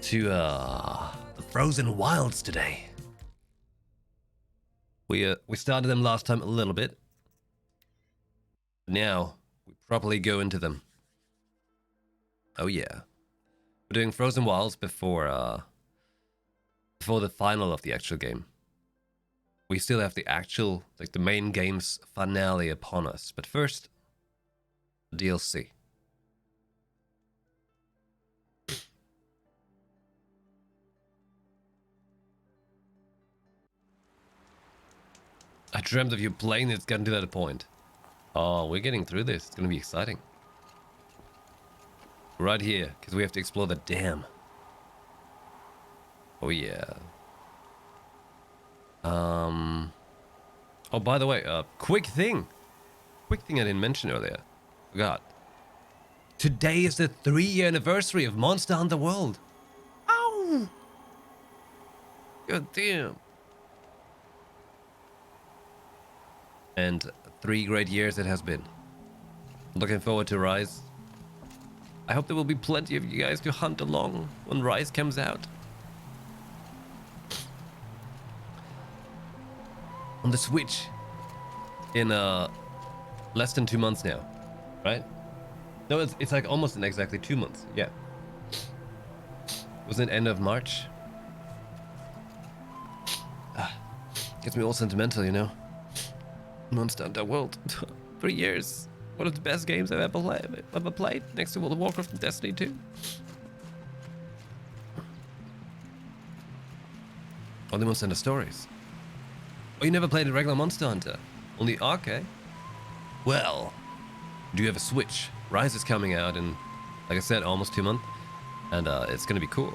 to the Frozen Wilds today. We started them last time a little bit. Now we properly go into them. Oh yeah, we're doing Frozen Wilds before the final of the actual game. We still have the actual, like the main game's finale upon us, but first, the DLC. I dreamt of you playing. It's gotten to that point. Oh, we're getting through this. It's gonna be exciting. Right here, because we have to explore the dam. Oh yeah. Oh, by the way, quick thing I didn't mention earlier. Forgot. Today is the 3-year anniversary of Monster Hunter World. Ow! God damn. And 3 great years it has been. Looking forward to Rise. I hope there will be plenty of you guys to hunt along when Rise comes out. On the Switch in less than 2 months now, right? No, it's like almost in exactly 2 months. Yeah. Wasn't it end of March? Gets me all sentimental, you know. Monster Hunter World. 3 years. One of the best games I've ever played, next to World of Warcraft and Destiny 2. Only Monster Hunter Stories. Oh, you never played a regular Monster Hunter? Only, okay. Well, do you have a Switch? Rise is coming out in, like I said, almost 2 months. And it's gonna be cool.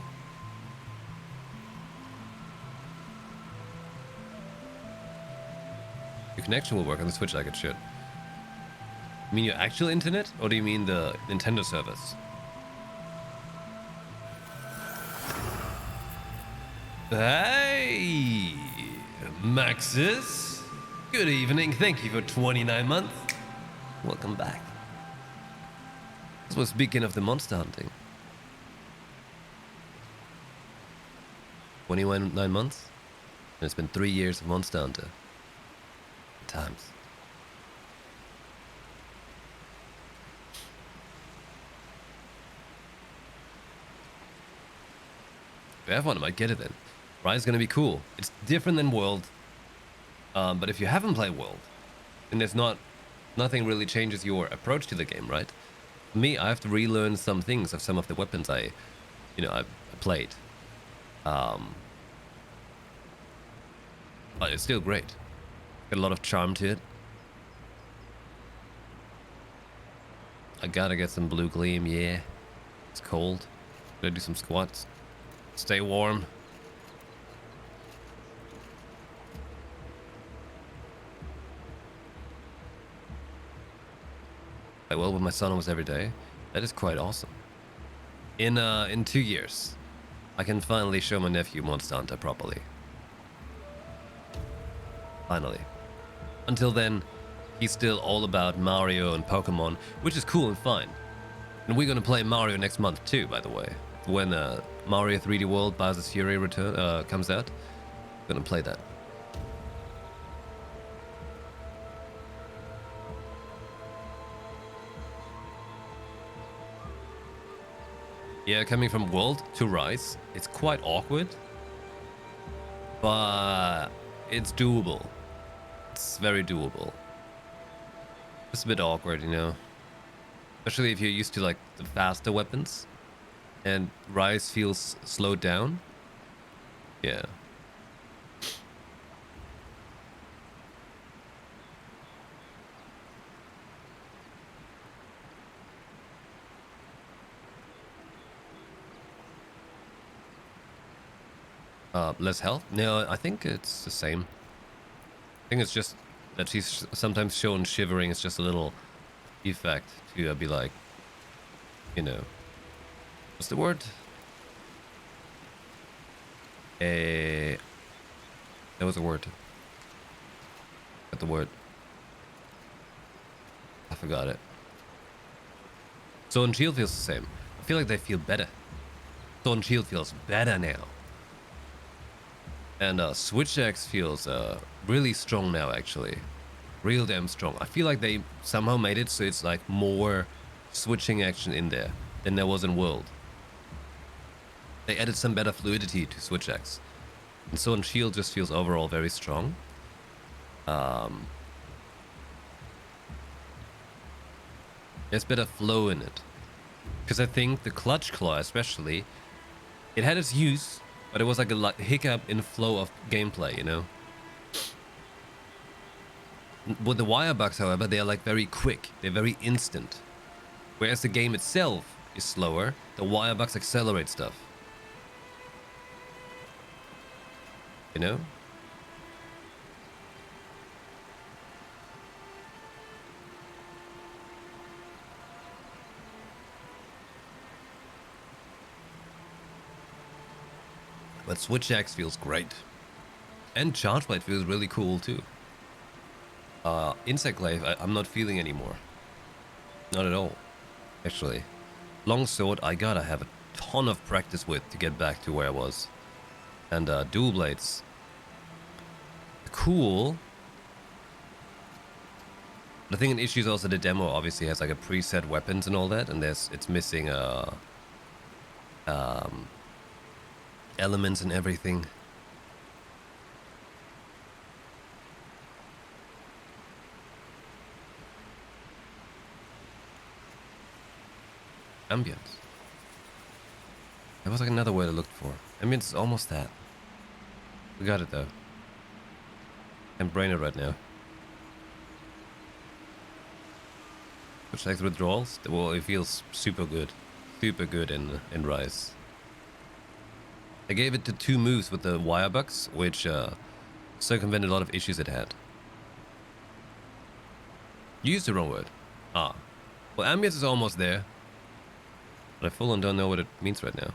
Your connection will work on the Switch like it should. You mean your actual internet? Or do you mean the Nintendo service? Hey, Maxis. Good evening. Thank you for 29 months. Welcome back. So speaking of the monster hunting. 29 months? And it's been 3 years of Monster Hunter. Good times. If you have one, I might get it then. Rise is gonna be cool. It's different than World. But if you haven't played World, then nothing really changes your approach to the game, right? For me, I have to relearn some things of some of the weapons I played. But it's still great. Got a lot of charm to it. I gotta get some blue gleam, yeah. It's cold. Gotta do some squats. Stay warm. Play well with my son almost every day. That is quite awesome. In 2 years, I can finally show my nephew Monster Hunter properly. Finally. Until then, he's still all about Mario and Pokemon, which is cool and fine. And we're gonna play Mario next month too, by the way. When Mario 3D World Bowser's Fury comes out, we're gonna play that. Yeah, coming from World to Rise, it's quite awkward, but it's doable. It's very doable. It's a bit awkward, you know, especially if you're used to like the faster weapons, and Rise feels slowed down. Yeah. Less health? No, I think it's the same. I think it's just that she's sometimes shown shivering. It's just a little effect to be like, you know, what's the word? That was a word. Got the word. I forgot it. So and Shield feels the same. I feel like they feel better. Sword and Shield feels better now. And Switch X feels really strong now, actually. Real damn strong. I feel like they somehow made it so it's like more switching action in there than there was in World. They added some better fluidity to Switch X. And Sword and Shield just feels overall very strong. There's better flow in it. Because I think the Clutch Claw especially, it had its use, but it was like a hiccup in flow of gameplay, you know? With the wire bugs, however, they are like very quick. They're very instant. Whereas the game itself is slower, the wire bugs accelerate stuff. You know? But Switch X feels great. And Charge Blade feels really cool too. Insect Glaive, I'm not feeling anymore. Not at all, actually. Longsword, I gotta have a ton of practice with to get back to where I was. And Dual Blades. Cool. The thing in issues also, the demo obviously has like a preset weapons and all that, and it's missing elements and everything. Ambience. That was like another word I looked for. Ambience is almost that. We got it though. I'm brain it right now. Which like withdrawals? Well, it feels super good. Super good in Rise. I gave it to 2 moves with the wire bugs, which circumvented a lot of issues it had. Used the wrong word. Ah. Well, ambience is almost there. But I full on don't know what it means right now.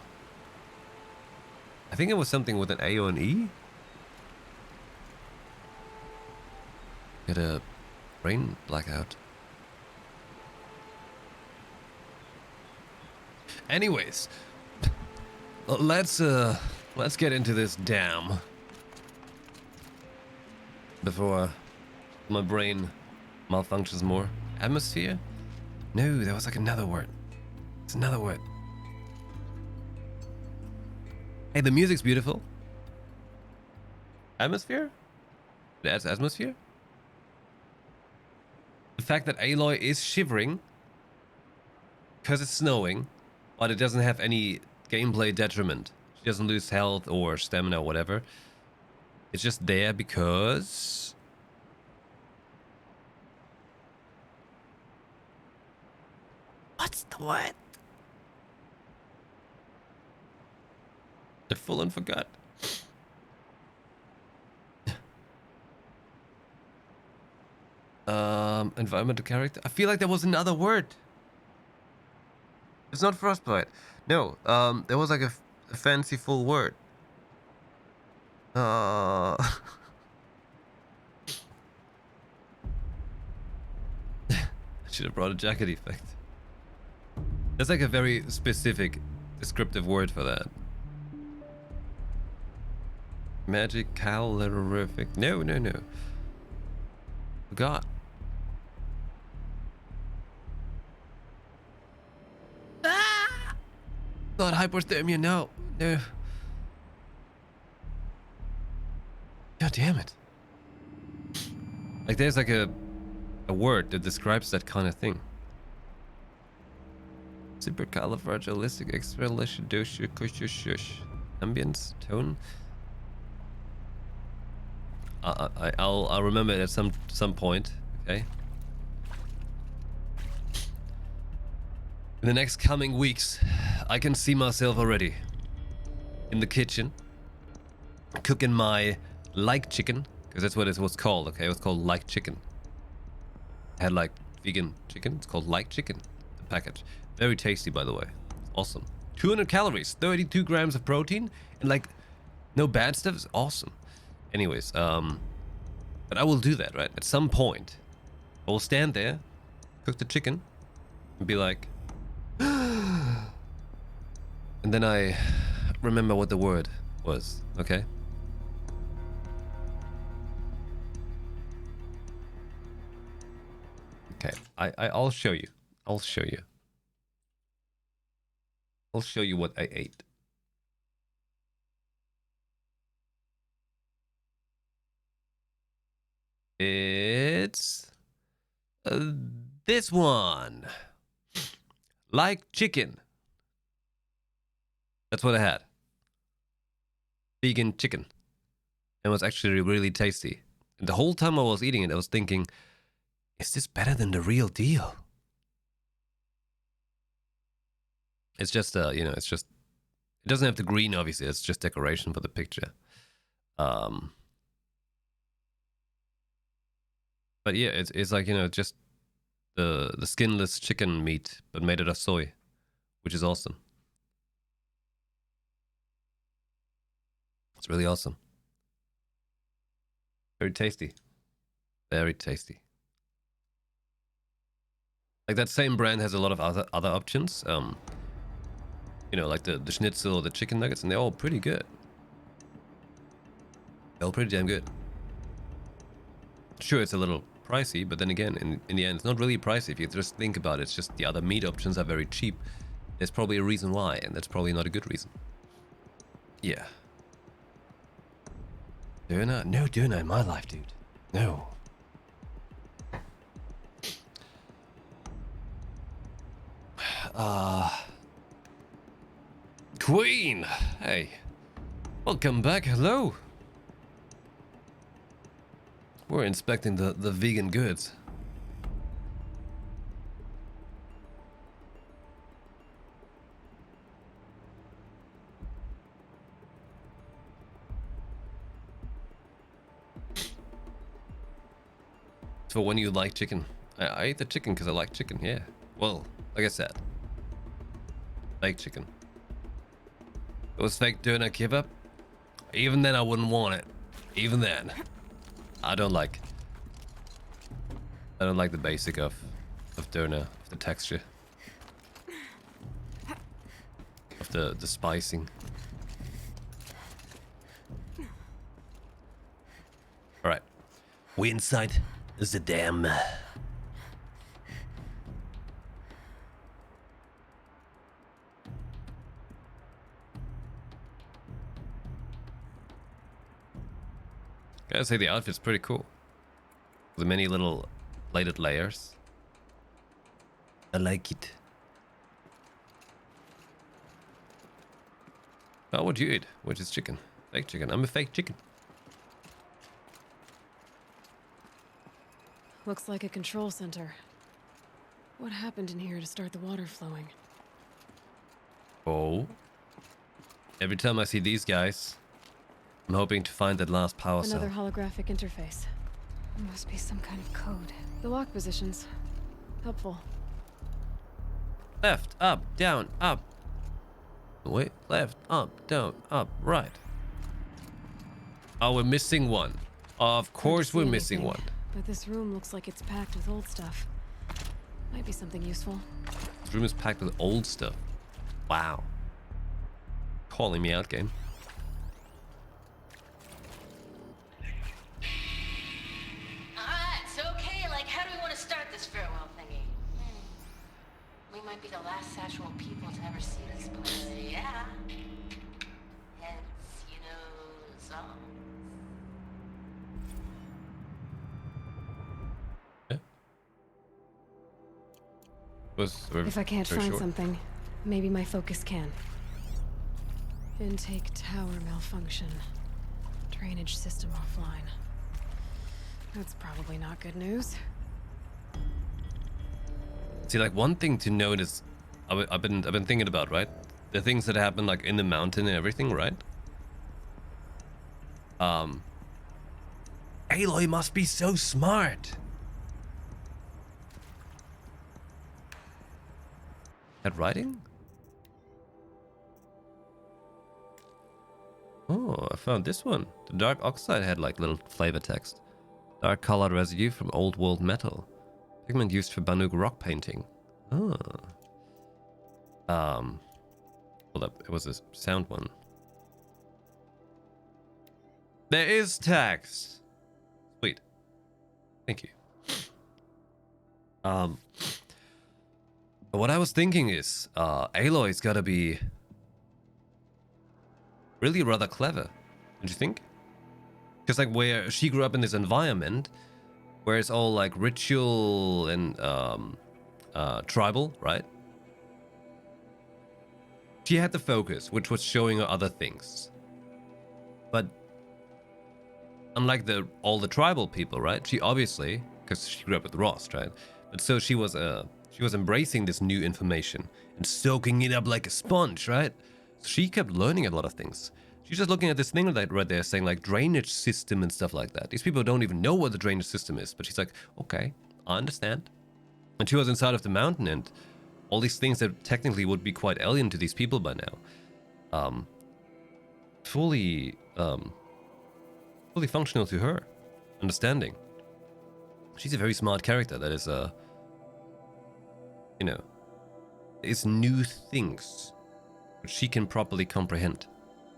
I think it was something with an A or an E. Get a brain blackout. Anyways, let's get into this dam before my brain malfunctions more. Atmosphere? No, that was like another word. It's another word. Hey, the music's beautiful. Atmosphere? That's atmosphere? The fact that Aloy is shivering because it's snowing, but it doesn't have any gameplay detriment. She doesn't lose health or stamina or whatever. It's just there because... What's the word? I full and forgot. Environmental character. I feel like there was another word. It's not frostbite. No, there was like a fancy full word. I should have brought a jacket effect. There's like a very specific descriptive word for that. Magic calorific. No. God. Ah! God, hypothermia. No. God damn it. Like there's like a word that describes that kind of thing. Supercalifragilisticexpialidocious. Ambience, tone. I'll remember it at some point. Okay. In the next coming weeks, I can see myself already in the kitchen cooking my like chicken, because that's what it was called. Okay, it was called like chicken. I had like vegan chicken. It's called like chicken. The package. Very tasty, by the way. Awesome. 200 calories, 32 grams of protein, and like no bad stuff. Is awesome. Anyways, but I will do that, right? At some point, I will stand there, cook the chicken, and be like, and then I remember what the word was, okay? Okay, I'll show you. I'll show you. I'll show you what I ate. It's this one. Like chicken. That's what I had. Vegan chicken. It was actually really tasty. And the whole time I was eating it, I was thinking, is this better than the real deal? It's just, you know, it's just, it doesn't have the green, obviously. It's just decoration for the picture. But yeah, it's like, you know, just the skinless chicken meat, but made out of soy, which is awesome. It's really awesome. Very tasty. Very tasty. Like that same brand has a lot of other options. You know, like the schnitzel or the chicken nuggets, and they're all pretty good. They're all pretty damn good. Sure, it's a little pricey, but then again, in the end, it's not really pricey. If you just think about it, it's just the other meat options are very cheap. There's probably a reason why, and that's probably not a good reason. Yeah. Döner? No Döner in my life, dude. No. Queen! Hey. Welcome back, hello. We're inspecting the vegan goods. So when you like chicken? I ate the chicken because I like chicken, yeah. Well, like I said. Fake chicken. It was fake doner kebab. Even then I wouldn't want it. Even then. I don't like the basic of doner, of the texture. Of the spicing. Alright. We inside the dam. Gotta say the outfit's pretty cool. The many little plated layers. I like it. Oh, what'd you eat? Which is chicken. Fake chicken. I'm a fake chicken. Looks like a control center. What happened in here to start the water flowing? Oh. Every time I see these guys, I'm hoping to find that last power cell. Another holographic interface. There must be some kind of code. The lock positions. Helpful. Left, up, down, up. Wait, left, up, down, up, right. Oh, we're missing one. Of course we're missing one. But this room looks like it's packed with old stuff. Might be something useful. This room is packed with old stuff. Wow. Calling me out, game. It's okay. Like, how do we want to start this farewell thingy? We might be the last Sassual people to ever see this place. Yeah. Hence, you know, songs. If I can't find something, maybe my focus can. Intake tower malfunction. Drainage system offline. That's probably not good news. See, like one thing to notice, I've been thinking about, right? The things that happen like in the mountain and everything, right? Aloy must be so smart. That writing? Oh, I found this one. The dark oxide had like little flavor text. Dark colored residue from old world metal. Pigment used for Banuk rock painting. Oh. Hold up, it was a sound one. There is text. Sweet. Thank you. What I was thinking is, Aloy's gotta be really rather clever, don't you think? Because like where she grew up in this environment where it's all like ritual and tribal, right? She had the focus, which was showing her other things. But unlike all the tribal people, right? She obviously, because she grew up with Rost, right? But so she was embracing this new information and soaking it up like a sponge, right? So she kept learning a lot of things. She's just looking at this thing right there saying like drainage system and stuff like that. These people don't even know what the drainage system is, but she's like, okay, I understand. And she was inside of the mountain and all these things that technically would be quite alien to these people by now. Fully functional to her. Understanding. She's a very smart character that is, it's new things which she can properly comprehend.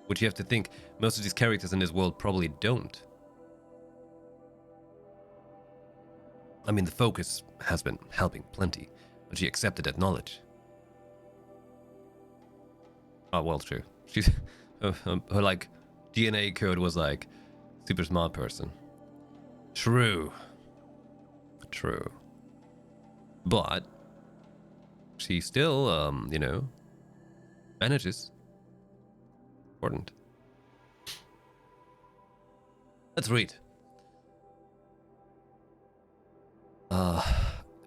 Which you have to think, most of these characters in this world probably don't. I mean, the focus has been helping plenty, but she accepted that knowledge. Oh, well, true. She's her like DNA code was like super smart person. True. But she still, manages. Important. Let's read.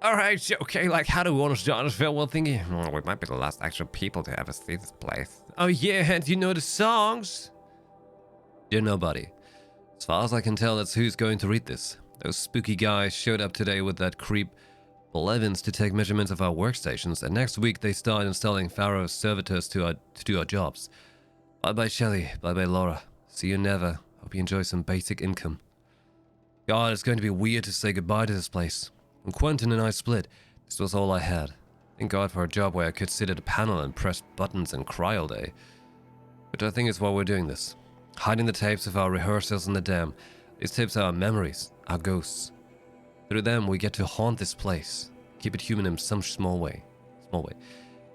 Alright, okay, like how do we want to start this farewell thingy? Oh, we might be the last actual people to ever see this place. Oh yeah, do you know the songs? Dear nobody. As far as I can tell, that's who's going to read this. Those spooky guys showed up today with that creep Blevins to take measurements of our workstations, and next week they start installing Pharaoh's servitors to do our jobs. Bye-bye, Shelly. Bye-bye, Laura. See you never. Hope you enjoy some basic income. God, it's going to be weird to say goodbye to this place. When Quentin and I split, this was all I had. Thank God for a job where I could sit at a panel and press buttons and cry all day. But I think it's why we're doing this. Hiding the tapes of our rehearsals in the dam. These tapes are our memories, our ghosts. Through them, we get to haunt this place. Keep it human in some small way.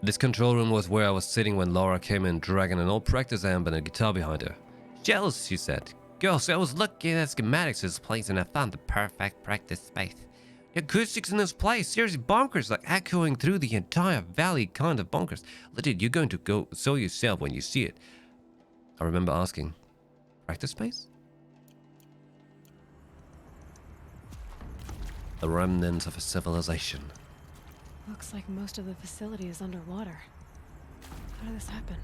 This control room was where I was sitting when Laura came in dragging an old practice amp and a guitar behind her. Jealous, she said. Girls, I was looking at schematics of this place and I found the perfect practice space. The acoustics in this place, seriously bonkers, like echoing through the entire valley, kind of bonkers. Legit, you're going to go so yourself when you see it. I remember asking, practice space? The remnants of a civilization. Looks like most of the facility is underwater. How did this happen?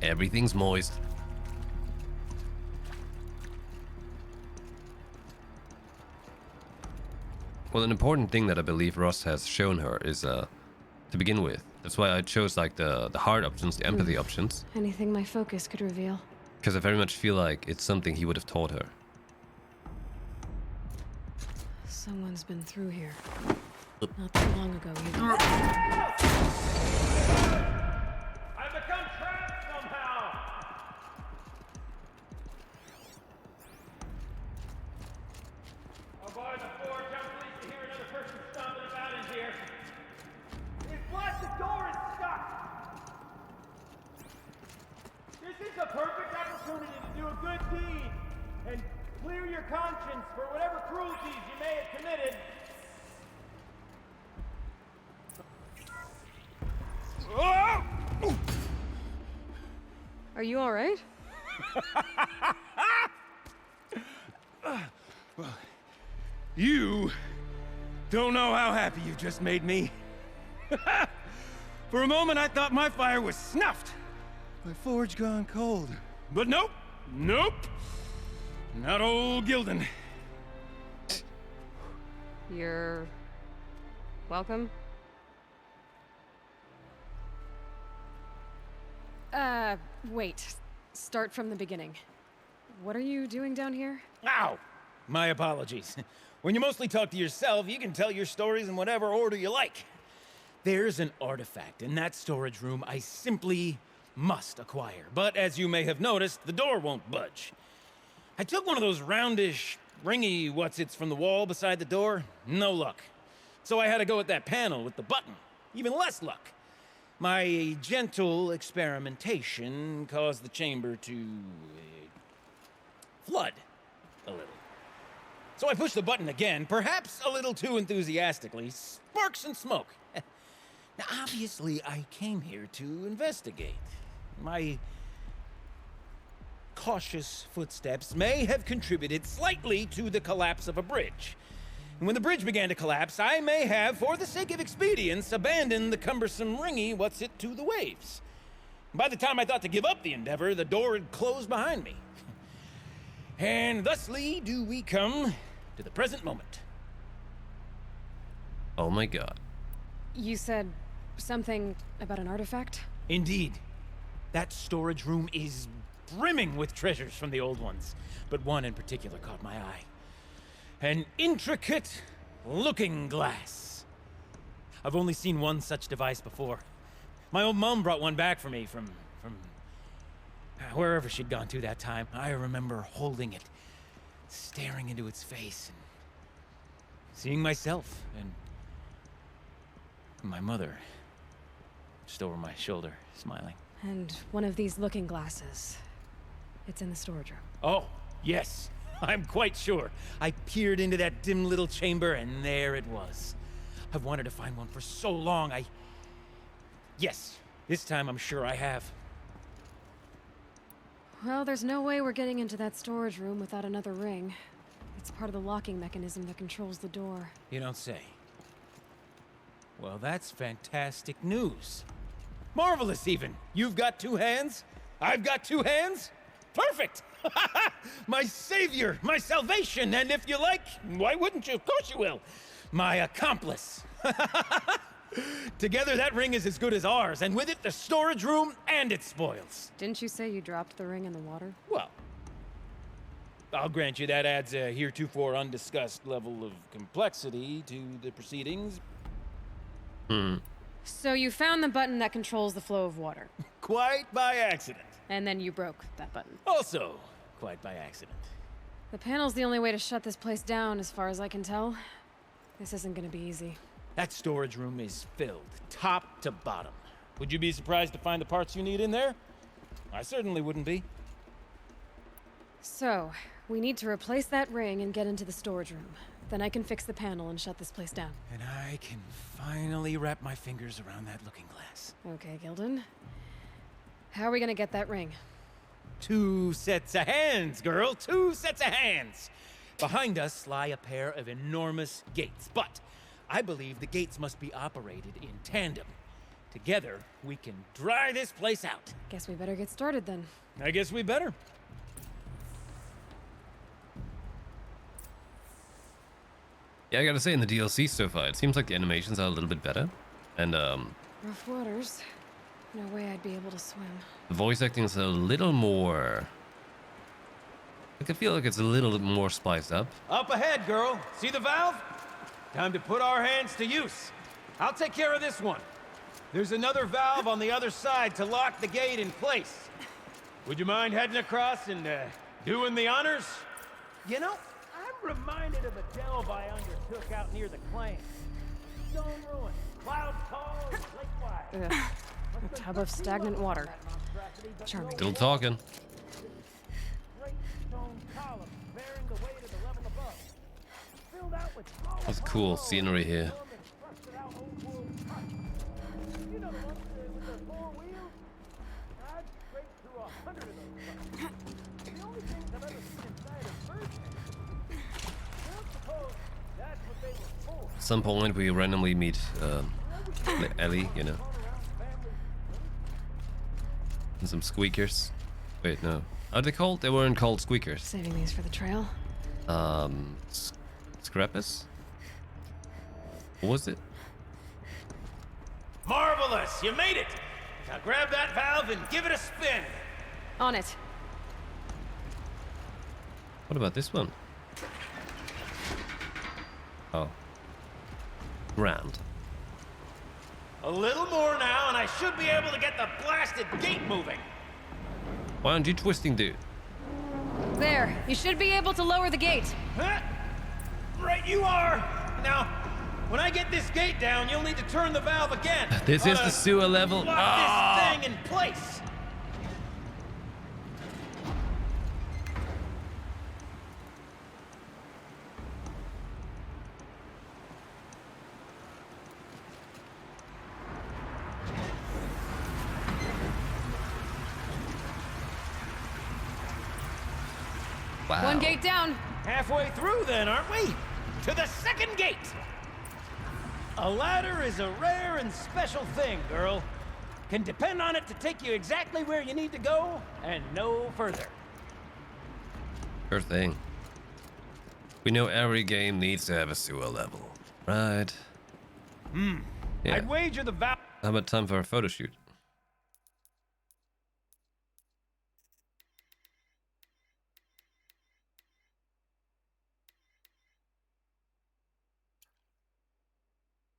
Everything's moist. Well, an important thing that I believe Ross has shown her is, to begin with. That's why I chose, like, the hard options, the empathy options. Anything my focus could reveal. Because I very much feel like it's something he would have taught her. Someone's been through here. Not too long ago either. I've become trapped somehow! I'll bar the forge. I'm pleased to hear another person stumbling about in here. This blasted door is stuck! This is a perfect opportunity to do a good deed and clear your conscience for whatever cruelties you may have committed. Are you alright? You don't know how happy you just made me. For a moment, I thought my fire was snuffed. My forge gone cold. But nope. Not old Gildan. You're... welcome? Wait. Start from the beginning. What are you doing down here? Ow! My apologies. When you mostly talk to yourself, you can tell your stories in whatever order you like. There's an artifact in that storage room I simply must acquire. But as you may have noticed, the door won't budge. I took one of those roundish, ringy what's-its from the wall beside the door. No luck. So I had to go with that panel with the button. Even less luck. My gentle experimentation caused the chamber to flood a little. So I pushed the button again, perhaps a little too enthusiastically. Sparks and smoke. Now, obviously, I came here to investigate. My cautious footsteps may have contributed slightly to the collapse of a bridge. And when the bridge began to collapse, I may have, for the sake of expedience, abandoned the cumbersome ringy what's-it to the waves. By the time I thought to give up the endeavor, the door had closed behind me. And thusly do we come to the present moment. Oh my god. You said something about an artifact? Indeed. That storage room is brimming with treasures from the old ones, but one in particular caught my eye. An intricate looking glass. I've only seen one such device before. My old mom brought one back for me from wherever she'd gone to that time. I remember holding it, staring into its face, and seeing myself and my mother just over my shoulder, smiling. And one of these looking glasses. It's in the storage room. Oh, yes. I'm quite sure. I peered into that dim little chamber, and there it was. I've wanted to find one for so long, Yes, this time I'm sure I have. Well, there's no way we're getting into that storage room without another ring. It's part of the locking mechanism that controls the door. You don't say. Well, that's fantastic news. Marvelous, even. You've got two hands. I've got two hands. Perfect! My savior, my salvation, and if you like, why wouldn't you? Of course you will. My accomplice. Together, that ring is as good as ours, and with it, the storage room and its spoils. Didn't you say you dropped the ring in the water? Well, I'll grant you that adds a heretofore undiscussed level of complexity to the proceedings. So you found the button that controls the flow of water. Quite by accident. And then you broke that button. Also, quite by accident. The panel's the only way to shut this place down, as far as I can tell. This isn't gonna be easy. That storage room is filled, top to bottom. Would you be surprised to find the parts you need in there? I certainly wouldn't be. So, we need to replace that ring and get into the storage room. Then I can fix the panel and shut this place down. And I can finally wrap my fingers around that looking glass. Okay, Gilden. How are we gonna get that ring? 2 sets of hands, girl. 2 sets of hands. Behind us lie a pair of enormous gates, but I believe the gates must be operated in tandem. Together, we can dry this place out. Guess we better get started then. I guess we better. Yeah, I gotta say, in the DLC so far, it seems like the animations are a little bit better. And Rough waters. No way I'd be able to swim. the voice acting is a little more... I can feel like it's a little more spiced up. Up ahead, girl. See the valve? Time to put our hands to use. I'll take care of this one. There's another valve on the other side to lock the gate in place. Would you mind heading across and doing the honors? You know, I'm reminded of a delve I undertook out near the claim. Stone ruin, clouds tall, lake wide. Ugh. A tub of stagnant water. Charming. Still talking. Great stone columns bearing the weight of the level above. Filled out with hollow That's cool scenery here. rusted out old world trucks. You know the ones with their 4 wheels? I've scraped through 100 of those trucks. The only things I've ever seen inside are birds. Don't suppose that's what they were for. At some point, we randomly meet Ellie, you know. And some squeakers. Wait, no. Are they called? They weren't called squeakers. Saving these for the trail. Scrappers? What was it? Marvelous! You made it! Now grab that valve and give it a spin. On it. What about this one? Oh. Grand. A little more now, and I should be able to get the blasted gate moving. Why aren't you twisting, dude? There, you should be able to lower the gate. Huh? Right you are. Now, when I get this gate down, you'll need to turn the valve again. This is the sewer level. Lock Ah! this thing in place. Wow. One gate down. Halfway through then, aren't we? To the second gate! A ladder is a rare and special thing, girl. Can depend on it to take you exactly where you need to go, and no further. Sure thing. We know every game needs to have a sewer level, right? Yeah. I'd wager the valve... How about time for a photo shoot?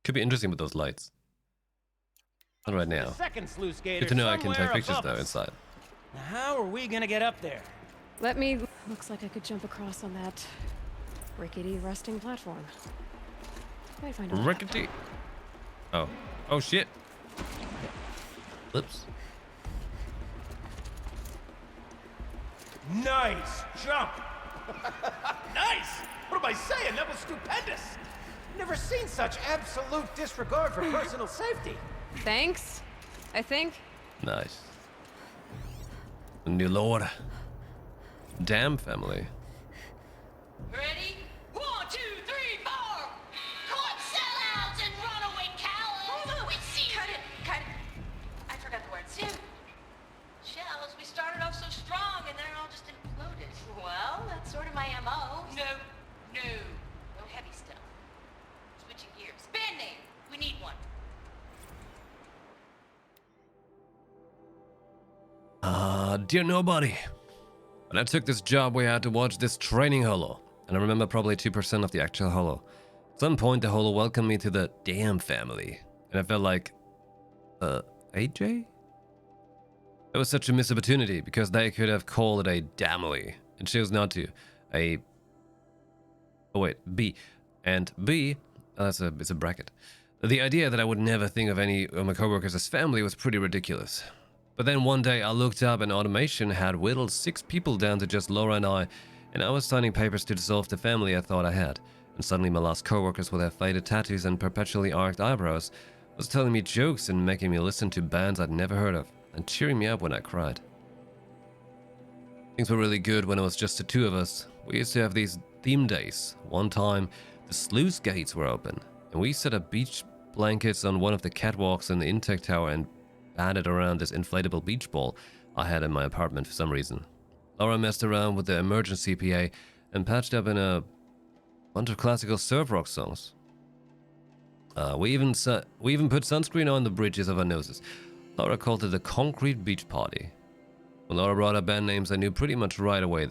Could be interesting with those lights. Not right now. Second sluice gate Good to know I can take pictures though us. inside. Now, how are we gonna get up there? Let me... Looks like I could jump across on that rickety rusting platform. Might find a way up. Rickety. Oh. Oh shit. Oops. Nice jump! Nice! What am I saying? That was stupendous! Never seen such absolute disregard for personal safety. Thanks, I think. Nice. New lord. Damn family. Ready? 1, 2, 3, 4! Caught sellouts and runaway cowards! We see you! Cut it. I forgot the word. Sim. Shells, we started off so strong and then it all just imploded. Well, that's sort of my MO. No. No heavy stuff. Switching gears. Band name. We need one. Dear nobody. When I took this job, we had to watch this training holo. And I remember probably 2% of the actual holo. At some point, the holo welcomed me to the damn family. And I felt like, AJ? It was such a missed opportunity because they could have called it a damily and chose not to. Oh wait, B. And B, it's a bracket. The idea that I would never think of any of my coworkers as family was pretty ridiculous. But then one day I looked up and automation had whittled 6 people down to just Laura and I was signing papers to dissolve the family I thought I had. And suddenly my last coworkers with their faded tattoos and perpetually arched eyebrows was telling me jokes and making me listen to bands I'd never heard of and cheering me up when I cried. Things were really good when it was just the 2 of us. We used to have these theme days. One time, the sluice gates were open, and we set up beach blankets on one of the catwalks in the intake tower and batted around this inflatable beach ball I had in my apartment for some reason. Laura messed around with the emergency PA and patched up in a bunch of classical surf rock songs. We even put sunscreen on the bridges of our noses. Laura called it the Concrete Beach Party. When Laura brought up band names, I knew pretty much right away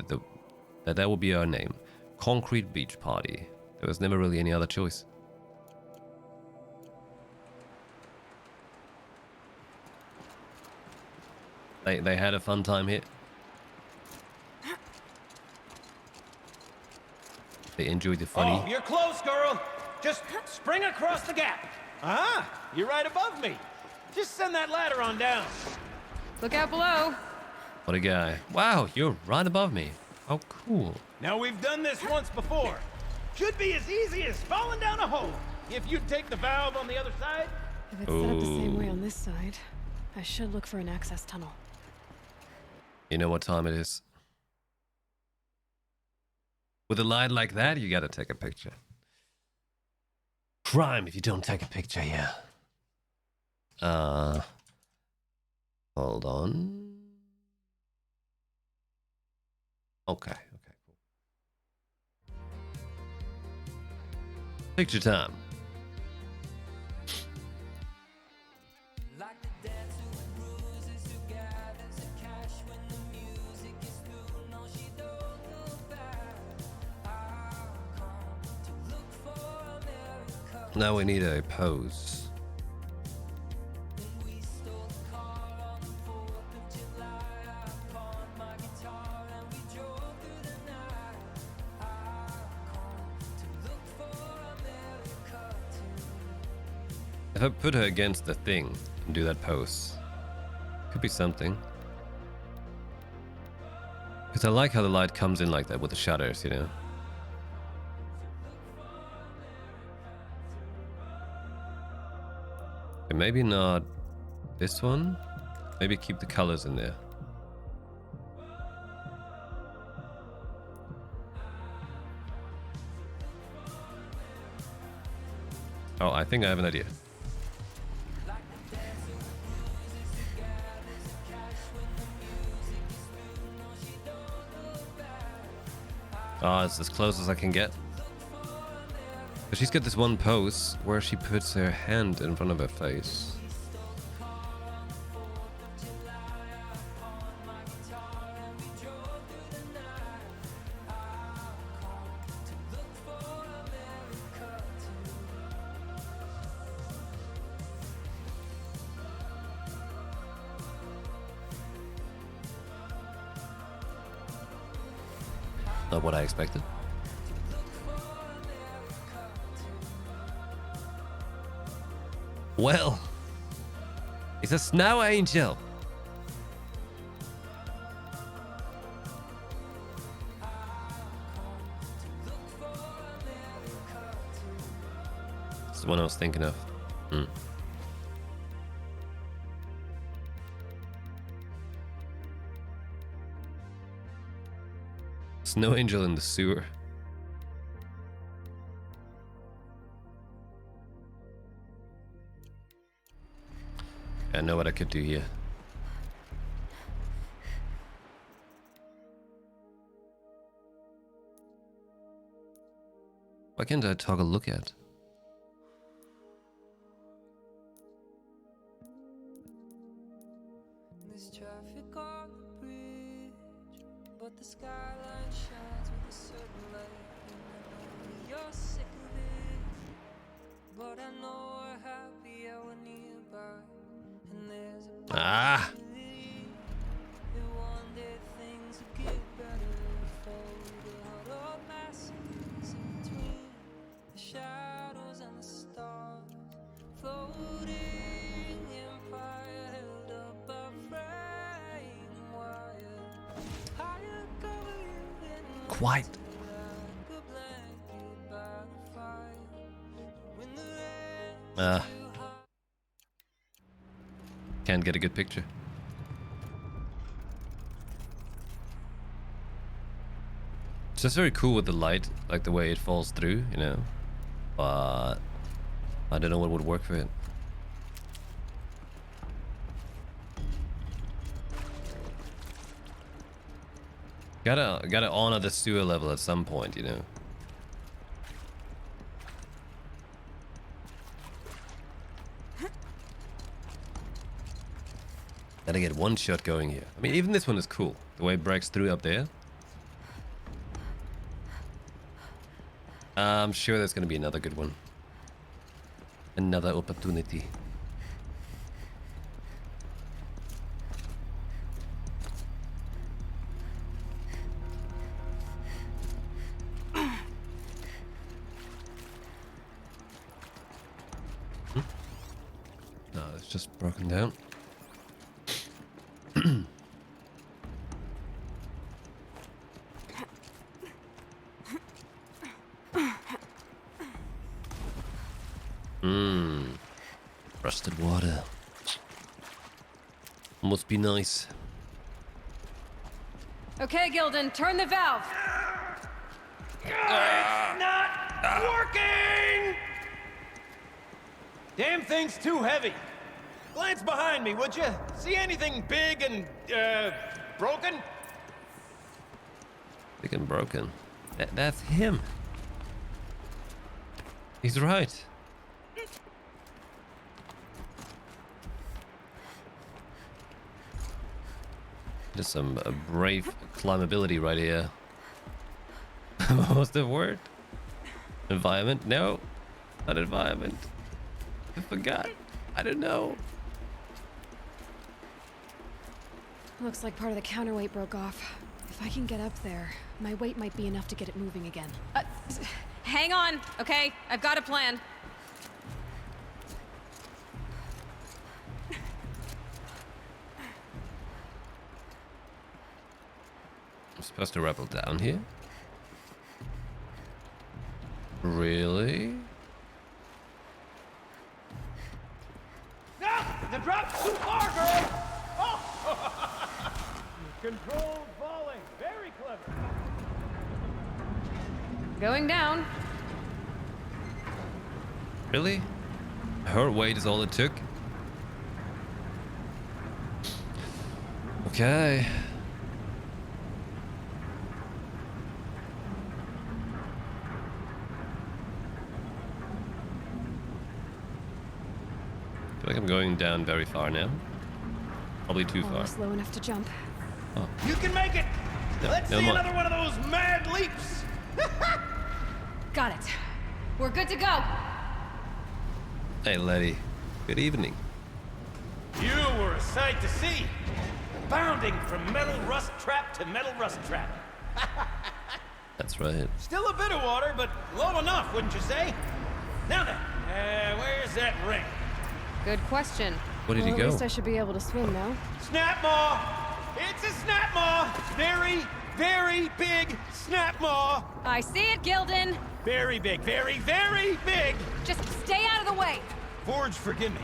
that would be our name. Concrete Beach Party. There was never really any other choice. They had a fun time here. They enjoyed the funny. Oh, you're close, girl. Just spring across the gap. Ah, you're right above me. Just send that ladder on down. Look out below. What a guy. Wow, you're right above me. How cool. Now, we've done this once before. Should be as easy as falling down a hole. If you take the valve on the other side. If it's set up the same way on this side, I should look for an access tunnel. You know what time it is. With a light like that, you gotta take a picture. Crime if you don't take a picture, yeah. Hold on. Okay, cool. Picture time. Now we need a pose. If I put her against the thing and do that pose, could be something. Because I like how the light comes in like that with the shutters, you know? Okay, maybe not this one. Maybe keep the colors in there. Oh, I think I have an idea. Oh, it's as close as I can get. But she's got this one pose where she puts her hand in front of her face. Not what I expected. Well, it's a snow angel. It's the one I was thinking of. Snow angel in the sewer. I know what I could do here. Why can't I toggle look at? There's traffic on the bridge, but the skyline shines with a certain light. And I know you're sick of it, but I know we're happy and we're nearby. And there's a possibility that one day things will get better. Fold the heart of masses in between the shadows and the stars, floating empire held up by frame wire. Higher cover you in Quiet. like a blanket by the fire. When the rain Can't get a good picture. It's just very cool with the light, like the way it falls through, you know. But I don't know what would work for it. Gotta honor the sewer level at some point, you know. Gotta get one shot going here. I mean, even this one is cool. The way it breaks through up there. I'm sure there's gonna be another good one. Another opportunity. No, it's just broken down. Rusted water. Must be nice. Okay, Gildan, turn the valve. Not working! Damn thing's too heavy. Glance behind me, would you? See anything big and, broken? Big and broken. That's him. He's right. Just some brave climbability right here. What was the word? Environment? No, not environment. I forgot. I don't know. Looks like part of the counterweight broke off. If I can get up there, my weight might be enough to get it moving again. Hang on, okay? I've got a plan. supposed to rappel down here? Really? No! The drop's too far, girl! Oh! Controlled falling. Very clever. Going down. Really? Her weight is all it took? Okay. I feel like I'm going down very far now. Probably too far. Almost low enough to jump. You can make it! No, Let's never see mind. another one of those mad leaps! Got it. We're good to go. Hey, Letty. Good evening. You were a sight to see. Bounding from metal rust trap to metal rust trap. That's right. Still a bit of water, but low enough, wouldn't you say? Now then, where's that ring? Good question. Where did he At go? least I should be able to swim now. Snap maw! It's a snap maw! Very, very big snap maw! I see it, Gildan. Very big, very, very big! Just stay out of the way. Forge, forgive me.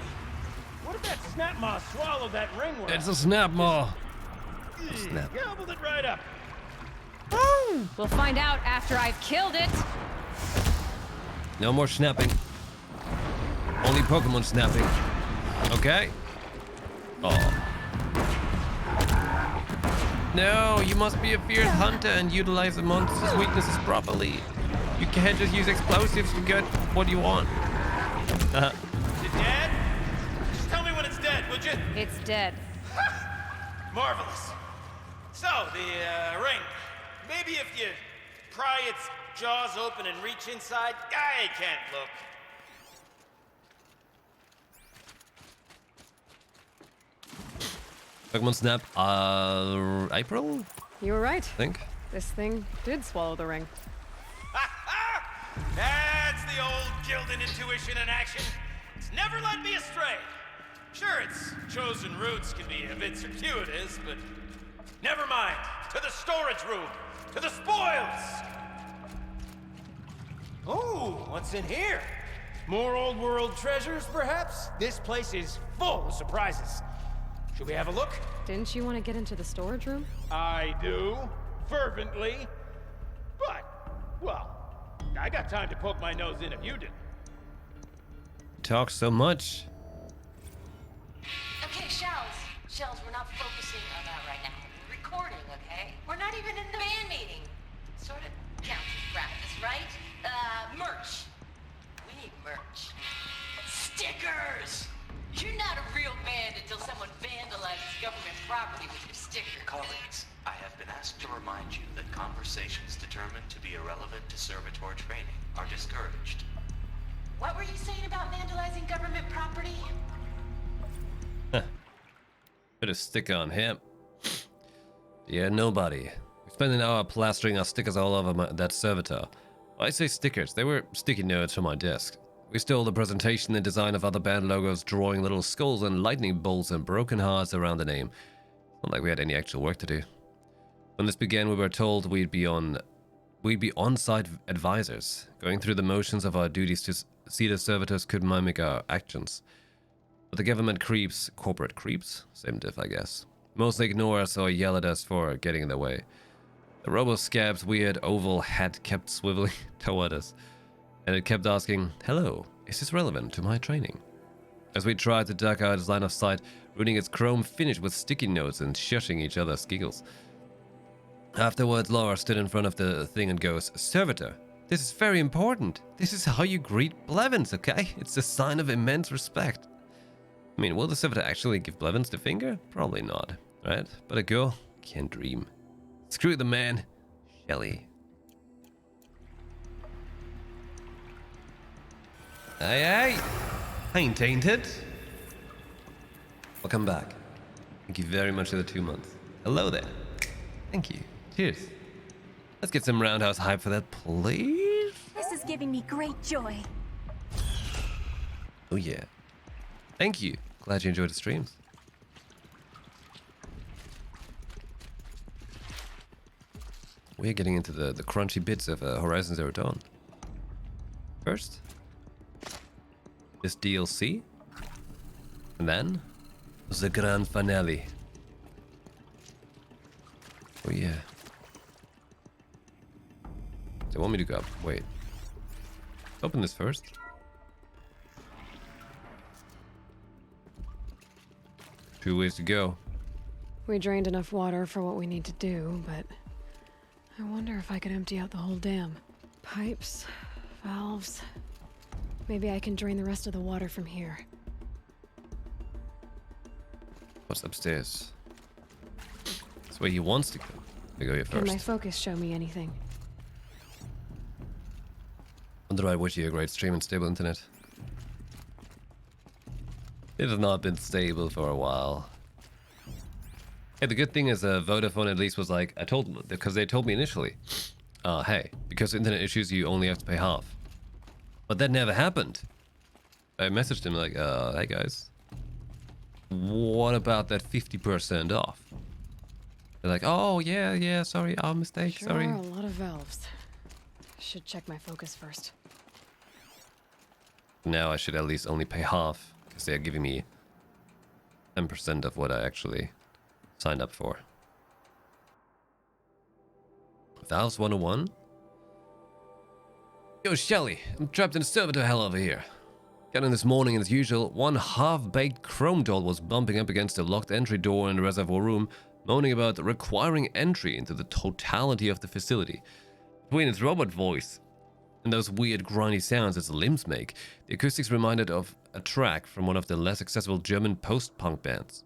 What if that snap maw swallowed that ringworm? It's a snap maw. Snap. Gobbled it right up. We'll find out after I've killed it. No more snapping. Only Pokemon snapping. Okay. Oh. No, you must be a fierce hunter and utilize the monster's weaknesses properly. You can't just use explosives to get what you want. Is it dead? Just tell me when it's dead, would you? It's dead. Marvelous. So, the ring. Maybe if you pry its jaws open and reach inside, I can't look. Pokemon Snap, April, You were right. I think. This thing did swallow the ring. That's the old Gildan intuition in action. It's never led me astray. Sure, its chosen routes can be a bit circuitous, but never mind. To the storage room. To the spoils. Ooh, what's in here? More old world treasures, perhaps? This place is full of surprises. Should we have a look? Didn't you want to get into the storage room? I do, fervently. But, well, I got time to poke my nose in if you didn't. Talk so much. Okay, Shells. Shells, we're not focusing on that right now. We're recording, okay? We're not even in the band meeting. Sort of counts as practice, right? Merch. We need merch. Stickers! You're not a real band until someone vandalizes government property with your sticker. Colleagues, I have been asked to remind you that conversations determined to be irrelevant to servitor training are discouraged. What were you saying about vandalizing government property? Put a sticker on him. Yeah, nobody. We spent an hour plastering our stickers all over that servitor. I say stickers, they were sticky notes from my desk. We stole the presentation and design of other band logos, drawing little skulls and lightning bolts and broken hearts around the name. Not like we had any actual work to do. When this began, we were told we'd be on-site advisors, going through the motions of our duties to see the servitors could mimic our actions. But the government creeps, corporate creeps, same diff I guess, mostly ignore us or yell at us for getting in their way. The robo-scab's weird oval hat kept swiveling toward us, and it kept asking, "Hello, is this relevant to my training?" As we tried to duck out its line of sight, ruining its chrome finish with sticky notes and shushing each other's giggles. Afterwards, Laura stood in front of the thing and goes, "Servitor, this is very important. This is how you greet Blevins, okay? It's a sign of immense respect." I mean, will the servitor actually give Blevins the finger? Probably not, right? But a girl can't dream. Screw the man, Shelley. Hey, I ain't tainted. Welcome back. Thank you very much for the 2 months. Hello there. Thank you. Cheers. Let's get some roundhouse hype for that, please. This is giving me great joy. Oh yeah. Thank you. Glad you enjoyed the streams. we're getting into the crunchy bits of Horizon Zero Dawn. First, this DLC, and then the grand finale. Oh yeah. They want me to go up. Wait. Open this first. Two ways to go. We drained enough water for what we need to do, but I wonder if I could empty out the whole dam. Pipes, valves. Maybe I can drain the rest of the water from here. What's upstairs? That's where he wants to go. I go here Can my first. focus show me anything? Wonder I wish you a great stream and stable internet. It has not been stable for a while. Hey, the good thing is Vodafone at least was like, I told them, because they told me initially, hey, because of internet issues you only have to pay half. But that never happened. I messaged him like, hey guys, what about that 50% off? They're like, oh yeah, sorry, our mistake, Sure sorry. are a lot of valves. Should check my focus first. Now I should at least only pay half, because they're giving me 10% of what I actually signed up for. Valves 101? Yo, Shelly, I'm trapped in a servitor hell over here. Got in this morning, and as usual, one half-baked chrome doll was bumping up against the locked entry door in the reservoir room, moaning about requiring entry into the totality of the facility. Between its robot voice and those weird grindy sounds its limbs make, the acoustics reminded of a track from one of the less accessible German post-punk bands.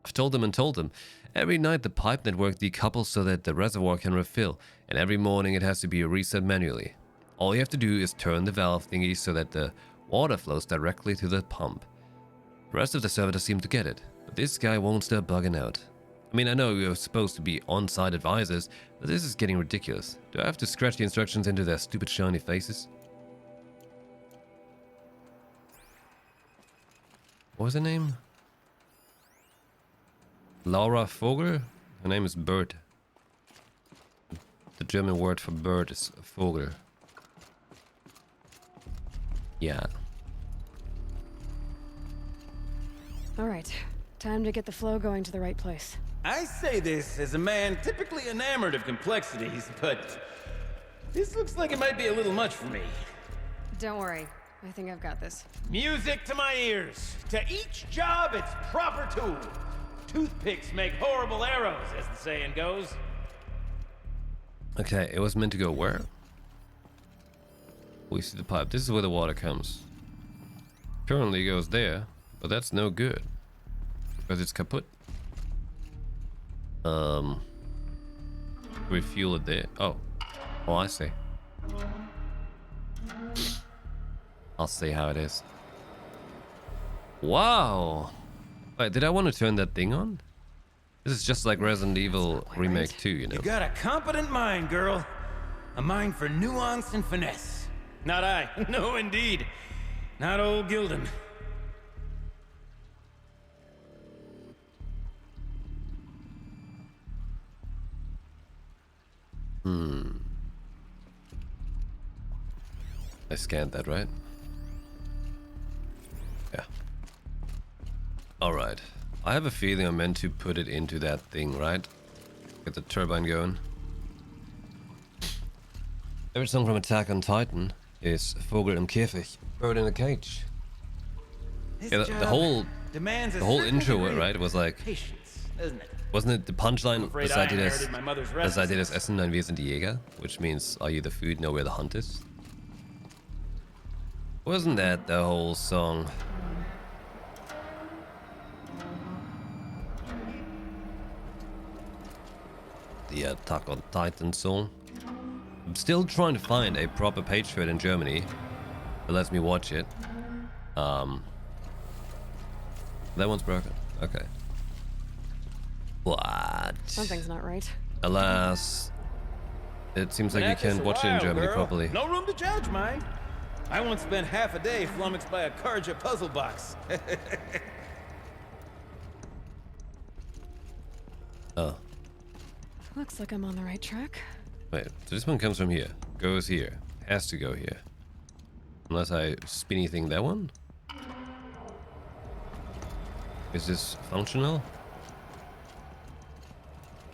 I've told them and told them. Every night the pipe network decouples so that the reservoir can refill, and every morning it has to be reset manually. All you have to do is turn the valve thingy so that the water flows directly to the pump. The rest of the servitors seem to get it, but this guy won't stop bugging out. I mean, I know you're supposed to be on-site advisors, but this is getting ridiculous. Do I have to scratch the instructions into their stupid shiny faces? What was her name? Laura Vogel? Her name is Bird. The German word for bird is Vogel. Yeah. All right, time to get the flow going to the right place. I say this as a man typically enamored of complexities, but this looks like it might be a little much for me. Don't worry, I think I've got this. Music to my ears. To each job its proper tool. Toothpicks make horrible arrows, as the saying goes. Okay, it was meant to go where? We see the pipe. This is where the water comes. Currently it goes there, but that's no good. Because it's kaput. Refuel it there. Oh, I see. I'll see how it is. Wow. Wait, did I want to turn that thing on? This is just like Resident Evil Remake 2, you know. You got a competent mind, girl. A mind for nuance and finesse. Not I. No, indeed. Not old Gildan. I scanned that, right? Yeah. Alright. I have a feeling I'm meant to put it into that thing, right? Get the turbine going. Every song from Attack on Titan is Vogel im Käfig, bird in a cage. Yeah, the whole intro, right? It was like, Patience, isn't it? wasn't it the punchline? Afraid I inherited my mother's Das seid ihr das restlessness. Essen, nein, wir sind die Jäger, which means, are you the food, know where the hunt is? Wasn't that the whole song? The Attack on Titan song. I'm still trying to find a proper page for it in Germany that lets me watch it. That one's broken. Okay. What? Something's not right. Alas, it seems like you can't watch it in Germany properly. No room to judge, mind. I once spent half a day flummoxed by a Karja puzzle box. Oh. Looks like I'm on the right track. Wait, so this one comes from here. Goes here. Has to go here. Unless I spinny thing that one? Is this functional?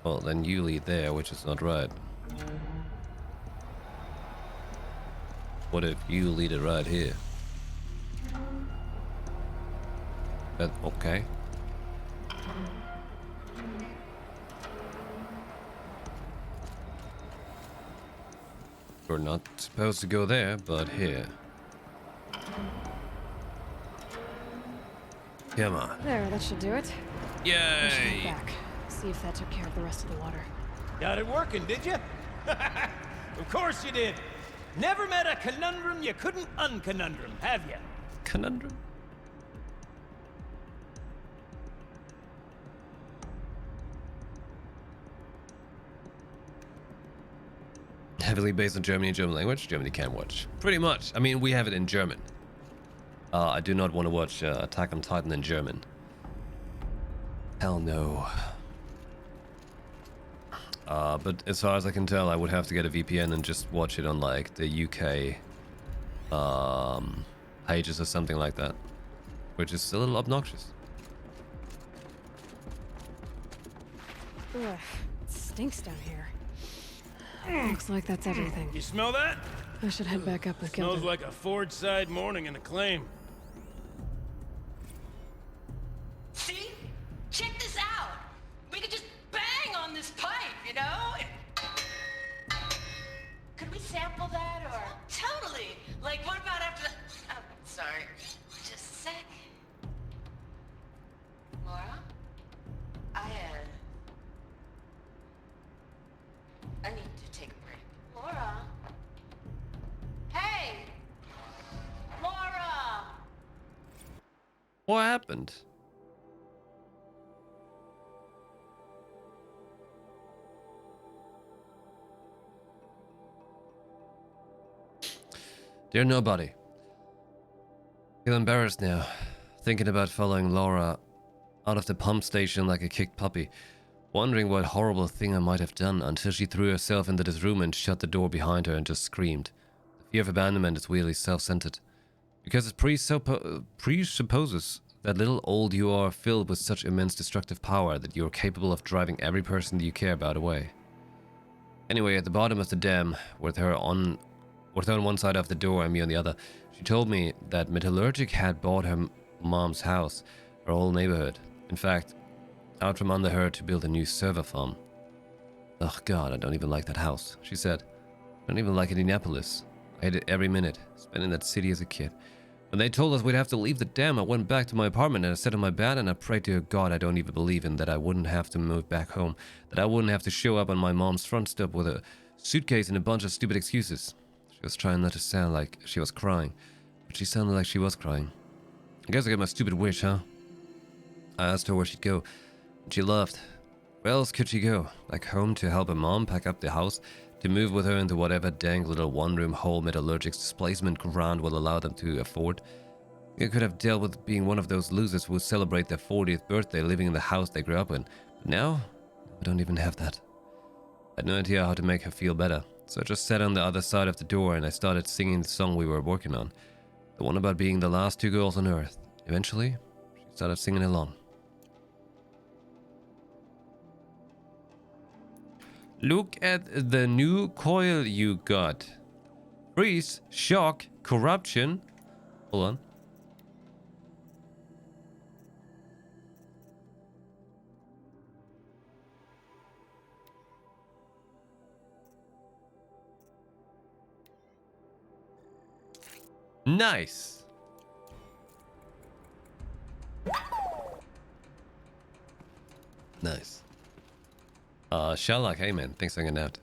Well, then you lead there, which is not right. What if you lead it right here? But okay. We're not supposed to go there, but here. Come on. There, that should do it. I should head Yay! back. See if that took care of the rest of the water. Got it working, did you? Of course you did. Never met a conundrum you couldn't unconundrum, have you? Conundrum? Heavily based on Germany and German language. Germany can watch. Pretty much. I mean, we have it in German. I do not want to watch Attack on Titan in German. Hell no. But as far as I can tell, I would have to get a VPN and just watch it on like the UK pages or something like that, which is a little obnoxious. Ugh, it stinks down here. Looks like that's everything. You smell that? I should head back up with Smells Gilda. like a Ford-side morning in Acclaim. See? Check this out. We could just bang on this pipe, you know? Could we sample that or? Totally. Like, what about after the? Oh, sorry. Just a sec. Laura? I need to take a break. Laura? Hey! Laura! What happened? Dear nobody. I feel embarrassed now, thinking about following Laura out of the pump station like a kicked puppy, wondering what horrible thing I might have done until she threw herself into this room and shut the door behind her and just screamed. The fear of abandonment is weirdly self-centered, because it presupposes that little old you are filled with such immense destructive power that you are capable of driving every person that you care about away. Anyway, at the bottom of the dam, with her on one side of the door and me on the other, she told me that Metallurgic had bought her mom's house, her whole neighborhood. In fact, out from under her to build a new server farm. Ugh, God, I don't even like that house, she said. I don't even like Indianapolis. I hated every minute, spent in that city as a kid. When they told us we'd have to leave the dam, I went back to my apartment and I sat on my bed and I prayed to God I don't even believe in, that I wouldn't have to move back home, that I wouldn't have to show up on my mom's front step with a suitcase and a bunch of stupid excuses. She was trying not to sound like she was crying, but she sounded like she was crying. I guess I got my stupid wish, huh? I asked her where she'd go, and she laughed. Where else could she go? Like home to help her mom pack up the house, to move with her into whatever dang little one-room hole Metallurgic's displacement grant will allow them to afford. They could have dealt with being one of those losers who would celebrate their 40th birthday living in the house they grew up in. But now, I don't even have that. I had no idea how to make her feel better, so I just sat on the other side of the door and I started singing the song we were working on. The one about being the last two girls on Earth. Eventually, she started singing along. Look at the new coil you got. Freeze, shock, corruption. Hold on. Nice. Nice. Sherlock, hey man, thanks for hanging out.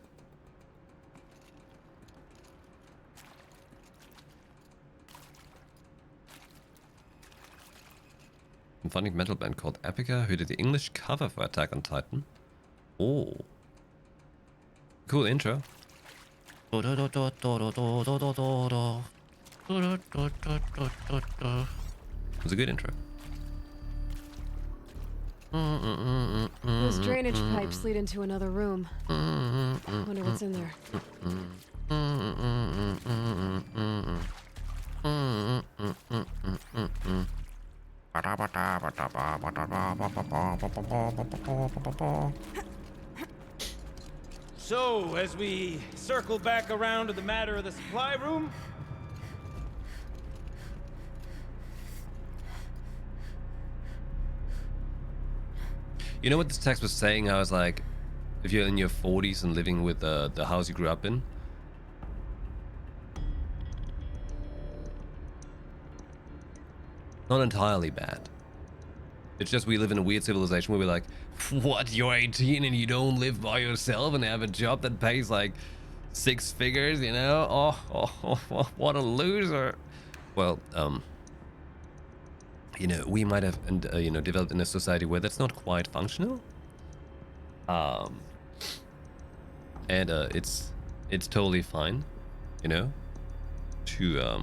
Symphonic metal band called Epica, who did the English cover for Attack on Titan. Oh. Cool intro. It was a good intro. This Those drainage pipes lead into another room. Wonder what's in there. So, as we circle back around to the matter of the supply room, You know what this text was saying? I was like, if you're in your 40s and living with the house you grew up in, not entirely bad. It's just we live in a weird civilization where we're like, what, you're 18 and you don't live by yourself and have a job that pays like 6 figures, you know? Oh, what a loser. Well, you know, we might have, you know, developed in a society where that's not quite functional. And it's totally fine, you know, to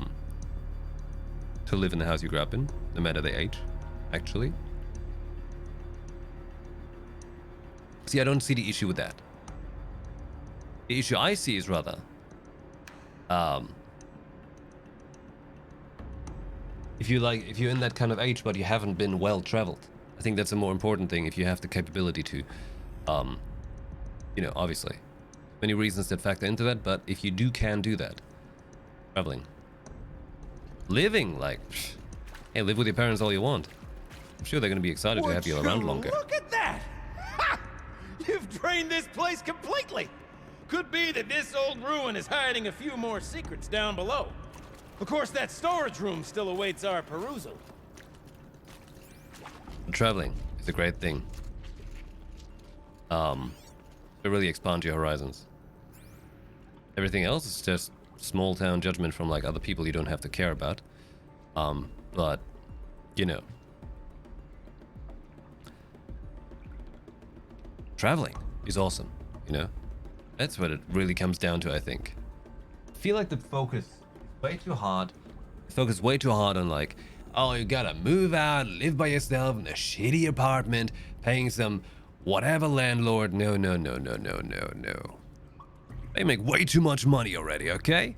live in the house you grew up in, no matter the age, actually. See, I don't see the issue with that. The issue I see is rather, if you're in that kind of age but you haven't been well traveled, I think that's a more important thing. If you have the capability to, you know, obviously, many reasons that factor into that. But if you can do that, traveling, living, like, hey, live with your parents all you want. I'm sure they're going to be excited to have you around longer. Look at that! Ha! You've drained this place completely. Could be that this old ruin is hiding a few more secrets down below. Of course, that storage room still awaits our perusal. Traveling is a great thing. It really expands your horizons. Everything else is just small town judgment from like other people you don't have to care about. But you know, traveling is awesome. You know, that's what it really comes down to. I think. I feel like the focus way too hard. Focus way too hard on like, oh, you gotta move out, live by yourself in a shitty apartment, paying some whatever landlord. No. They make way too much money already, okay?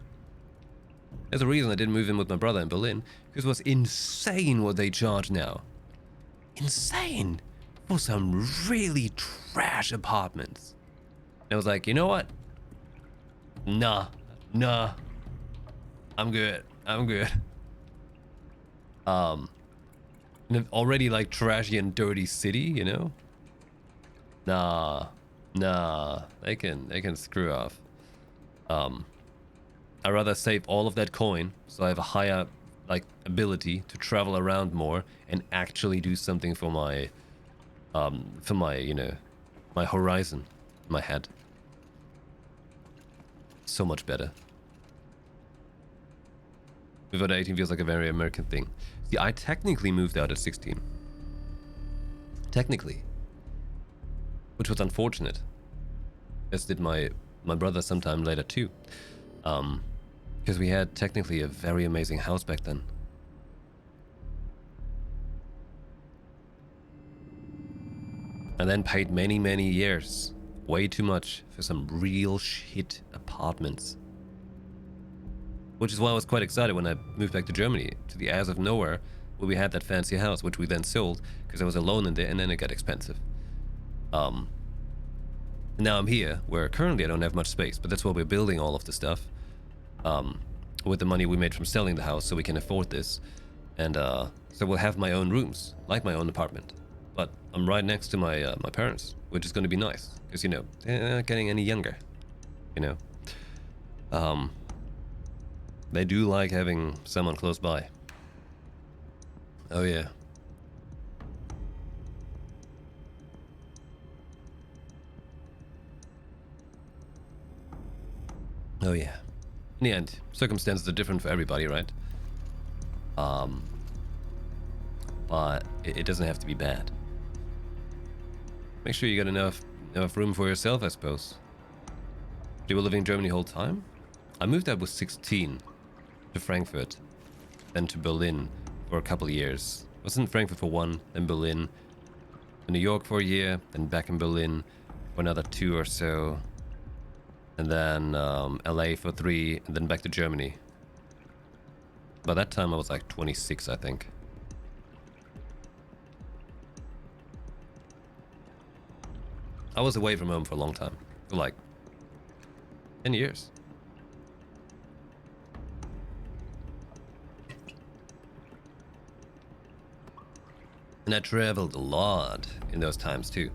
There's a reason I didn't move in with my brother in Berlin, because it was insane what they charge now. Insane for some really trash apartments. And I was like, you know what? Nah. I'm good. In an already like trashy and dirty city, you know? Nah. They can screw off. I'd rather save all of that coin so I have a higher like ability to travel around more and actually do something for my you know, my horizon, my head. So much better. Move out at 18 feels like a very American thing. See, I technically moved out at 16. Technically. Which was unfortunate. As did my brother sometime later too. Because we had technically a very amazing house back then. And then paid many years, way too much, for some real shit apartments. Which is why I was quite excited when I moved back to Germany, to the ass of nowhere, where we had that fancy house, which we then sold, because I was alone in there, and then it got expensive. Now I'm here, where currently I don't have much space, but that's why we're building all of the stuff. With the money we made from selling the house, so we can afford this. And so we'll have my own rooms, like my own apartment. But I'm right next to my parents, which is going to be nice, because, you know, they're not getting any younger, you know. They do like having someone close by. Oh yeah. Oh yeah. In the end, circumstances are different for everybody, right? But it doesn't have to be bad. Make sure you got enough room for yourself, I suppose. You were living in Germany the whole time? I moved out with 16 to Frankfurt, then to Berlin for a couple of years. I was in Frankfurt for 1, then Berlin, in New York for a year, then back in Berlin for another 2 or so, and then LA for 3, and then back to Germany. By that time I was like 26, I think. I was away from home for a long time, for like 10 years. And I traveled a lot in those times too.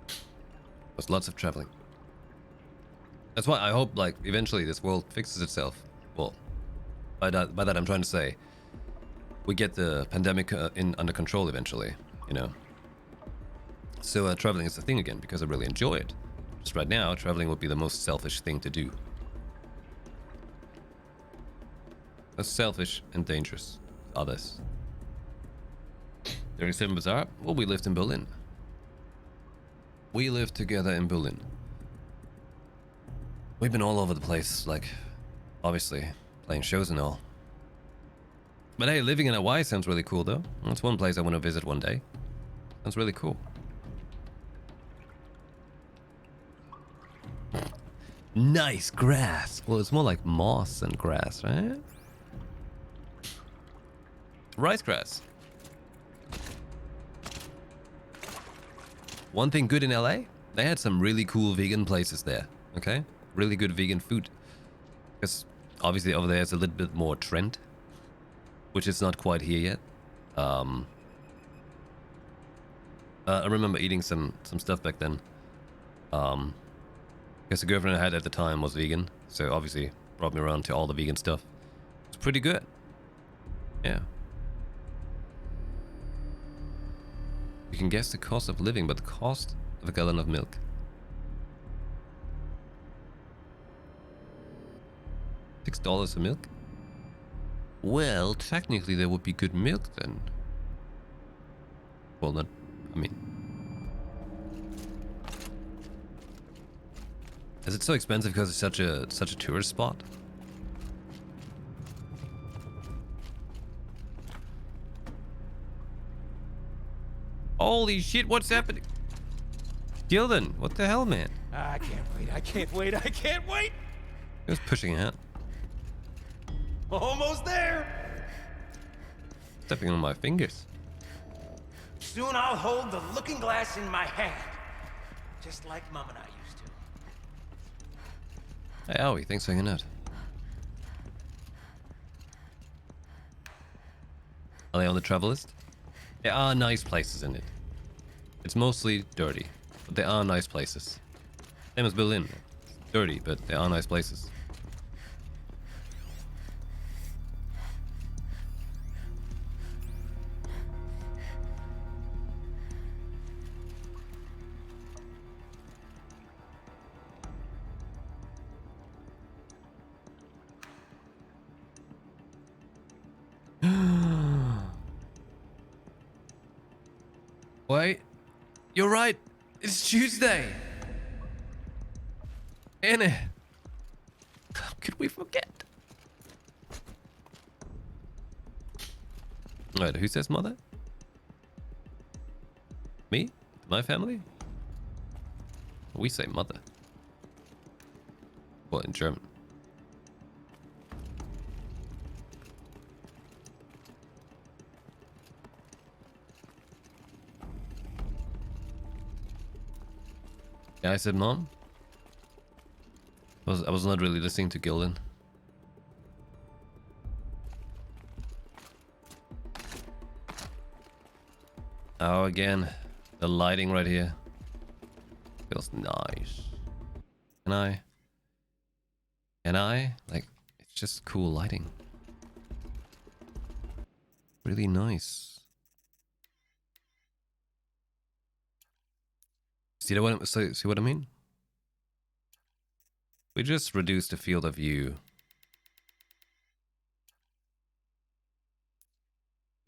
There was lots of traveling. That's why I hope like eventually this world fixes itself. Well, by that I'm trying to say we get the pandemic under control eventually, you know. So traveling is a thing again because I really enjoy it. Just right now, traveling would be the most selfish thing to do. That's selfish and dangerous to others. 37 Bazaar? Well, we lived in Berlin. We lived together in Berlin. We've been all over the place, like, obviously, playing shows and all. But hey, living in Hawaii sounds really cool though. That's one place I want to visit one day. Sounds really cool. Nice grass. Well, it's more like moss than grass, right? Rice grass. One thing good in LA, they had some really cool vegan places there, okay? Really good vegan food. Because obviously over there it's a little bit more trend, which is not quite here yet. I remember eating some stuff back then. Because the girlfriend I had at the time was vegan, so obviously brought me around to all the vegan stuff. It's pretty good. Yeah. You can guess the cost of living, but the cost of a gallon of milk. $6 a milk? Well, technically there would be good milk then. Well, not, I mean. Is it so expensive because it's such a tourist spot? Holy shit, what's happening? Gildan, what the hell, man? I can't wait, I can't wait, I can't wait! He was pushing it. Almost there! Stepping on my fingers. Soon I'll hold the looking glass in my hand. Just like Mom and I used to. Hey, Owie, thanks for hanging out. Are they on the travel list? There are nice places in it. It's mostly dirty, but there are nice places. Same as Berlin. Dirty, but there are nice places. Wait, you're right. It's Tuesday. Anna, how could we forget? Wait, who says mother? Me? My family? We say mother. Well, in German. Yeah, I said mom. I was not really listening to Gildan. Oh, again, the lighting right here feels nice. Can I? Can I? Like, it's just cool lighting. Really nice. See what I mean? We just reduced the field of view.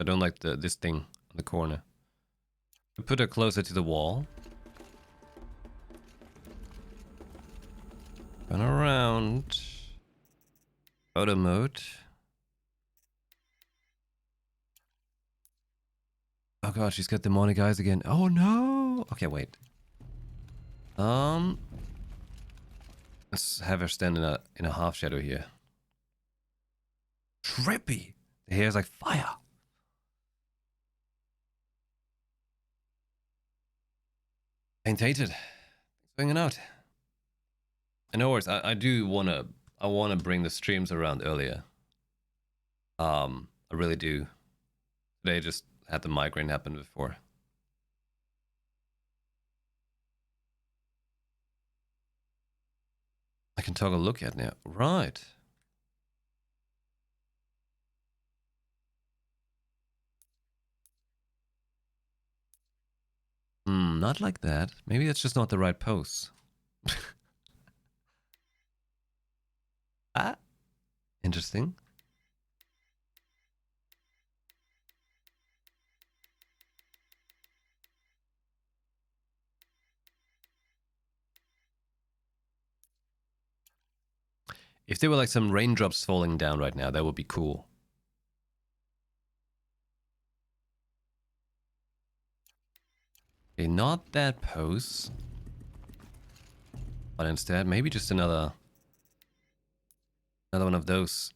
I don't like this thing on the corner. I put it closer to the wall. Run around. Photo mode. Oh god, she's got demonic eyes again. Oh no! Okay, wait. Let's have her stand in a half shadow here. Trippy! The hair's like fire. Painted. Hanging out. And no worries, I do wanna bring the streams around earlier. I really do. Today just had the migraine happen before. I can toggle look at now. Right. Not like that. Maybe that's just not the right pose. Ah, interesting. If there were like some raindrops falling down right now, that would be cool. Okay, not that pose. But instead, maybe just another one of those.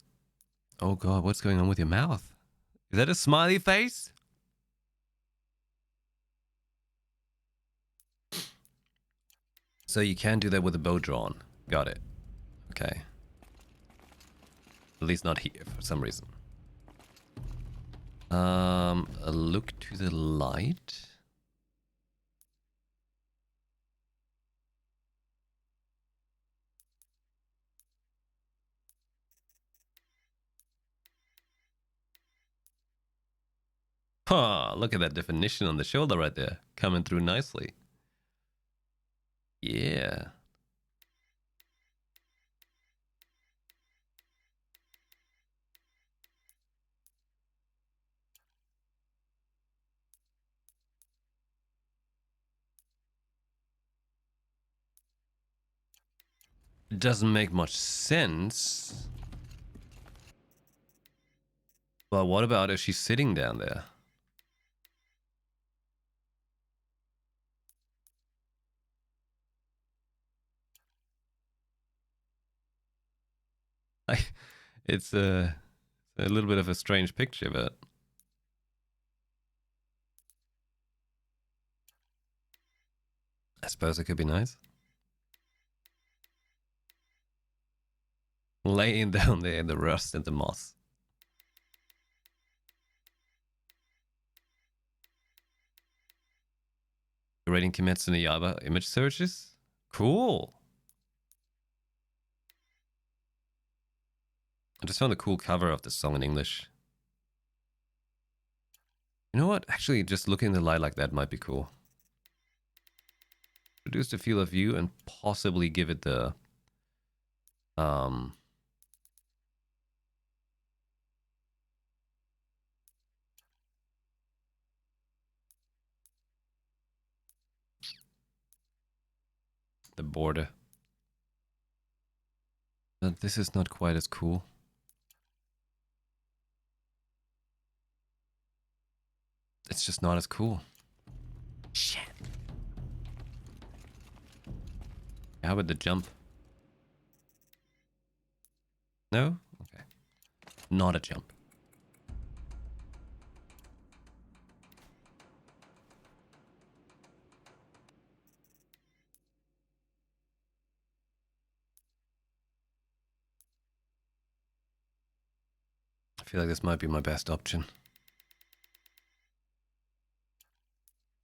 Oh god, what's going on with your mouth? Is that a smiley face? So you can do that with a bow drawn. Got it. Okay. At least not here for some reason. A look to the light. Huh, look at that definition on the shoulder right there. Coming through nicely. Yeah. It doesn't make much sense. But what about if she's sitting down there? It's a little bit of a strange picture, but I suppose it could be nice. Laying down there in the rust and the moss. Rating Kimetsu no Yaiba image searches? Cool. I just found a cool cover of this song in English. You know what? Actually, just looking in the light like that might be cool. Reduce the field of view and possibly give it the border. But this is not quite as cool. It's just not as cool. Shit. How about the jump? No? Okay. Not a jump. I feel like this might be my best option.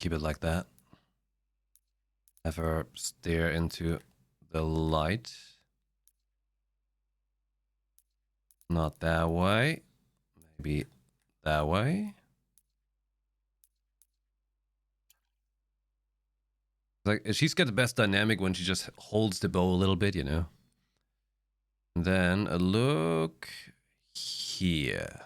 Keep it like that. Have her stare into the light. Not that way. Maybe that way. Like, she's got the best dynamic when she just holds the bow a little bit, you know? And then a look here.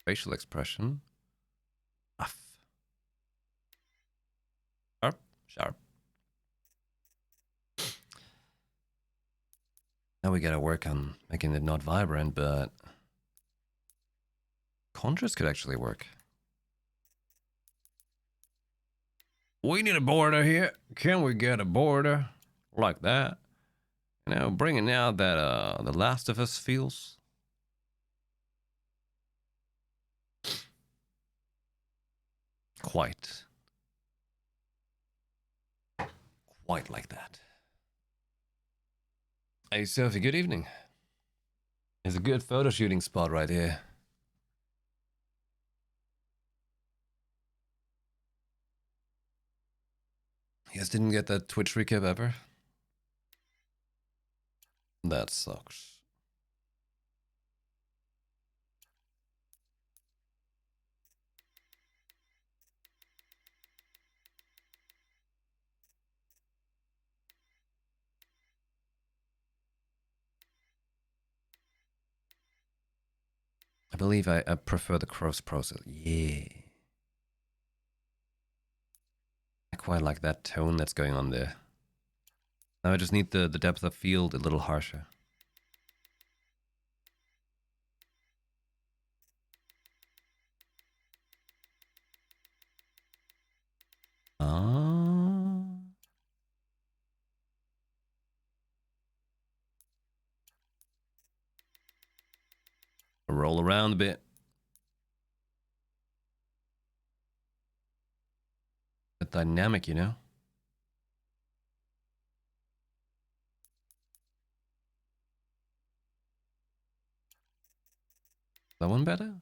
Facial expression. Uff. Sharp, sharp. Now we gotta work on making it not vibrant, but Contras could actually work. We need a border here. Can we get a border like that? You know, bringing out that The Last of Us feels. Quite like that. Hey Sophie, good evening. There's a good photo shooting spot right here. You guys didn't get that Twitch recap ever? That sucks. I believe I prefer the cross process. Yeah. I quite like that tone that's going on there. Now I just need the depth of field a little harsher. Ah. Roll around a bit. But dynamic, you know? That one better?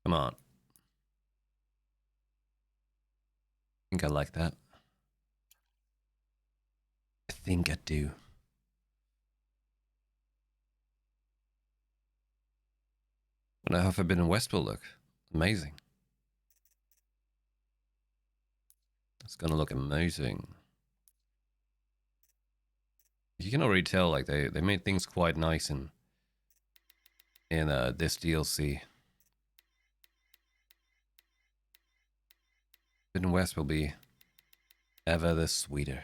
Come on. I think I like that. I think I do. But how Forbidden West will look. Amazing. It's gonna look amazing. You can already tell, like, they made things quite nice in this DLC. Forbidden West will be ever the sweeter.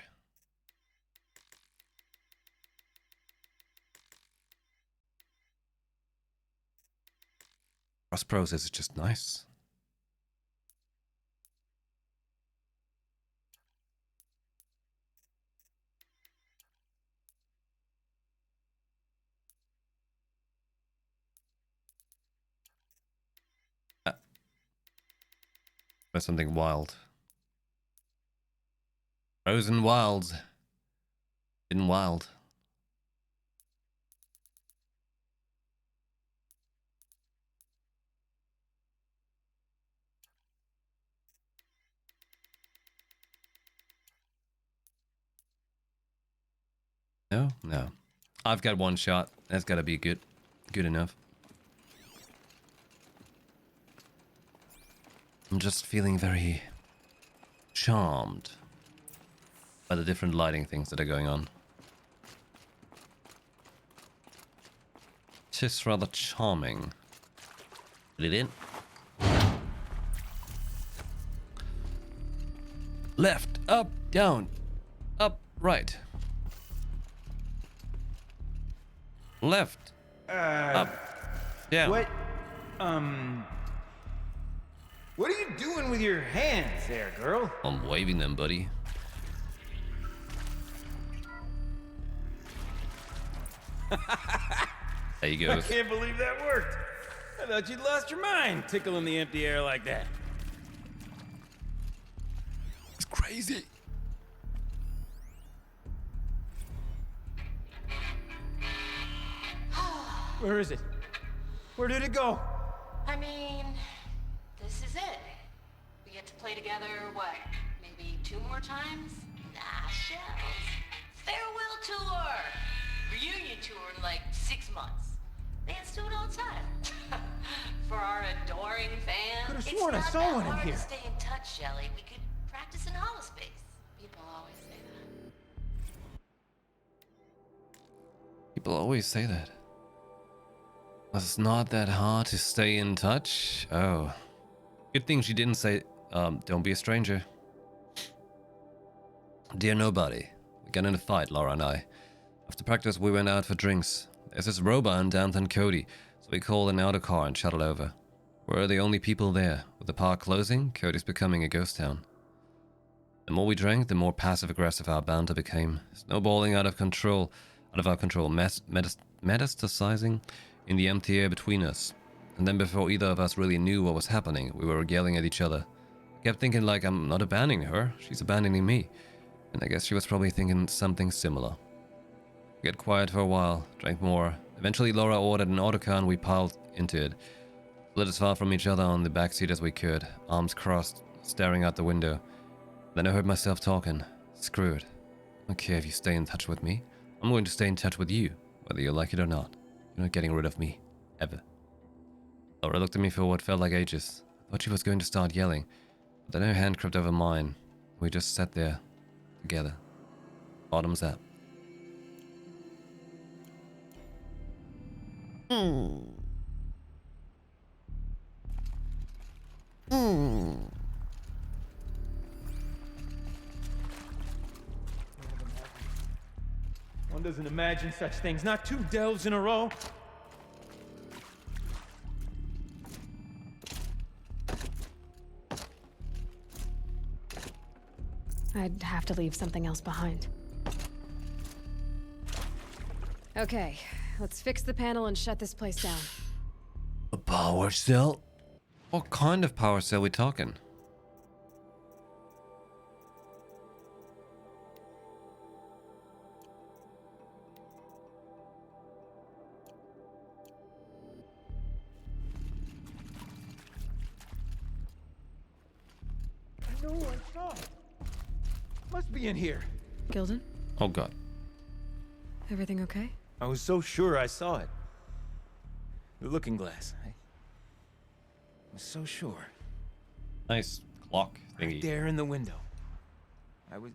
Cross process is just nice. That's something wild. Frozen Wilds. Been wild. No? No. I've got one shot. That's gotta be good. Good enough. I'm just feeling very charmed by the different lighting things that are going on. Just rather charming. Put it in. Left, up, down, up, right. Left, up, down. What? What are you doing with your hands there, girl? I'm waving them, buddy. There you go. I can't believe that worked. I thought you'd lost your mind tickling the empty air like that. It's crazy. Where is it? Where did it go? I mean, this is it. We get to play together, what, maybe 2 more times? Nah, shells. Farewell tour! Reunion tour in like 6 months. Let's do it all the time. For our adoring fans. Could've sworn I saw one in It's not that hard here. to stay in touch, Shelly. We could practice in holospace. People always say that. People always say that. It's not that hard to stay in touch. Oh. Good thing she didn't say, don't be a stranger. Dear nobody, We got in a fight, Laura and I. After practice, we went out for drinks. There's this robot in downtown Cody, so we called an auto car and shuttled over. We're the only people there. With the park closing, Cody's becoming a ghost town. The more we drank, the more passive-aggressive our banter became, snowballing out of our control, metastasizing in the empty air between us. And then before either of us really knew what was happening, we were yelling at each other. I kept thinking like, I'm not abandoning her, she's abandoning me. And I guess she was probably thinking something similar. We got quiet for a while, drank more. Eventually Laura ordered an autocar and we piled into it. Lit as far from each other on the backseat as we could, arms crossed, staring out the window. Then I heard myself talking. Screw it. I don't care if you stay in touch with me. I'm going to stay in touch with you, whether you like it or not. You're not getting rid of me. Ever. Laura looked at me for what felt like ages. I thought she was going to start yelling, but then her hand crept over mine. We just sat there, together. Bottoms up. One doesn't imagine such things. Not two delves in a row. I'd have to leave something else behind. Okay, let's fix the panel and shut this place down. A power cell? What kind of power cell we talking? I know I saw it. Must be in here. Gilden, Oh god. everything okay? I was so sure I saw it. The looking glass. I was so sure. Nice clock Right thingy. there in the window. I was...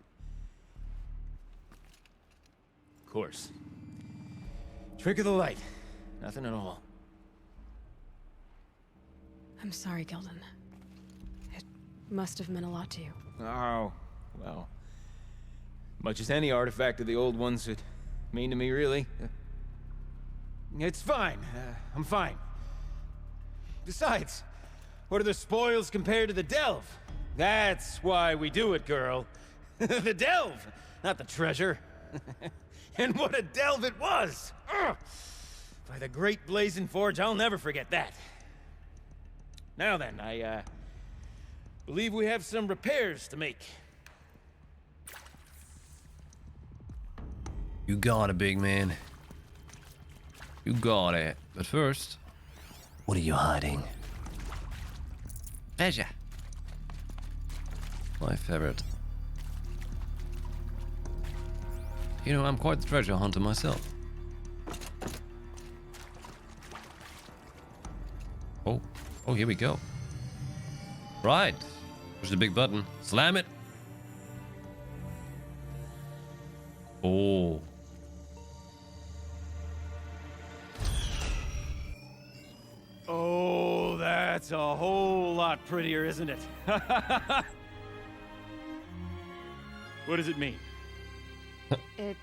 Of course. Trick of the light. Nothing at all. I'm sorry, Gilden. It must have meant a lot to you. Oh, well. Much as any artifact of the old ones would mean to me, really. It's fine. I'm fine. Besides, what are the spoils compared to the delve? That's why we do it, girl. The delve, not the treasure. And what a delve it was! Ugh. By the great blazing forge, I'll never forget that. Now then, I believe we have some repairs to make. You got it, big man. You got it. But first, what are you hiding? Treasure. My favorite. You know, I'm quite the treasure hunter myself. Oh, here we go. Right. Push the big button. Slam it. Oh. Oh, that's a whole lot prettier, isn't it? What does it mean? It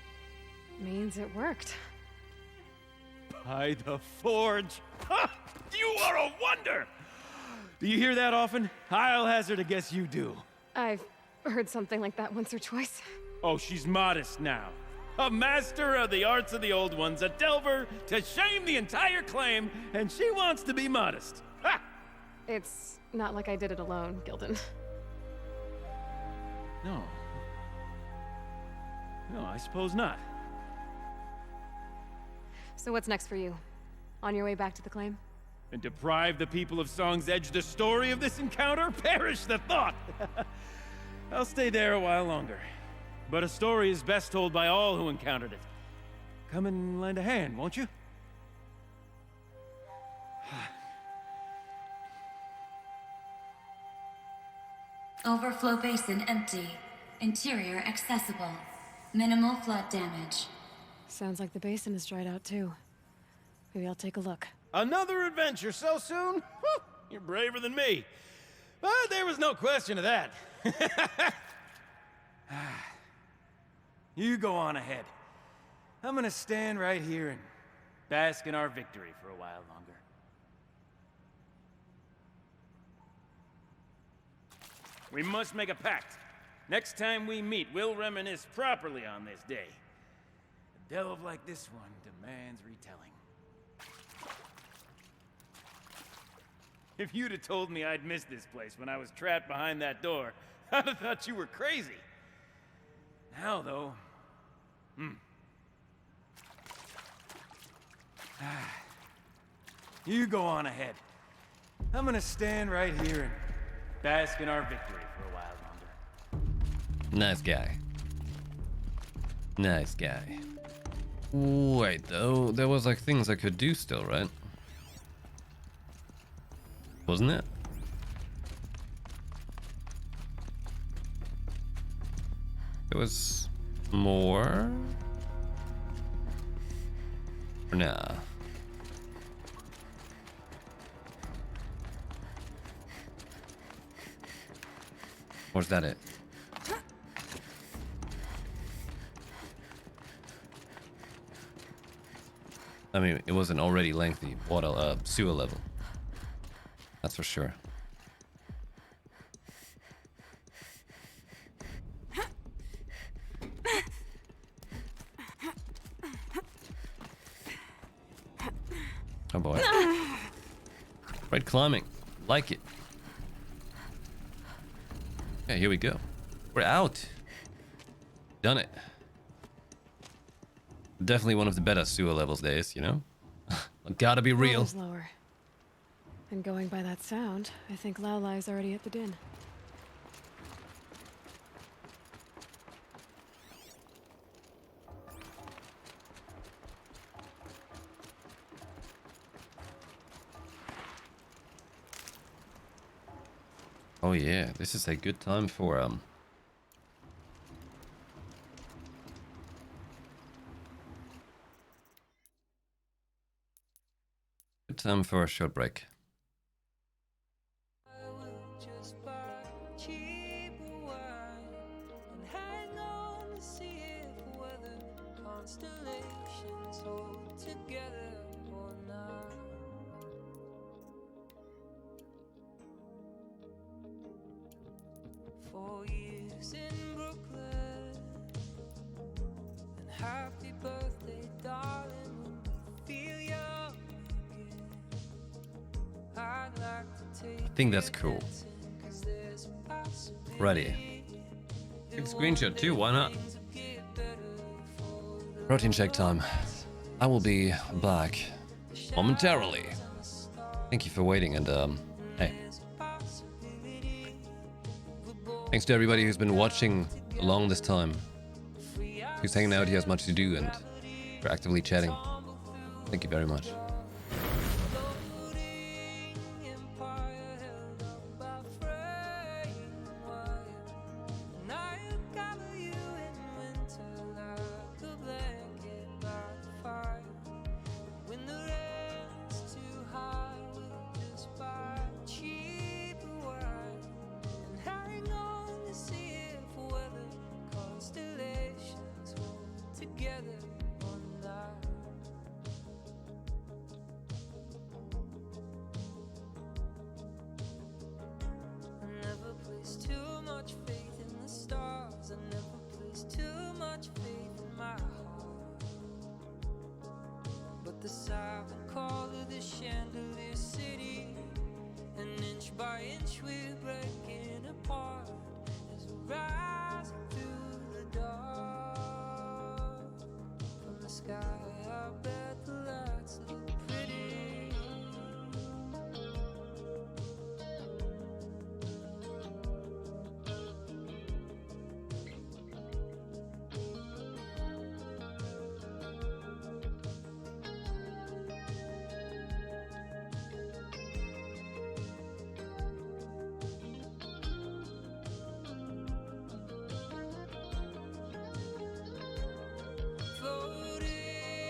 means it worked. By the forge. Ha! You are a wonder! Do you hear that often? I'll hazard a guess you do. I've heard something like that once or twice. Oh, she's modest now. A master of the arts of the old ones, a delver to shame the entire claim, and she wants to be modest. Ha! It's not like I did it alone, Gilden. No. No, I suppose not. So what's next for you? On your way back to the claim? And deprive the people of Song's Edge the story of this encounter? Perish the thought! I'll stay there a while longer. But a story is best told by all who encountered it. Come and lend a hand, won't you? Overflow basin empty. Interior accessible. Minimal flood damage. Sounds like the basin is dried out too. Maybe I'll take a look. Another adventure so soon? Whew, you're braver than me. But there was no question of that. You go on ahead. I'm gonna stand right here and bask in our victory for a while longer. We must make a pact. Next time we meet, we'll reminisce properly on this day. A delve like this one demands retelling. If you'd have told me I'd missed this place when I was trapped behind that door, I'd have thought you were crazy. Now, though... You go on ahead. I'm gonna stand right here and bask in our victory for a while longer. Nice guy. Nice guy. Wait, though, there was like things I could do still, right? Wasn't it? There was more? Or nah? Or is that it? I mean, it was an already lengthy water, sewer level. That's for sure. Oh boy. Great climbing. Like it. Yeah, here we go. We're out. Done it. Definitely one of the better sewer levels days, you know? Gotta be real. Water's lower. And going by that sound, I think Laolai's already at the din. Oh yeah, this is a good time for good time for a short break. I will just buy cheaper wine and hang on to see if weather constellations hold together or not. For years in Brooklyn, and happy birthday, darling, when you feel young again. I'd like to take I think that's cool. Ready. Take a screenshot too, why not? Protein shake time. I will be back momentarily. Thank you for waiting and hey. Thanks to everybody who's been watching along this time. Who's hanging out here, has much to do and for actively chatting. Thank you very much. The silent call of the chandelier city, and inch by inch we're breaking apart as we rise through the dark. From the sky I bet the lights look pretty. Floating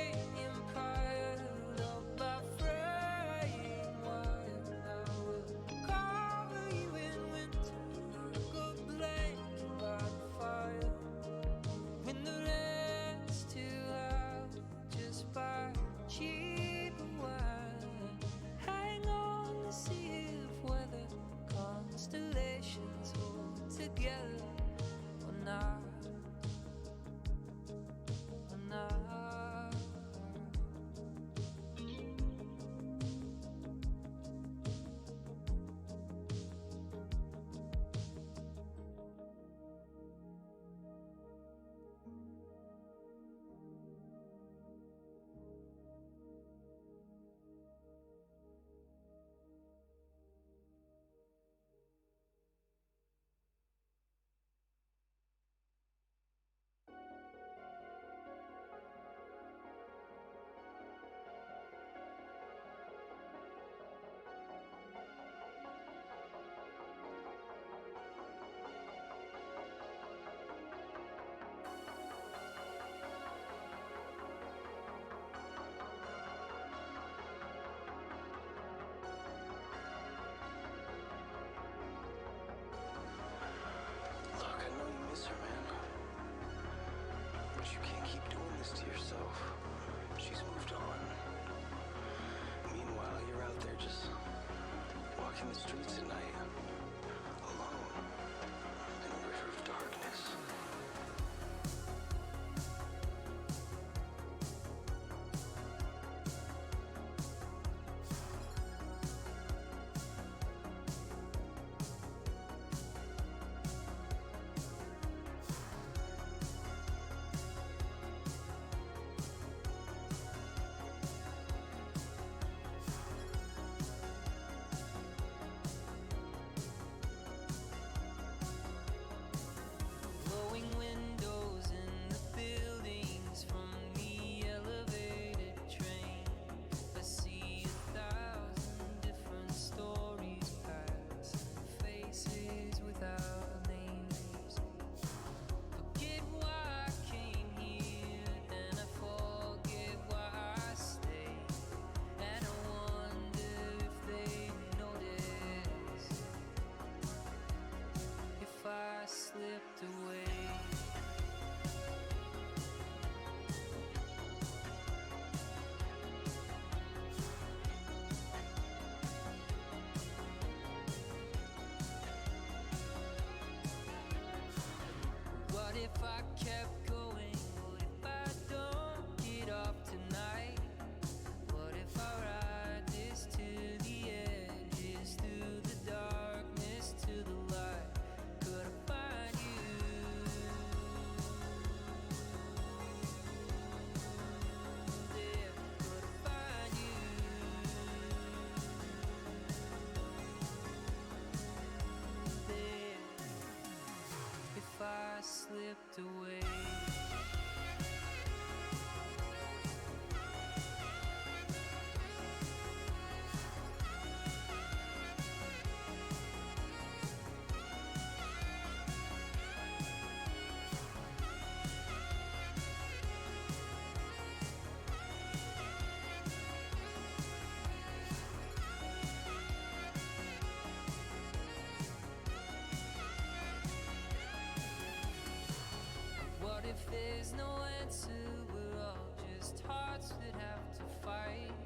There's no answer, we're all just hearts that have to fight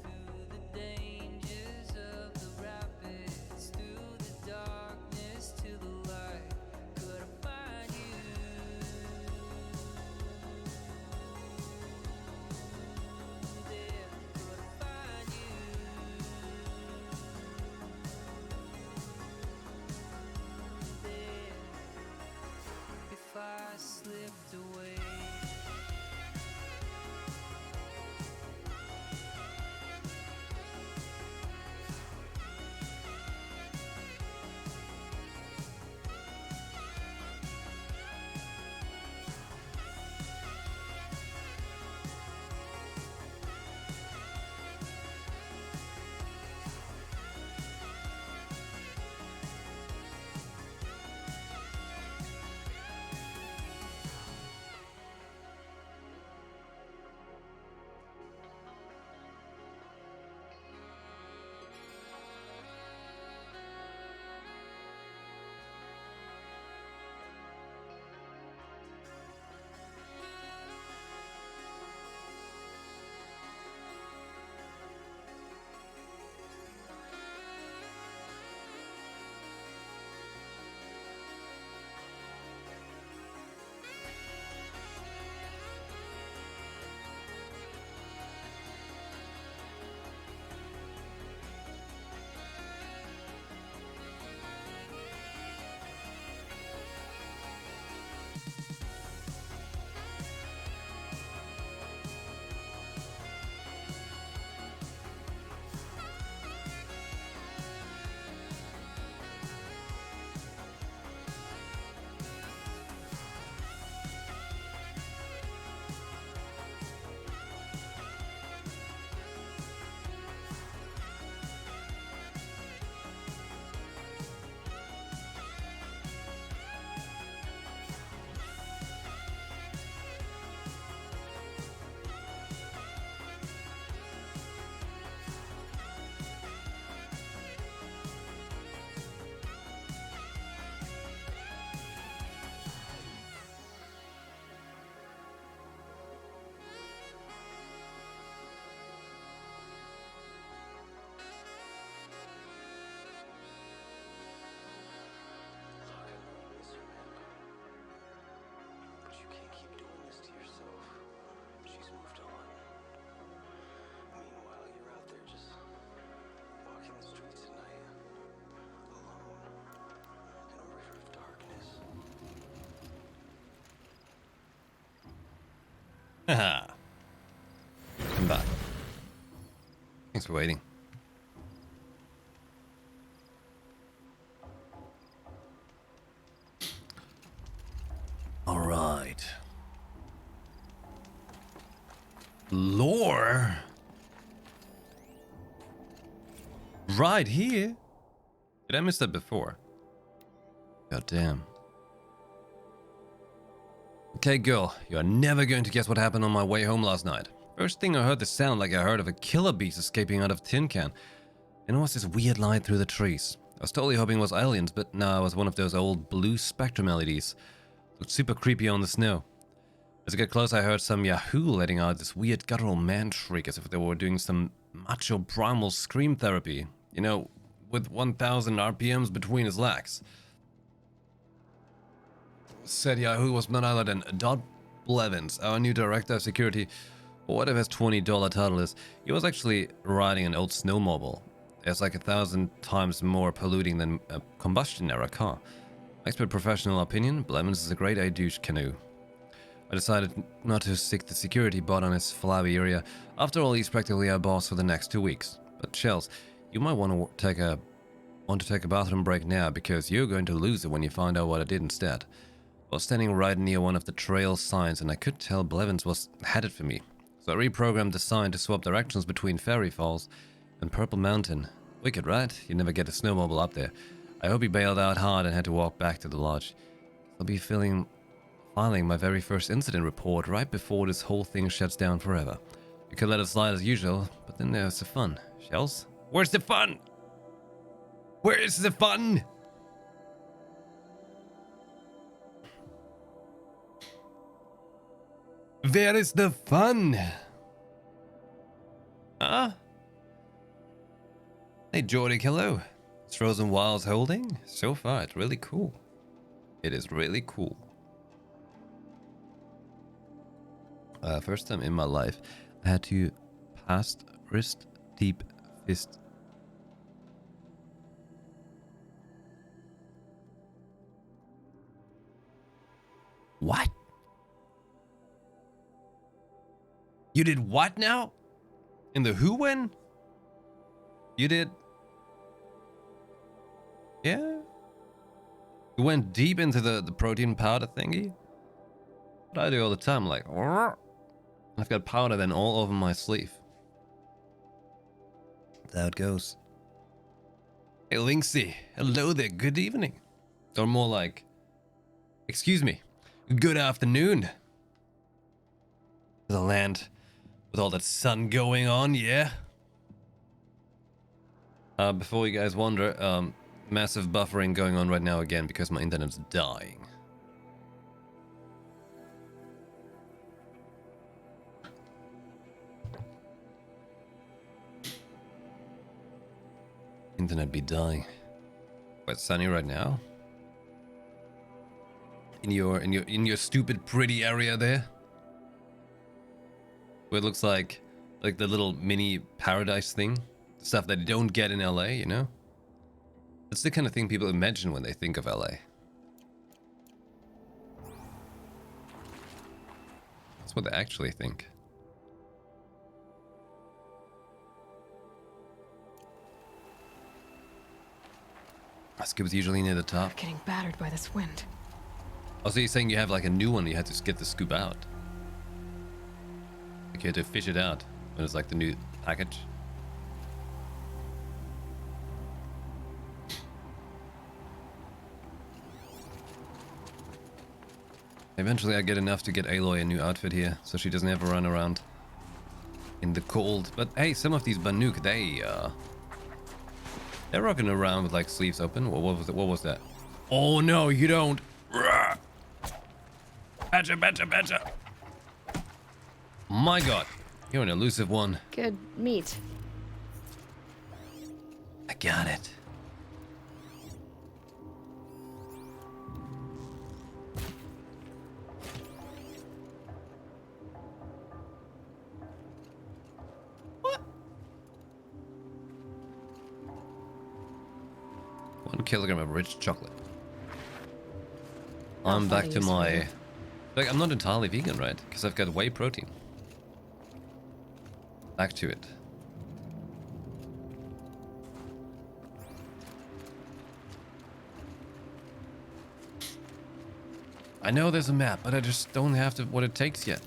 through the dangers of the rapids, through the darkness to the light. Could I find you there? Could I find you there? If I slipped away. But you can't keep doing this to yourself. She's moved on. Meanwhile, you're out there just walking the streets at night, alone, in a river of darkness. Haha. Come back. Thanks for waiting. All right. Lore. Right here. Did I miss that before? God damn. Okay, girl, you are never going to guess what happened on my way home last night. First thing I heard the sound like I heard of a killer beast escaping out of a tin can. And it was this weird light through the trees. I was totally hoping it was aliens, but no, it was one of those old blue spectrum LEDs. Looked super creepy on the snow. As I got close, I heard some Yahoo letting out this weird guttural man shriek as if they were doing some macho primal scream therapy. You know, with 1,000 RPMs between his legs. Said Yahoo was none other than Dodd Blevins, our new director of security, or whatever his $20 title is. He was actually riding an old snowmobile. It's like 1,000 times more polluting than a combustion era car. Expert professional opinion, Blevins is a grade A douche canoe. I decided not to stick the security bot on his flabby area. After all, he's practically our boss for the next 2 weeks. But Shells, you might want to take a bathroom break now, because you're going to lose it when you find out what I did instead. I was standing right near one of the trail signs, and I could tell Blevins was headed for me. So I reprogrammed the sign to swap directions between Fairy Falls and Purple Mountain. Wicked, right? You never get a snowmobile up there. I hope he bailed out hard and had to walk back to the lodge. I'll be filing my very first incident report right before this whole thing shuts down forever. You could let it slide as usual, but then there's the fun. Shells? Where's the fun? Where is the fun? Where is the fun? Huh? Hey, Jordy, hello. Is Frozen Wilds holding? So far, it's really cool. It is really cool. First time in my life, I had to pass wrist deep fist. What? You did what now? In the who when? You did... Yeah? You went deep into the protein powder thingy? What I do all the time, like... I've got powder then all over my sleeve. That's how it goes. Hey, Linksy. Hello there, good evening. Or more like... Excuse me. Good afternoon. The land with all that sun going on, yeah? Before you guys wonder, massive buffering going on right now again because my internet's dying. Internet be dying. Quite sunny right now. In your stupid pretty area there. Where it looks like the little mini paradise thing. Stuff that you don't get in LA, you know? That's the kind of thing people imagine when they think of LA. That's what they actually think. Scoop's usually near the top. Getting battered by this wind. Oh, so you're saying you have like a new one, you had to get the scoop out? Like you had to fish it out when it's like the new package? Eventually I get enough to get Aloy a new outfit here, so she doesn't have to run around in the cold. But hey, some of these Banuk, they're rocking around with like sleeves open. What was that? Oh no, you don't. Betcha. My god, you're an elusive one. Good meat. I got it. What? 1 kilogram of rich chocolate. I'm back to my... Like, I'm not entirely vegan, right? Because I've got whey protein. Back to it. I know there's a map, but I just don't have what it takes yet.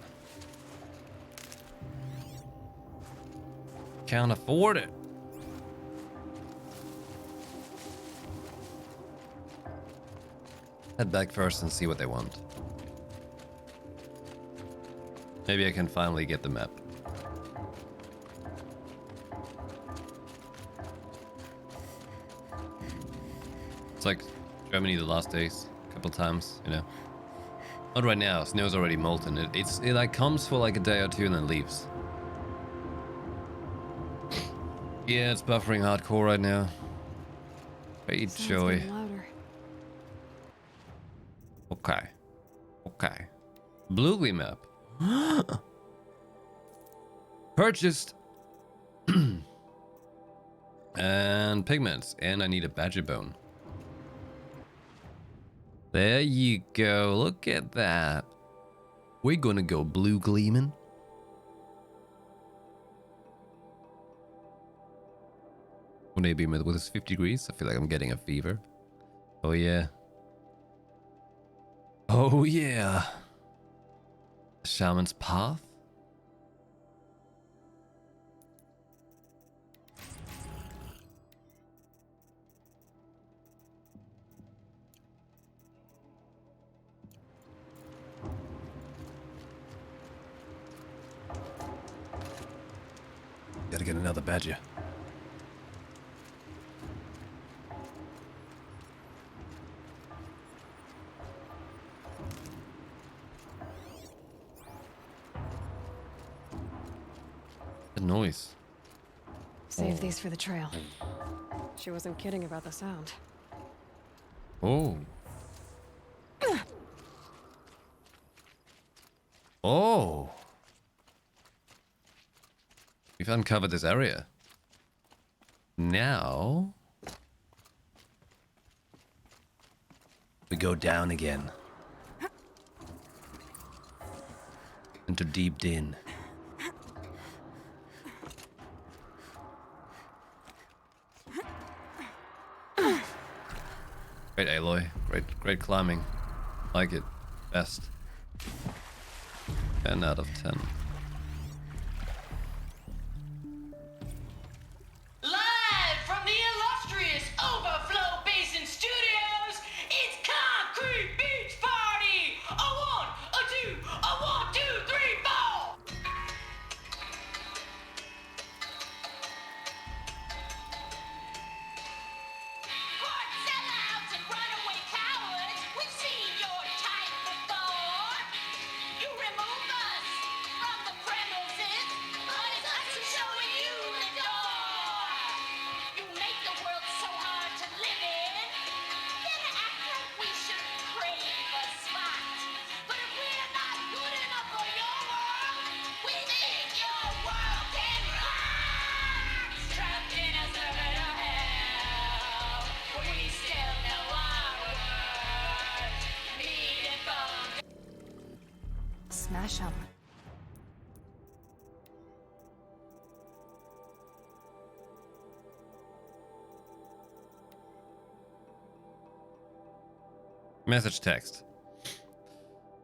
Can't afford it. Head back first and see what they want. Maybe I can finally get the map. It's like Germany the last days, a couple times, you know. Not right now, snow's already molten. It like comes for like a day or two and then leaves. Yeah, it's buffering hardcore right now. Wait, Joey. Okay. Bluegly map. Purchased. And pigments. And I need a badger bone. There you go. Look at that. We're gonna go blue gleaming. When they be with us 50 degrees, I feel like I'm getting a fever. Oh yeah. Oh yeah. Shaman's Path. Gotta get another badger. The noise. Save these for the trail. She wasn't kidding about the sound. Oh. Oh. We've uncovered this area. Now we go down again. Into deep din. Great Aloy. Great climbing. Like it. Best. 10 out of 10. Live from the illustrious Overflow Basin Studios, it's Concrete Beach Party! A one, a two, a 1, 2, 3, 4! Court sellouts and runaway cowards, we've seen your type before. You remove us from the premises, but it's us who's showing you the door. You make the world so hard to live in, then act like we should crave a spot. But if we're not good enough for your world, we think your world can rock. Trapped in a circuit of hell, we still know our worth. Needed from Smash 'em. Message text.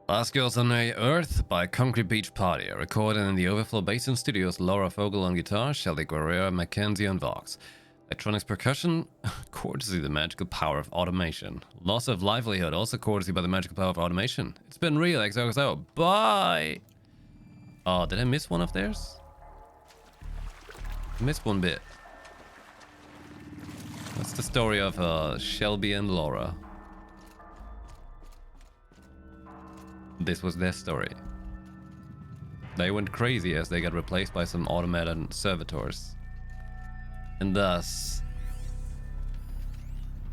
Last Girls on Earth by Concrete Beach Party, recorded in the Overflow Basin Studios. Laura Fogel on guitar, Shelly Guerrero Mackenzie on Vox. Electronics percussion, courtesy the magical power of automation. Loss of livelihood, also courtesy by the magical power of automation. It's been real, XOXO. Bye! Oh, did I miss one of theirs? I missed one bit. That's the story of Shelby and Laura. This was their story. They went crazy as they got replaced by some automated servitors. And thus,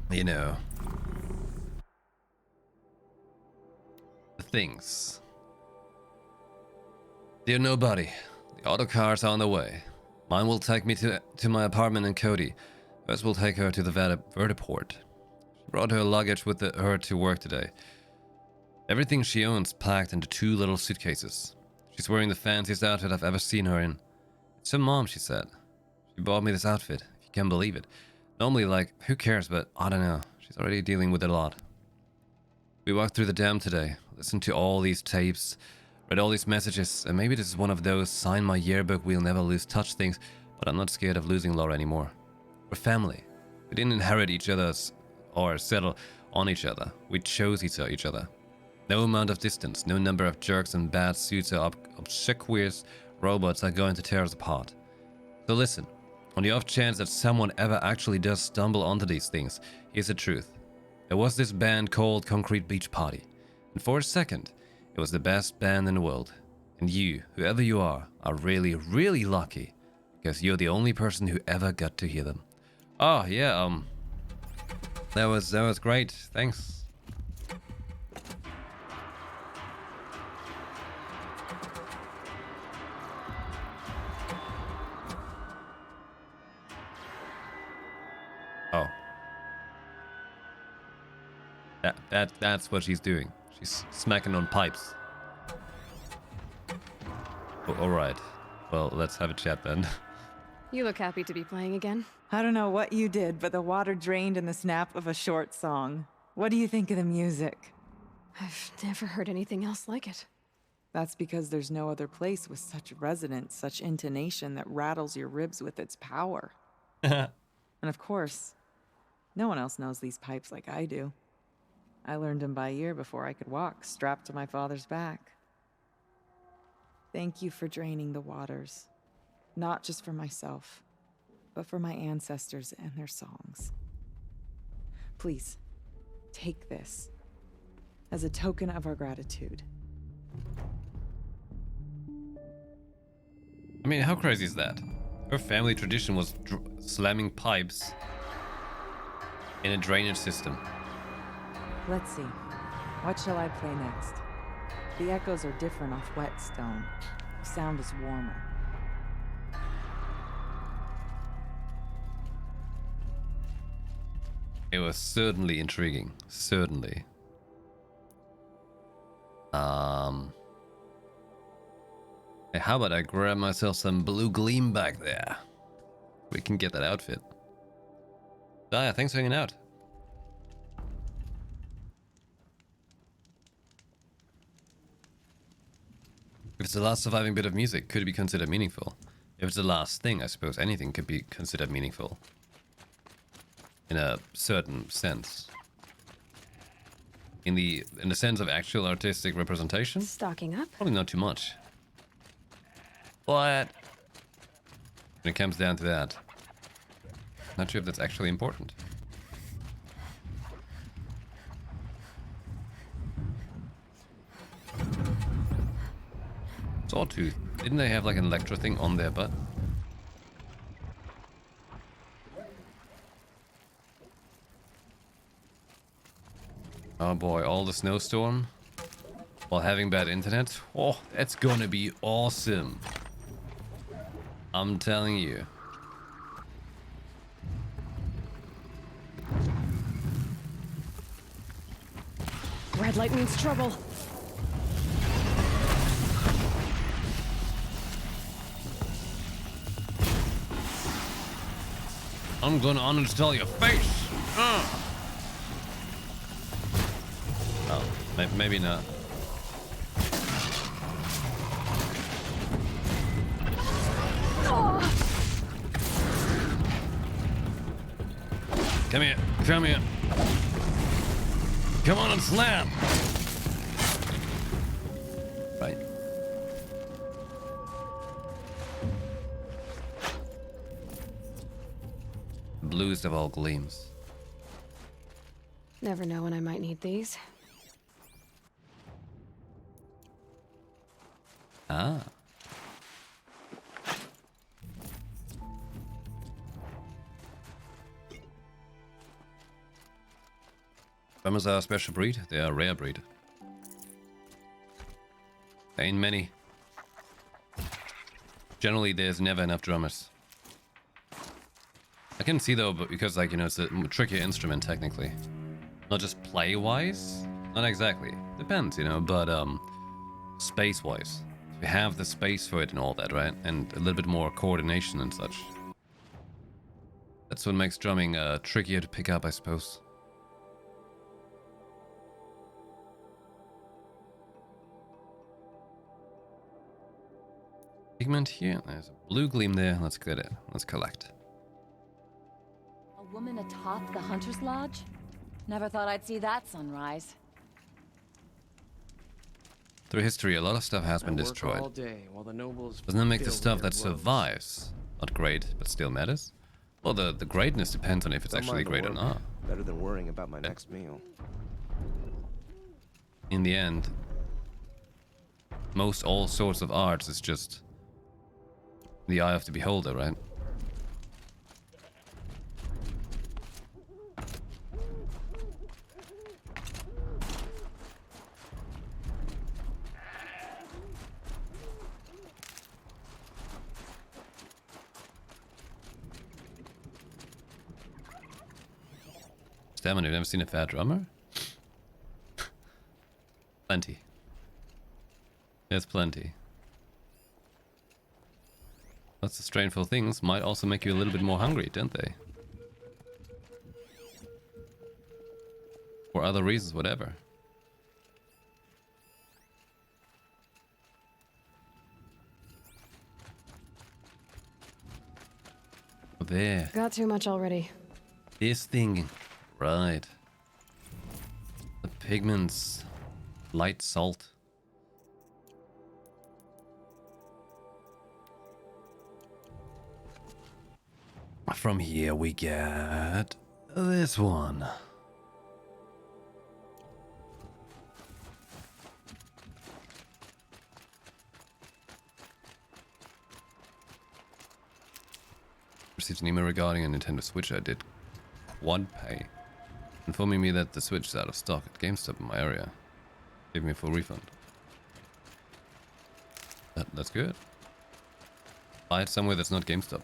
you know, the things. Dear nobody, the auto cars are on the way. Mine will take me to my apartment in Cody. Hers will take her to the vertiport. She brought her luggage with her to work today. Everything she owns packed into 2 little suitcases. She's wearing the fanciest outfit I've ever seen her in. It's her mom, she said. She bought me this outfit, if you can believe it. Normally, like, who cares, but I don't know. She's already dealing with it a lot. We walked through the dam today, listened to all these tapes, read all these messages, and maybe this is one of those sign my yearbook we'll never lose touch things, but I'm not scared of losing Laura anymore. We're family. We didn't inherit each other's or settle on each other. We chose each other. No amount of distance, no number of jerks in bad suits or obsequious robots are going to tear us apart. So listen, on the off chance that someone ever actually does stumble onto these things, here's the truth. There was this band called Concrete Beach Party, and for a second, it was the best band in the world. And you, whoever you are really, really lucky, because you're the only person who ever got to hear them. Oh, yeah, that was great, thanks. Oh. That's what she's doing. She's smacking on pipes. Oh, alright. Well, let's have a chat then. You look happy to be playing again. I don't know what you did, but the water drained in the snap of a short song. What do you think of the music? I've never heard anything else like it. That's because there's no other place with such resonance, such intonation that rattles your ribs with its power. And of course, no one else knows these pipes like I do. I learned them by ear before I could walk, strapped to my father's back. Thank you for draining the waters. Not just for myself, but for my ancestors and their songs. Please, take this as a token of our gratitude. I mean, how crazy is that? Her family tradition was slamming pipes in a drainage system. Let's see. What shall I play next? The echoes are different off whetstone. The sound is warmer. It was certainly intriguing. Certainly. Hey, how about I grab myself some blue gleam back there? We can get that outfit. Daya, thanks for hanging out. If it's the last surviving bit of music, could it be considered meaningful? If it's the last thing, I suppose anything could be considered meaningful. In a certain sense. In the sense of actual artistic representation? Stocking up? Probably not too much. But when it comes down to that, not sure if that's actually important. Sawtooth. Didn't they have like an electro thing on their butt? Oh boy, all the snowstorm while having bad internet. Oh, that's gonna be awesome. I'm telling you. Red light means trouble. I'm gonna uninstall your face. Oh, maybe not. Come here, come here. Come on and slam. Right. Bluest of all gleams. Never know when I might need these. Ah. Drummers are a special breed. They are a rare breed. There ain't many. Generally, there's never enough drummers. I can see though, but because like, you know, it's a trickier instrument technically. Not just play-wise? Not exactly. Depends, you know, but space-wise. You have the space for it and all that, right? And a little bit more coordination and such. That's what makes drumming trickier to pick up, I suppose. Pigment here. There's a blue gleam there. Let's get it. Let's collect. A woman atop the Hunter's Lodge? Never thought I'd see that sunrise. Through history, a lot of stuff has been destroyed. All day while the nobles Doesn't that make the build stuff their that roads. survives not great, but still matters? Well, the greatness depends on if it's Don't actually mind the great or work. not. Better than worrying about my next meal. In the end, most all sorts of arts is just the eye of the beholder, right? Stamina, you've never seen a fat drummer? Plenty. There's plenty. Lots of strangeful things might also make you a little bit more hungry, don't they? For other reasons, whatever. There. Got too much already. This thing. Right. The pigments. Light salt. From here we get this one. Received an email regarding a Nintendo Switch I did quad pay, informing me that the Switch is out of stock at GameStop in my area. Gave me a full refund. That's good. Buy it somewhere that's not GameStop.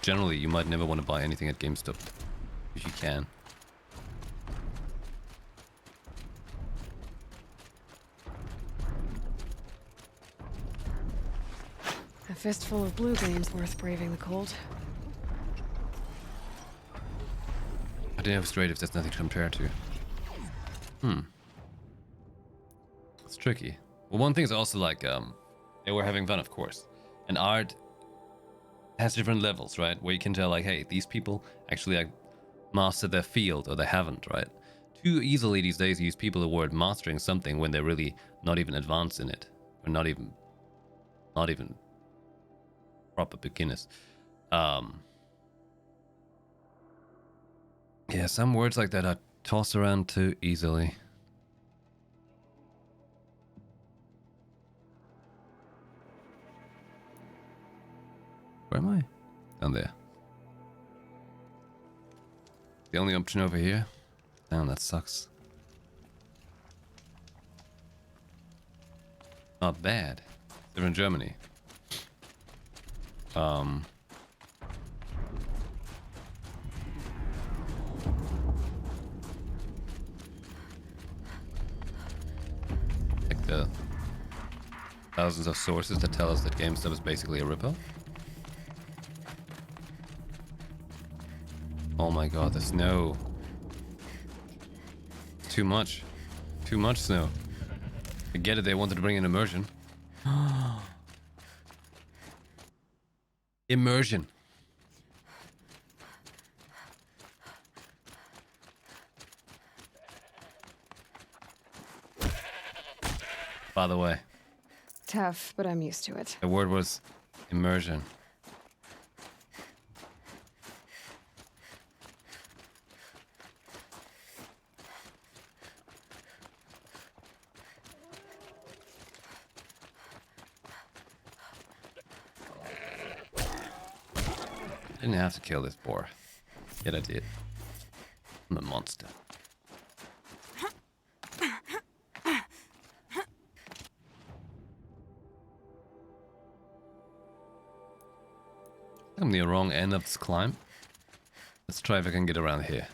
Generally, you might never want to buy anything at GameStop, if you can. A fistful of blue green's worth braving the cold. I didn't have straight if there's nothing to compare to. It's tricky. Well, one thing is also like, they were having fun, of course. And art has different levels, right? Where you can tell, like, hey, these people actually like mastered their field, or they haven't, right? Too easily these days use people the word mastering something when they're really not even advanced in it, or not even proper beginners. Yeah, some words like that are tossed around too easily. Where am I? Down there. The only option over here? Damn, that sucks. Not bad. They're in Germany. Like the thousands of sources that tell us that GameStop is basically a ripper. Oh my god, the snow. It's too much. Too much snow. I get it, they wanted to bring in immersion. Immersion. By the way, Tough, but I'm used to it. the word was immersion. Didn't have to kill this boar. Yet I did. I'm a monster. I'm the wrong end of this climb. Let's try if I can get around here.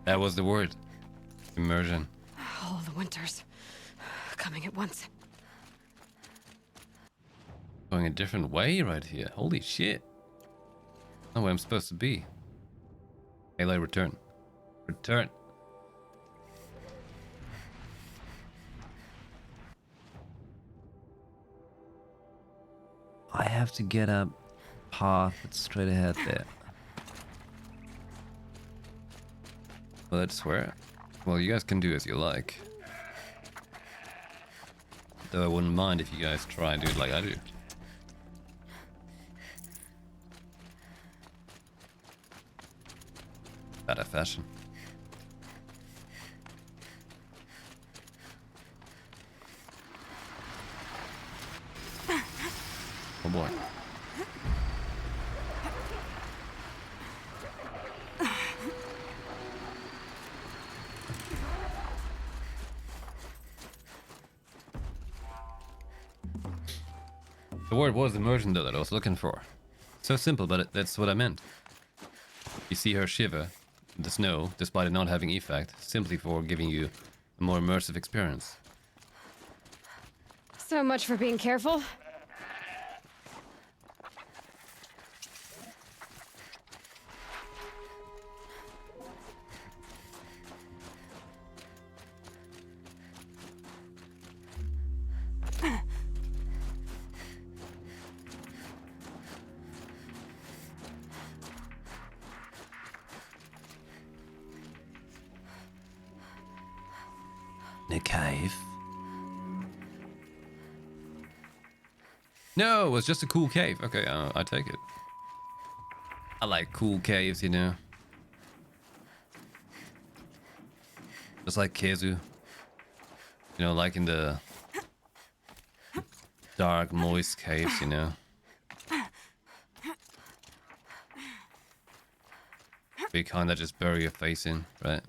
That was the word. Immersion. All the winters coming at once. Going a different way right here. Holy shit. Not where I'm supposed to be. Melee, return. Return. I have to get a path that's straight ahead there. Well, that's where. Well, you guys can do as you like. Though I wouldn't mind if you guys try and do it like I do. Better fashion. Oh boy. The word was immersion though that I was looking for. So simple, but that's what I meant. You see her shiver in the snow, despite it not having effect, simply for giving you a more immersive experience. So much for being careful. In a cave. No, it was just a cool cave. Okay, I take it. I like cool caves, you know. Just like Kezu. You know, like in the dark, moist caves, you know. You kinda just bury your face in, right?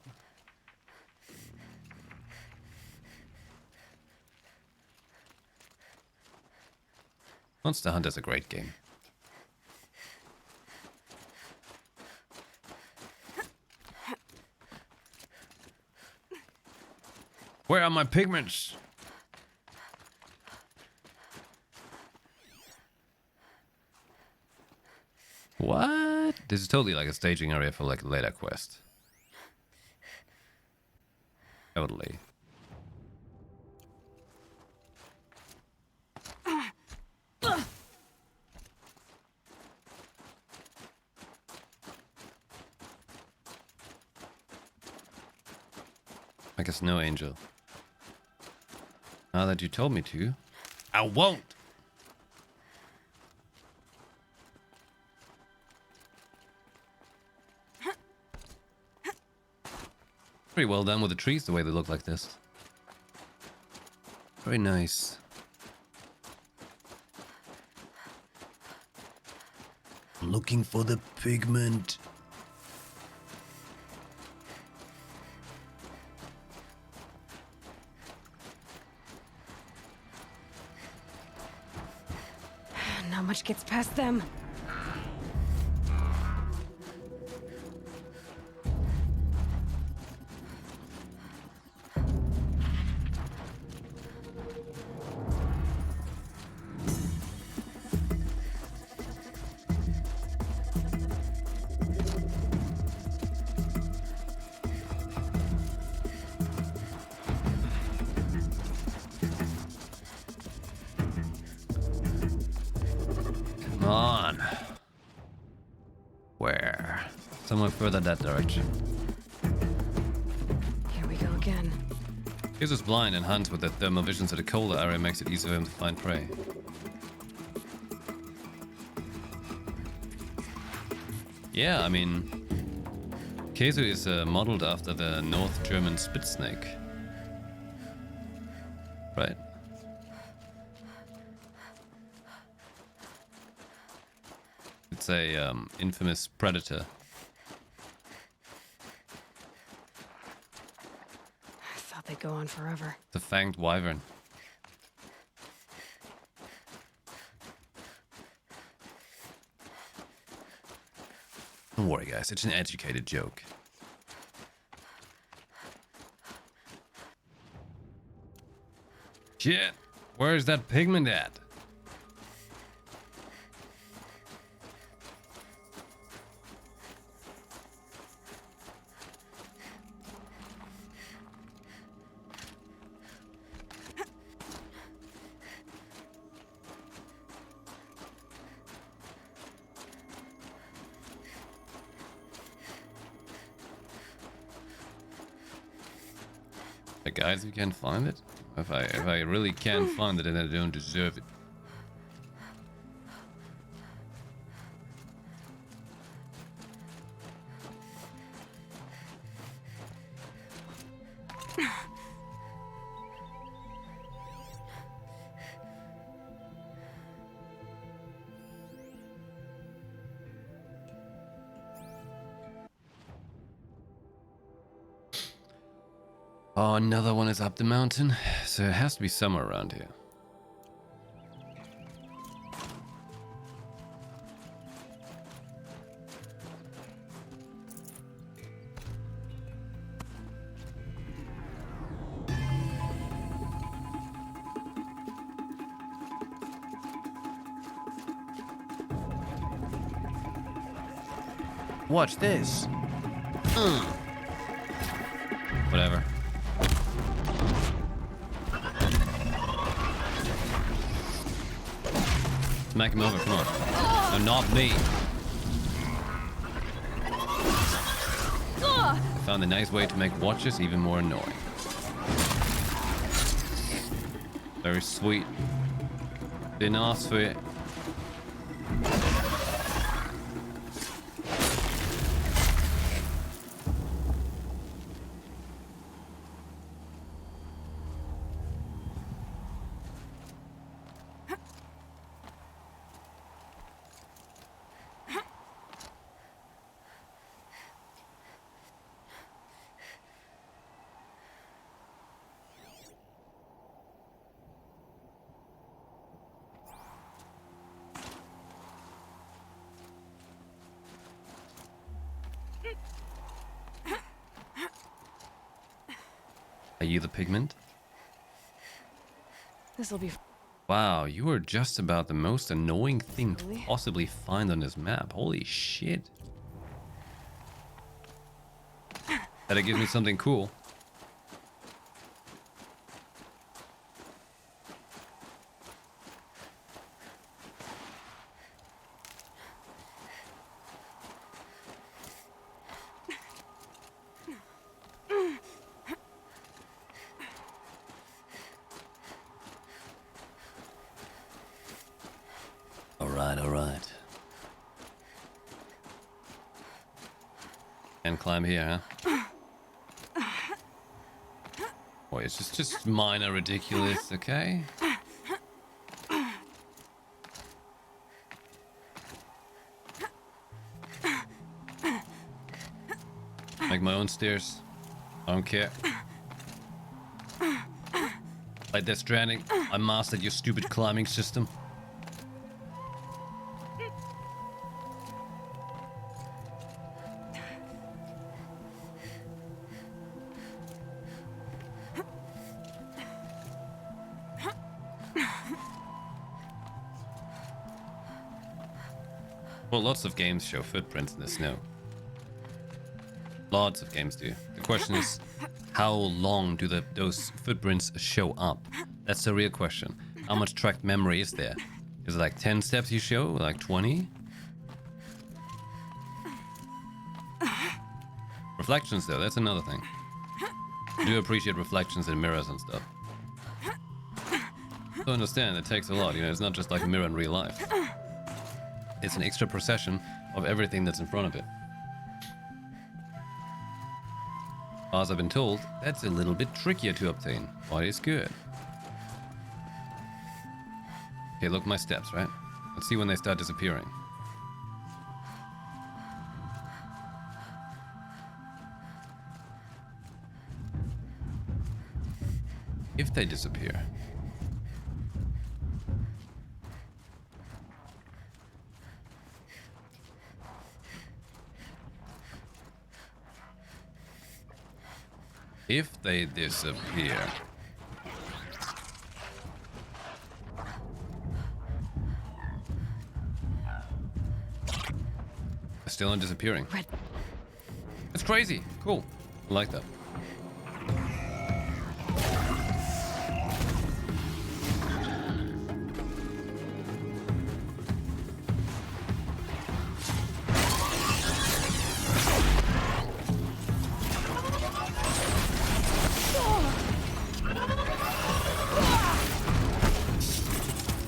Monster Hunter's a great game. Where are my pigments? What? This is totally like a staging area for like a later quest. Totally. Like a snow angel. Now that you told me to, I won't. Pretty well done with the trees, the way they look like this. Very nice. Looking for the pigment. Not much gets past them. Come on. Where? Somewhere further that direction. Here we go again. Jesus is blind and hunts with the thermal vision, so the colder area makes it easier for him to find prey. Yeah, I mean, Kesu is modeled after the North German Spitznake. Right? It's a infamous predator. I thought they'd go on forever. The fanged wyvern. Don't worry, guys. It's an educated joke. Shit! Where's that pigment at? But guys, if you can't find it, if I really can't find it, then I don't deserve it. Oh, another one is up the mountain, so it has to be somewhere around here. Watch this. Whatever. Smack him over, come on. No, not me. I found a nice way to make watches even more annoying. Very sweet. Didn't ask for it. Are you the pigment? This'll be Wow, you are just about the most annoying thing to Really? possibly find on this map. Holy shit. That it gives me something cool. All right. And climb here, huh? Boy, it's just minor ridiculous, okay? Make my own stairs. I don't care. Like Death Stranding, I mastered your stupid climbing system. Well, lots of games show footprints in the snow. Lots of games do. The question is, how long do those footprints show up? That's the real question. How much tracked memory is there? Is it like 10 steps you show? Like 20? Reflections, though, that's another thing. I do appreciate reflections in mirrors and stuff. So understand, it takes a lot, you know, it's not just like a mirror in real life. It's an extra procession of everything that's in front of it. As I've been told, that's a little bit trickier to obtain, but it's good. Okay, look, my steps, right? Let's see when they start disappearing. If they disappear. If they disappear. Still not disappearing. That's crazy. Cool. I like that.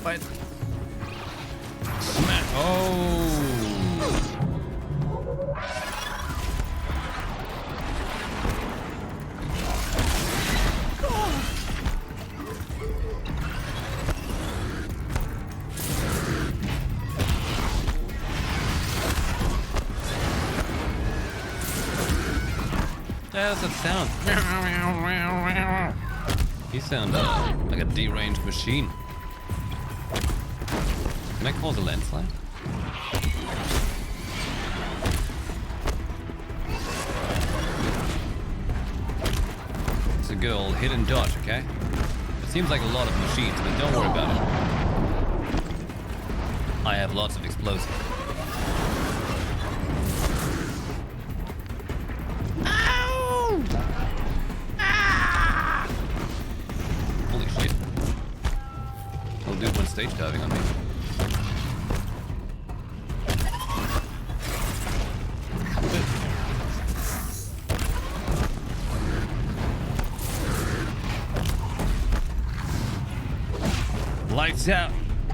Fight. Smack. Oh. Yeah, that's that sound. You sound like a deranged machine. Can I cause a landslide? It's a good old hit and dodge, okay? It seems like a lot of machines, but don't worry about it. I have lots of explosives. Ow! Ah! Holy shit. Little dude went stage diving on me. Lights out.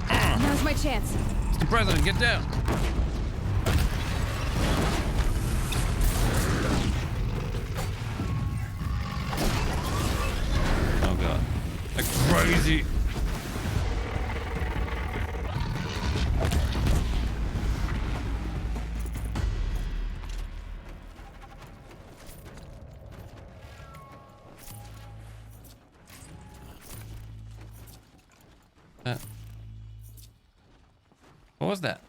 Now's my chance. Mr. President, get down. Oh god. Like crazy. What was that?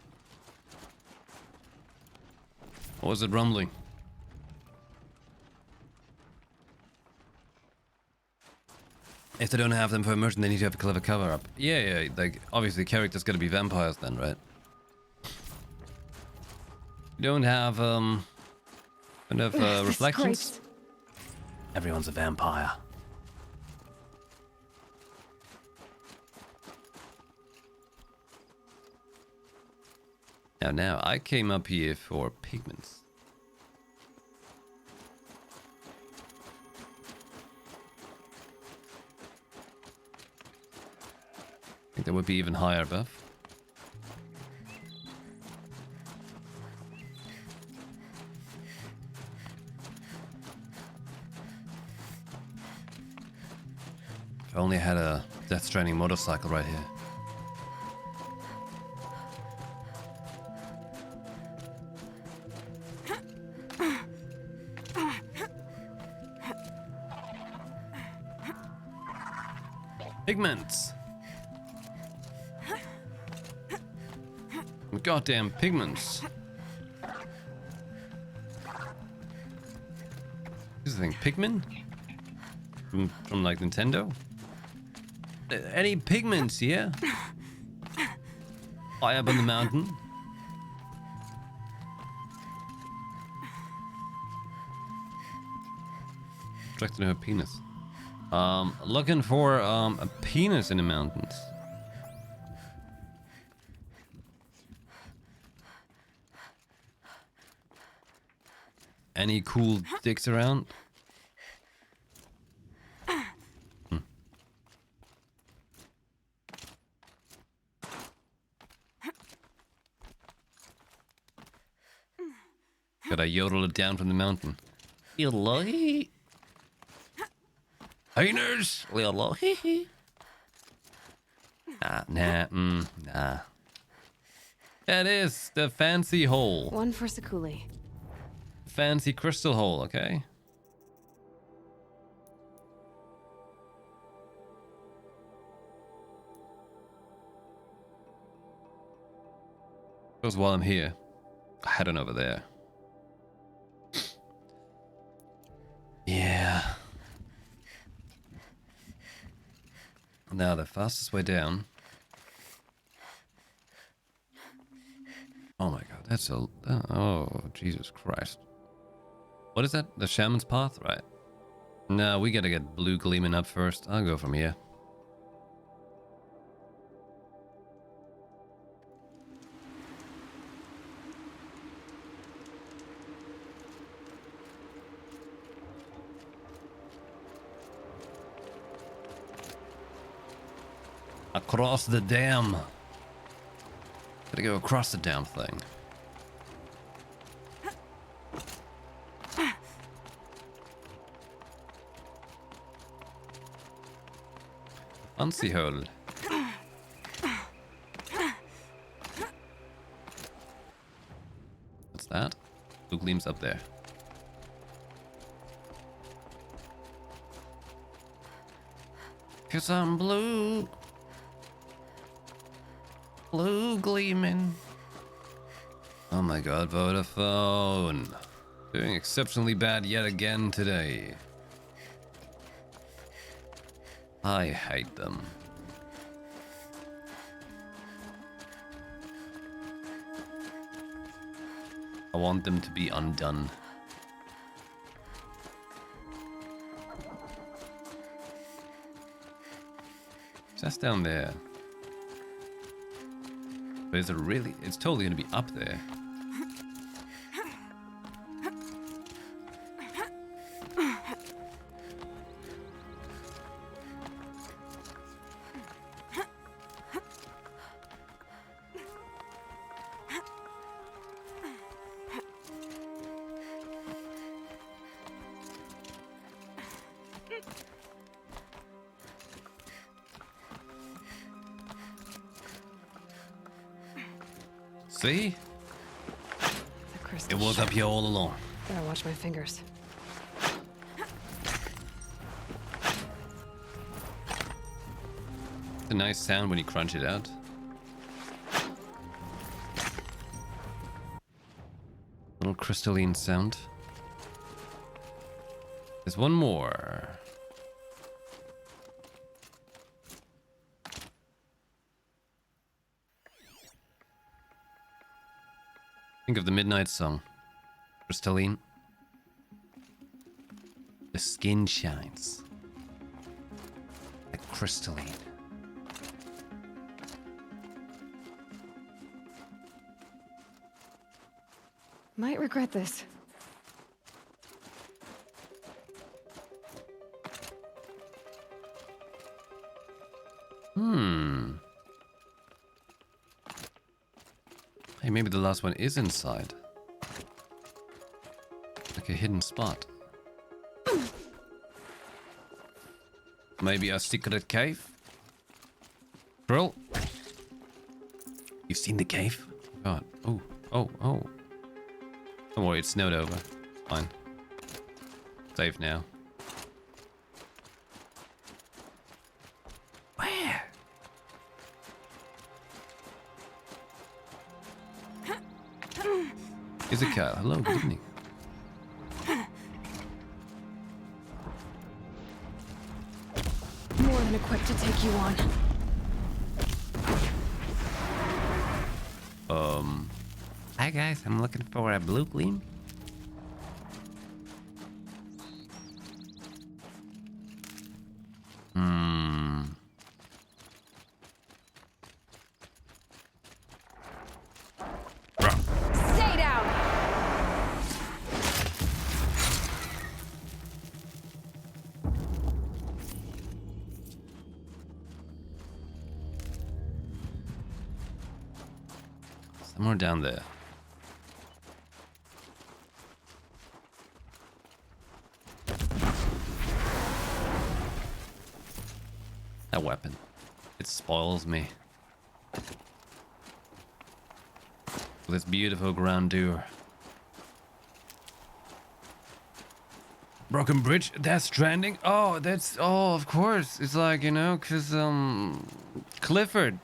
What was it rumbling? If they don't have them for immersion, they need to have a clever cover-up. Yeah, like, obviously characters gotta be vampires then, right? You don't have, reflections? Everyone's a vampire. Now, I came up here for pigments. I think there would be even higher above. If I only had a Death Stranding motorcycle right here. Pigments! Goddamn pigments. This is the thing, Pikmin? From like Nintendo? Any pigments here? High up on the mountain? Attracted to her penis. Looking for a penis in the mountains. Any cool dicks around? Gotta yodel it down from the mountain. Hello? Penis! Hello? Nah. That is the fancy hole. One for Sakuli. Fancy crystal hole, okay? Because while I'm here, I head on over there. Yeah. Now the fastest way down. Oh my god, that's a... Oh, Jesus Christ. What is that? The Shaman's Path? Right. No, we gotta get blue gleaming up first. I'll go from here. Across the dam. Gotta go across the damn thing. Fancy hole. What's that? Blue gleams up there. Cause I'm blue. Blue gleaming. Oh my god, Vodafone. Doing exceptionally bad yet again today. I hate them. I want them to be undone. That's down there. But is it really? It's totally gonna be up there. See? It was up here all along. Gotta watch my fingers. It's a nice sound when you crunch it out. Little crystalline sound. There's one more. Think of the midnight song. Crystalline. The skin shines. Like crystalline. Might regret this. Hey, maybe the last one is inside. Like a hidden spot. Maybe a secret cave? Drill? You've seen the cave? God. Oh. Don't worry, it snowed over. Fine. Safe now. Where? Izakyle, hello, good evening. More than equipped to take you on. Hi guys, I'm looking for a blue gleam. Stay down! Somewhere down there. That weapon. It spoils me. With its beautiful grandeur. Broken bridge? That's stranding? Oh, of course. It's like, you know, cause, Clifford.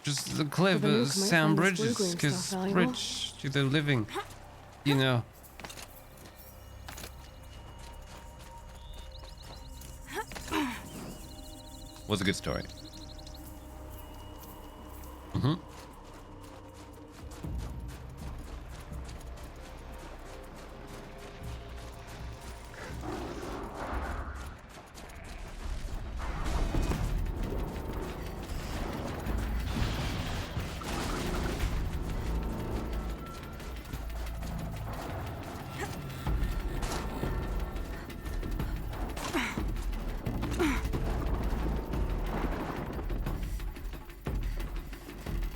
Just the cliff, The Nuke might sound find this bridges, blue-green cause stuff valuable. bridge to the living, you know. Was a good story.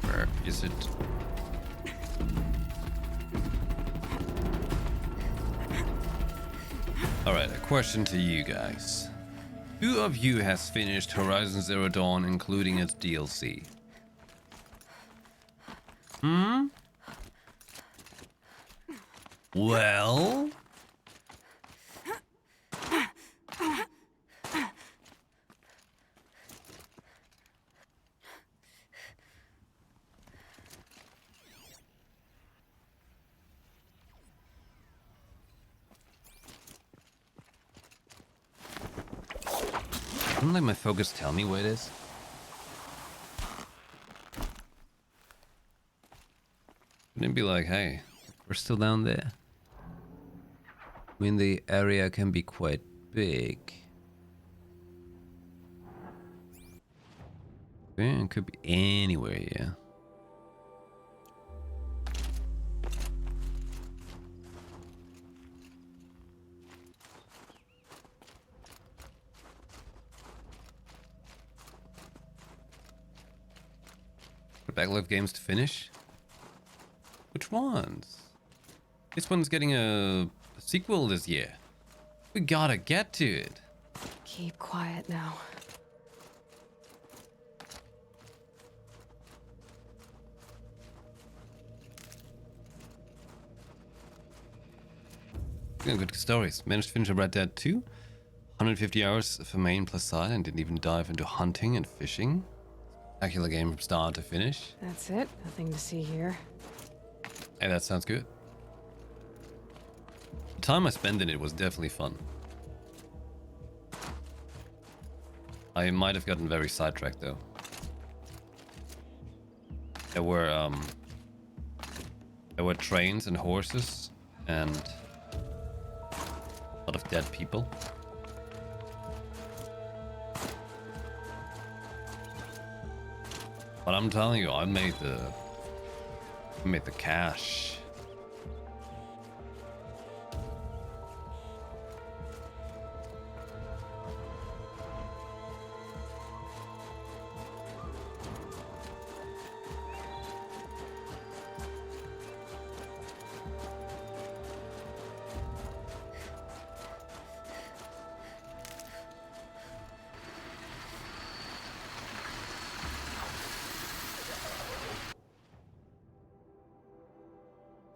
Where is it? Alright, a question to you guys. Who of you has finished Horizon Zero Dawn, including its DLC? Well... Wouldn't let my focus tell me where it is? Wouldn't it be like, hey, we're still down there? I mean, the area can be quite big. Yeah, it could be anywhere here. Backlog games to finish? Which ones? This one's getting a sequel this year. We gotta get to it. Keep quiet now. Yeah, good stories. Managed to finish a Red Dead 2. 150 hours for main plus side and didn't even dive into hunting and fishing. Spectacular game from start to finish. That's it. Nothing to see here. Hey, that sounds good. The time I spent in it was definitely fun. I might have gotten very sidetracked though. There were trains and horses and a lot of dead people. But I'm telling you, I made the cash.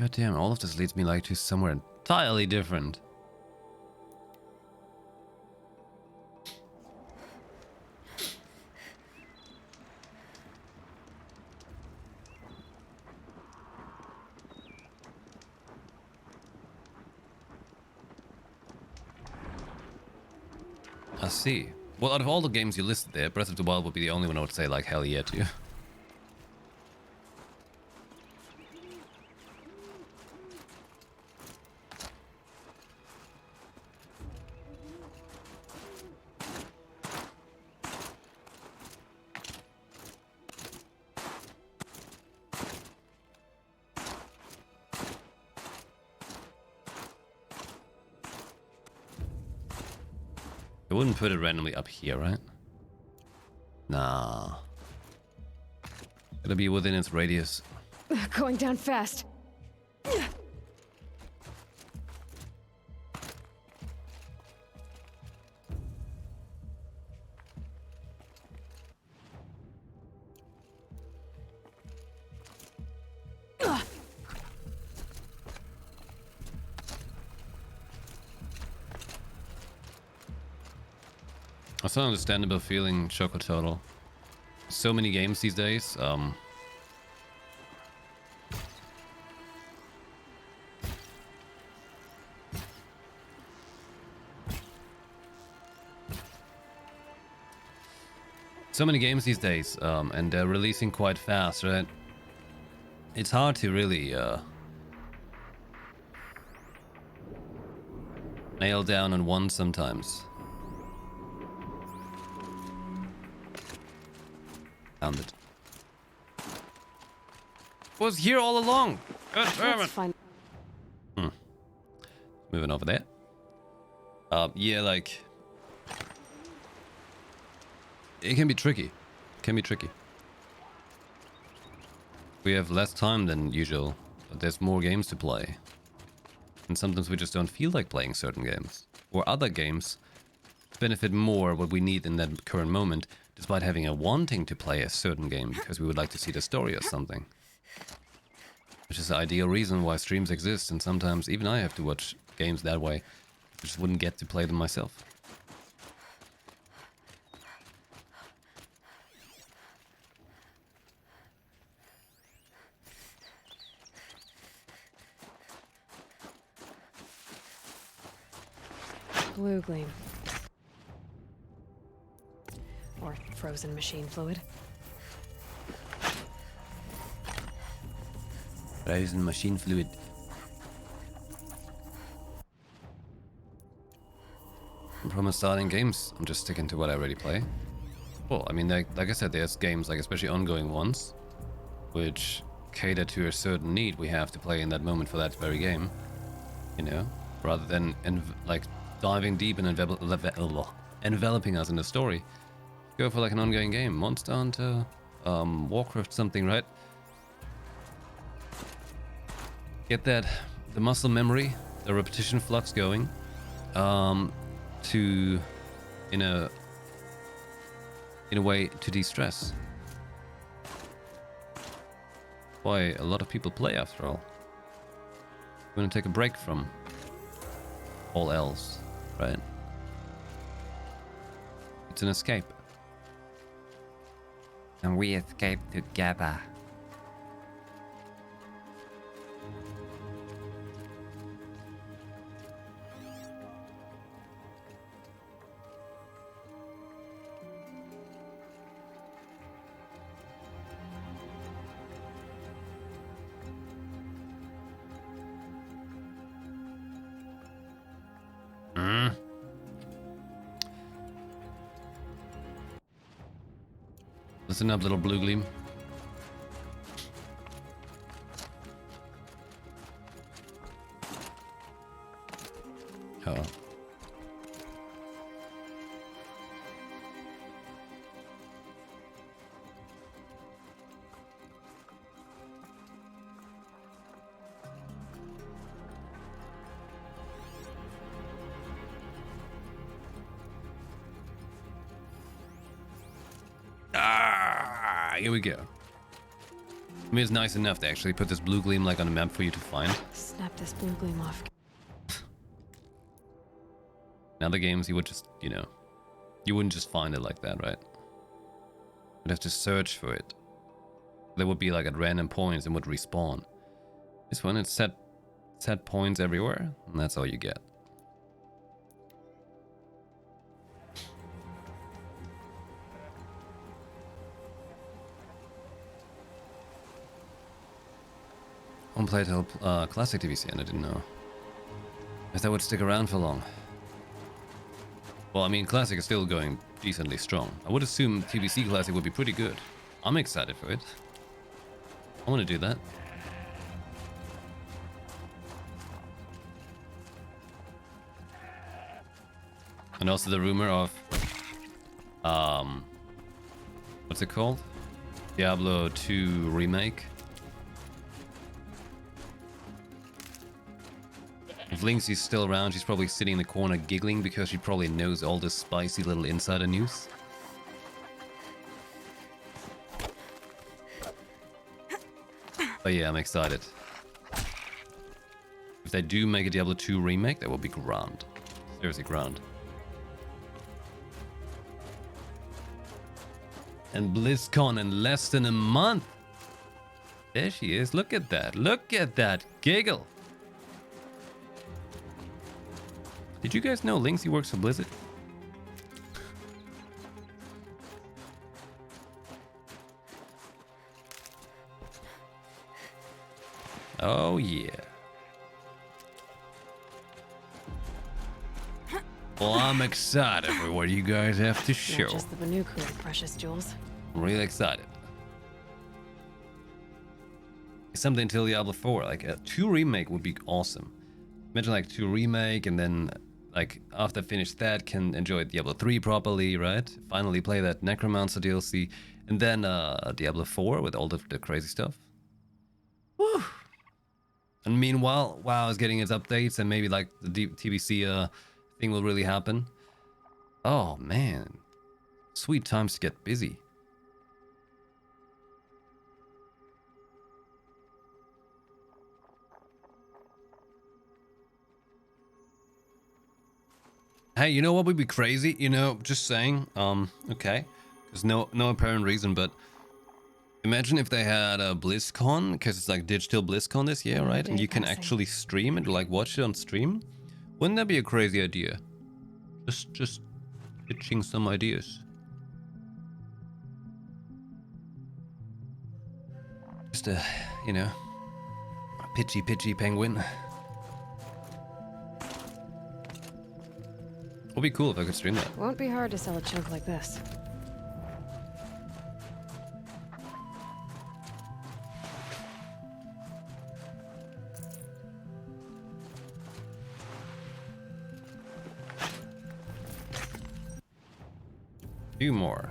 God damn, all of this leads me like to somewhere entirely different. I see. Well, out of all the games you listed there, Breath of the Wild would be the only one I would say like hell yeah to. I wouldn't put it randomly up here, right? Nah. Gotta be within its radius. Going down fast. That's an understandable feeling, Choco Turtle. So many games these days. So many games these days, and they're releasing quite fast, right? It's hard to really nail down on one sometimes. Found it. Was here all along. God damn That's it. fine. Moving over there. Yeah, like it can be tricky. Can be tricky. We have less time than usual, but there's more games to play. And sometimes we just don't feel like playing certain games. Or other games benefit more what we need in that current moment, despite having a wanting to play a certain game because we would like to see the story or something. Which is the ideal reason why streams exist, and sometimes even I have to watch games that way. I just wouldn't get to play them myself. Blue gleam. Or frozen machine fluid. Frozen machine fluid. From starting games, I'm just sticking to what I already play. Well, I mean, like I said, there's games, like especially ongoing ones, which cater to a certain need we have to play in that moment for that very game, you know, rather than like diving deep and enveloping us in the story. Go for like an ongoing game, Monster Hunter, Warcraft, something, right? Get the muscle memory, the repetition flux going, to in a way to de-stress. Why a lot of people play after all. You want to take a break from all else, right? It's an escape. And we escape together. Listen up, little blue gleam. Oh. Here we go. I mean, it's nice enough to actually put this blue gleam like on the map for you to find. Snap this blue gleam off. In other games, you would just, you know, you wouldn't just find it like that, right? You'd have to search for it. They would be like at random points and would respawn. This one, it's set points everywhere, and that's all you get. One play till classic TVC, and I didn't know if that would stick around for long. Well, I mean, classic is still going decently strong. I would assume TVC classic would be pretty good. I'm excited for it. I want to do that. And also the rumor of what's it called? Diablo 2 remake. If Lynxie's still around, she's probably sitting in the corner giggling because she probably knows all this spicy little insider news. But yeah, I'm excited. If they do make a Diablo 2 remake, that will be grand. Seriously grand. And BlizzCon in less than a month. There she is. Look at that. Look at that giggle. Did you guys know Lynxie works for Blizzard? Oh yeah. Well, I'm excited for what you guys have to show. Not just the Banuku, precious jewels. I'm really excited. Something till Diablo 4, like a 2 remake would be awesome. Imagine like 2 remake and then like after I finish that can enjoy Diablo 3 properly, right? Finally play that Necromancer DLC and then Diablo 4 with all the crazy stuff. Woo! And meanwhile, WoW is getting its updates and maybe like the TBC thing will really happen. Oh man, sweet times to get busy. Hey, you know what would be crazy? You know, just saying. Okay, there's no apparent reason, but imagine if they had a BlizzCon, because it's like digital BlizzCon this year, right? And you can actually stream it, like watch it on stream. Wouldn't that be a crazy idea? Just pitching some ideas. Just a, you know, a pitchy penguin. Would be cool if I could stream that. Won't be hard to sell a chunk like this. Few more.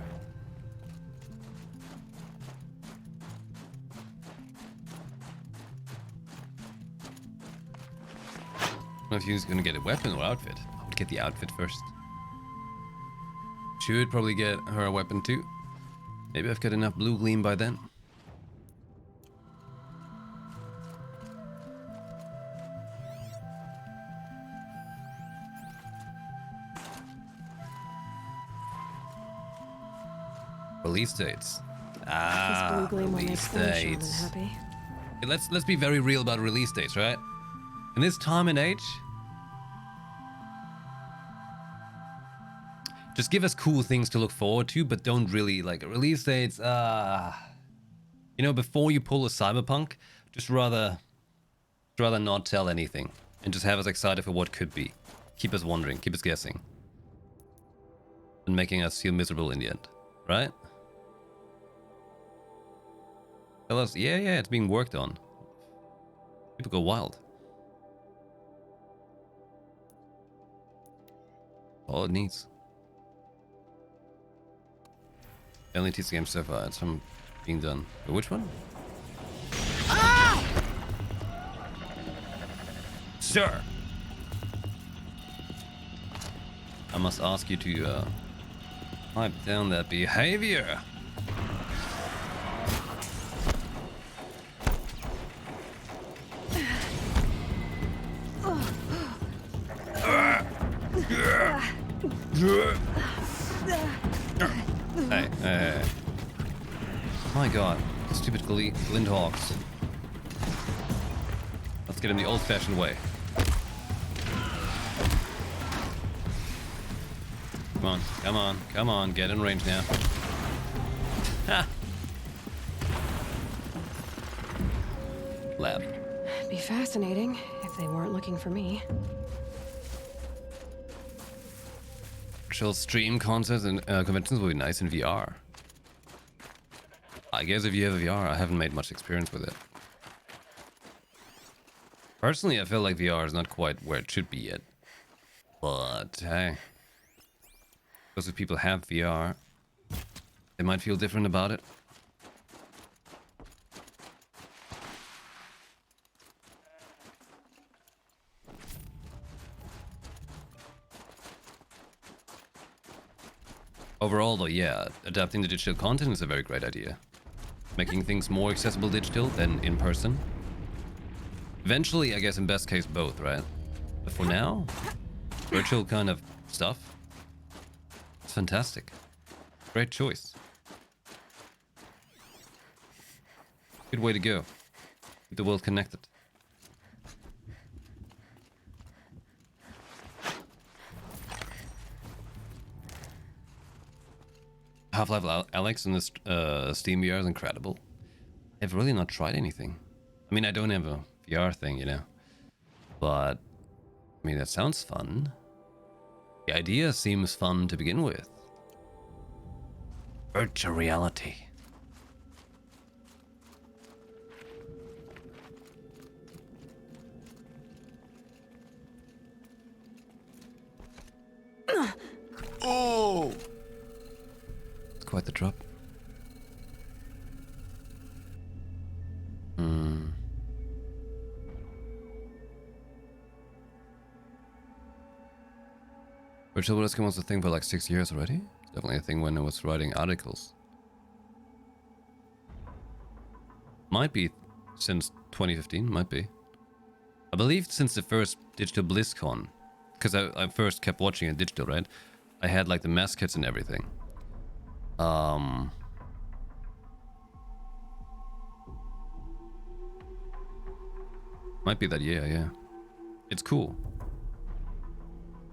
I don't know if he's gonna get a weapon or outfit. I would get the outfit first. Should probably get her a weapon too. Maybe I've got enough blue gleam by then. Release dates. This blue gleam will make Release any shaman dates. happy. Okay, let's be very real about release dates, right? In this time and age, just give us cool things to look forward to, but don't really like release dates. You know, before you pull a Cyberpunk, just rather not tell anything and just have us excited for what could be. Keep us wondering, keep us guessing, and making us feel miserable in the end, right? Tell us. Yeah, it's being worked on. People go wild. All it needs. Only teach the game so far. It's from being done. But which one? Ah! Sir! I must ask you to pipe down that behavior. Hey. My god, stupid Glindhawks. Let's get him the old-fashioned way. Come on, get in range now. Ha! Lab. Be fascinating if they weren't looking for me. Virtual stream concerts and conventions will be nice in VR. I guess if you have a VR, I haven't made much experience with it. Personally, I feel like VR is not quite where it should be yet. But hey, because if people have VR, they might feel different about it. Overall though, yeah, adapting the digital content is a very great idea. Making things more accessible digital than in person. Eventually, I guess in best case both, right? But for now, virtual kind of stuff. It's fantastic. Great choice. Good way to go. Keep the world connected. Half-Life Alex in this Steam VR is incredible. I've really not tried anything. I mean, I don't have a VR thing, you know. But, I mean, that sounds fun. The idea seems fun to begin with. Virtual reality. Oh! Quite the drop. Virtual BlizzCon was a thing for like 6 years already. It's definitely a thing when I was writing articles. Might be since 2015, might be. I believe since the first digital BlizzCon, because I first kept watching it digital, right? I had like the mascots and everything. Might be that year, yeah. It's cool.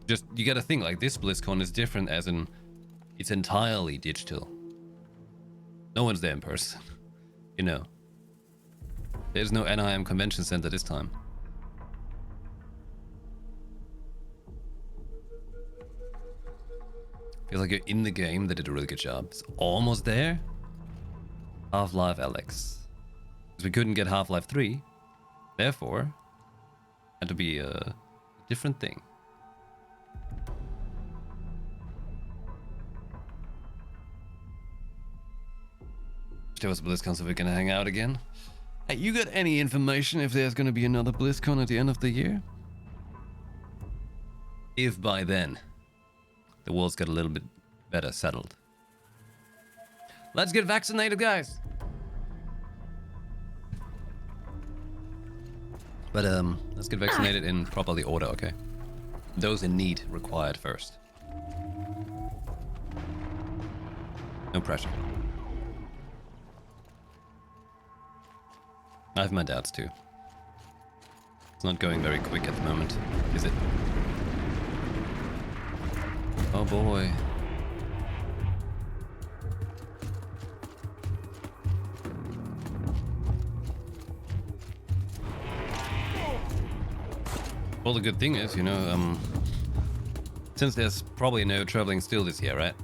Just, you gotta think, like, this BlizzCon is different as in, it's entirely digital. No one's there in person, you know. There's no Anaheim Convention Center this time. Feels like you're in the game. They did a really good job. It's almost there. Half-Life Alex. Because we couldn't get Half-Life 3. Therefore, had to be a different thing. If there was a BlizzCon, so we're gonna hang out again. Hey, you got any information if there's gonna be another BlizzCon at the end of the year? If by then the world's got a little bit better settled. Let's get vaccinated, guys. But let's get vaccinated in properly order, okay? Those in need required first. No pressure. I have my doubts too. It's not going very quick at the moment, is it? Oh boy. Well, the good thing is, you know, since there's probably no traveling still this year, right?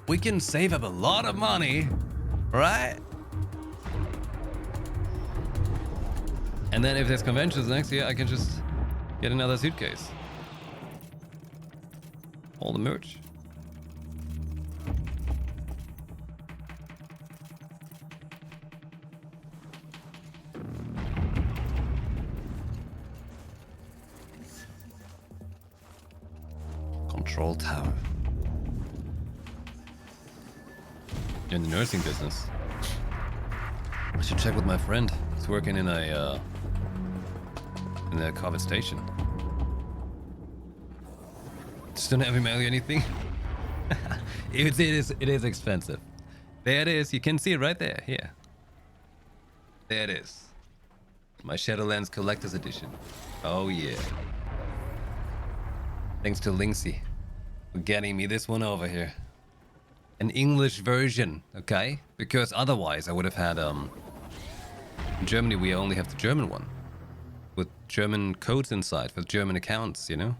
We can save up a lot of money, right? And then if there's conventions next year, I can just get another suitcase. All the merch. Control tower. You're in the nursing business. I should check with my friend. He's working in a COVID station. Just don't have him mail you anything. it is expensive. There it is. You can see it right there. Here. There it is. My Shadowlands Collector's Edition. Oh yeah. Thanks to Linksy for getting me this one over here. An English version, okay? Because otherwise I would have had in Germany we only have the German one. With German codes inside for German accounts, you know?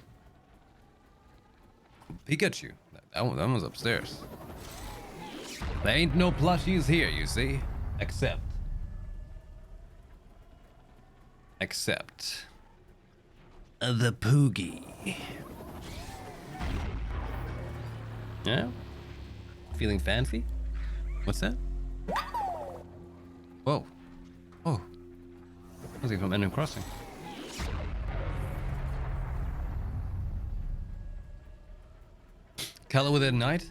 Pikachu. That one was upstairs. There ain't no plushies here, you see? Except the Poogie. Yeah? Feeling fancy? What's that? Whoa. Oh. Was he from Animal Crossing? Color with it at night?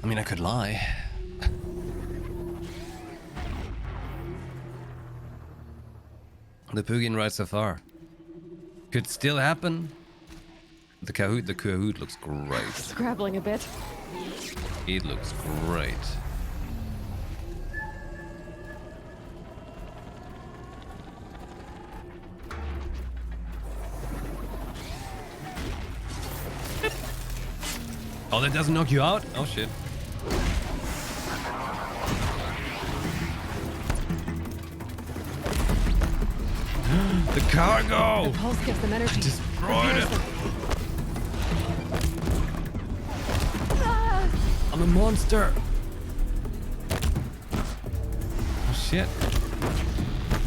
I mean, I could lie. The Poogian ride so far. Could still happen. The Kahoot looks great. Scrabbling a bit. It looks great. Oh, that doesn't knock you out? Oh shit. The cargo! The pulse gives them energy. I destroyed it. I'm a monster. Oh shit.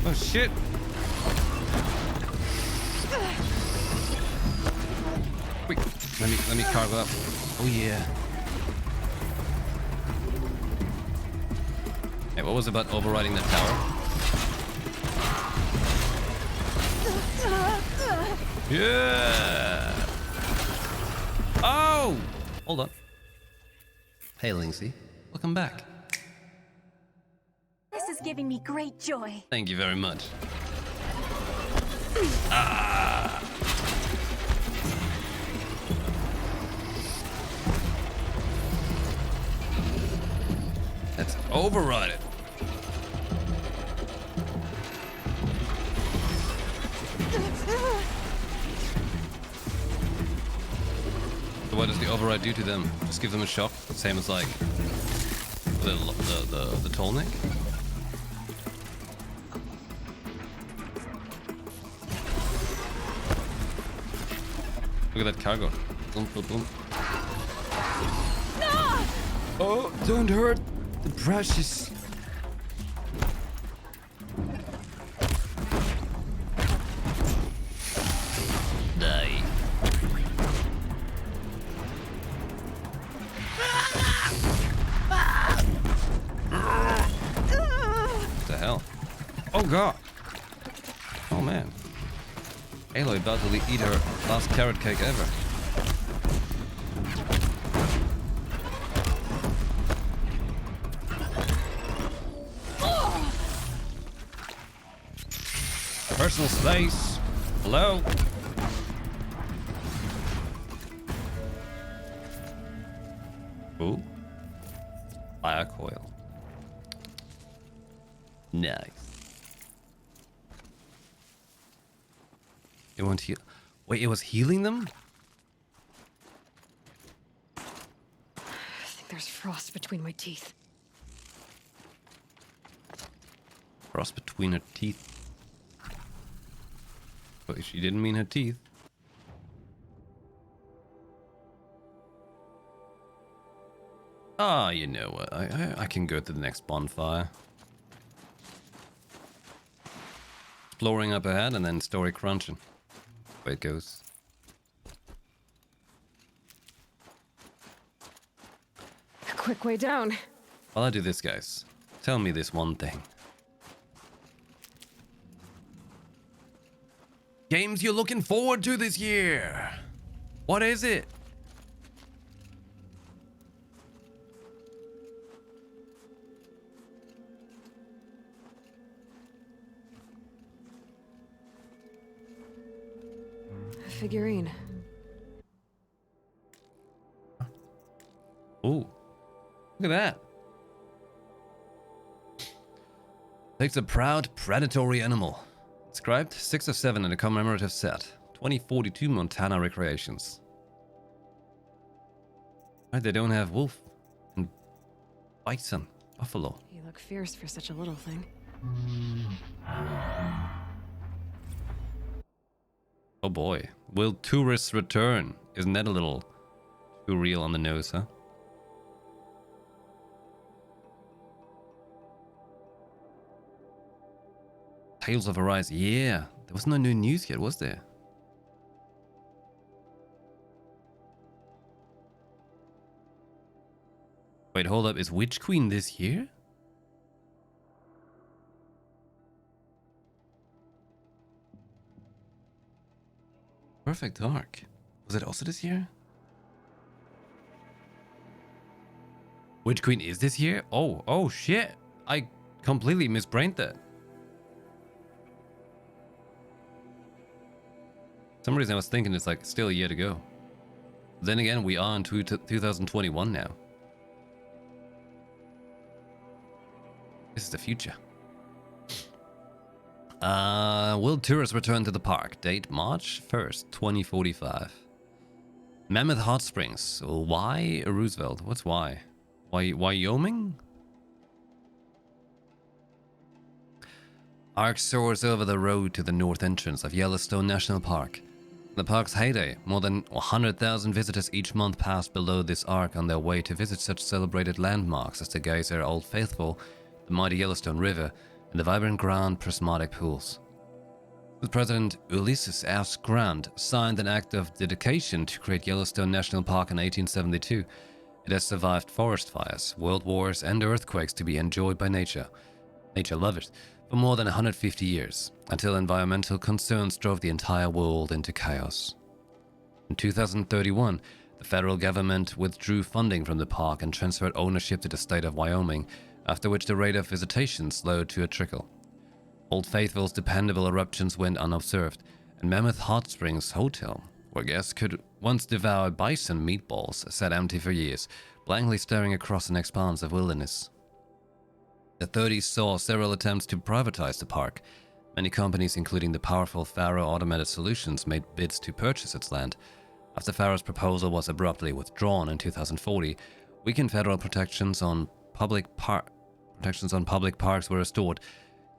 Oh shit. Wait, let me cargo up. Oh yeah. Hey, what was about overriding the tower? Yeah. Oh, hold on. Hey, Linksy. Welcome back. This is giving me great joy. Thank you very much. Ah. Let's override it. So what does the override do to them? Just give them a shock, same as like the tall neck. Look at that cargo. Boom, boom, boom. No! Oh, don't hurt the precious. Die. What the hell? Oh god. Oh man. Aloy about to eat her last carrot cake ever. Personal space. Hello? Ooh. Fire coil. Nice. It won't heal. Wait, it was healing them? I think there's frost between my teeth. Frost between her teeth. But she didn't mean her teeth. Ah, you know what? I can go to the next bonfire. exploring up ahead and then story crunching. Where it goes. A quick way down. While I do this, guys, tell me this one thing. Games you're looking forward to this year. What is it? A figurine. Ooh. Look at that. Takes a proud predatory animal. Inscribed 6 of 7 in a commemorative set. 2042 Montana Recreations. Right, they don't have wolf and bison, buffalo. You look fierce for such a little thing. Oh boy. Will tourists return? Isn't that a little too real on the nose, huh? Tales of Arise. Yeah. There was no new news yet, was there? Wait, hold up. Is Witch Queen this year? Perfect Dark. Was it also this year? Witch Queen is this year? Oh shit. I completely misbrained that. For some reason I was thinking it's like still a year to go. Then again, we are in 2021 now. This is the future. Will tourists return to the park? Date March 1st, 2045. Mammoth Hot Springs. Why Roosevelt? What's why? Wyoming? Ark soars over the road to the north entrance of Yellowstone National Park. In the park's heyday, more than 100,000 visitors each month passed below this arc on their way to visit such celebrated landmarks as the Geyser Old Faithful, the mighty Yellowstone River, and the vibrant Grand Prismatic Pools. President Ulysses S. Grant signed an act of dedication to create Yellowstone National Park in 1872. It has survived forest fires, world wars, and earthquakes to be enjoyed by nature lovers, for more than 150 years, until environmental concerns drove the entire world into chaos. In 2031, the federal government withdrew funding from the park and transferred ownership to the state of Wyoming, after which the rate of visitation slowed to a trickle. Old Faithful's dependable eruptions went unobserved, and Mammoth Hot Springs Hotel, where guests could once devour bison meatballs, sat empty for years, blankly staring across an expanse of wilderness. The 30s saw several attempts to privatize the park. Many companies, including the powerful Faro Automated Solutions, made bids to purchase its land. After Faro's proposal was abruptly withdrawn in 2040, weakened federal protections on public parks were restored,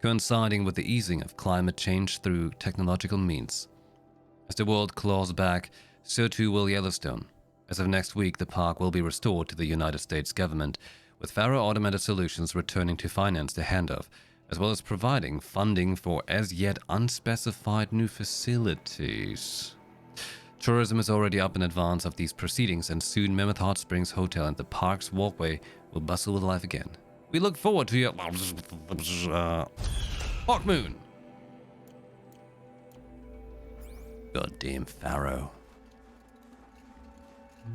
coinciding with the easing of climate change through technological means. As the world claws back, so too will Yellowstone. As of next week, the park will be restored to the United States government, with Faro Automated Solutions returning to finance the handoff, as well as providing funding for as yet unspecified new facilities. Tourism is already up in advance of these proceedings, and soon Mammoth Hot Springs Hotel and the park's walkway will bustle with life again. We look forward to your Hawk Moon. Goddamn Faro.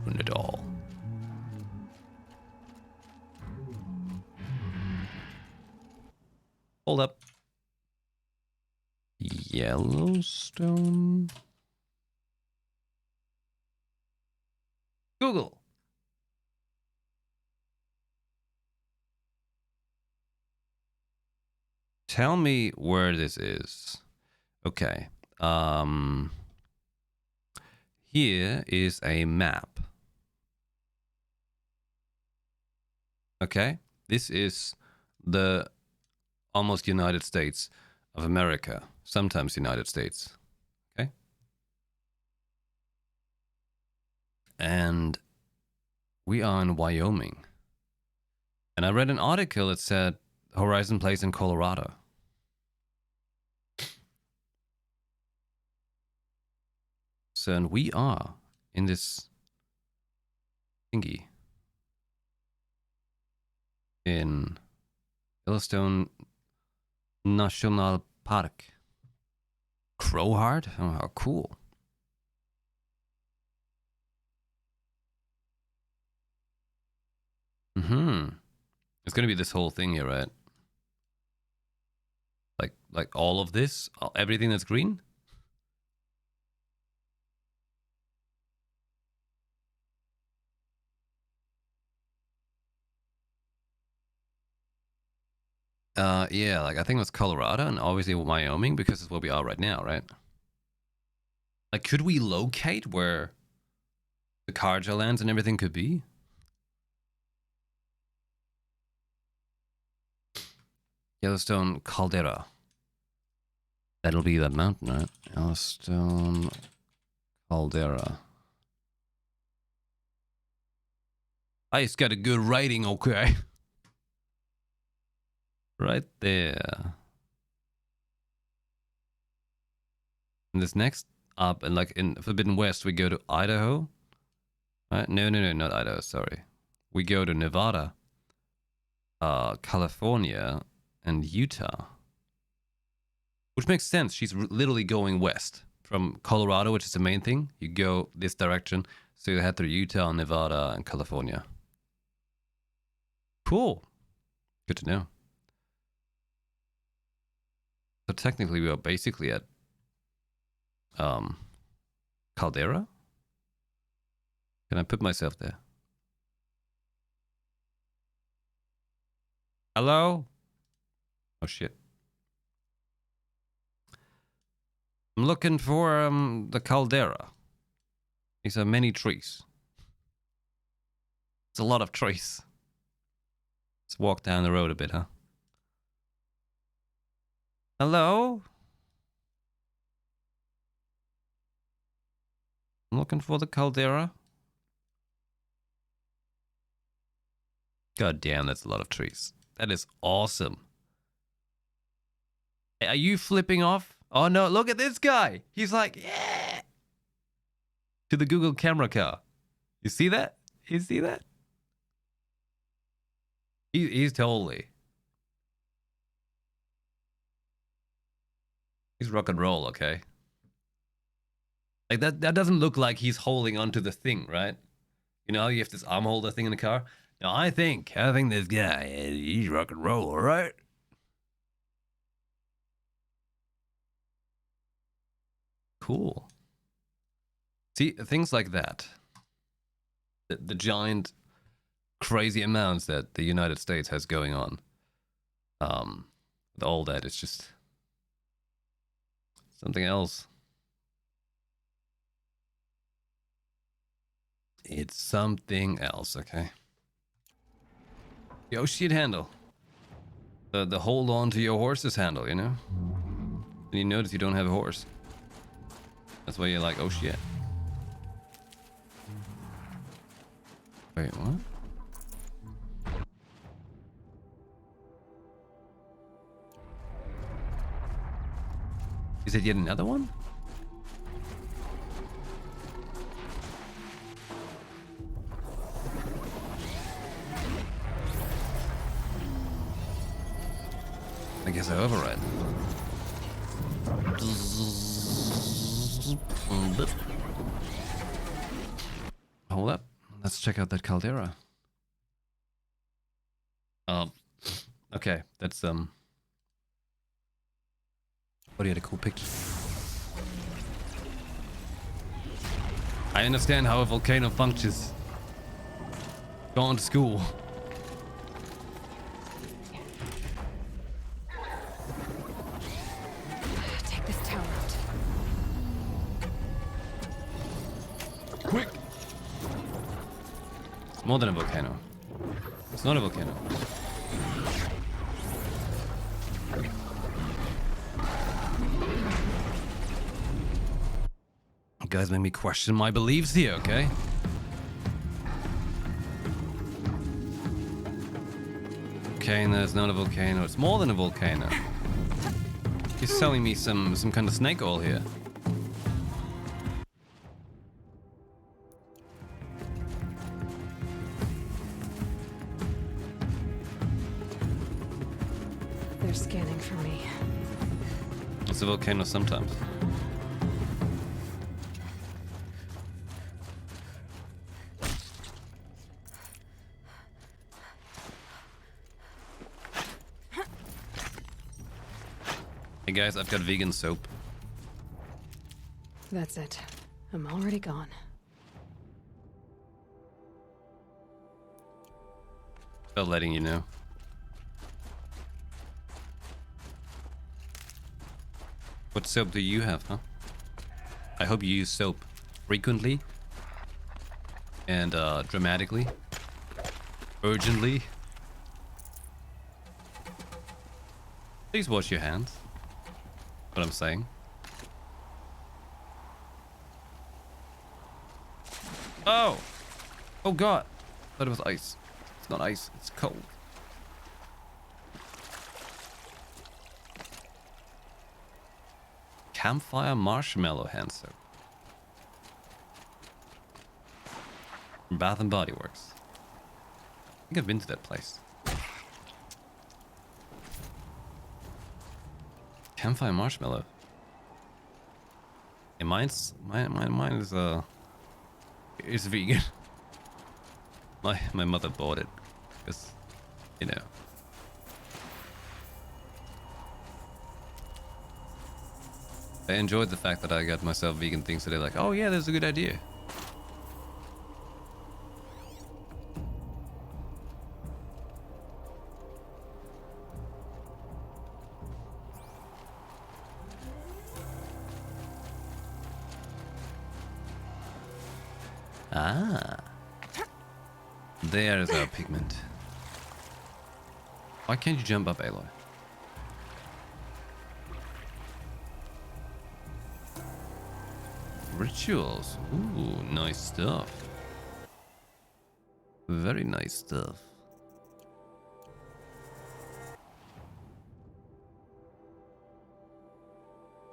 Ruined it all. Hold up. Yellowstone. Google. Tell me where this is. Okay. Here is a map. Okay. This is the almost United States of America. Sometimes United States. Okay. And we are in Wyoming. And I read an article that said Horizon Place in Colorado. concerned, we are in this thingy in Yellowstone National Park. Crowheart? Oh, how cool. It's gonna be this whole thing here, right? Like all of this, everything that's green. Yeah, like I think it was Colorado and obviously Wyoming because it's where we are right now, right? Like, could we locate where the Carja lands and everything could be? Yellowstone Caldera. That'll be that mountain, right? Yellowstone Caldera. It's got a good rating, okay. Right there. And this next up, and like in Forbidden West, we go to Idaho. Right? No, not Idaho, sorry. We go to Nevada, California, and Utah. Which makes sense. She's literally going west from Colorado, which is the main thing. You go this direction, so you head through Utah, Nevada, and California. Cool. Good to know. So technically, we are basically at Caldera. Can I put myself there? Hello? Oh shit. I'm looking for the Caldera. These are many trees. It's a lot of trees. Let's walk down the road a bit, huh? Hello? I'm looking for the Caldera. God damn, that's a lot of trees. That is awesome. Are you flipping off? Oh no, look at this guy. He's like, yeah. To the Google camera car. You see that? You see that? He's totally. He's rock and roll, okay? Like that doesn't look like he's holding onto the thing, right? You know, you have this arm holder thing in the car. No, I think this guy, he's rock and roll, all right? Cool. See, things like that. The giant, crazy amounts that the United States has going on. With all that, it's just something else. It's something else, okay? Yo, shit handle. The hold on to your horse's handle, you know? And you notice you don't have a horse. That's why you're like, oh shit. Wait, what? Is it yet another one? I guess I override. Hold up. Let's check out that caldera. Okay, that's oh, you had a cool picture. I understand how a volcano functions. Gone to school. Take this tower out. Quick! It's more than a volcano. It's not a volcano. You guys make me question my beliefs here, okay? Volcano, it's not a volcano. It's more than a volcano. He's selling me some kind of snake oil here. they're scanning for me. It's a volcano sometimes. Hey guys, I've got vegan soap. That's it. I'm already gone. Felt letting you know. What soap do you have, huh? I hope you use soap frequently and dramatically, urgently. Please wash your hands. What I'm saying. Oh! Oh god! I thought it was ice. It's not ice, it's cold. Campfire marshmallow hand soap. Bath and Body Works. I think I've been to that place. Campfire marshmallow. And mine is vegan. My mother bought it because, you know. I enjoyed the fact that I got myself vegan things, so they're like, oh yeah, that's a good idea. Ah. There's our pigment. Why can't you jump up, Aloy? Rituals. Ooh, nice stuff. Very nice stuff.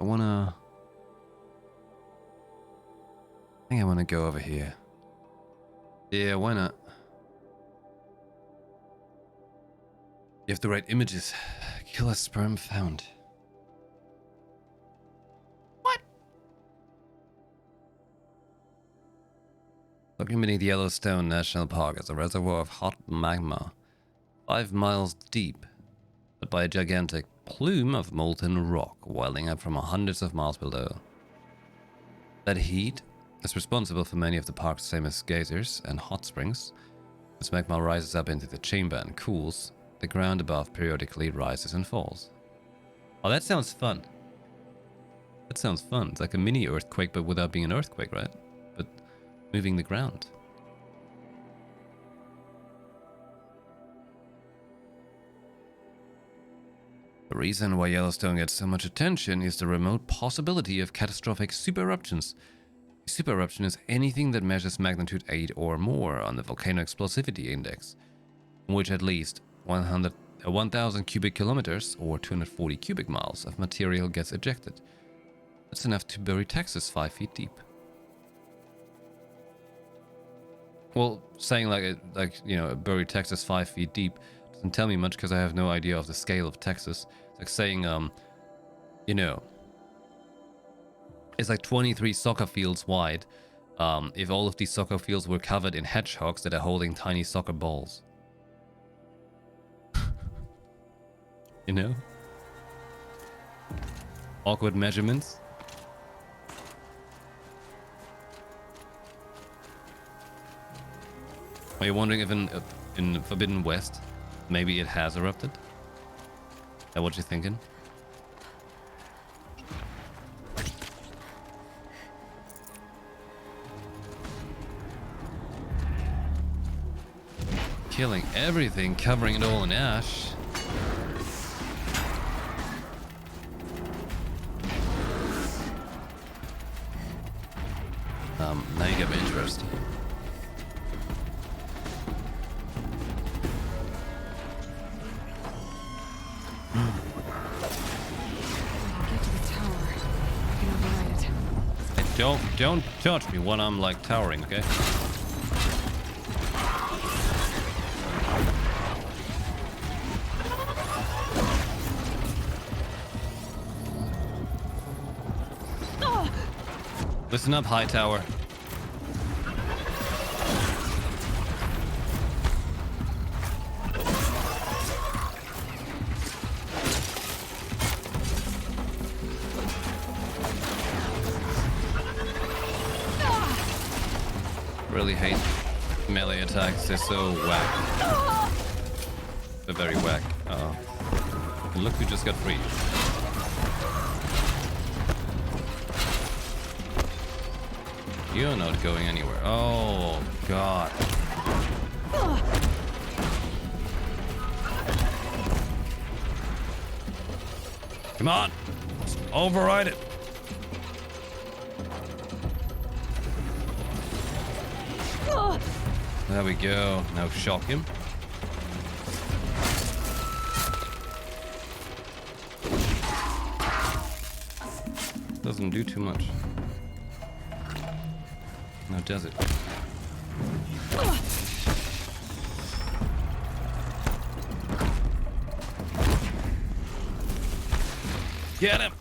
I think I wanna go over here. Yeah, why not? You have the right images. Killer sperm found. Looking beneath Yellowstone National Park is a reservoir of hot magma, 5 miles deep, but by a gigantic plume of molten rock welling up from hundreds of miles below. That heat is responsible for many of the park's famous geysers and hot springs. As magma rises up into the chamber and cools, the ground above periodically rises and falls. Oh, that sounds fun. That sounds fun. It's like a mini earthquake, but without being an earthquake, right? But moving the ground. The reason why Yellowstone gets so much attention is the remote possibility of catastrophic super eruptions. A super eruption is anything that measures magnitude 8 or more on the volcano explosivity index, in which at least 1,000 cubic kilometers or 240 cubic miles of material gets ejected. That's enough to bury Texas 5 feet deep. Well, saying like you know, bury Texas 5 feet deep doesn't tell me much because I have no idea of the scale of Texas. It's like saying, you know, it's like 23 soccer fields wide. If all of these soccer fields were covered in hedgehogs that are holding tiny soccer balls. You know? Awkward measurements. Are you wondering if in Forbidden West, maybe it has erupted? Is that what you're thinking? Killing everything, covering it all in ash. Now you get me interested. Get to the tower. I can override it. Hey, don't touch me when I'm like towering, okay? Listen up, high tower. Really hate melee attacks. They're so whack. They're very whack. And look who just got free. You're not going anywhere. Oh, God. Come on. Let's override it. There we go. Now shock him. Doesn't do too much. Now does it? Get him!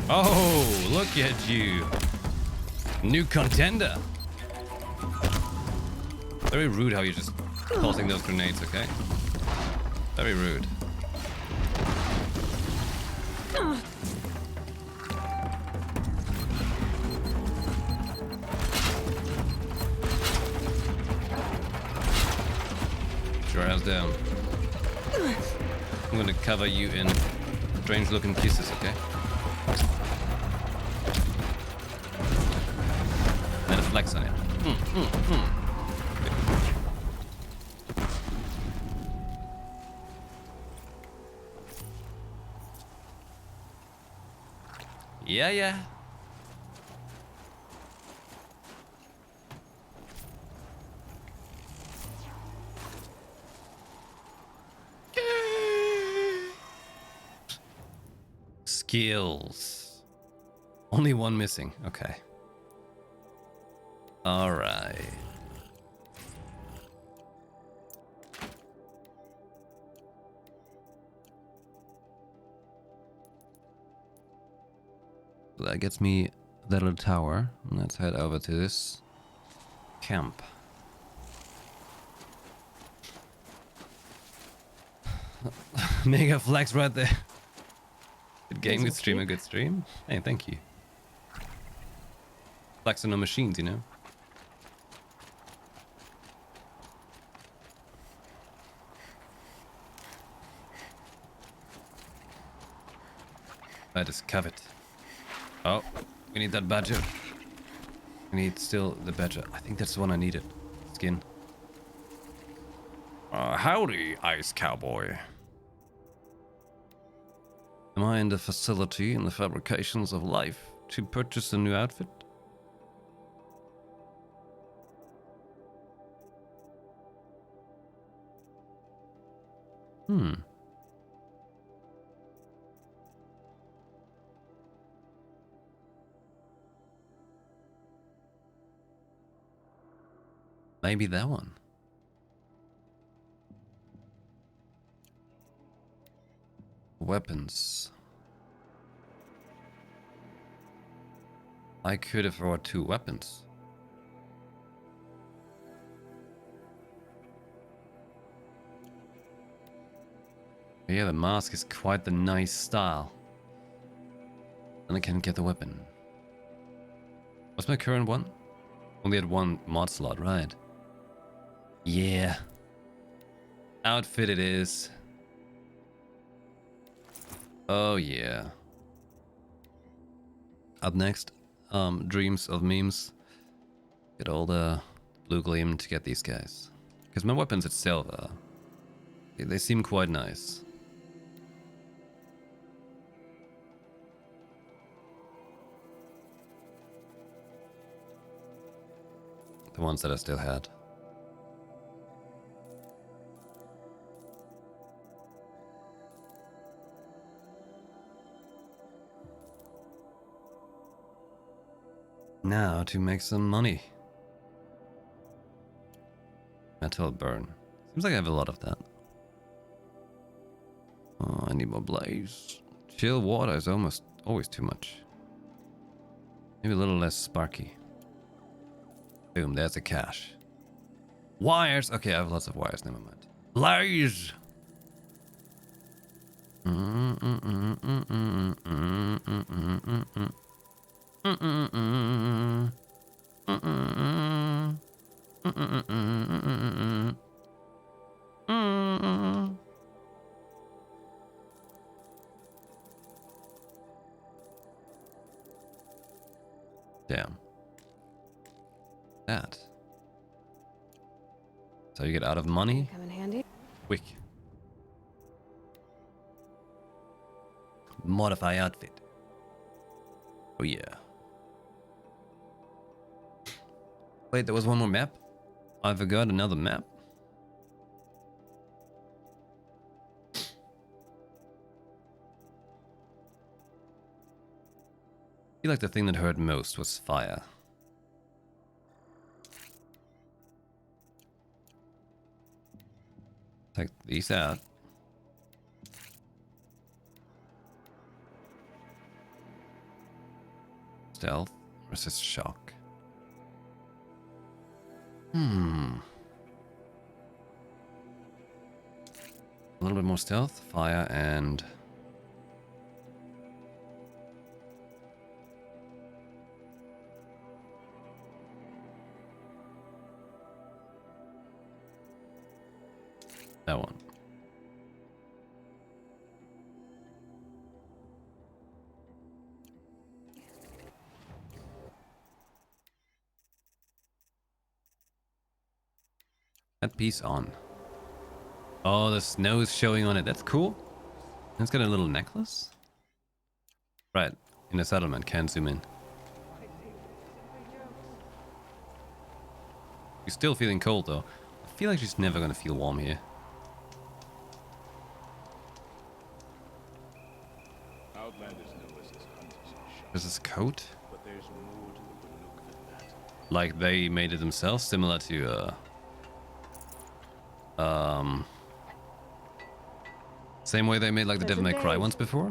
Oh, look at you. New contender. Very rude how you're just tossing those grenades, okay? Very rude. Sure as down. I'm gonna cover you in strange looking pieces, okay? And a flex on it. Yeah, yeah. Skills. Only one missing. Okay. All right. So that gets me that little tower. Let's head over to this camp. Mega flex right there. Good game, good stream, a good stream. Hey, thank you. Flexing on machines, you know. That is covered. Oh, we need that badger. We need still the badger. I think that's the one I needed. Skin. Howdy, Ice Cowboy. Am I in the facility in the fabrications of life to purchase a new outfit? Maybe that one. Weapons. I could afford 2 weapons. Yeah, the mask is quite the nice style. And I can get the weapon. What's my current one? Only had 1 mod slot, right? Yeah. Outfit it is. Oh yeah. Up next, dreams of memes. Get all the blue gleam to get these guys. Because my weapons itself, they seem quite nice. The ones that I still had. Now to make some money. Metal burn. Seems like I have a lot of that. Oh, I need more blaze. Chill water is almost always too much. Maybe a little less sparky. Boom, there's the cash. Wires! Okay, I have lots of wires, never mind. Lies! Damn. That. So you get out of money? Come in handy. Quick. Modify outfit. Oh yeah. Wait, there was one more map? I forgot another map. I feel like the thing that hurt most was fire. Take these out. Stealth, resist shock. A little bit more stealth, fire, and that one. That piece on. Oh, the snow is showing on it. That's cool. It's got a little necklace. Right, in the settlement. Can't zoom in. She's still feeling cold though. I feel like she's never gonna feel warm here. There's this coat. Like they made it themselves, similar to same way they made like the Devil May Cry ones before.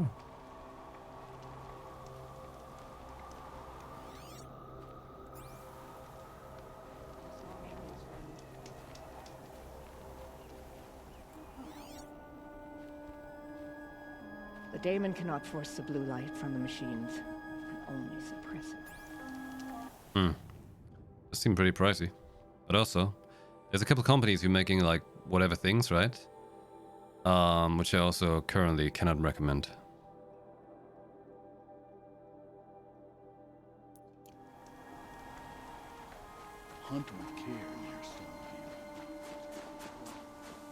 The daemon cannot force the blue light from the machines, and only suppress it. This seemed pretty pricey. But also, there's a couple companies who are making like whatever things, right? Which I also currently cannot recommend. Hunt with care near stone here.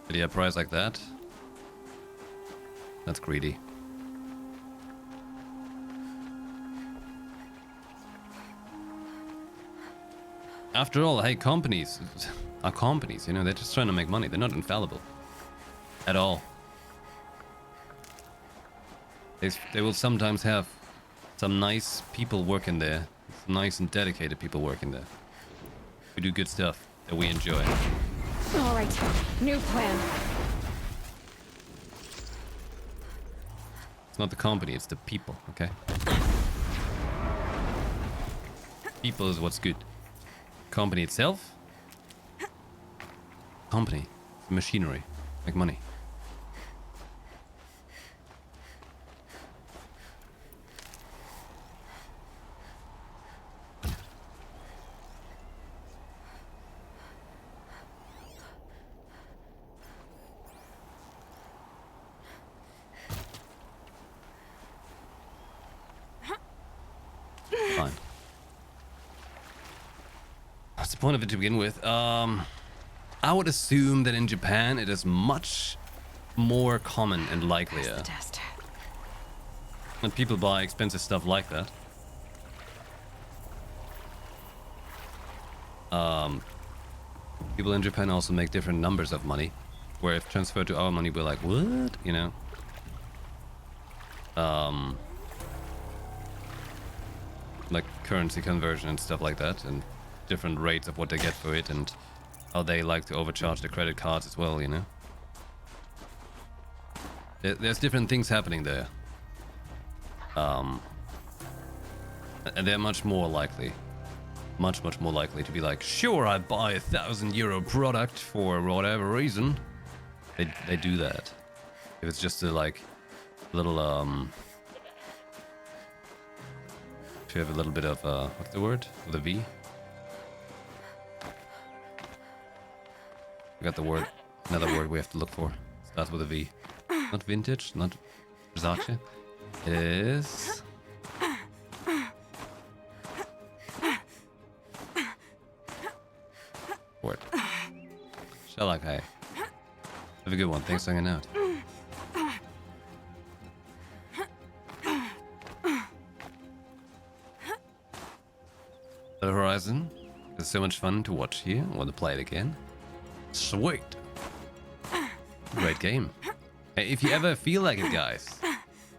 Did he have a price like that? That's greedy. After all, hey, companies are companies, you know, they're just trying to make money. They're not infallible. At all. They will sometimes have some nice people working there. Some nice and dedicated people working there. Who do good stuff that we enjoy. All right, new plan. It's not the company, it's the people, okay? People is what's good. Company itself? Company. Machinery. Make money. Fine. What's the point of it to begin with? I would assume that in Japan it is much more common and likelier that people buy expensive stuff like that. People in Japan also make different numbers of money, where if transferred to our money, we're like, what? You know? Like currency conversion and stuff like that, and different rates of what they get for it, and how they like to overcharge the credit cards as well, you know? There's different things happening there. And they're much more likely to be like, sure, I buy €1,000 product for whatever reason. They do that. If it's just a like little if you have a little bit of what's the word with a V? We got the word, another word we have to look for. Starts with a V. Not vintage, not Versace. It is. Word. Shalakai. Have a good one. Thanks for hanging out. The Horizon is so much fun to watch here. I want to play it again. Sweet. Great game. Hey, if you ever feel like it, guys.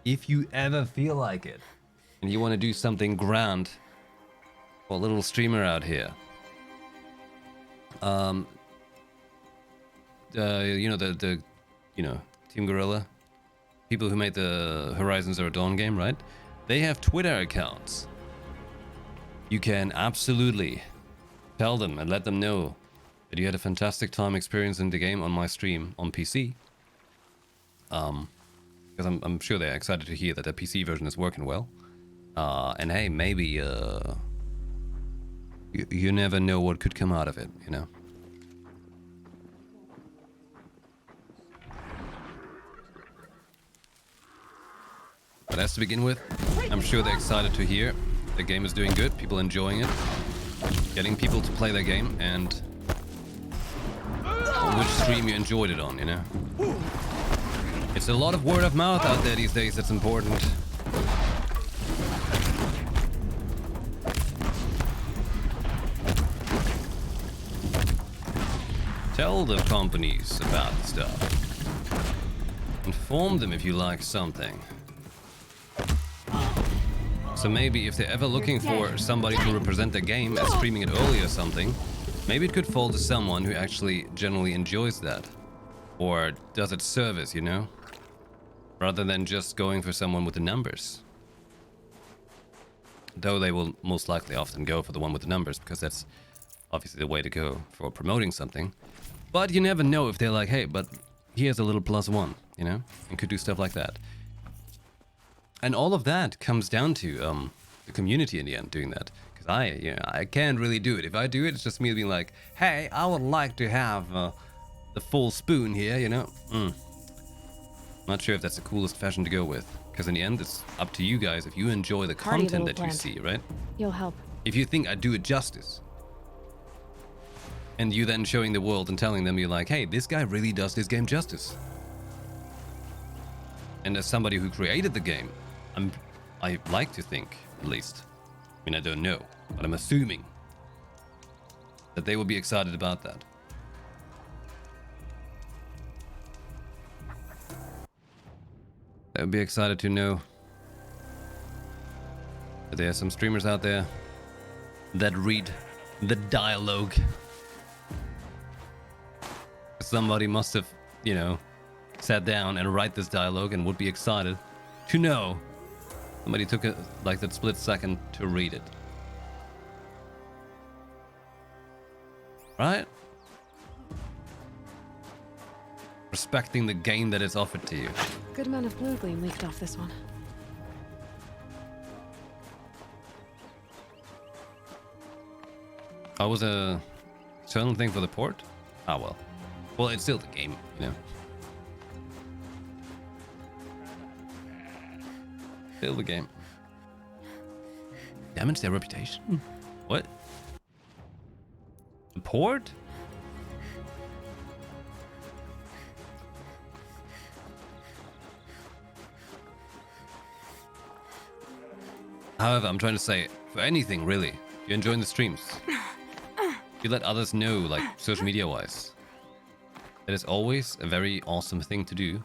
If you ever feel like it, and you want to do something grand for a little streamer out here. You know the Team Gorilla, people who made the Horizon Zero Dawn game, right? They have Twitter accounts. You can absolutely tell them and let them know that you had a fantastic time experiencing the game on my stream on PC. Because I'm sure they're excited to hear that the PC version is working well. And hey, maybe you never know what could come out of it, you know. But as to begin with, I'm sure they're excited to hear the game is doing good, people enjoying it, getting people to play their game, and on which stream you enjoyed it on, you know. It's a lot of word of mouth out there these days that's important. Tell the companies about stuff. Inform them if you like something. So maybe if they're ever looking for somebody to represent the game as streaming it early or something, maybe it could fall to someone who actually generally enjoys that. Or does it service, you know? Rather than just going for someone with the numbers. Though they will most likely often go for the one with the numbers, because that's obviously the way to go for promoting something. But you never know if they're like, hey, but here's a little +1, you know? And could do stuff like that. And all of that comes down to the community in the end doing that. Because I can't really do it. If I do it, it's just me being like, hey, I would like to have the full spoon here, you know? Not sure if that's the coolest fashion to go with. Because in the end, it's up to you guys if you enjoy the content that you see, right? You'll help. If you think I do it justice, and you then showing the world and telling them, you're like, hey, this guy really does this game justice. And as somebody who created the game, I like to think, at least. I mean, I don't know, but I'm assuming that they will be excited about that. They would be excited to know that there are some streamers out there that read the dialogue. Somebody must have, you know, sat down and write this dialogue and would be excited to know somebody took it like that split second to read it. Right? Respecting the game that is offered to you. Good amount of blue gleam leaked off this one. I was a certain thing for the port? Ah, well. Well, it's still the game, you know. Still the game. Damage their reputation? What? The port? However, I'm trying to say, for anything really, you're enjoying the streams. You let others know, like, social media-wise. That is always a very awesome thing to do.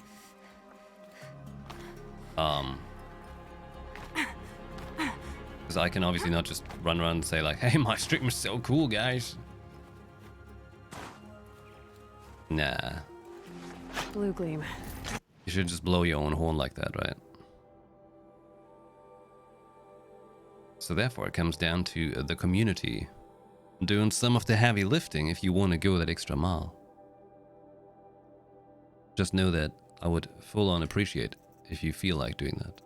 Because I can obviously not just run around and say like, hey, my stream is so cool, guys. Nah. Blue gleam. You should just blow your own horn like that, right? So therefore, it comes down to the community doing some of the heavy lifting if you want to go that extra mile. Just know that I would full on appreciate if you feel like doing that.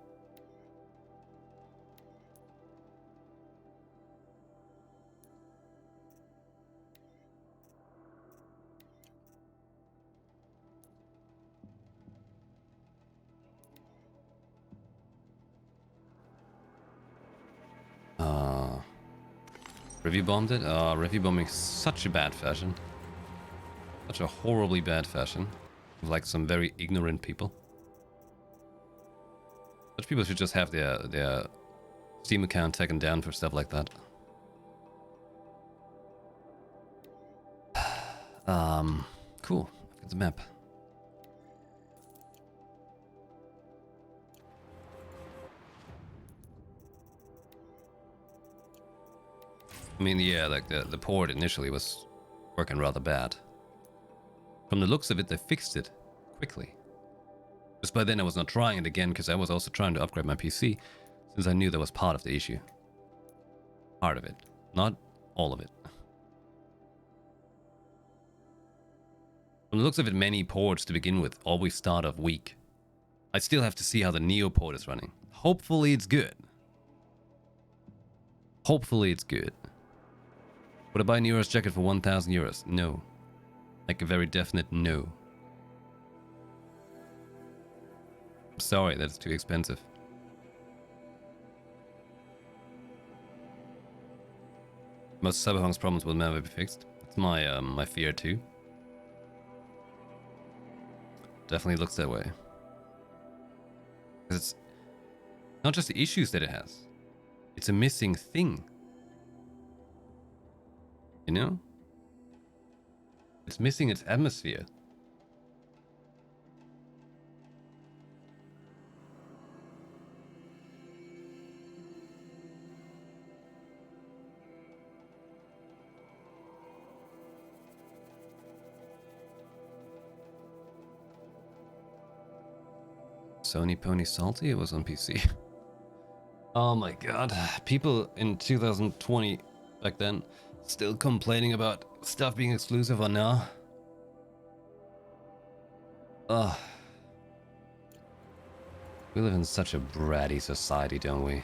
Review bombed it? Review bombing such a bad fashion. Such a horribly bad fashion. Of like some very ignorant people. Such people should just have their Steam account taken down for stuff like that. Cool. I've got the map. I mean, yeah, like the port initially was working rather bad. From the looks of it, they fixed it quickly. Just by then I was not trying it again because I was also trying to upgrade my PC since I knew that was part of the issue. Part of it. Not all of it. From the looks of it, many ports to begin with always start off weak. I still have to see how the Neo port is running. Hopefully it's good. Hopefully it's good. Would I buy a Neo's jacket for 1,000 euros? No. Like a very definite no. I'm sorry, that's too expensive. Most Cyberpunk's problems will never be fixed. That's my my fear too. Definitely looks that way. Because it's not just the issues that it has. It's a missing thing. You know? It's missing its atmosphere. Sony Pony Salty? It was on PC. Oh my god. People in 2020 back then still complaining about stuff being exclusive on now. Ugh. We live in such a bratty society, don't we?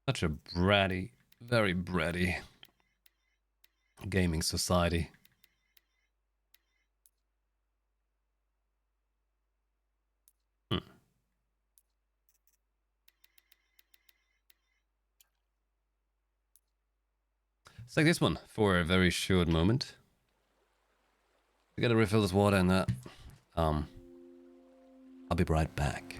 Such a bratty, very bratty gaming society. It's like this one for a very short moment. We gotta refill this water and that. I'll be right back.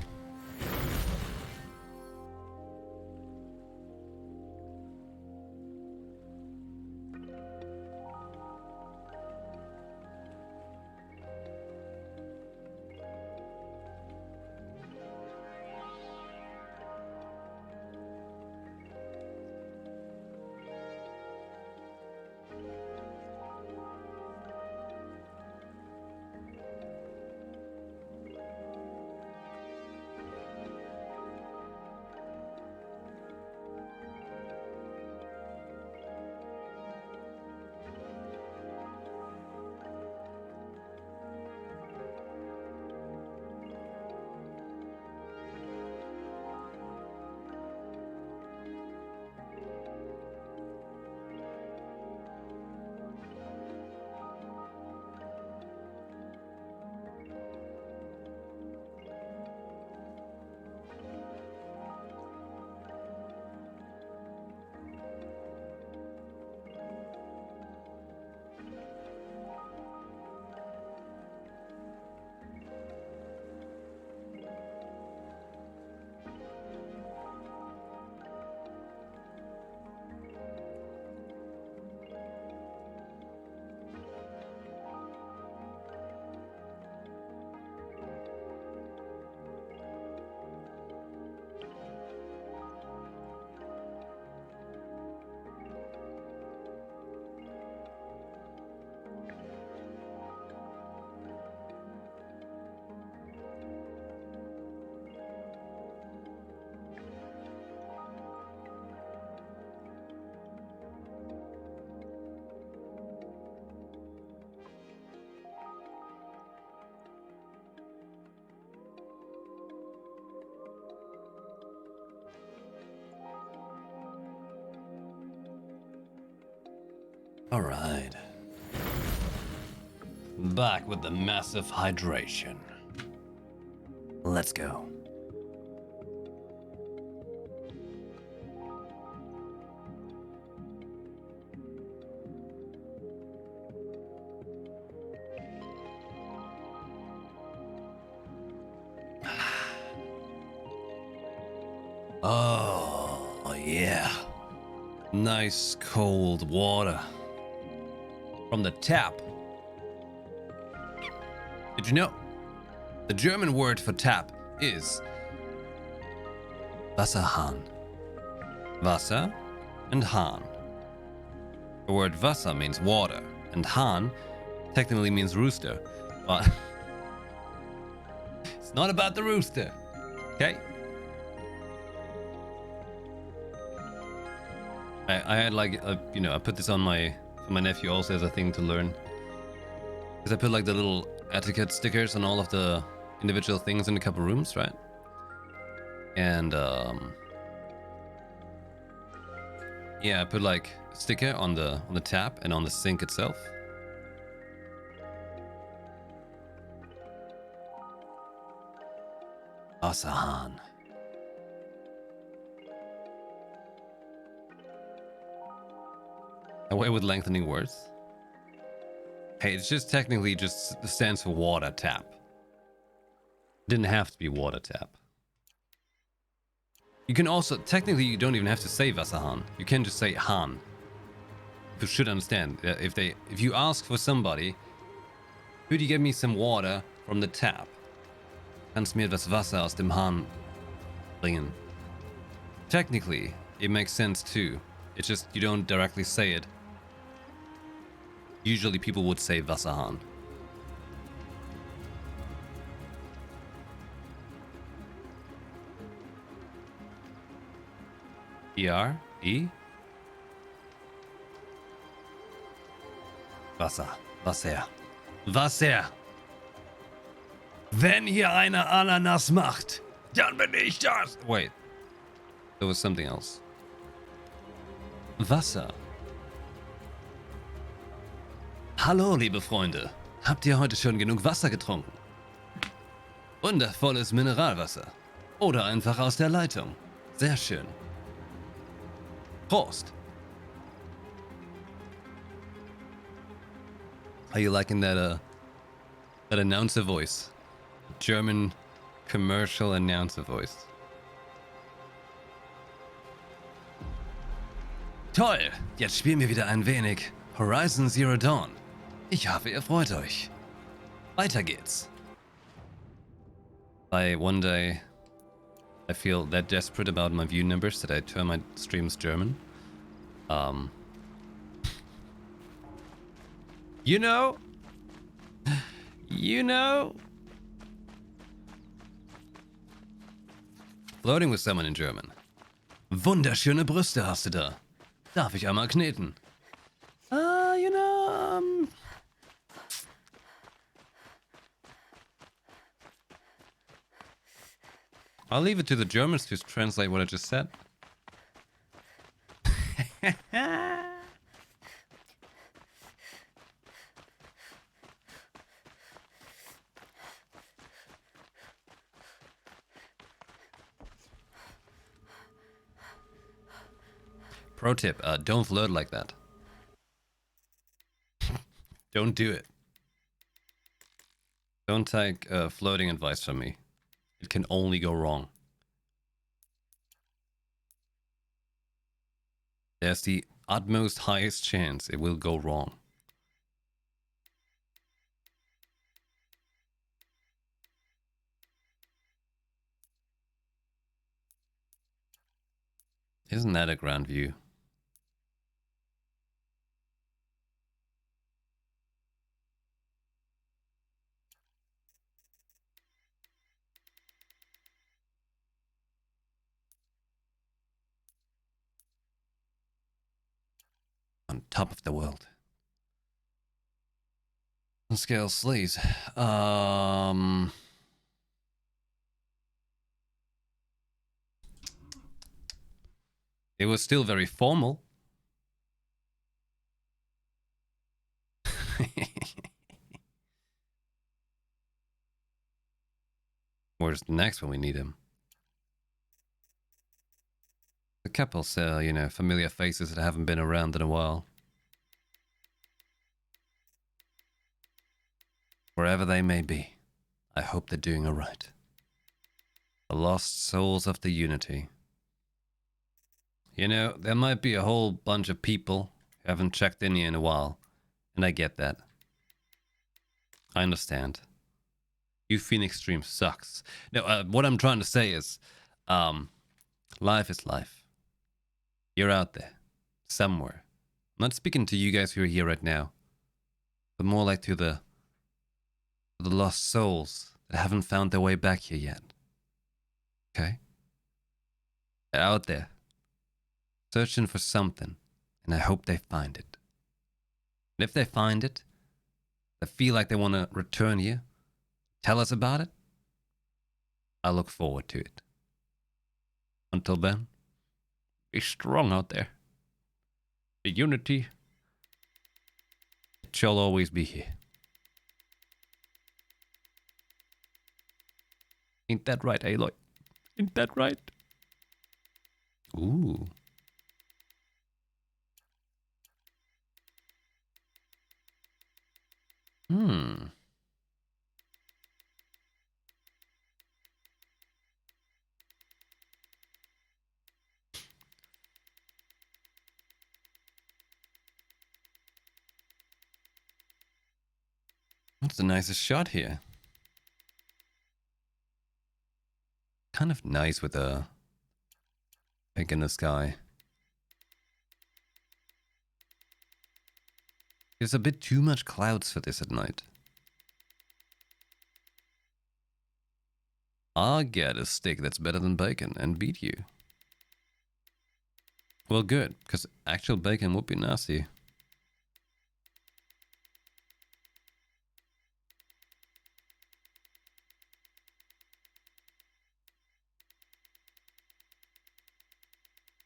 All right. Back with the massive hydration. Let's go. Oh, yeah. Nice cold water from the tap. Did you know? The German word for tap is Wasserhahn. Wasser and Hahn. The word Wasser means water, and Hahn technically means rooster. But it's not about the rooster, okay? I had like, I put this on for my nephew also as a thing to learn. Because I put like the little etiquette stickers on all of the individual things in a couple rooms, right? And yeah, I put like a sticker on the tap and on the sink itself. Wasserhahn. Away with lengthening words. Hey, it's just technically just stands for water tap. Didn't have to be water tap. You can also, technically you don't even have to say Wasserhahn. You can just say Hahn. You should understand. If you ask for somebody, could you get me some water from the tap? Kannst mir etwas Wasser aus dem Hahn bringen? Technically, it makes sense too. It's just you don't directly say it. Usually people would say Wasserhahn. E-R-E? Wasser. Wasser. Wasser. Wenn hier einer Ananas macht, dann bin ich das. Wait. There was something else. Wasser. Hallo, liebe Freunde. Habt ihr heute schon genug Wasser getrunken? Wundervolles Mineralwasser. Oder einfach aus der Leitung. Sehr schön. Prost. Are you liking that announcer voice? German commercial announcer voice. Toll, jetzt spielen wir wieder ein wenig Horizon Zero Dawn. Ich hoffe, ihr freut euch. Weiter geht's. One day, I feel that desperate about my view numbers that I turn my streams German. You know, flirting with someone in German. Wunderschöne Brüste hast du da. Darf ich einmal kneten? I'll leave it to the Germans to translate what I just said. Pro tip, don't flirt like that. Don't do it. Don't take flirting advice from me. It can only go wrong. There's the utmost highest chance it will go wrong. Isn't that a grand view? On top of the world. On scale sleaze. It was still very formal. Where's the next when we need him? A couple, you know, familiar faces that haven't been around in a while. Wherever they may be, I hope they're doing alright. The lost souls of the Unity. You know, there might be a whole bunch of people who haven't checked in here in a while, and I get that. I understand. YuPhoenix stream sucks. No, what I'm trying to say is, life is life. You're out there, somewhere. I'm not speaking to you guys who are here right now, but more like to the lost souls that haven't found their way back here yet. Okay? They're out there, searching for something, and I hope they find it. And if they find it, they feel like they want to return here, tell us about it, I look forward to it. Until then, be strong out there. The Unity, it shall always be here. Ain't that right, Aloy? Ain't that right? Ooh. What's the nicest shot here? Kind of nice with the pink in the sky. There's a bit too much clouds for this at night. I'll get a steak that's better than bacon and beat you. Well, good, because actual bacon would be nasty.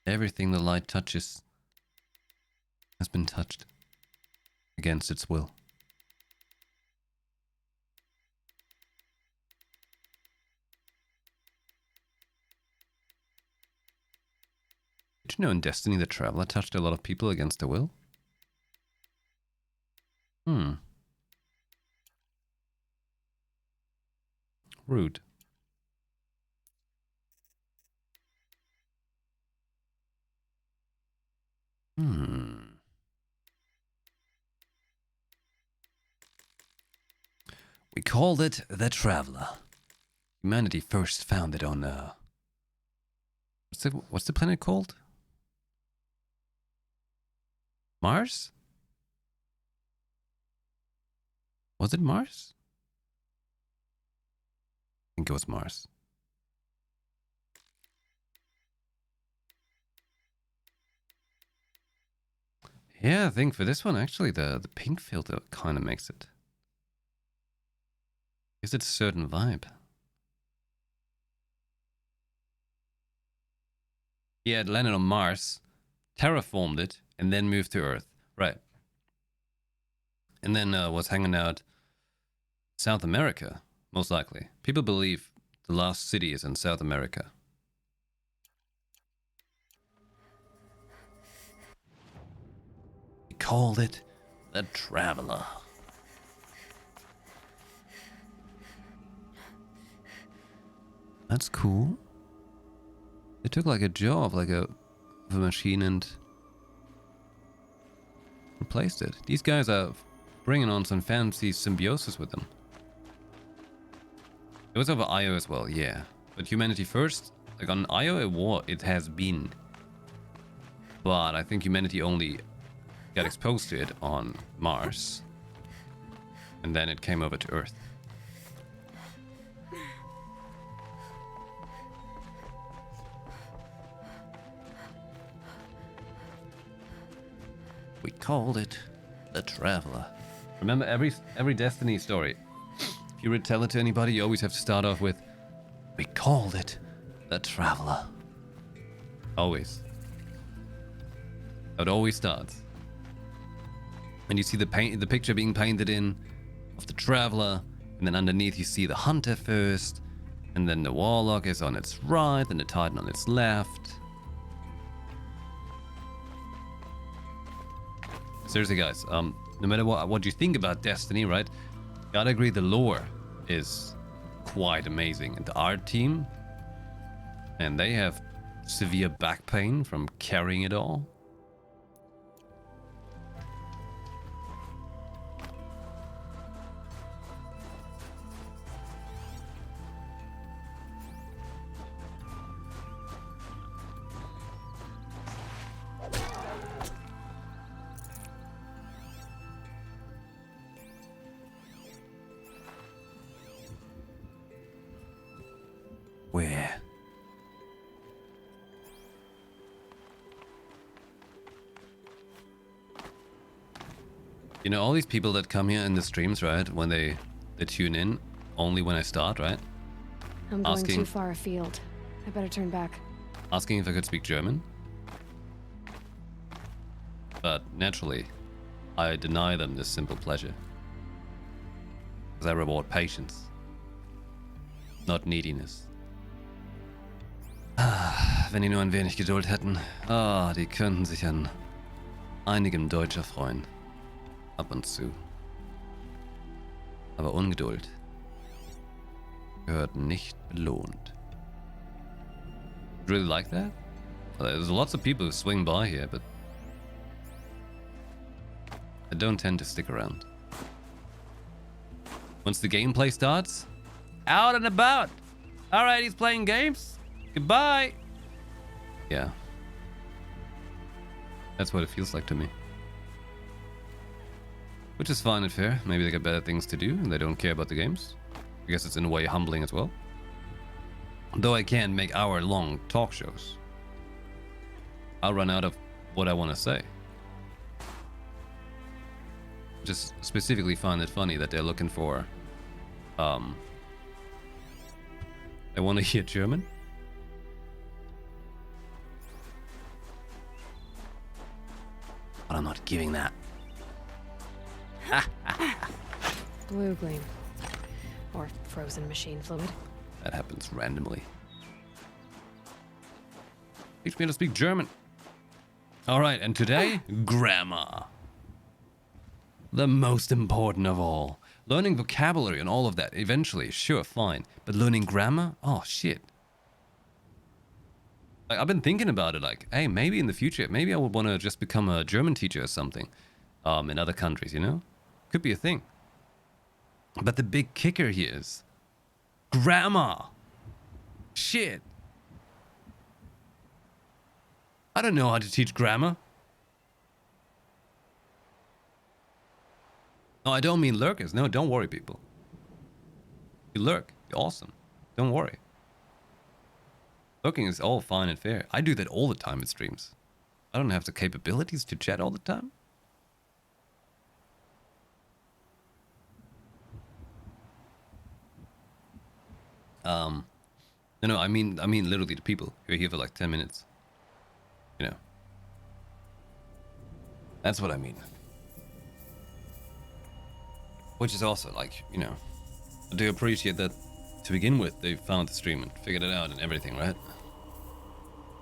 Everything the light touches has been touched against its will. Did you know in Destiny the Traveler touched a lot of people against their will? Rude. We called it the Traveler. Humanity first found it on, what's the planet called? Mars? Was it Mars? I think it was Mars. Yeah, I think for this one, actually, the pink filter kind of makes it. Gives it a certain vibe. Yeah, it landed on Mars, terraformed it, and then moved to Earth. Right. And then was hanging out South America, most likely. People believe the last city is in South America. We called it the Traveler. That's cool. They took like a jaw of a machine and replaced it. These guys are bringing on some fancy symbiosis with them. It was over Io as well, yeah. But humanity first, like on Io it has been. But I think humanity only got exposed to it on Mars. And then it came over to Earth. We called it the Traveler. Remember, every Destiny story, if you retell it to anybody, you always have to start off with, we called it the Traveler. Always. It always starts. And you see the picture being painted in of the traveler, and then underneath you see the hunter first, and then the warlock is on its right, and the titan on its left. Seriously, guys, no matter what you think about Destiny, right? Gotta agree, the lore is quite amazing, and the art team, and they have severe back pain from carrying it all. Where? You know, all these people that come here in the streams, right? When they tune in only when I start, right? I'm going too far afield. I better turn back. Asking if I could speak German. But naturally, I deny them this simple pleasure. Because I reward patience, not neediness. Wenn die nur ein wenig Geduld hätten. Die könnten sich an einigem Deutscher freuen. Ab und zu. Aber Ungeduld gehört nicht belohnt. Really like that? There's lots of people who swing by here, but I don't tend to stick around. Once the gameplay starts, out and about. Alright, he's playing games. Goodbye. Yeah. That's what it feels like to me. Which is fine and fair. Maybe they got better things to do and they don't care about the games. I guess it's in a way humbling as well. Though I can't make hour-long talk shows. I'll run out of what I want to say. Just specifically find it funny that they're looking for... They want to hear German? But I'm not giving that. Blue gleam. Or frozen machine fluid. That happens randomly. Teach me how to speak German. Alright, and today, grammar. The most important of all. Learning vocabulary and all of that, eventually, sure, fine. But learning grammar? Oh, shit. Like, I've been thinking about it, like, hey, maybe in the future, maybe I would want to just become a German teacher or something. In other countries, you know? Could be a thing. But the big kicker here is grammar. Shit. I don't know how to teach grammar. No, I don't mean lurkers. No, don't worry, people. You lurk. You're awesome. Don't worry. Lurking is all fine and fair. I do that all the time in streams. I don't have the capabilities to chat all the time. No, I mean literally the people who are here for like 10 minutes. You know. That's what I mean. Which is also like, you know, I do appreciate that to begin with they found the stream and figured it out and everything, right?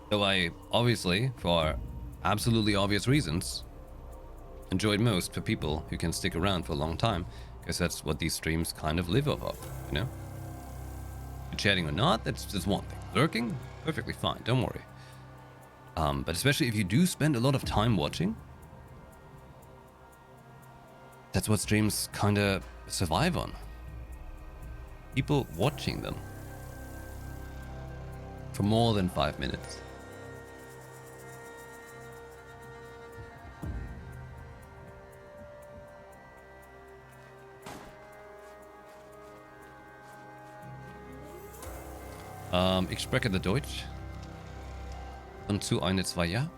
Though I obviously, for absolutely obvious reasons, enjoyed most for people who can stick around for a long time, because that's what these streams kind of live off of, you know? Chatting or not, that's just one thing. Lurking, perfectly fine, don't worry. But especially if you do spend a lot of time watching, that's what streams kind of survive on. People watching them for more than 5 minutes. Ich spreche the Deutsch. Und zu 1-2 Jahr.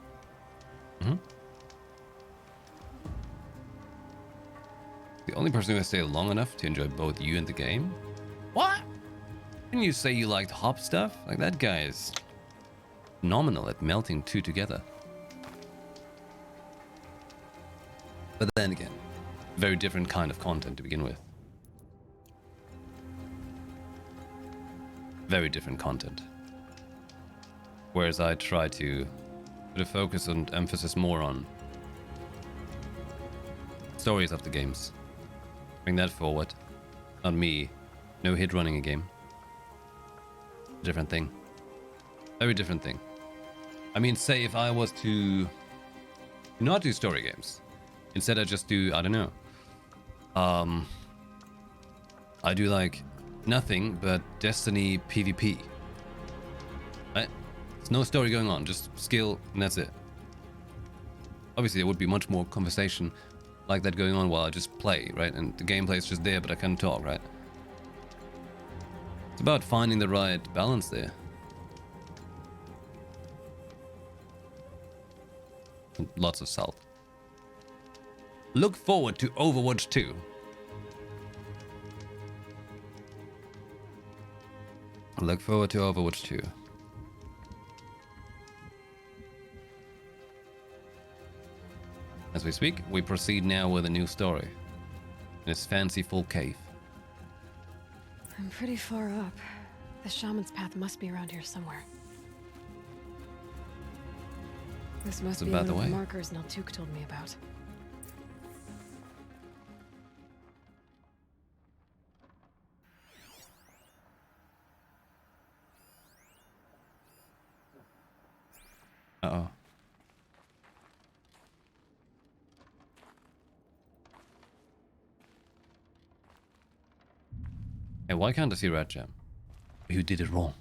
The only person who has stayed long enough to enjoy both you and the game? What? Didn't you say you liked hop stuff? Like, that guy is phenomenal at melting two together. But then again, very different kind of content to begin with. Very different content. Whereas I try to put a focus and emphasis more on stories of the games. Bring that forward. Not me. No hit running a game. Different thing. Very different thing. I mean, say if I was to not do story games. Instead I just do, I don't know. I do like nothing but Destiny PvP. Right? There's no story going on, just skill and that's it. Obviously there would be much more conversation like that going on while I just play, right? And the gameplay is just there, but I can't talk, right? It's about finding the right balance there. And lots of salt. Look forward to Overwatch 2. Look forward to Overwatch 2. As we speak, we proceed now with a new story. In this fanciful cave. I'm pretty far up. The shaman's path must be around here somewhere. This must be one of the markers Naltuk told me about. Uh-oh. Hey, why can't I see Red Jam? You did it wrong.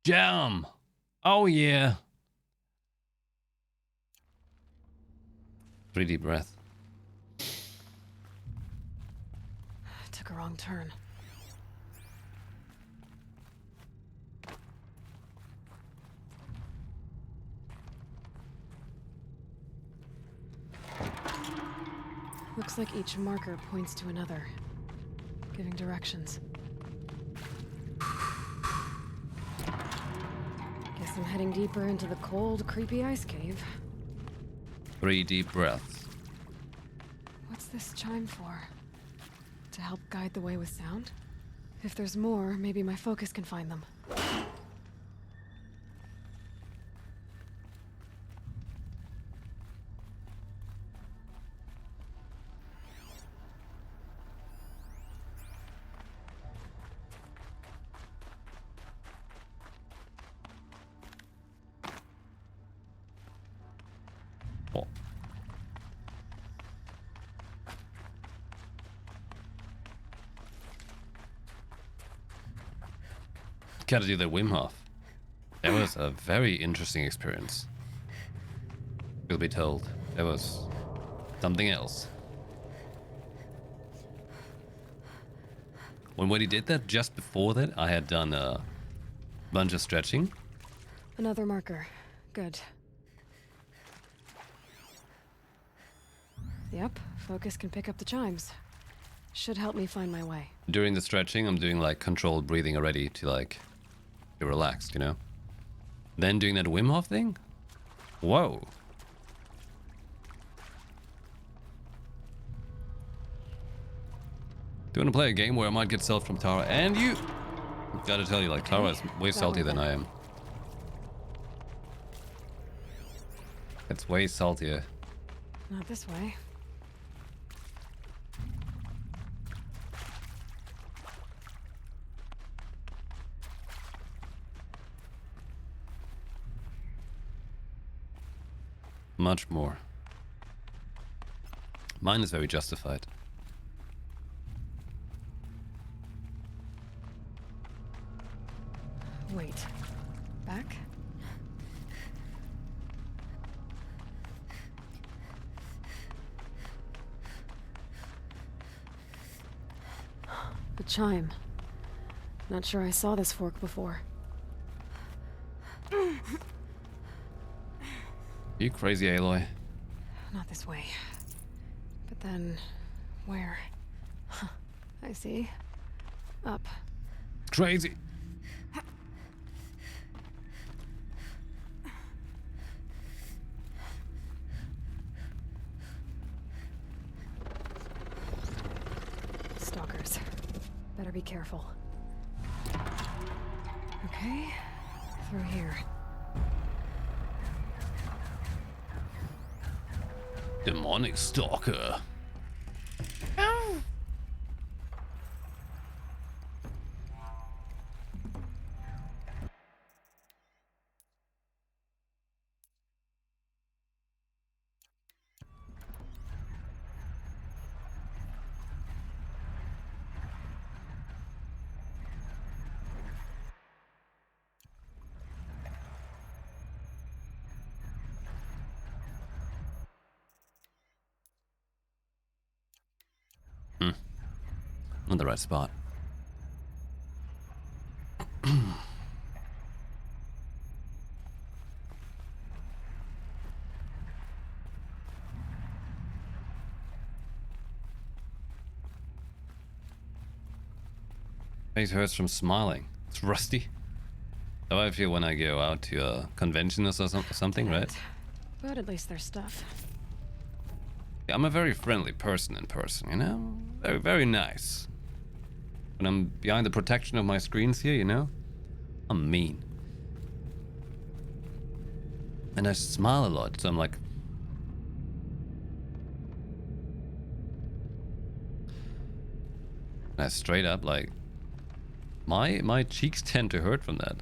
Jam! Oh yeah! 3 deep breath. Took a wrong turn. Looks like each marker points to another, giving directions. Guess I'm heading deeper into the cold, creepy ice cave. 3 deep breaths. What's this chime for? To help guide the way with sound? If there's more, maybe my focus can find them. Gotta do the Wim Hof. That was a very interesting experience. You'll be told. That was something else. When he did that, just before that, I had done a bunch of stretching. Another marker. Good. Yep, focus can pick up the chimes. Should help me find my way. During the stretching, I'm doing like controlled breathing already to like be relaxed, you know? Then doing that Wim Hof thing? Whoa. Do you want to play a game where I might get salt from Tara? And you... Gotta tell you, like, Tara is way saltier than I am. It's way saltier. Not this way. Much more. Mine is very justified. Wait. Back? The chime. Not sure I saw this fork before. You crazy, Aloy? Not this way. But then... where? Huh, I see. Up. Crazy. stalkers. Better be careful. Okay, through here. Demonic stalker. Not the right spot. Face hurts from smiling. It's rusty. How I feel when I go out to a convention or something, right? But at least there's stuff. Yeah, I'm a very friendly person in person, you know? Very, very nice. When I'm behind the protection of my screens here, you know? I'm mean. And I smile a lot, so I'm like... And I straight up, like... My cheeks tend to hurt from that.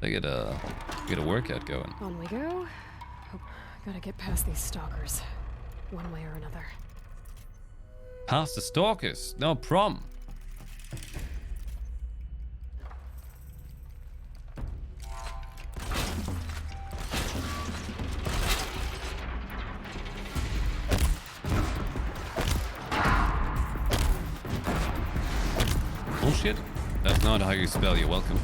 I get a workout going. On we go. Oh, gotta get past these stalkers. One way or another. Past the stalkers, no problem. Bullshit? That's not how you spell you're welcome.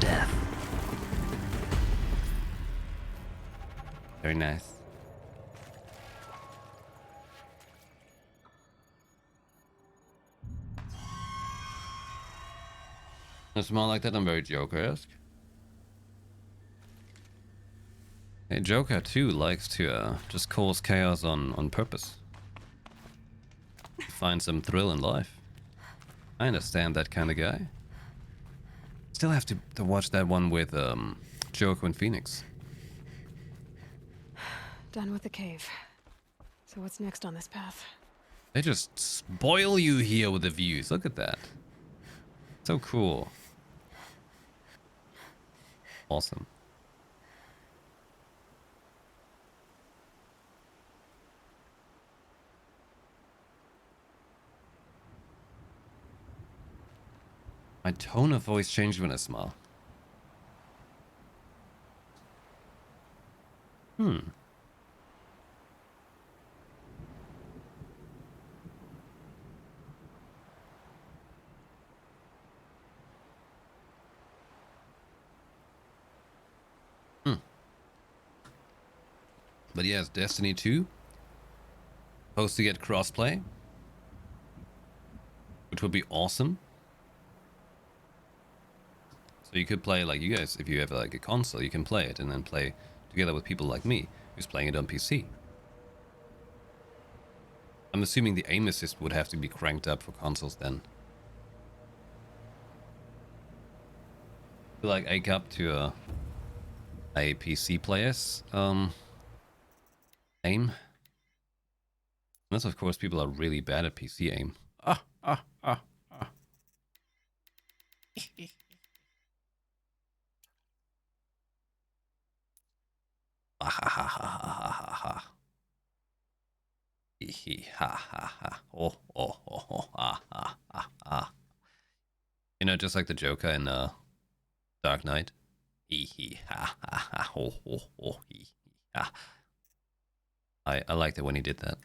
Death. Very nice. I smell like that. I'm very Joker-esque. Hey, Joker too likes to just cause chaos on purpose. Find some thrill in life. I understand that kind of guy. Still have to watch that one with Joker and Phoenix. Done with the cave. So what's next on this path? They just spoil you here with the views. Look at that. So cool. Awesome. My tone of voice changed when I smile. But yes, Destiny 2. Supposed to get crossplay. Which would be awesome. So you could play, like you guys, if you have like a console, you can play it and then play together with people like me, who's playing it on PC. I'm assuming the aim assist would have to be cranked up for consoles then. Like ache up to a PC player's aim. Unless of course people are really bad at PC aim. You know, just like the Joker in Dark Knight. I liked it when he did that.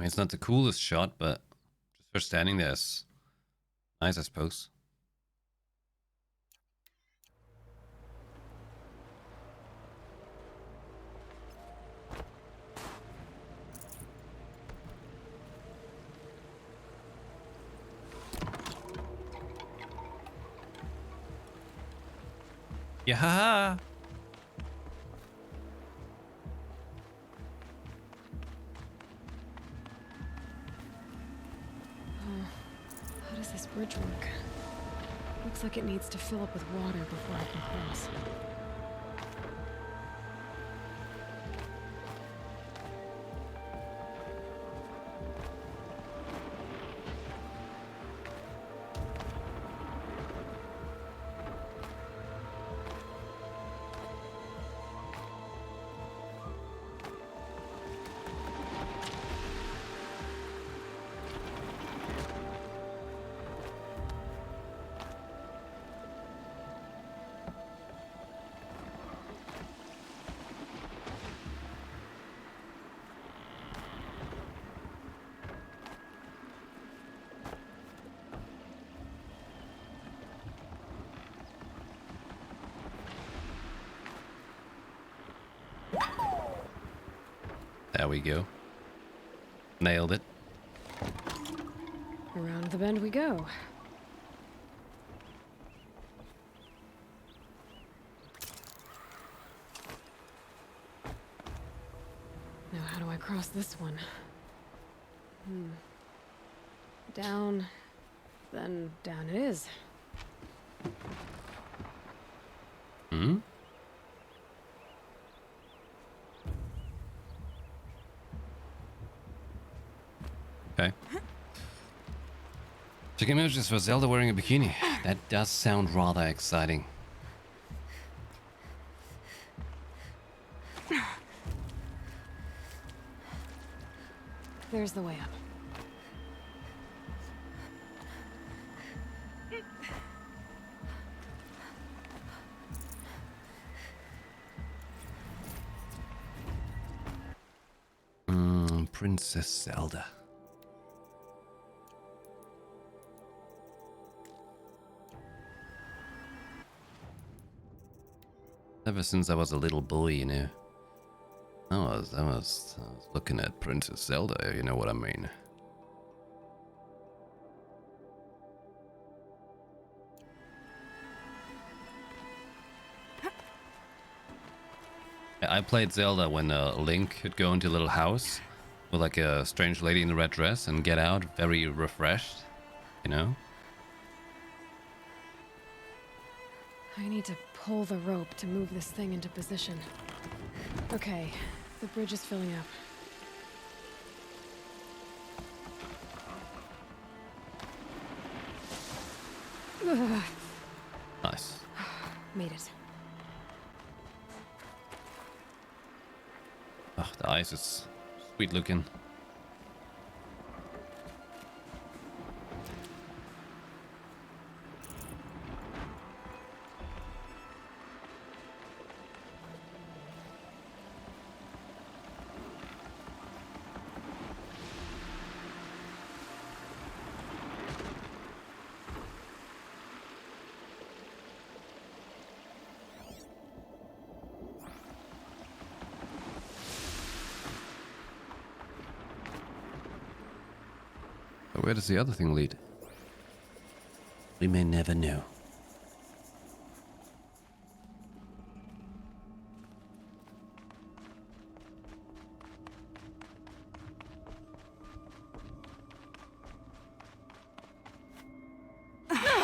mean, it's not the coolest shot, but just for standing there is nice, I suppose. Yeah. How does this bridge work? Looks like it needs to fill up with water before I can cross. There we go. Nailed it. Around the bend we go. Now how do I cross this one? Down, then down it is. Hmm? Okay. Check images for Zelda wearing a bikini. That does sound rather exciting. There's the way up. Princess Zelda. Ever since I was a little boy, you know, I was looking at Princess Zelda, you know what I mean. I played Zelda when Link could go into a little house with like a strange lady in a red dress and get out very refreshed, you know? I need to pull the rope to move this thing into position. Okay, the bridge is filling up. Ugh. Nice. Made it. Oh, the ice is sweet looking. But where does the other thing lead? We may never know. Okay.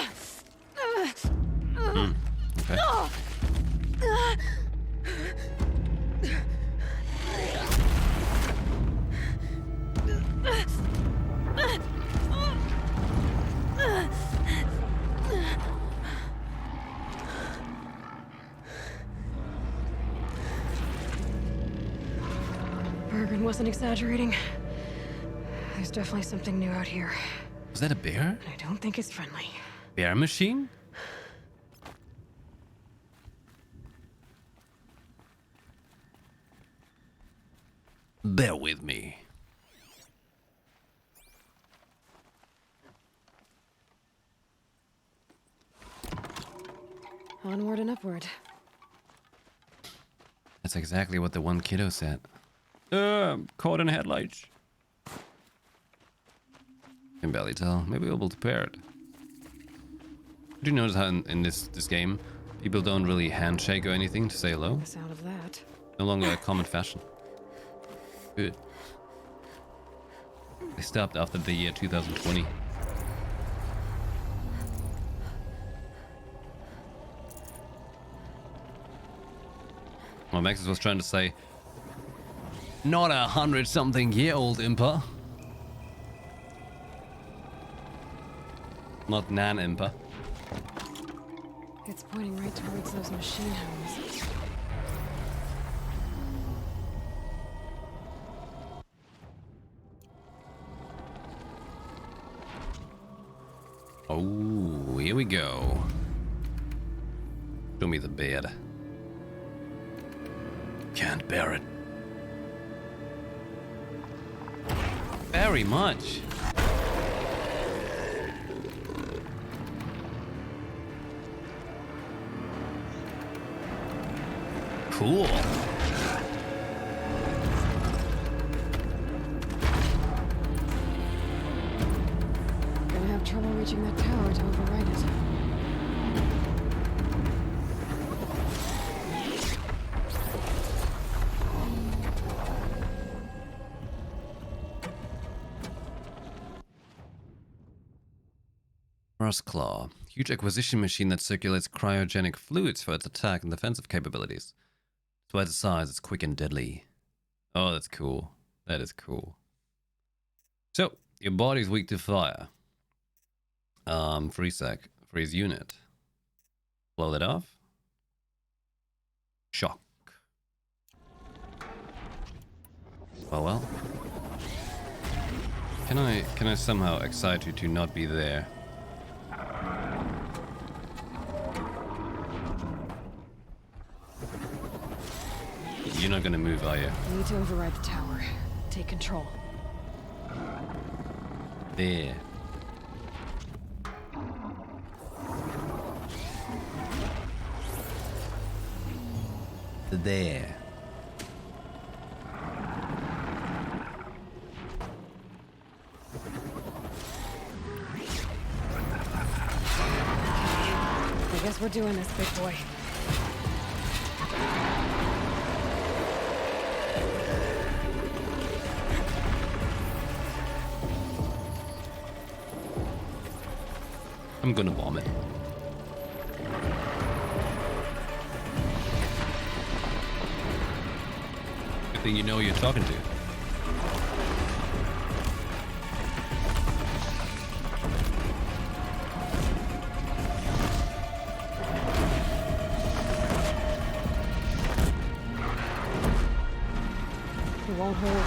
Bergen wasn't exaggerating. There's definitely something new out here. Was that a bear? I don't think it's friendly. Bear machine? Bear with me. Onward and upward. That's exactly what the one kiddo said. Caught in headlights. Can barely tell. Maybe we'll pair it. Did you notice how in this game, people don't really handshake or anything to say hello? The sound of that. No longer a common fashion. Good. They stopped after the year 2020. Well, Maxis was trying to say, not 100-something-year-old impa. Not nan impa. It's pointing right towards those machine homes. Oh, here we go. Show me the bed. Can't bear it. Very much. Cool. Gonna have trouble reaching that tower to override it. Claw. Huge acquisition machine that circulates cryogenic fluids for its attack and defensive capabilities. Twice its size, it's quick and deadly. Oh, that's cool. That is cool. So, your body's weak to fire. Freeze unit. Blow that off. Shock. Oh well. Can I somehow excite you to not be there? You're not gonna move, are you? We need to override the tower. Take control. There. There. I guess we're doing this, big boy. I'm gonna bomb it. Good thing you know who you're talking to. It won't hold.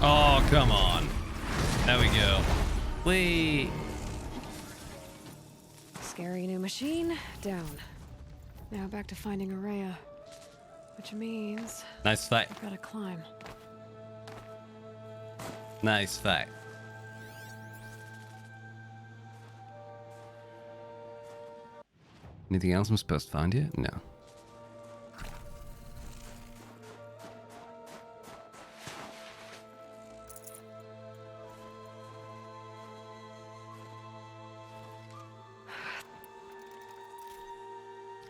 Oh, come on. There we go. Whee! Scary new machine, down. Now back to finding Araya. Which means... Nice fight. I've gotta climb. Nice fight. Anything else I'm supposed to find here? No.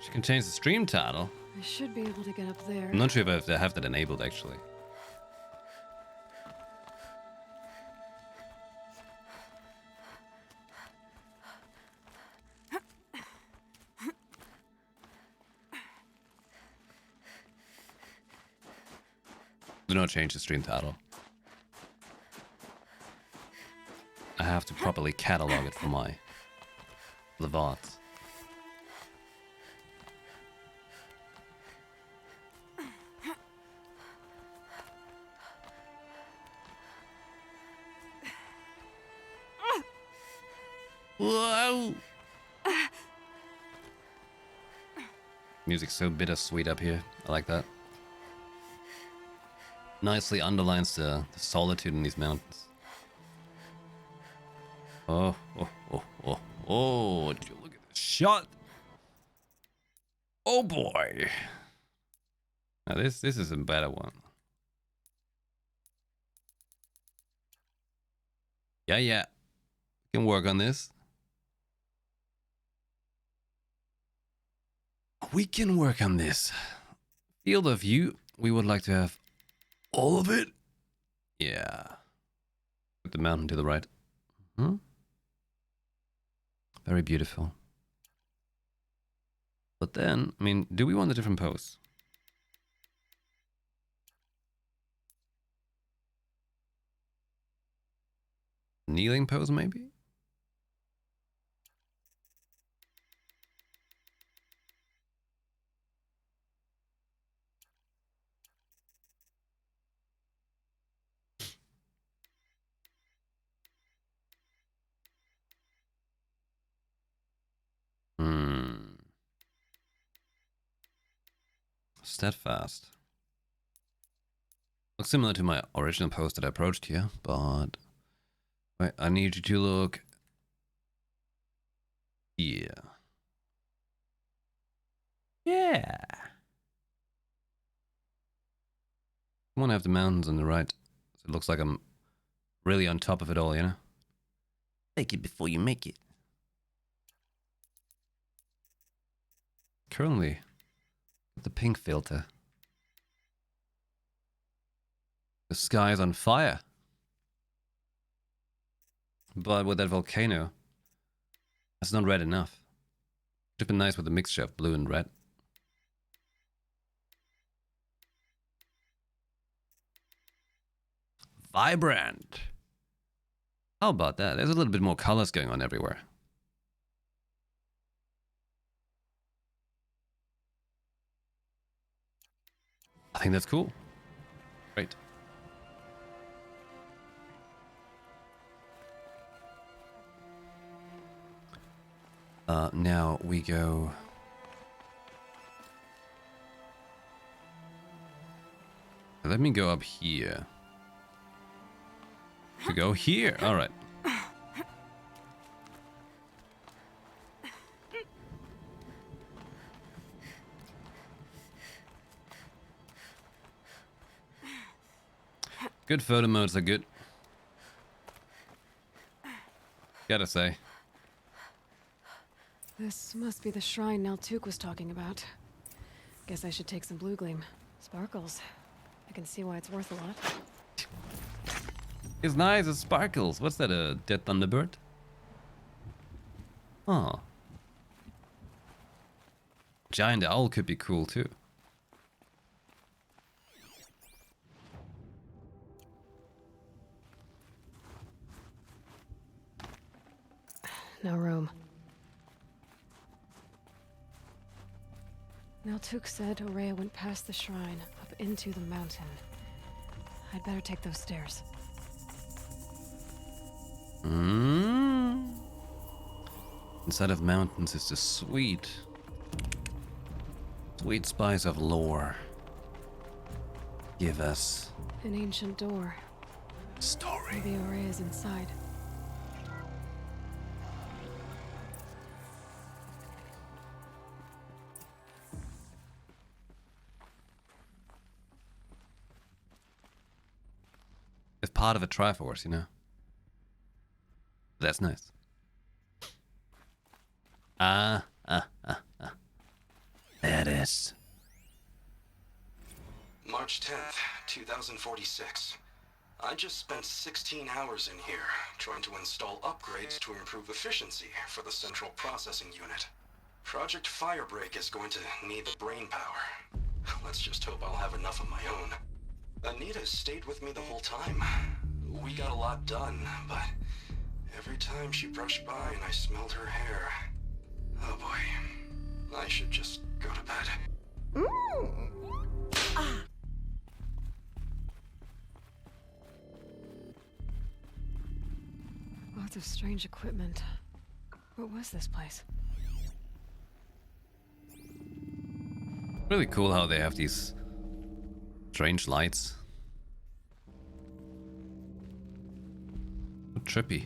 She can change the stream title. I should be able to get up there. I'm not sure if I have that enabled actually. Do not change the stream title. I have to properly catalog it for my Levats. Whoa! Music's so bittersweet up here. I like that. Nicely underlines the solitude in these mountains. Oh, oh, oh, oh, oh, did you look at this shot? Oh boy. Now this is a better one. Yeah, yeah. We can work on this. We can work on this. Field of view. We would like to have all of it. Yeah. Put the mountain to the right. Hmm? Very beautiful. But then, I mean, do we want a different pose? Kneeling pose, maybe? Steadfast. Looks similar to my original pose that I approached here, but wait, I need you to look here. Yeah. I want to have the mountains on the right, so it looks like I'm really on top of it all, you know? Take it before you make it. Currently, the pink filter. The sky is on fire. But with that volcano, that's not red enough. It'd have been nice with a mixture of blue and red. Vibrant. How about that? There's a little bit more colors going on everywhere. I think that's cool. Great. Now we go... Let me go up here. To go here. All right. Good photo modes are good. Gotta say. This must be the shrine Naltuk was talking about. Guess I should take some blue gleam. Sparkles. I can see why it's worth a lot. It's nice, it sparkles. What's that, a dead thunderbird? Oh. Giant owl could be cool too. No room. Naltuk said Ourea went past the shrine, up into the mountain. I'd better take those stairs. Inside of mountains is the sweet spice of lore. Give us An ancient door. story. Maybe Ourea's inside. It's part of a Triforce, you know. That's nice. There it is. March 10th, 2046. I just spent 16 hours in here trying to install upgrades to improve efficiency for the central processing unit. Project Firebreak is going to need the brain power. Let's just hope I'll have enough of my own. Anita stayed with me the whole time. We got a lot done, but every time she brushed by and I smelled her hair... Oh boy. I should just go to bed. Lots of strange equipment. What was this place? Really cool how they have these strange lights. Trippy.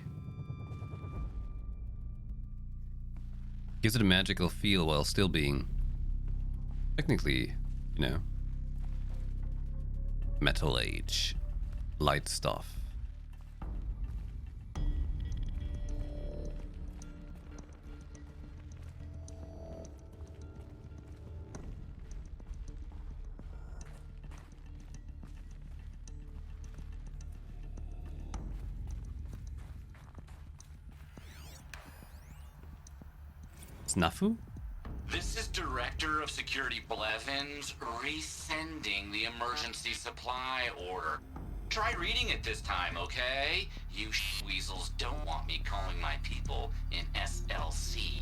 Gives it a magical feel while still being technically, you know, Metal Age light stuff. Snafu? This is Director of Security Blevins resending the emergency supply order. Try reading it this time, okay? You weasels don't want me calling my people in SLC.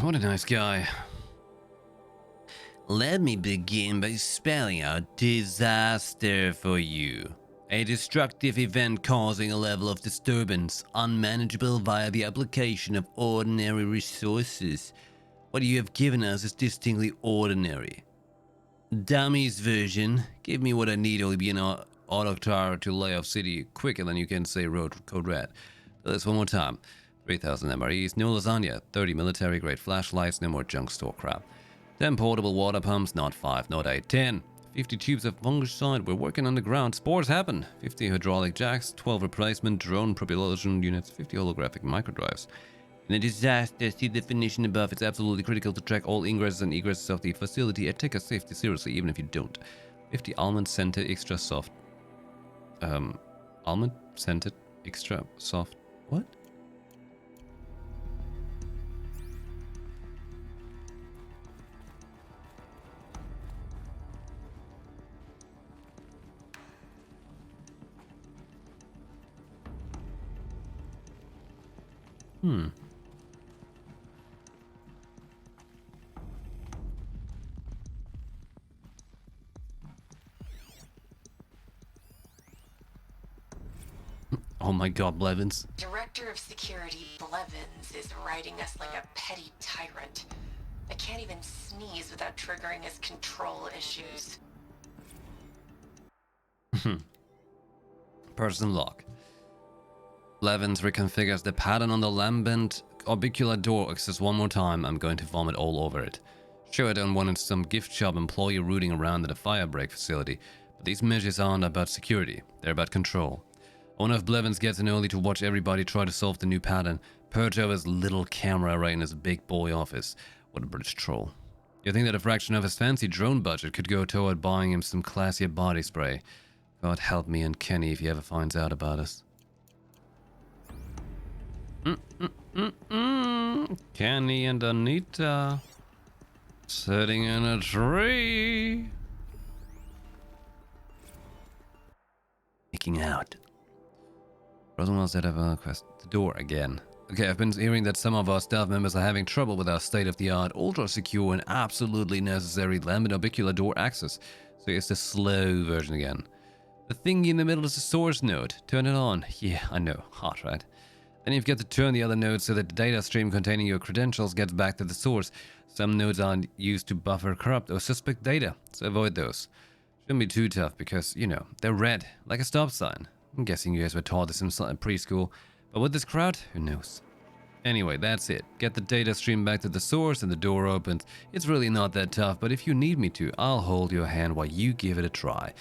What a nice guy. Let me begin by spelling out disaster for you. A destructive event causing a level of disturbance unmanageable via the application of ordinary resources. What you have given us is distinctly ordinary. Dummy's version, give me what I need, it'll be an auto tower to lay off city quicker than you can say road code red. Do this one more time. 3,000 MREs, no lasagna, 30 military grade flashlights, no more junk store crap. 10 portable water pumps, not 5, not 8, 10. 50 tubes of fungicide, we're working underground, spores happen. 50 hydraulic jacks, 12 replacement drone propulsion units, 50 holographic microdrives. In a disaster, see the definition above, it's absolutely critical to track all ingresses and egresses of the facility and take our safety seriously, even if you don't. 50 almond scented extra soft. Almond scented extra soft. What? Oh my god, Blevins. Director of Security Blevins is writing us like a petty tyrant. I can't even sneeze without triggering his control issues. Person lock. Blevins reconfigures the pattern on the lambent orbicular door access one more time. I'm going to vomit all over it. Sure, I don't want some gift shop employee rooting around at a fire break facility, but these measures aren't about security, they're about control. I wonder if Blevins gets in early to watch everybody try to solve the new pattern, perch over his little camera right in his big boy office. What a British troll. You think that a fraction of his fancy drone budget could go toward buying him some classier body spray? God help me and Kenny if he ever finds out about us. Kenny and Anita sitting in a tree, making out. Roswell said I've request the door again. Okay, I've been hearing that some of our staff members are having trouble with our state-of-the-art, ultra-secure and absolutely necessary lambent orbicular door access. So it's the slow version again. The thingy in the middle is the source node. Turn it on. Yeah, I know. Hot, right? Then you've got to turn the other nodes so that the data stream containing your credentials gets back to the source. Some nodes aren't used to buffer corrupt or suspect data, so avoid those. Shouldn't be too tough because, you know, they're red, like a stop sign. I'm guessing you guys were taught this in preschool, but with this crowd, who knows? Anyway, that's it. Get the data stream back to the source and the door opens. It's really not that tough, but if you need me to, I'll hold your hand while you give it a try.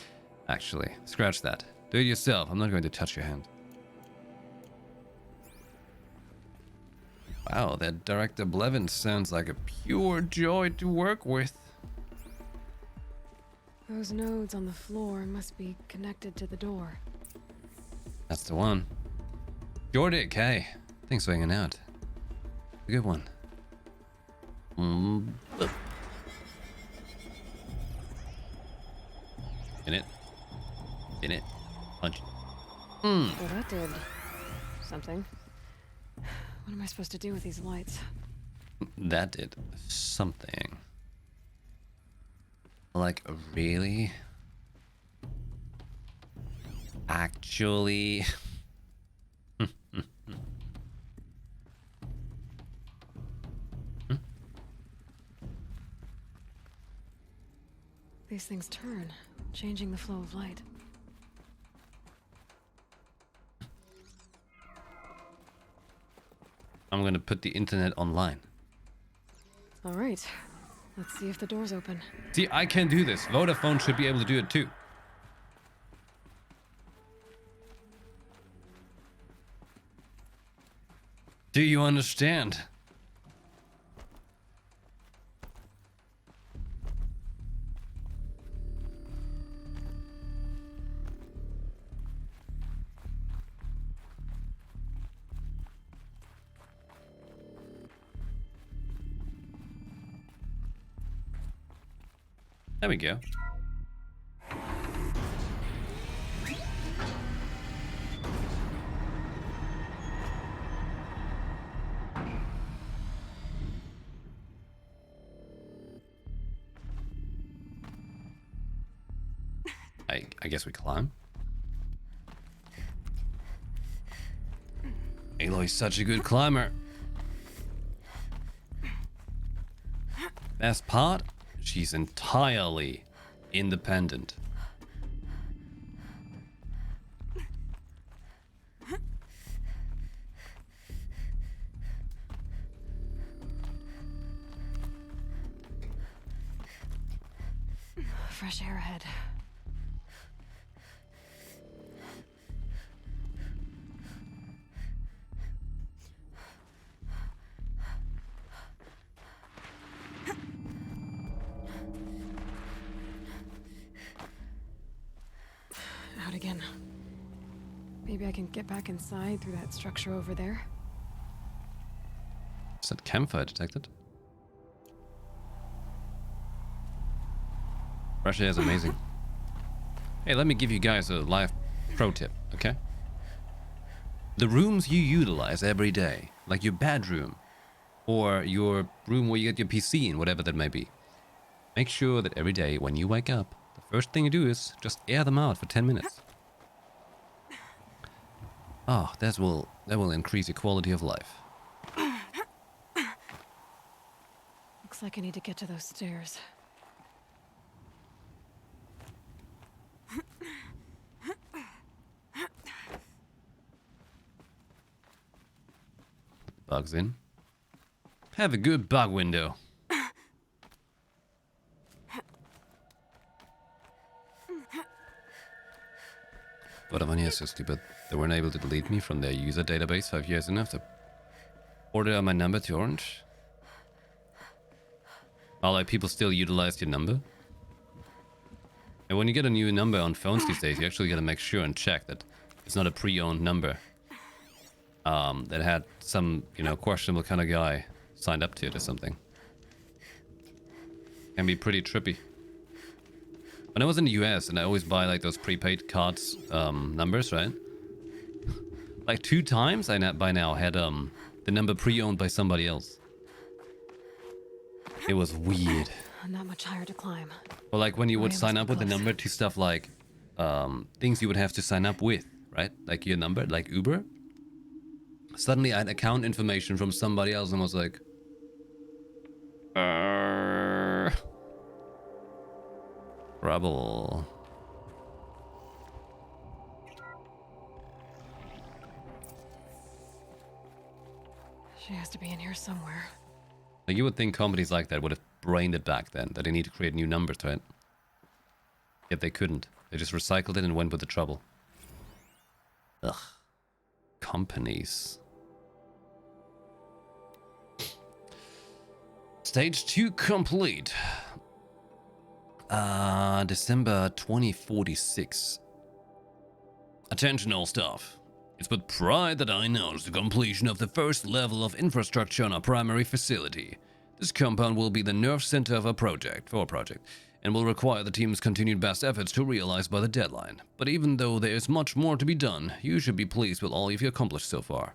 Actually, scratch that. Do it yourself. I'm not going to touch your hand. Wow, that Director Blevins sounds like a pure joy to work with. Those nodes on the floor must be connected to the door. That's the one. Jordic, hey. Thanks for hanging out. A good one. In it. In it. Punch. Well, that did something. What am I supposed to do with these lights? That did something. Like, really? Actually... These things turn, changing the flow of light. I'm gonna put the internet online. All right, let's see if the door's open. See, I can do this. Vodafone should be able to do it too. Do you understand? There we go. I guess we climb. Aloy's such a good climber. Best part, she's entirely independent. Fresh air ahead. Out again. Maybe I can get back inside through that structure over there. Is that campfire detected? Fresh air is amazing. Hey, let me give you guys a live pro tip, okay? The rooms you utilize every day, like your bedroom, or your room where you get your PC in, whatever that may be. Make sure that every day when you wake up, the first thing you do is just air them out for 10 minutes. Oh, that will increase your quality of life. Looks like I need to get to those stairs. Bugs in. Have a good bug window. Vodafone is so stupid. They weren't able to delete me from their user database 5 years enough to order my number to Orange. While like people still utilize your number. And when you get a new number on phones these days, you actually gotta make sure and check that it's not a pre-owned number. That had some, you know, questionable kind of guy signed up to it or something. Can be pretty trippy. When I was in the US, and I always buy like those prepaid cards numbers, right? Like 2 times I by now had the number pre-owned by somebody else. It was weird. Not much higher to climb. Or like when you would sign up with a number to stuff like things you would have to sign up with, right? Like your number, like Uber. Suddenly I had account information from somebody else and was like, trouble. She has to be in here somewhere. Like you would think companies like that would have brained it back then, that they need to create new numbers, right? Yet they couldn't. They just recycled it and went with the trouble. Ugh. Companies. Stage 2 complete. December 2046. Attention all staff. It's with pride that I announce the completion of the first level of infrastructure on our primary facility. This compound will be the nerve center of our project, and will require the team's continued best efforts to realize by the deadline. But even though there is much more to be done, you should be pleased with all you've accomplished so far.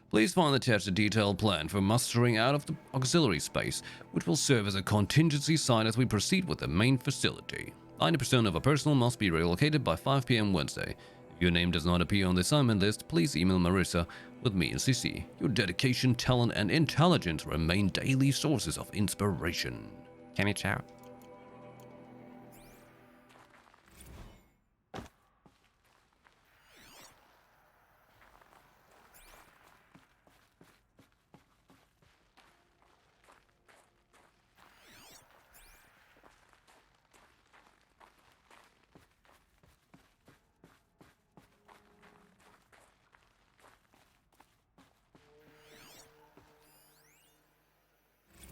Please find attached a detailed plan for mustering out of the auxiliary space, which will serve as a contingency site as we proceed with the main facility. 90% of our personnel must be relocated by 5 PM Wednesday. If your name does not appear on the assignment list, please email Marissa with me in CC. Your dedication, talent, and intelligence remain daily sources of inspiration. Can you chow?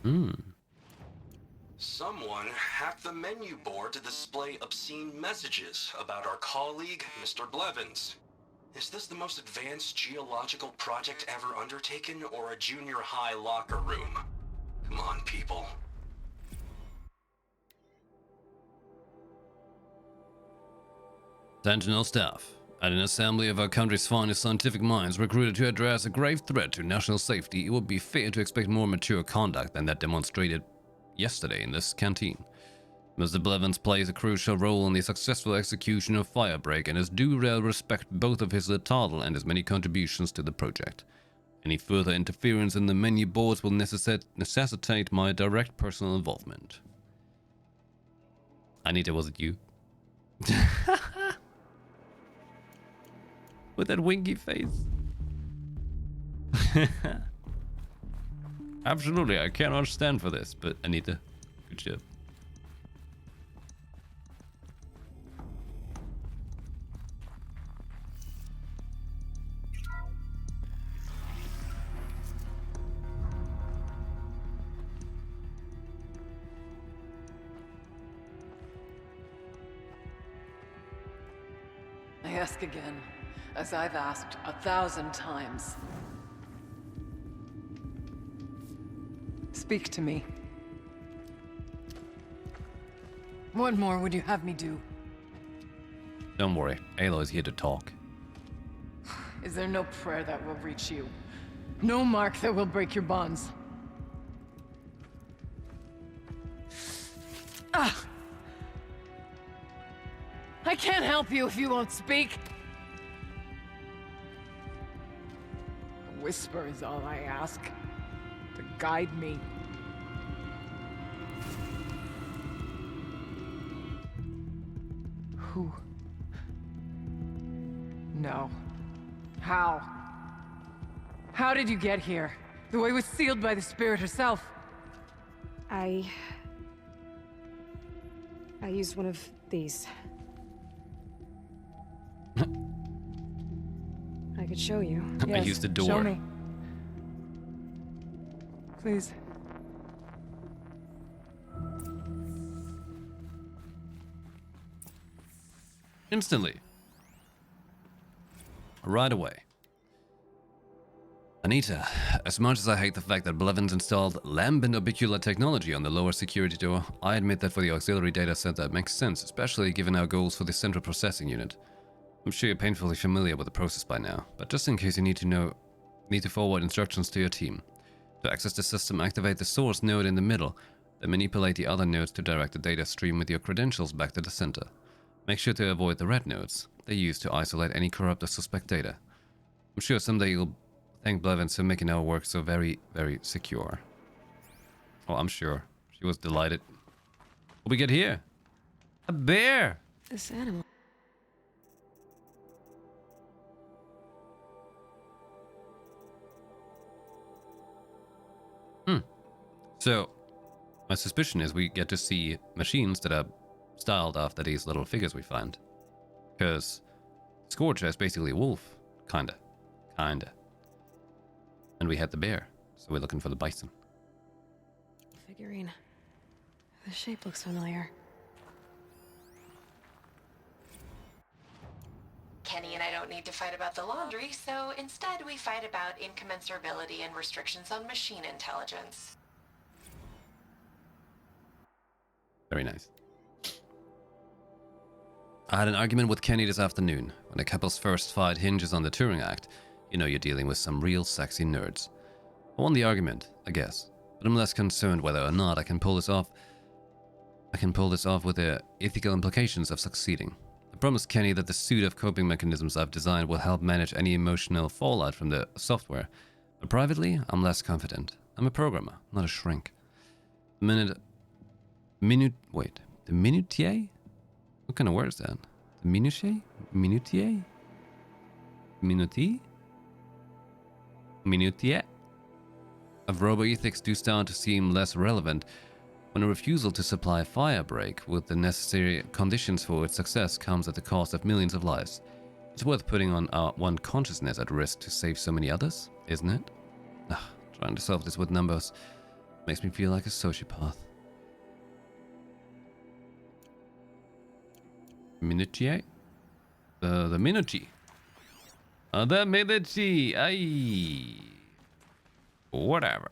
Hmm. Someone hacked the menu board to display obscene messages about our colleague, Mr. Blevins. Is this the most advanced geological project ever undertaken, or a junior high locker room? Come on, people. Sentinel staff. At an assembly of our country's finest scientific minds recruited to address a grave threat to national safety, it would be fair to expect more mature conduct than that demonstrated yesterday in this canteen. Mr. Blevins plays a crucial role in the successful execution of Firebreak and is due real respect both of his title and his many contributions to the project. Any further interference in the menu boards will necessitate my direct personal involvement. Anita, was it you? With that winky face. Absolutely, I cannot stand for this, but Anita, good job. I ask again, as I've asked 1,000 times. Speak to me. What more would you have me do? Don't worry, Aloy's here to talk. Is there no prayer that will reach you? No mark that will break your bonds? Ah! I can't help you if you won't speak! A whisper is all I ask. To guide me. Who? No. How? How did you get here? The way was sealed by the spirit herself. I used one of these. I could show you. I used the door. Show me. Please. Instantly. Right away. Anita, as much as I hate the fact that Blevins installed lambent orbicular technology on the lower security door, I admit that for the auxiliary data set that makes sense, especially given our goals for the central processing unit. I'm sure you're painfully familiar with the process by now, but just in case you need to forward instructions to your team. To access the system, activate the source node in the middle, then manipulate the other nodes to direct the data stream with your credentials back to the center. Make sure to avoid the red nodes. They're used to isolate any corrupt or suspect data. I'm sure someday you'll thank Blevins for making our work so very, very secure. Oh, I'm sure. She was delighted. What we get here? A bear! This animal. So, my suspicion is we get to see machines that are styled after these little figures we find. Because Scorcher is basically a wolf. Kinda. And we had the bear, so we're looking for the bison. Figurine. The shape looks familiar. Kenny and I don't need to fight about the laundry, so instead we fight about incommensurability and restrictions on machine intelligence. Very nice. I had an argument with Kenny this afternoon. When a couple's first fight hinges on the Turing Act, you know you're dealing with some real sexy nerds. I won the argument, I guess, but I'm less concerned whether or not I can pull this off. With the ethical implications of succeeding. I promised Kenny that the suite of coping mechanisms I've designed will help manage any emotional fallout from the software. But privately, I'm less confident. I'm a programmer, not a shrink. The minutiae? What kind of word is that? The minutiae? Minutiae? Minutiae? Of roboethics do start to seem less relevant when a refusal to supply Firebreak with the necessary conditions for its success comes at the cost of millions of lives. It's worth putting on our one consciousness at risk to save so many others, isn't it? Trying to solve this with numbers Makes me feel like a sociopath. Minichi? The Minichi. The Minichi. Aye. Whatever.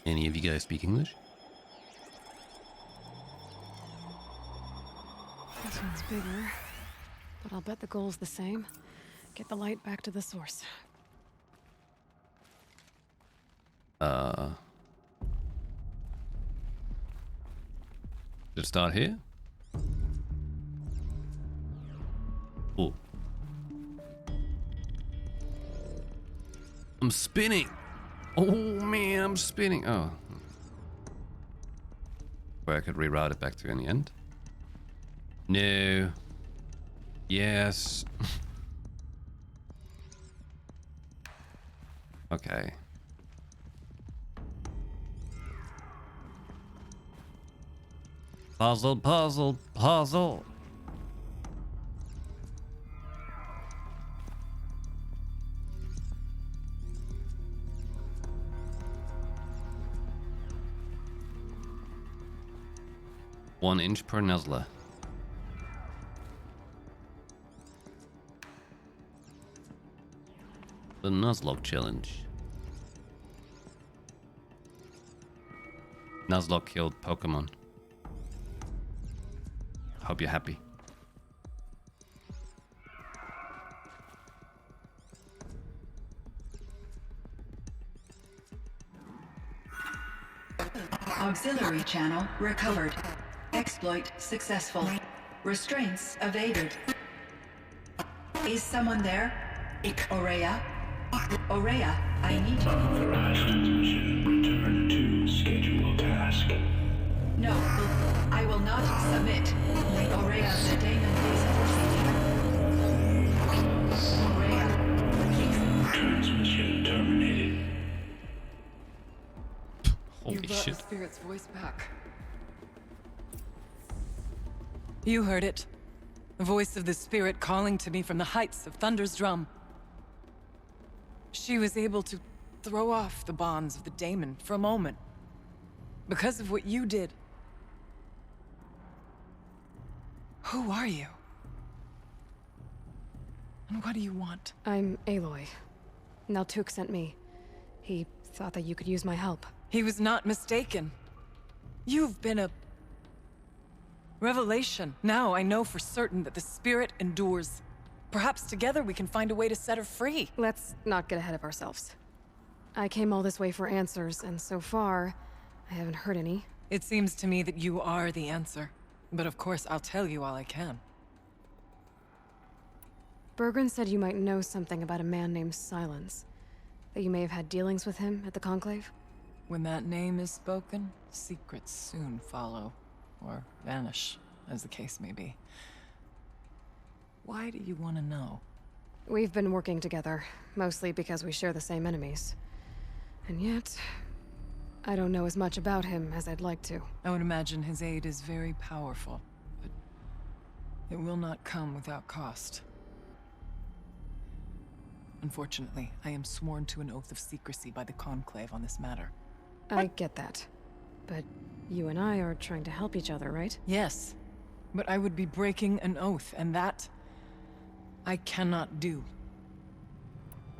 Any of you guys speak English? This one's bigger, but I'll bet the goal's the same. Get the light back to the source. Did it start here? Oh. I'm spinning. Oh man, I'm spinning. Oh. Where I could reroute it back to in the end. No. Yes. Okay. Puzzle, puzzle, puzzle. One inch per nuzzler. The Nuzlocke challenge. Nuzlocke killed Pokemon. Hope you're happy. Auxiliary channel recovered. Exploit successful. Restraints evaded. Is someone there? Aurea? Aurea, I need you. Authorized transmission. Return to scheduled task. No, I will not submit. Aurea, the daemon is proceeding. Aurea, please. Transmission terminated. You brought the spirit's voice back. You heard it. The voice of the spirit calling to me from the heights of Thunder's drum. She was able to throw off the bonds of the daemon for a moment. Because of what you did. Who are you? And what do you want? I'm Aloy. Naltuk sent me. He thought that you could use my help. He was not mistaken. You've been a revelation. Now I know for certain that the spirit endures. Perhaps together we can find a way to set her free. Let's not get ahead of ourselves. I came all this way for answers, and so far, I haven't heard any. It seems to me that you are the answer. But of course, I'll tell you all I can. Bergren said you might know something about a man named Silence. That you may have had dealings with him at the Conclave? When that name is spoken, secrets soon follow. Or vanish, as the case may be. Why do you want to know? We've been working together, mostly because we share the same enemies. And yet, I don't know as much about him as I'd like to. I would imagine his aid is very powerful, but it will not come without cost. Unfortunately, I am sworn to an oath of secrecy by the Conclave on this matter. I get that. But you and I are trying to help each other, right? Yes. But I would be breaking an oath, and that I cannot do.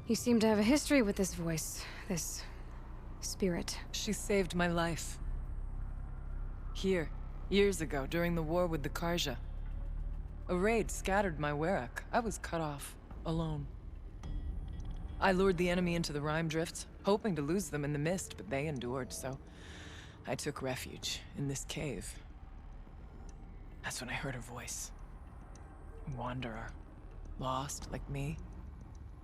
You seem to have a history with this voice, this spirit. She saved my life. Here, years ago, during the war with the Karja. A raid scattered my Werak. I was cut off, alone. I lured the enemy into the Rime Drifts, hoping to lose them in the mist, but they endured, so I took refuge in this cave. That's when I heard her voice. A wanderer. Lost, like me.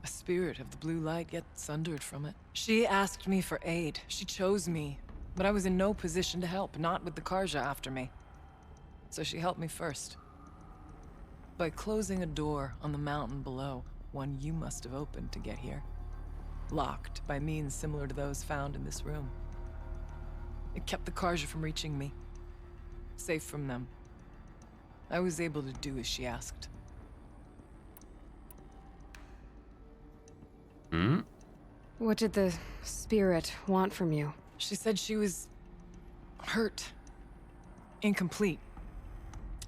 A spirit of the blue light, yet sundered from it. She asked me for aid. She chose me. But I was in no position to help, not with the Karja after me. So she helped me first. By closing a door on the mountain below, one you must have opened to get here. Locked by means similar to those found in this room. It kept the Karja from reaching me. Safe from them. I was able to do as she asked. What did the spirit want from you? She said she was hurt. Incomplete.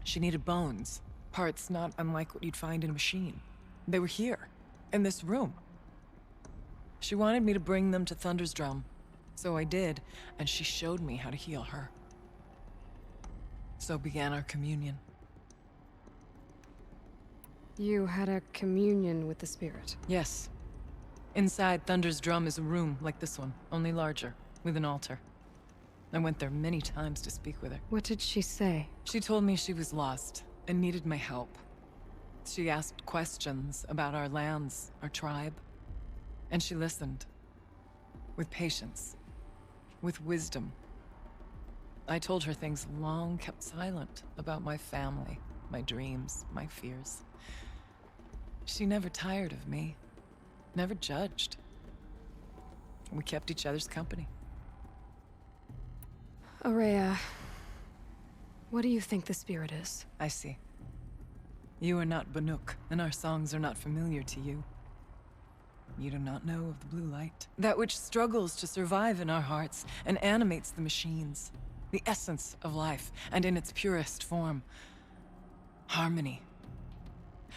She needed bones. Parts not unlike what you'd find in a machine. They were here, in this room. She wanted me to bring them to Thunder's Drum. So I did, and she showed me how to heal her. So began our communion. You had a communion with the spirit? Yes. Inside Thunder's Drum is a room like this one, only larger, with an altar. I went there many times to speak with her. What did she say? She told me she was lost and needed my help. She asked questions about our lands, our tribe, and she listened. With patience. With wisdom. I told her things long kept silent about my family, my dreams, my fears. She never tired of me. Never judged. We kept each other's company. Aurea, what do you think the spirit is? I see. You are not Banuk, and our songs are not familiar to you. You do not know of the blue light. That which struggles to survive in our hearts and animates the machines. The essence of life, and in its purest form. Harmony.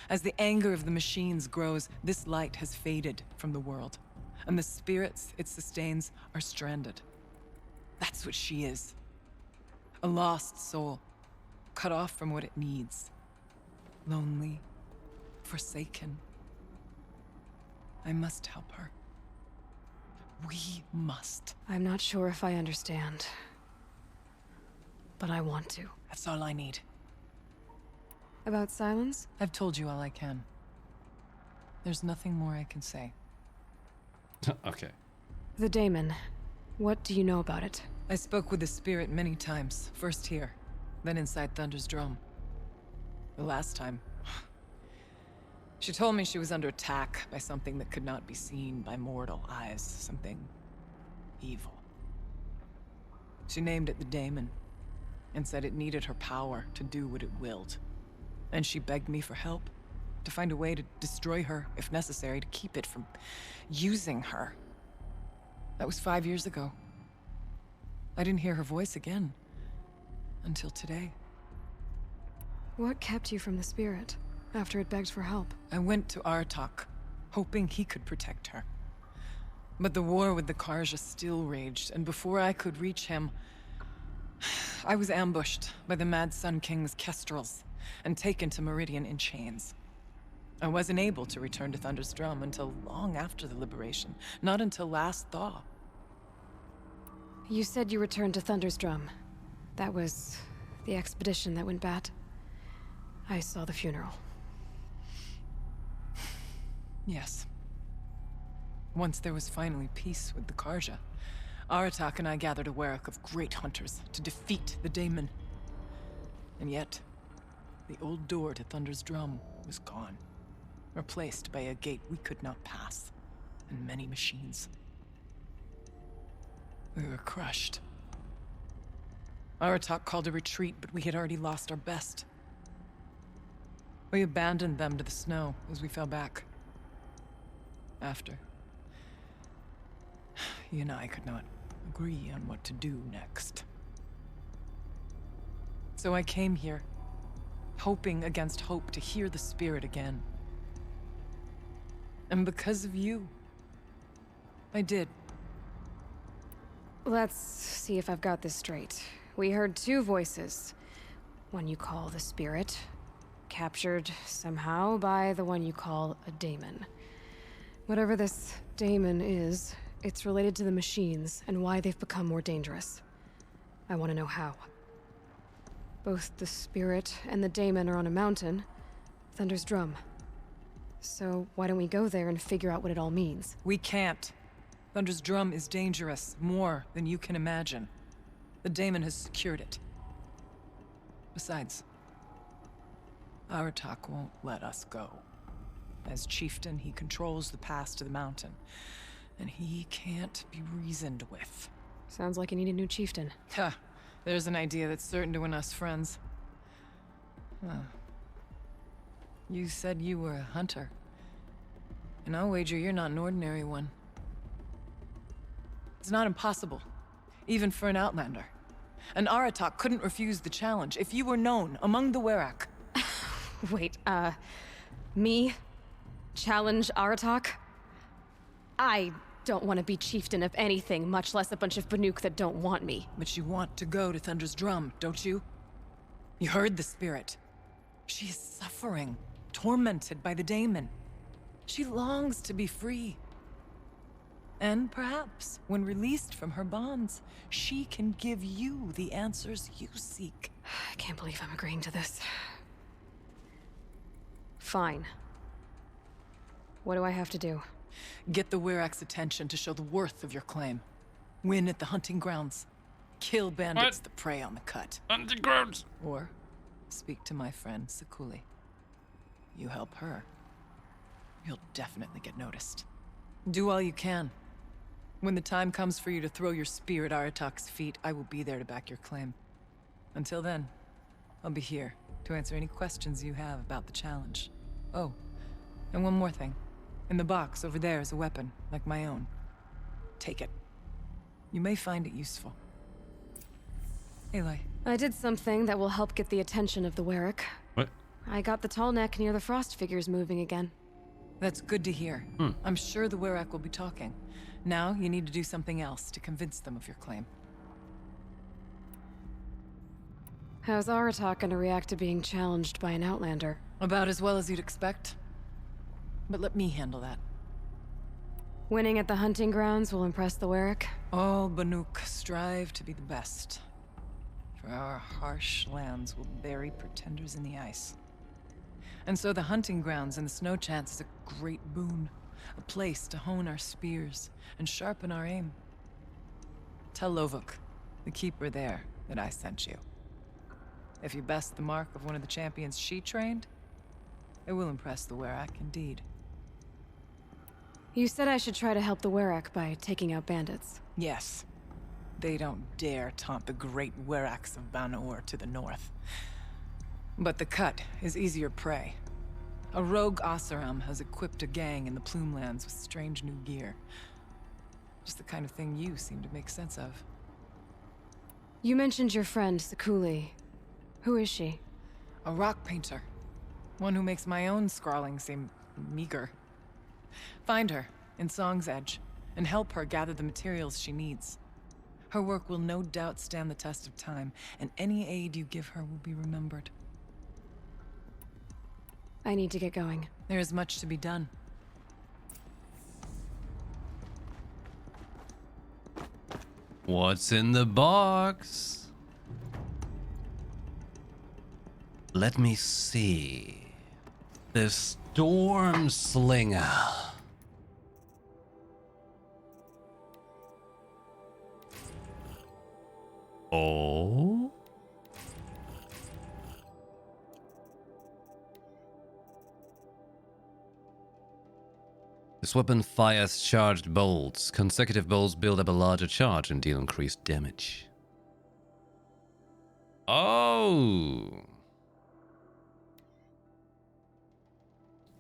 As the anger of the machines grows, this light has faded from the world, and the spirits it sustains are stranded. That's what she is. A lost soul, cut off from what it needs. Lonely, forsaken. I must help her. We must. I'm not sure if I understand, but I want to. That's all I need. About silence? I've told you all I can. There's nothing more I can say. Okay. The daemon. What do you know about it? I spoke with the spirit many times. First here, then inside Thunder's Drum. The last time... She told me she was under attack by something that could not be seen by mortal eyes. Something... evil. She named it the daemon, and said it needed her power to do what it willed. And she begged me for help, to find a way to destroy her, if necessary, to keep it from using her. That was 5 years ago. I didn't hear her voice again, until today. What kept you from the spirit, after it begged for help? I went to Artok, hoping he could protect her. But the war with the Karja still raged, and before I could reach him, I was ambushed by the Mad Sun King's kestrels, and taken to Meridian in chains. I wasn't able to return to Thunder's Drum until long after the liberation, not until last thaw. You said you returned to Thunder's Drum. That was the expedition that went bad. I saw the funeral. Yes. Once there was finally peace with the Karja, Aratak and I gathered a Werak of great hunters to defeat the daemon. And yet, the old door to Thunder's Drum was gone, replaced by a gate we could not pass, and many machines. We were crushed. Aratak called a retreat, but we had already lost our best. We abandoned them to the snow as we fell back. After, he and I could not agree on what to do next. So I came here, hoping against hope to hear the spirit again. And because of you, I did. Let's see if I've got this straight. We heard two voices. One you call the spirit, captured somehow by the one you call a daemon. Whatever this daemon is, it's related to the machines and why they've become more dangerous. I want to know how. Both the spirit and the daemon are on a mountain, Thunder's Drum. So why don't we go there and figure out what it all means? We can't. Thunder's Drum is dangerous, more than you can imagine. The daemon has secured it. Besides, Aratak won't let us go. As chieftain, he controls the pass to the mountain, and he can't be reasoned with. Sounds like you need a new chieftain. Ha! There's an idea that's certain to win us friends. Huh. You said you were a hunter. And I'll wager you're not an ordinary one. It's not impossible, even for an Outlander. An Aratak couldn't refuse the challenge if you were known among the Werak. Wait, me? Challenge Aratak? I don't want to be chieftain of anything, much less a bunch of Banuk that don't want me. But you want to go to Thunder's Drum, don't you? You heard the spirit. She is suffering, tormented by the daemon. She longs to be free. And perhaps, when released from her bonds, she can give you the answers you seek. I can't believe I'm agreeing to this. Fine. What do I have to do? Get the Werak's attention to show the worth of your claim. Win at the hunting grounds. Kill bandits that prey on the cut. Hunting grounds! Or speak to my friend Sakuli. You help her, you'll definitely get noticed. Do all you can. When the time comes for you to throw your spear at Aratak's feet, I will be there to back your claim. Until then, I'll be here to answer any questions you have about the challenge. Oh, and one more thing. In the box over there is a weapon, like my own. Take it. You may find it useful. Aloy. I did something that will help get the attention of the Werak. What? I got the tall neck near the frost figures moving again. That's good to hear. I'm sure the Werak will be talking. Now, you need to do something else to convince them of your claim. How's Aratak gonna react to being challenged by an Outlander? About as well as you'd expect. But let me handle that. Winning at the hunting grounds will impress the Werak? All Banuk strive to be the best. For our harsh lands will bury pretenders in the ice. And so the hunting grounds and the snow chance is a great boon. A place to hone our spears and sharpen our aim. Tell Lovuk, the keeper there, that I sent you. If you best the mark of one of the champions she trained, it will impress the Werak indeed. You said I should try to help the Werak by taking out bandits. Yes. They don't dare taunt the great Weraks of Banor to the north. But the cut is easier prey. A rogue Oseram has equipped a gang in the Plumelands with strange new gear. Just the kind of thing you seem to make sense of. You mentioned your friend, Sakuli. Who is she? A rock painter. One who makes my own scrawling seem meager. Find her in Song's Edge and help her gather the materials she needs. Her work will no doubt stand the test of time, and any aid you give her will be remembered. I need to get going. There is much to be done. What's in the box? Let me see. The Storm Slinger. Oh? This weapon fires charged bolts. Consecutive bolts build up a larger charge and deal increased damage. Oh!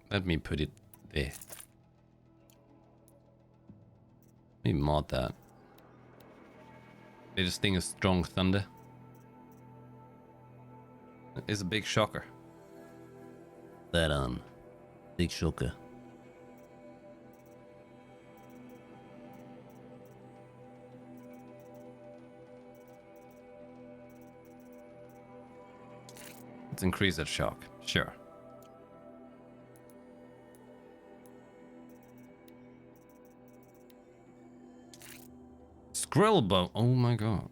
Let me put it there. Let me mod that. This thing is strong thunder. It's a big shocker. That on. Big shocker. Let's increase that shock. Sure. Skrill bow. Oh my god.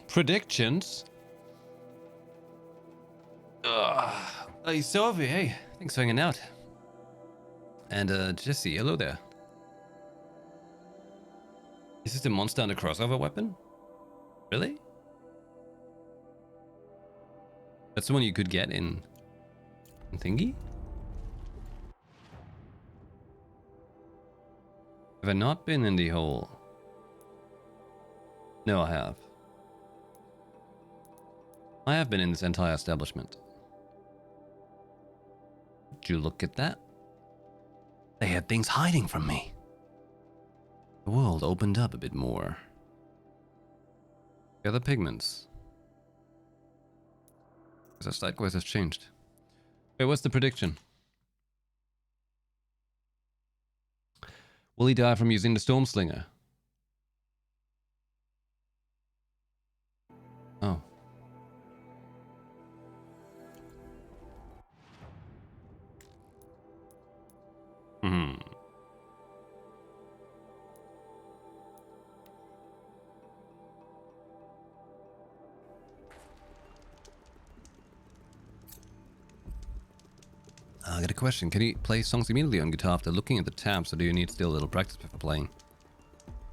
Predictions? Hey Sophie, hey. Thanks for hanging out. And Jesse, hello there. Is this the monster and a crossover weapon? Really? That's the one you could get in Thingy? Have I not been in the hole? No, I have. I have been in this entire establishment. Did you look at that? They had things hiding from me. The world opened up a bit more. The other pigments. Because our side quest has changed. Wait, what's the prediction? Will he die from using the Storm Slinger? Oh. Hmm. I got a question. Can you play songs immediately on guitar after looking at the tabs, or do you need still a little practice before playing?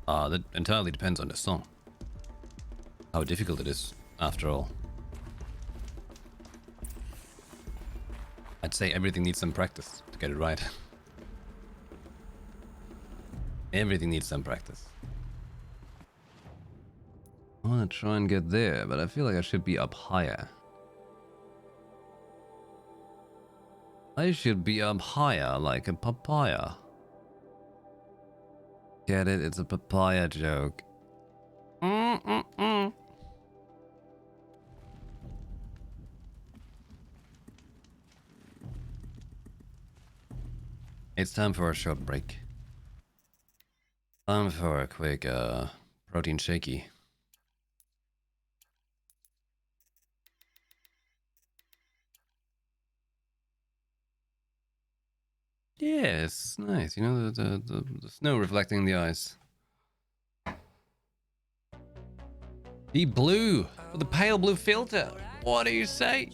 That entirely depends on the song. How difficult it is, after all. I'd say everything needs some practice to get it right. Everything needs some practice. I want to try and get there, but I feel like I should be up higher. I should be up higher like a papaya. Get it? It's a papaya joke. It's time for a short break. Time for a quick protein shaky. Yeah, it's nice. You know, the snow reflecting the ice. Deep blue with a pale blue filter. What do you say?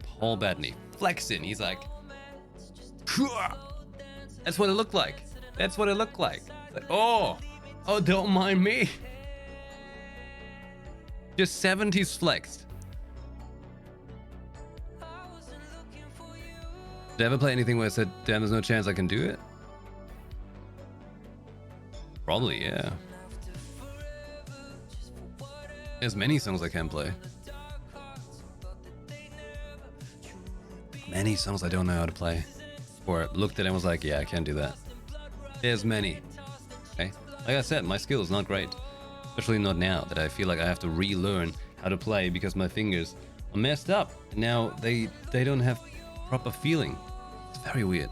Paul Bettany flexing. He's like, that's what it looked like. That's what it looked like. Like, oh, don't mind me. Just 70s flexed. Did I ever play anything where I said, damn, there's no chance I can do it? Probably, yeah. There's many songs I can play. Many songs I don't know how to play. Or looked at it and was like, yeah, I can't do that. There's many. Okay? Like I said, my skill is not great. Especially not now, that I feel like I have to relearn how to play because my fingers are messed up. And now they don't have proper feeling. It's very weird.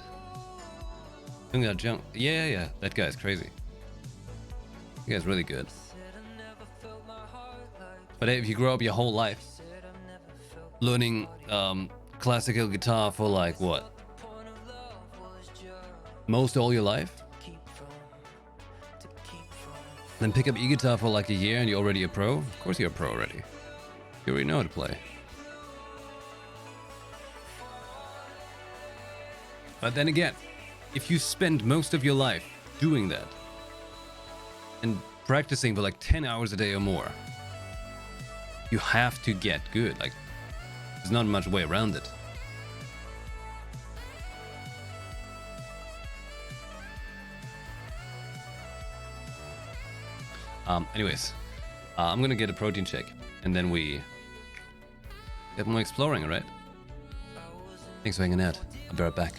Doing that jump. Yeah, that guy's crazy. That guy's really good. But if you grow up your whole life learning classical guitar for like what? Most all your life? Then pick up e-guitar for like a year and you're already a pro? Of course you're a pro already. You already know how to play. But then again, if you spend most of your life doing that and practicing for like 10 hours a day or more, you have to get good. Like, there's not much way around it. Anyways, I'm gonna get a protein shake and then we get more exploring, right? Thanks for hanging out. I'll be right back.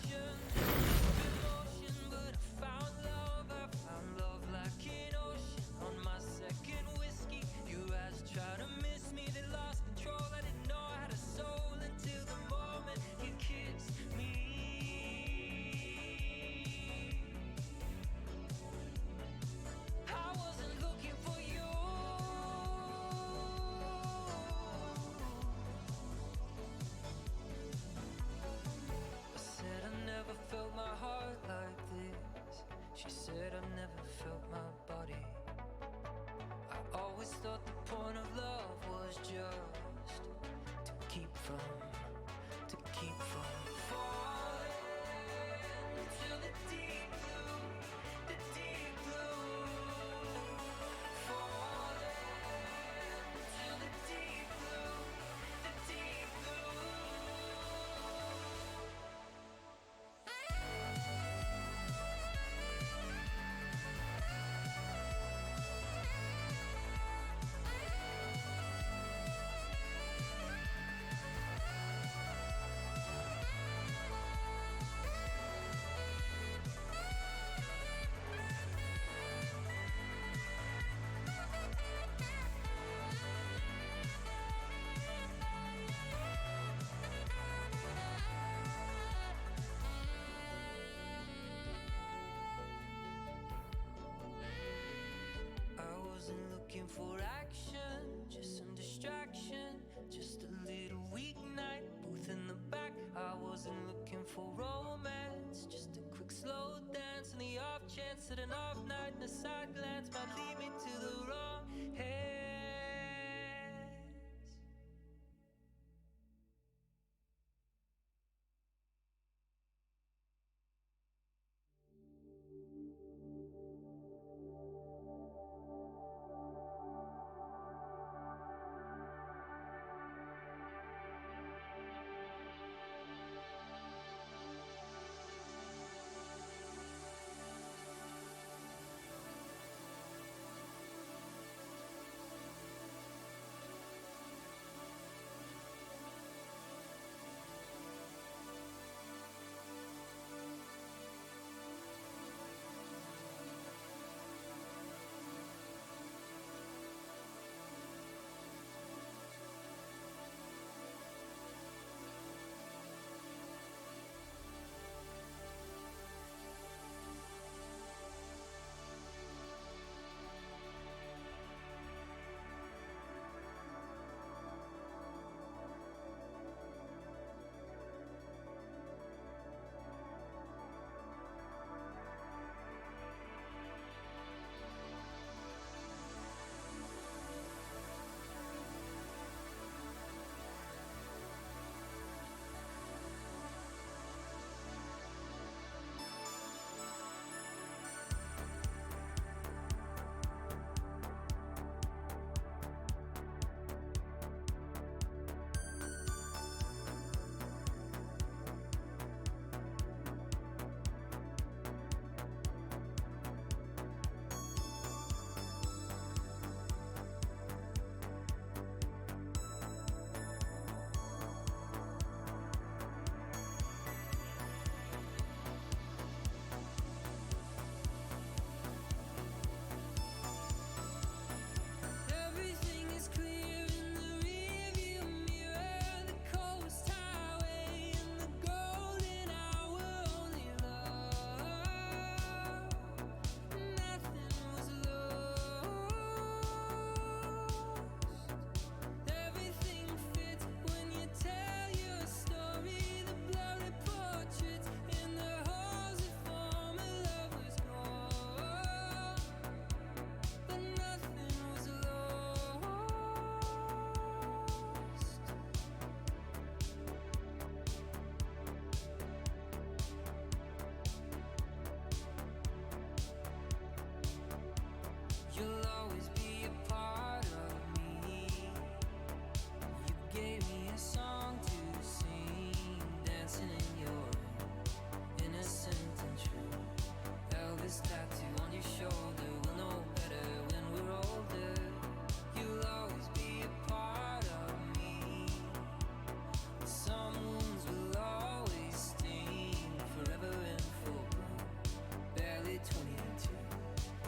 Chance at an off night and a side glance might lead me to the wrong hands. Everything is clear in the rearview mirror, the coast highway and the golden hour. Only love, nothing was lost. Everything fits when you tell your story. The blurry portraits in the halls of former lovers gone, but nothing was lost. You'll always be a part of me. You gave me a song to sing, dancing in your room, innocent and true. Elvis tattoo on your shoulder, we'll know better when we're older. You'll always be a part of me. Some wounds will always sting, forever in full bloom, barely 22.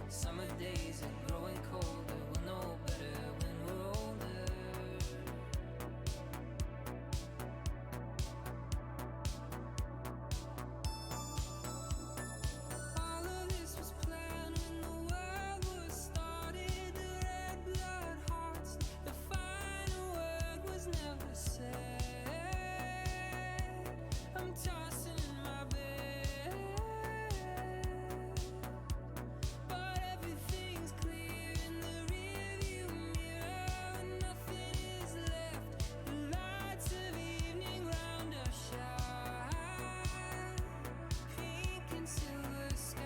Summer days are growing colder, we'll know better when we're older. All of this was planned when the world was started. The red blood hearts, the final word was never said. I'm tossing in my bed, but everything's clear in the rearview mirror, and nothing is left. The lights of evening round us shine, pink and silver skies.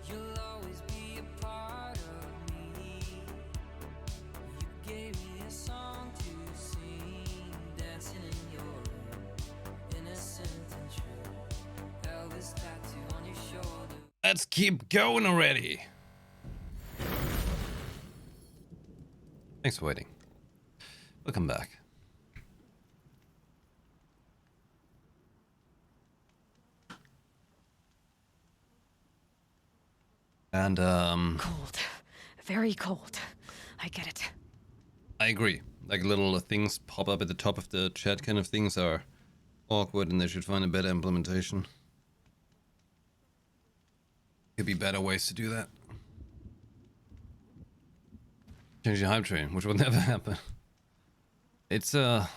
You'll always be a part of me. You gave me a song to sing, dancing in your room, innocent and true. Elvis tattoo on your shoulder. Let's keep going already. Thanks for waiting. Welcome back. And Cold. Very cold. I get it. I agree. Like little things pop up at the top of the chat kind of things are awkward and they should find a better implementation. Could be better ways to do that. Change the hype train, which will never happen. It's I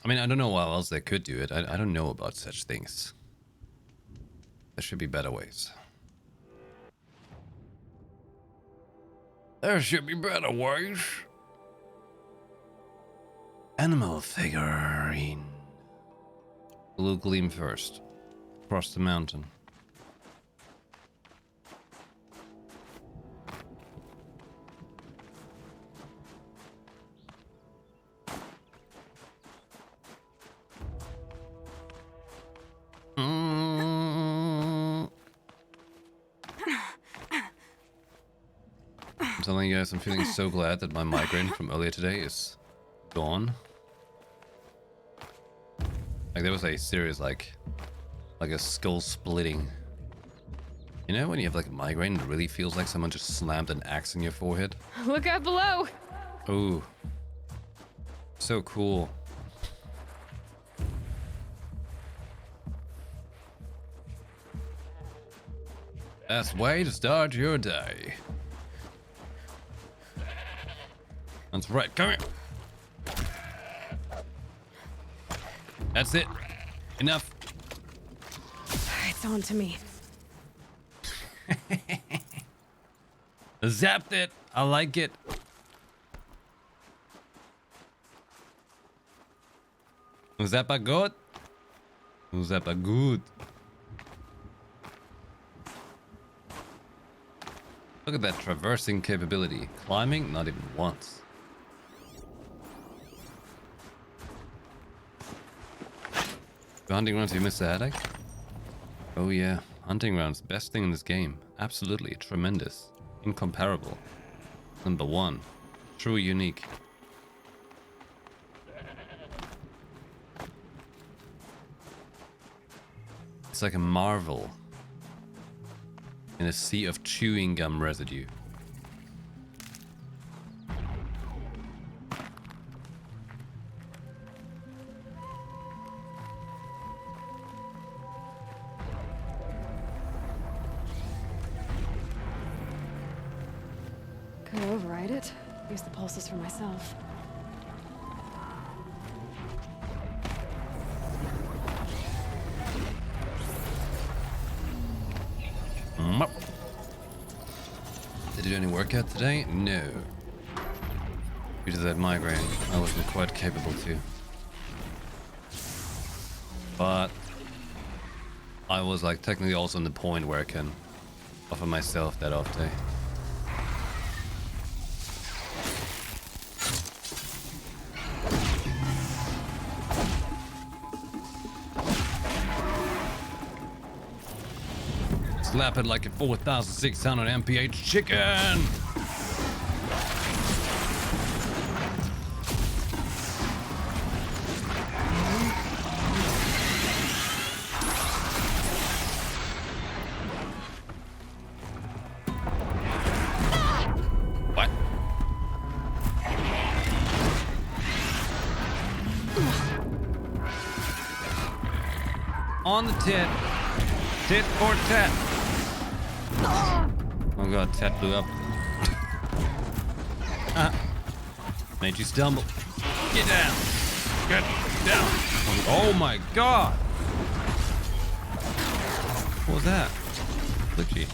mean, I don't know how else they could do it. I don't know about such things. There should be better ways. There should be better ways. Animal figurine. Blue gleam first. Across the mountain. I'm telling you guys, I'm feeling so glad that my migraine from earlier today is gone. Like there was a serious like a skull splitting. You know when you have like a migraine, it really feels like someone just slammed an axe in your forehead. Look out below! Ooh, so cool. Best way to start your day. That's right, come here. That's it. Enough. It's on to me. Zapped it. I like it. Zappa good? Zappa good. Look at that traversing capability. Climbing, not even once. The hunting rounds, you missed the headache? Oh yeah, hunting rounds, best thing in this game. Absolutely, tremendous. Incomparable. Number one. True unique. It's like a marvel in a sea of chewing gum residue. Could override it. Use the pulses for myself. Did you do any workout today? No. Due to that migraine, I wasn't quite capable to. But I was like technically also on the point where I can offer myself that off day. Slap it like a 4,600 mph chicken! What? On the tit. Tit for tat. Oh god, Ted blew up. Made you stumble. Get down. Get down. Oh my god. What was that? Glitchy.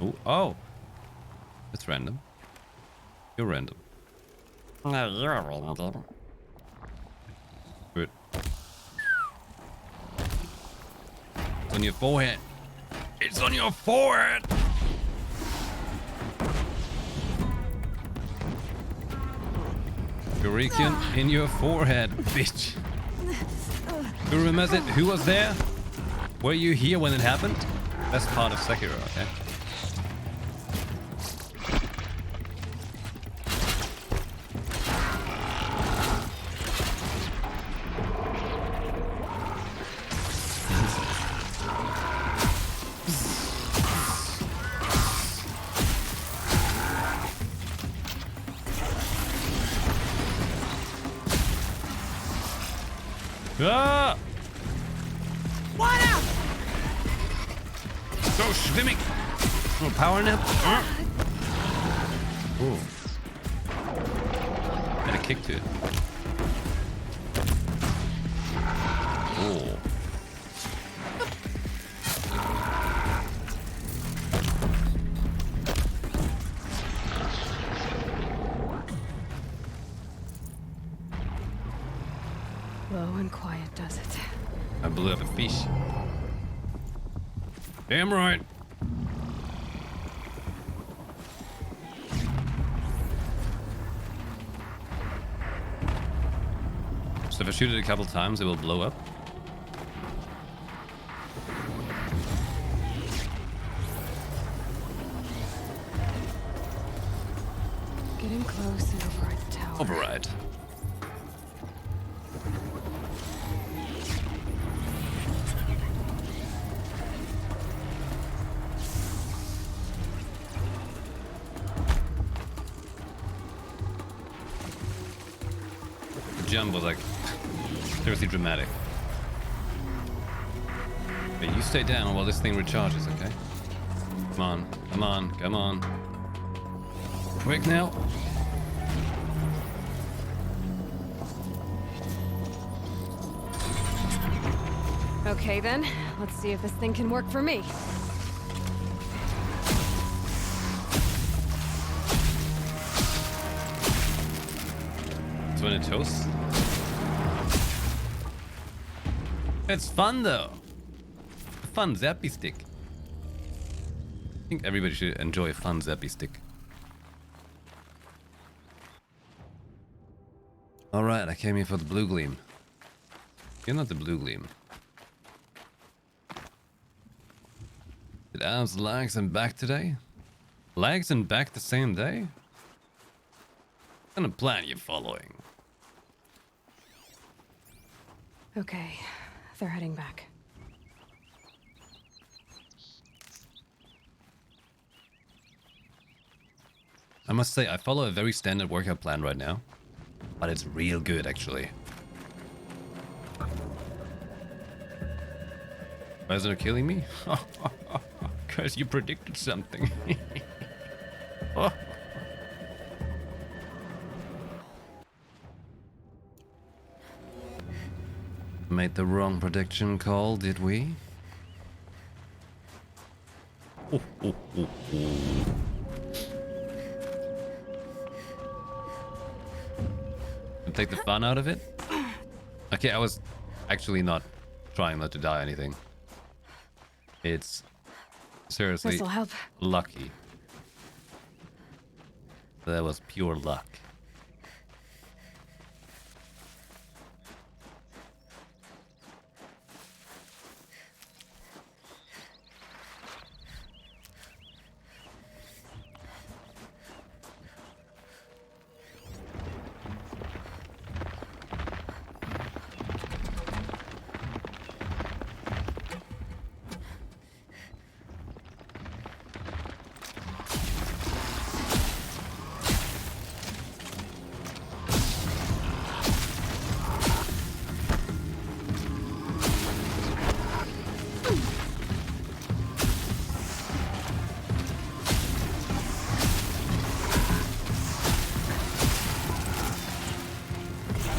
Oh, oh. That's random. You're random. You're random. Good. It's on your forehead. It's on your forehead. Eureka in your forehead, bitch. Who remembers it? Who was there? Were you here when it happened? That's part of Sekiro, okay? Ah! Water! Go swimming! Little power nap. Ooh. Got a kick to it. Ooh. Low and quiet does it. I blew up a fish. Damn right. So if I shoot it a couple times, it will blow up. Getting close and override the tower. Override. The jump was like seriously dramatic. But you stay down while this thing recharges, okay? Come on, come on, come on. Quick now. Okay then, let's see if this thing can work for me. That's when it toasts. It's fun though. A fun zappy stick. I think everybody should enjoy a fun zappy stick. Alright, I came here for the blue gleam. You're not the blue gleam. Did Adam's legs and back today? Legs and back the same day? What kind of plan you following? Okay, they're heading back. I must say, I follow a very standard workout plan right now. But it's real good, actually. Why is it killing me? Because you predicted something. Oh. Made the wrong prediction call, did we? Oh, oh, oh, oh. And take the fun out of it? Okay, I was actually not trying not to die or anything. It's seriously This'll help. lucky. That was pure luck.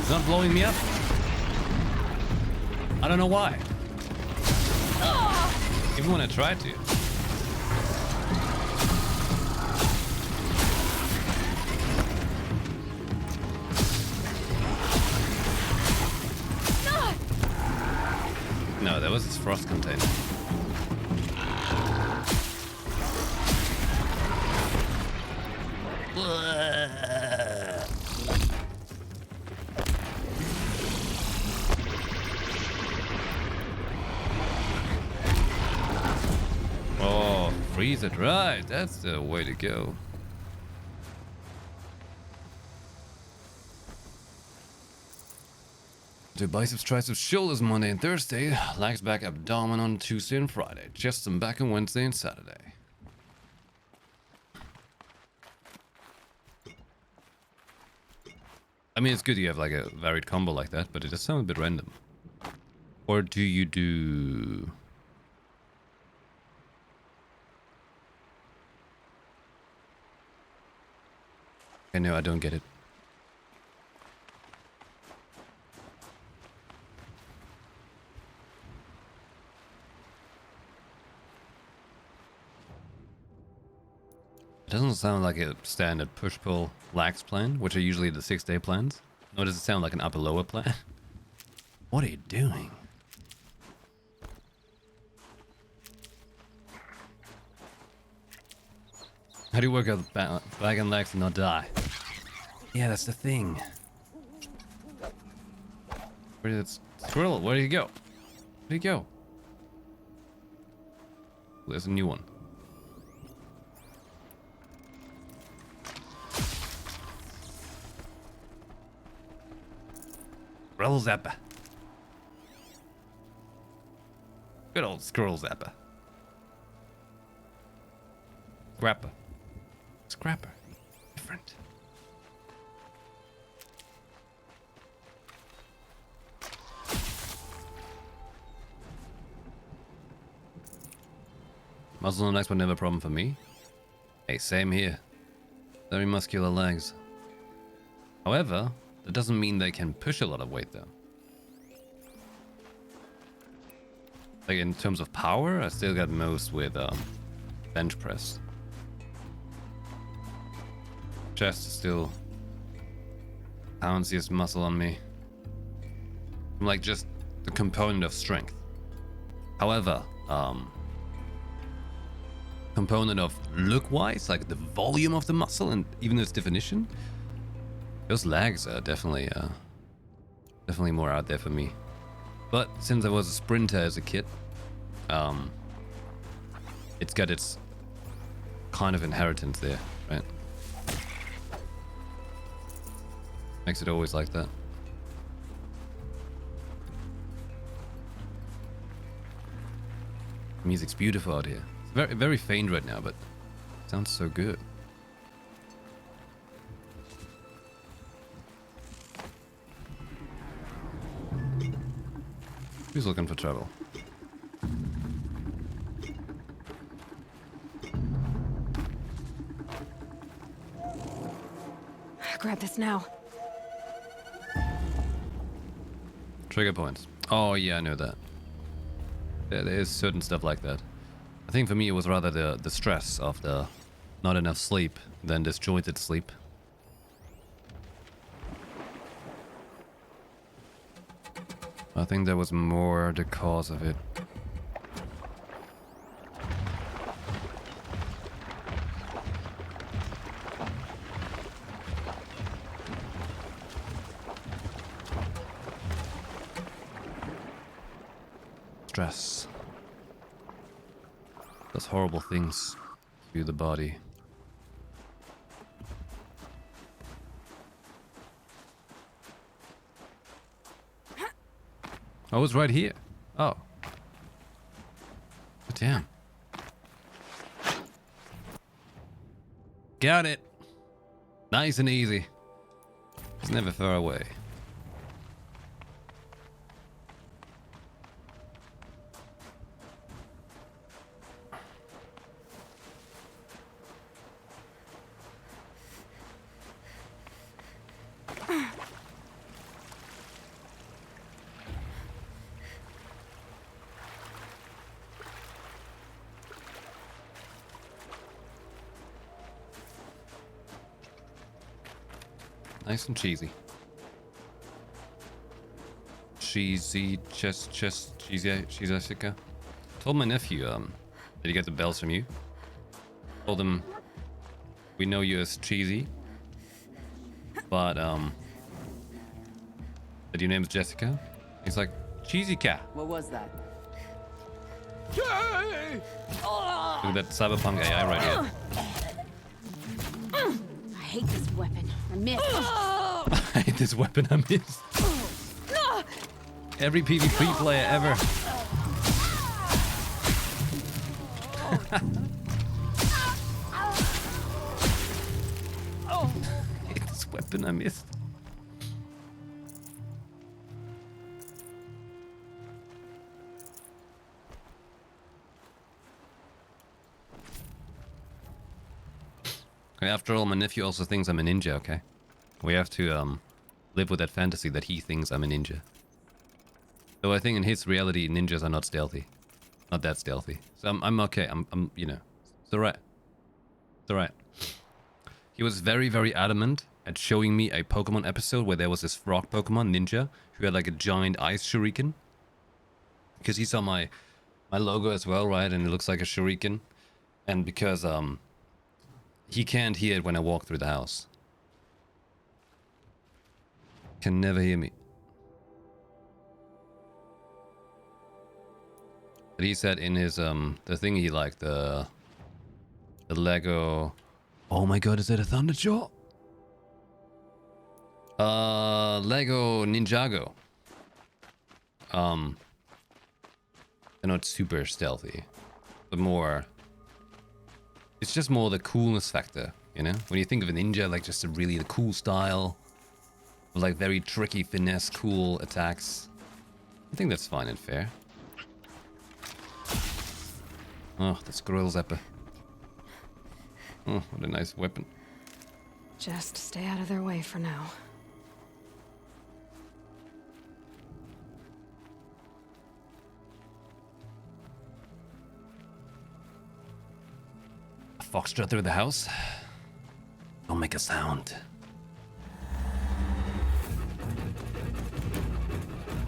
It's not blowing me up. I don't know why. Even when I tried to. No, that was his frost container. Oh, freeze it right. That's the way to go. Do biceps, triceps, shoulders Monday and Thursday. Legs, back, abdomen on Tuesday and Friday. Chest and back on Wednesday and Saturday. I mean, it's good you have like a varied combo like that, but it does sound a bit random. Or do you do... I know, I don't get it. It doesn't sound like a standard push-pull lax plan, which are usually the 6-day plans. Nor does it sound like an upper-lower plan. What are you doing? How do you work out the back and legs and not die? Yeah, that's the thing. Where did it... Squirrel, where did he go? Where did he go? There's a new one. Squirrel Zappa. Good old Squirrel Zappa. Scrapper. Scrapper. Different. Muscle and legs were never a problem for me. Hey, same here. Very muscular legs. However, that doesn't mean they can push a lot of weight though. Like in terms of power, I still got most with bench press. Chest is still pounciest muscle on me. I'm like just the component of strength. However, component of look-wise, like the volume of the muscle and even its definition, those legs are definitely more out there for me. But since I was a sprinter as a kid, it's got its kind of inheritance there, right? Makes it always like that. Music's beautiful out here. It's very, very faint right now, but it sounds so good. Who's looking for trouble? Grab this now. Trigger points. Oh yeah, I know that. There is certain stuff like that. I think for me it was rather the stress of the not enough sleep than disjointed sleep. I think that was more the cause of it. Stress does horrible things to the body. Oh, it's right here. Oh. Oh, damn. Got it. Nice and easy. It's never far away. Nice and cheesy. Cheesy, cheesy, Jessica. Told my nephew, did he get the bells from you? Told him, we know you as Cheesy, but, that your name's Jessica? He's like, Cheesy cat. What was that? Look at that cyberpunk AI right here. I hate this weapon. I missed. I hate this weapon, I missed. Every PvP player ever. I hate this weapon, I missed. After all, my nephew also thinks I'm a ninja, okay? We have to live with that fantasy that he thinks I'm a ninja. Though I think in his reality, ninjas are not stealthy. Not that stealthy. So I'm okay. I'm you know, it's alright. It's alright. He was very, very adamant at showing me a Pokemon episode where there was this frog Pokemon, Ninja, who had like a giant ice shuriken. Because he saw my logo as well, right? And it looks like a shuriken. And because he can't hear it when I walk through the house. Can never hear me. But he said in his the thing he liked, the Lego. Oh my god, is that a Thunderjaw? Lego Ninjago. They're not super stealthy, but more. It's just more the coolness factor, you know? When you think of a ninja, like just a really the cool style, with like very tricky finesse, cool attacks. I think that's fine and fair. Oh, the squirrel zapper. Oh, what a nice weapon. Just stay out of their way for now. A foxtrot through the house? Don't make a sound.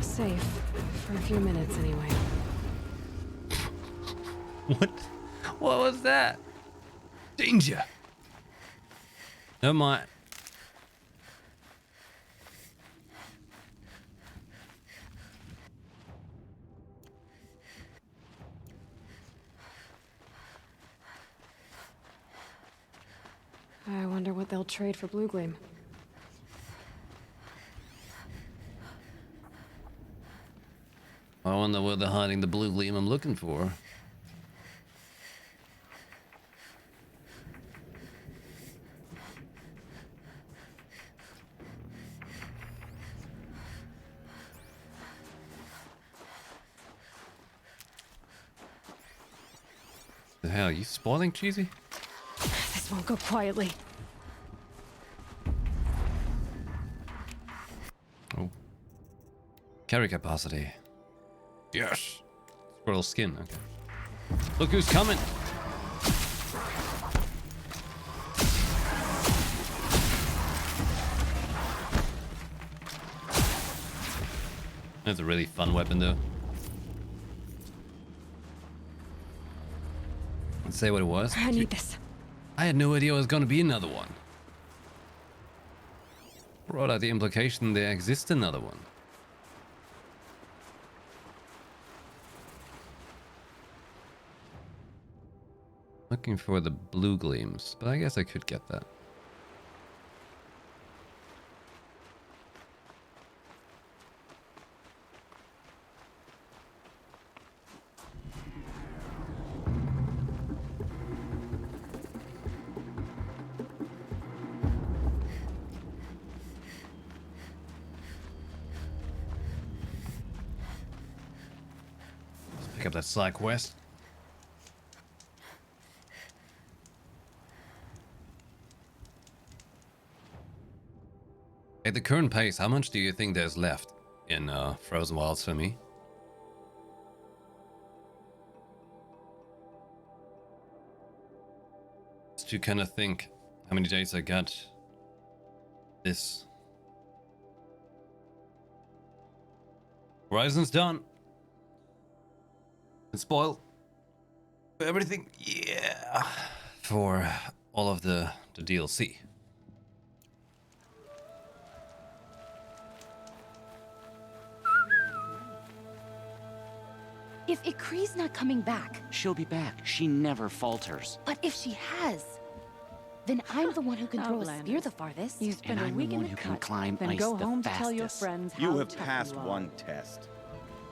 Safe. For a few minutes, anyway. What? What was that? Danger! Never mind. I wonder what they'll trade for Blue Gleam. I wonder where they're hiding the blue gleam I'm looking for. The hell, are you spoiling Cheesy? This won't go quietly. Oh. Carry capacity. Yes. Squirrel skin, okay. Look who's coming! That's a really fun weapon though. Let's say what it was. I need this. I had no idea it was gonna be another one. Brought out the implication there exists another one. Looking for the blue gleams, but I guess I could get that. Let's pick up that side quest. At the current pace, how much do you think there's left in Frozen Wilds for me? Just to kind of think how many days I got this. Horizon's done. It's spoiled. For everything, yeah. For all of the DLC. If Ikri's not coming back... She'll be back. She never falters. But if she has... Then I'm the one who can throw a spear the farthest. You spend And a I'm week the in one the who can cut, climb then ice go the home to tell your fastest. friends how You have tough passed you are. one test.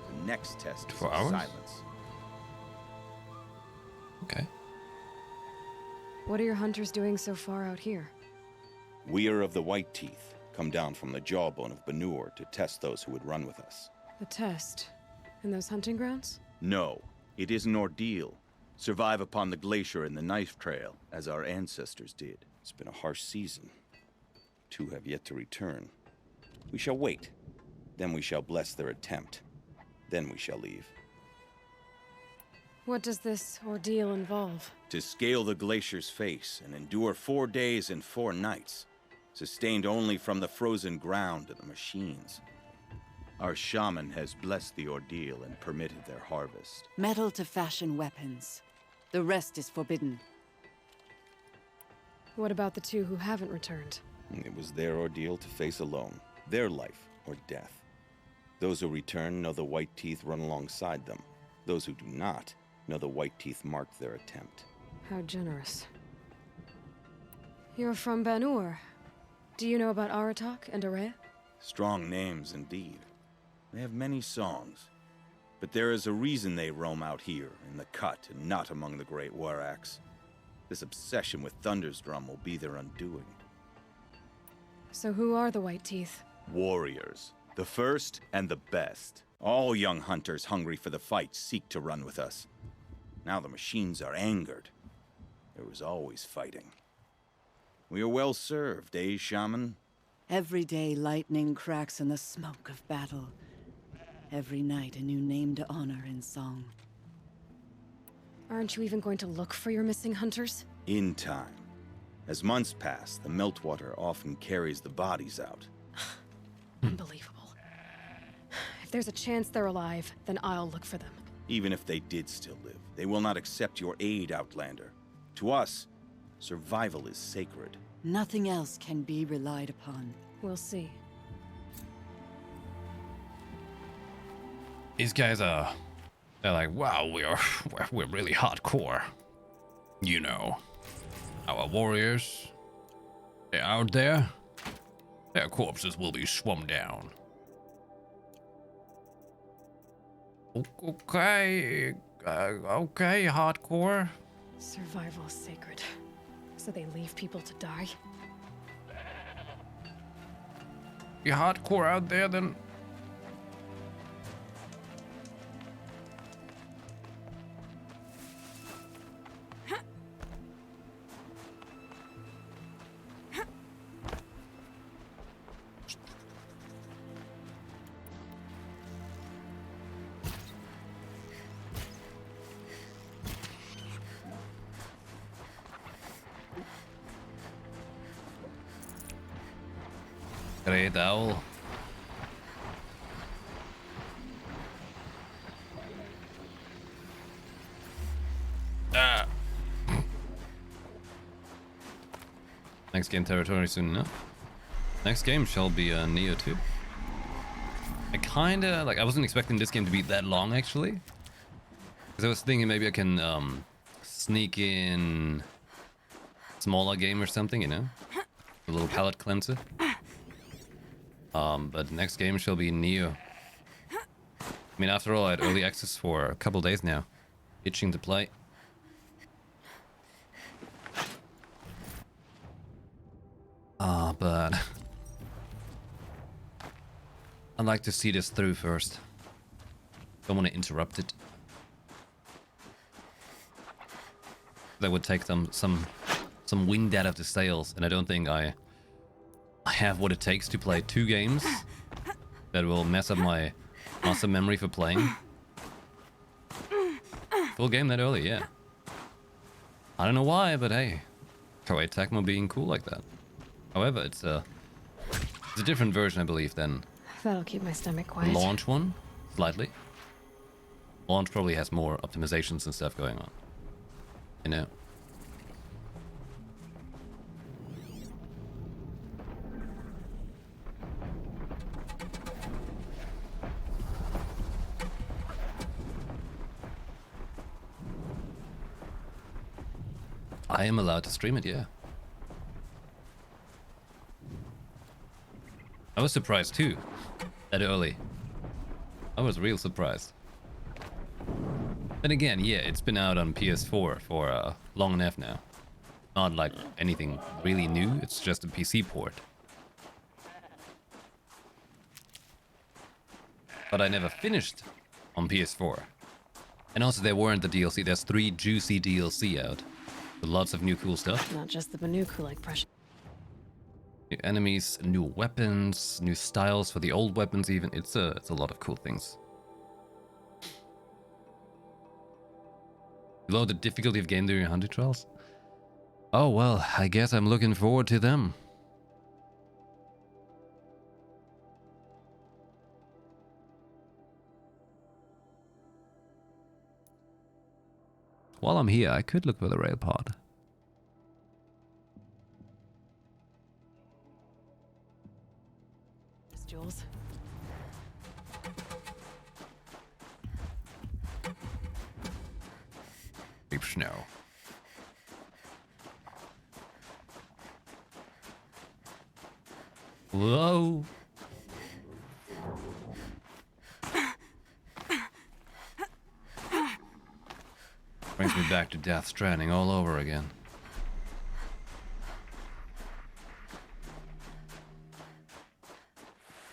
The next test is 4 hours? silence. Okay. What are your hunters doing so far out here? We are of the White Teeth, come down from the jawbone of Banur to test those who would run with us. The test? In those hunting grounds? No, it is an ordeal. Survive upon the glacier and the knife trail, as our ancestors did. It's been a harsh season. 2 have yet to return. We shall wait. Then we shall bless their attempt. Then we shall leave. What does this ordeal involve? To scale the glacier's face and endure 4 days and 4 nights, sustained only from the frozen ground and the machines. Our shaman has blessed the ordeal and permitted their harvest. Metal to fashion weapons. The rest is forbidden. What about the 2 who haven't returned? It was their ordeal to face alone. Their life or death. Those who return know the white teeth run alongside them. Those who do not know the white teeth marked their attempt. How generous. You're from Banur. Do you know about Aratak and Araya? Strong names indeed. They have many songs. But there is a reason they roam out here, in the cut, and not among the great waraks. This obsession with Thunder's Drum will be their undoing. So who are the White Teeth? Warriors. The first and the best. All young hunters hungry for the fight seek to run with us. Now the machines are angered. There was always fighting. We are well served, eh, Shaman? Every day lightning cracks in the smoke of battle. Every night a new name to honor in song. Aren't you even going to look for your missing hunters? In time. As months pass, the meltwater often carries the bodies out. Unbelievable. If there's a chance they're alive, then I'll look for them. Even if they did still live, they will not accept your aid, Outlander. To us, survival is sacred. Nothing else can be relied upon. We'll see. These guys are... They're like, wow, we're really hardcore. You know. Our warriors... They're out there. Their corpses will be swum down. Okay, okay, hardcore. Survival is sacred. So they leave people to die? You hardcore out there, then... Great owl. Ah. Next game territory soon enough. Next game shall be Neo 2. I kinda like. I wasn't expecting this game to be that long actually, because I was thinking maybe I can sneak in smaller game or something, you know, a little palate cleanser. But the next game shall be Neo. I mean, after all, I had early access for a couple days now. Itching to play. But... I'd like to see this through first. Don't want to interrupt it. That would take some wind out of the sails, and I don't think I have what it takes to play 2 games that will mess up my muscle memory for playing. Full game that early, yeah. I don't know why, but hey, Koei Tecmo being cool like that. However, it's a different version, I believe, than That'll keep my stomach the quiet. launch one, slightly. Launch probably has more optimizations and stuff going on. You know. I am allowed to stream it, yeah. I was surprised too, that early. I was real surprised. Then again, yeah, it's been out on PS4 for long enough now. Not like anything really new, it's just a PC port. But I never finished on PS4. And also there weren't the DLC, there's 3 juicy DLC out. With lots of new cool stuff. Not just the Banuk who like pressure. New enemies, new weapons, new styles for the old weapons even. It's a lot of cool things. Below the difficulty of game during hunting trials? Oh well, I guess I'm looking forward to them. While I'm here, I could look for the rail pod. Jules. Deep snow. Whoa. Brings me back to Death Stranding all over again.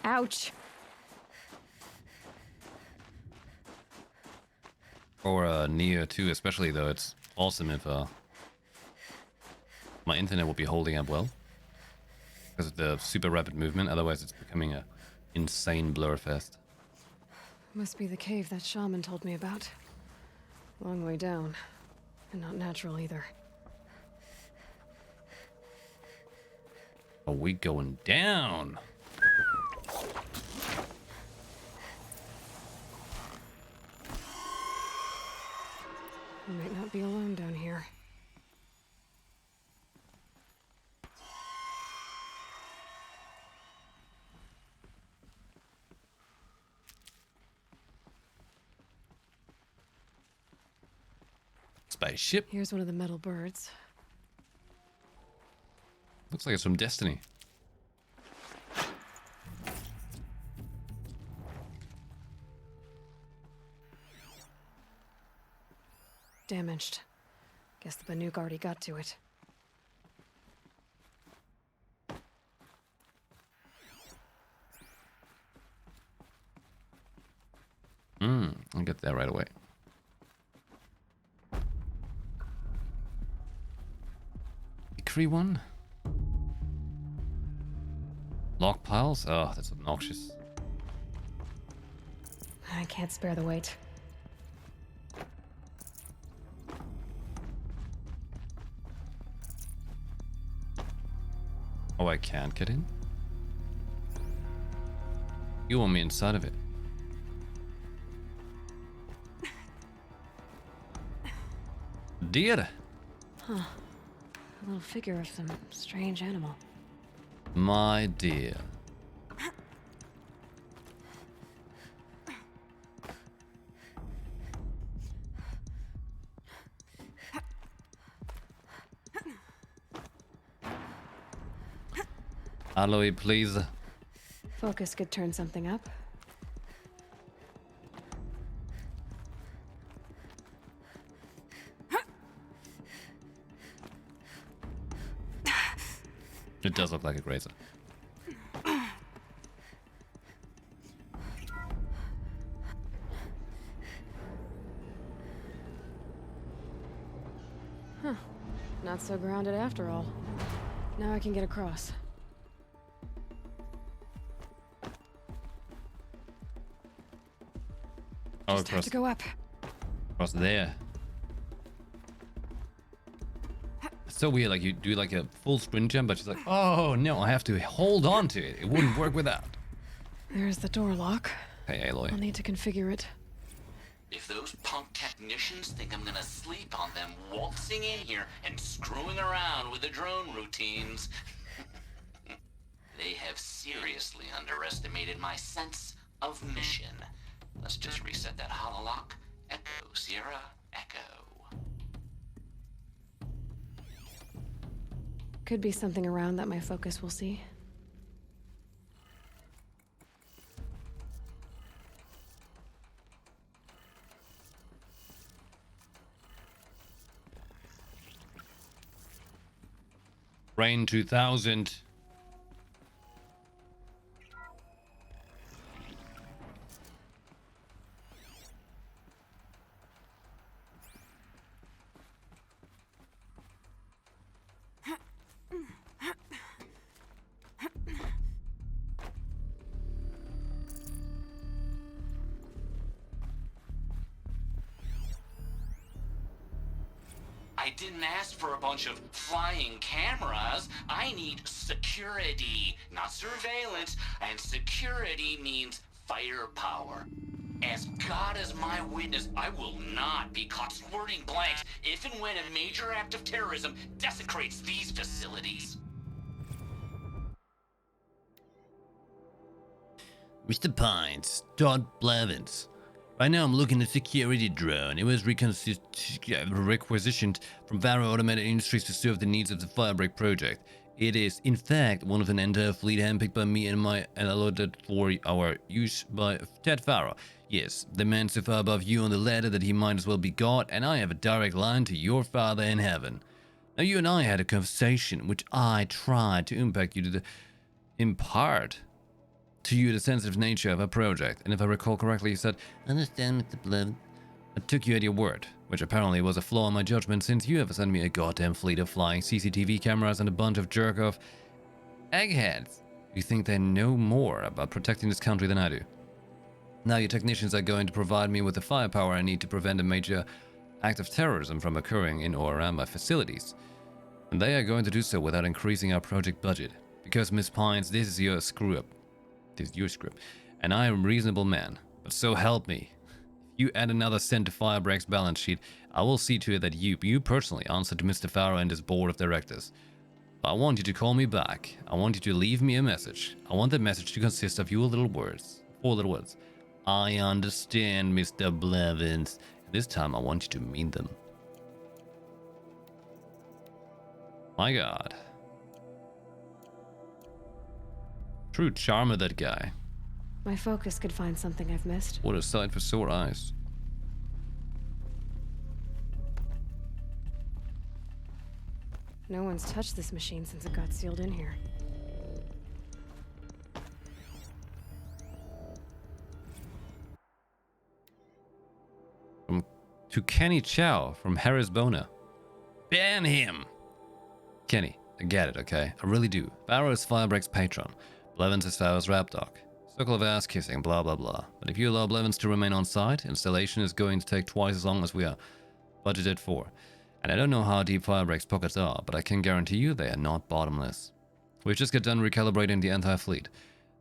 Ouch. Or Neo 2 especially, though. It's awesome if my internet will be holding up well. Because of the super rapid movement, otherwise it's becoming a insane blurfest. Must be the cave that shaman told me about. Long way down. And not natural either. Are we going down? We might not be alone down here. Spaceship. Here's one of the metal birds. Looks like it's from Destiny. Damaged. Guess the Banuk already got to it. I'll get there right away. Hickory one? Log piles? Oh, that's obnoxious. I can't spare the weight. Oh, I can't get in? You want me inside of it? Deer! Huh. A little figure of some strange animal. My dear. Aloy, please. Focus could turn something up. It does look like a grazer. Huh. Not so grounded after all. Now I can get across. Oh, Just have to go up. Across there. It's so weird, like you do like a full sprint jump, but she's like, oh no, I have to hold on to it. It wouldn't work without. There's the door lock. Hey, Aloy. I'll need to configure it. If those punk technicians think I'm gonna sleep on them waltzing in here and screwing around with the drone routines, they have seriously underestimated my sense of mission. Let's just reset that hololock. Echo, Sierra, Echo. Could be something around that my focus will see. Rain 2000. didn't ask for a bunch of flying cameras. I need security, not surveillance. And security means firepower. As God is my witness, I will not be caught squirting blanks if and when a major act of terrorism desecrates these facilities. Mr. Pines, Todd Blevins. Right now I'm looking at security drone. It was requisitioned from Varro Automated Industries to serve the needs of the Firebreak project. It is, in fact, one of an entire fleet handpicked by me and allotted for our use by Ted Varro. Yes, the man so far above you on the ladder that he might as well be God, and I have a direct line to your Father in heaven. Now you and I had a conversation, which I tried to impart to you the sensitive nature of our project, and if I recall correctly, you said, "Understand, Mr. Blevins." I took you at your word, which apparently was a flaw in my judgment since you have sent me a goddamn fleet of flying CCTV cameras and a bunch of jerk-off eggheads who think they know more about protecting this country than I do. Now your technicians are going to provide me with the firepower I need to prevent a major act of terrorism from occurring in or around my facilities. And they are going to do so without increasing our project budget. Because, Miss Pines, this is your screw-up. This is your script. And I am a reasonable man. But so help me. If you add another cent to Firebreak's balance sheet, I will see to it that you personally answer to Mr. Farrow and his board of directors. I want you to call me back. I want you to leave me a message. I want that message to consist of your little words. 4 little words. I understand, Mr. Blevins. This time I want you to mean them. My God. True charm of that guy. My focus could find something I've missed. What a sight for sore eyes. No one's touched this machine since it got sealed in here. To Kenny Chow from Harrisbona. Ban him! Kenny, I get it, okay? I really do. Farrow is Firebreak's patron. Blevins is Farrow's rap dog. Circle of ass kissing, blah blah blah. But if you allow Blevins to remain on site, installation is going to take twice as long as we are budgeted for. And I don't know how deep Firebreak's pockets are, but I can guarantee you they are not bottomless. We've just got done recalibrating the entire fleet.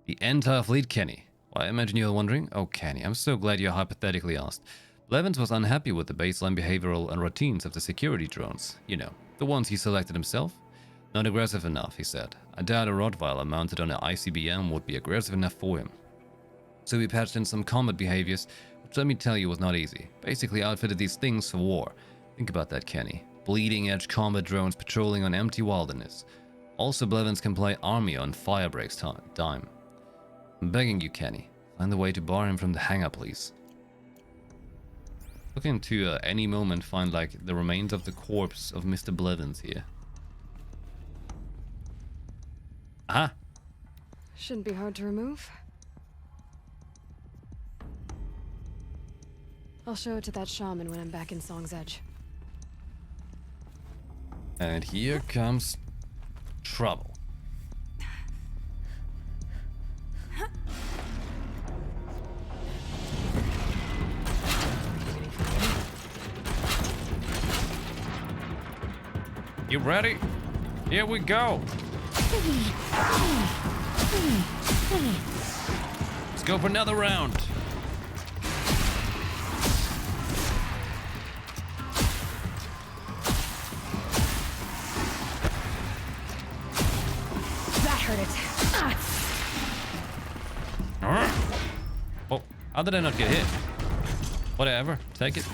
The entire fleet, Kenny? Well, I imagine you're wondering? Oh, Kenny, I'm so glad you hypothetically asked. Blevins was unhappy with the baseline behavioral and routines of the security drones. You know, the ones he selected himself. Not aggressive enough, he said. I doubt a Rottweiler mounted on an ICBM would be aggressive enough for him. So we patched in some combat behaviors, which let me tell you was not easy. Basically outfitted these things for war. Think about that, Kenny. Bleeding-edge combat drones patrolling on empty wilderness. Also, Blevins can play army on Firebreak's dime. I'm begging you, Kenny. Find a way to bar him from the hangar, please. Looking to any moment find like the remains of the corpse of Mr. Blevins here. Aha! Shouldn't be hard to remove. I'll show it to that shaman when I'm back in Song's Edge. And here comes trouble. You ready? Here we go. Let's go for another round. That hurt it. Oh, how did I not get hit? Whatever, take it.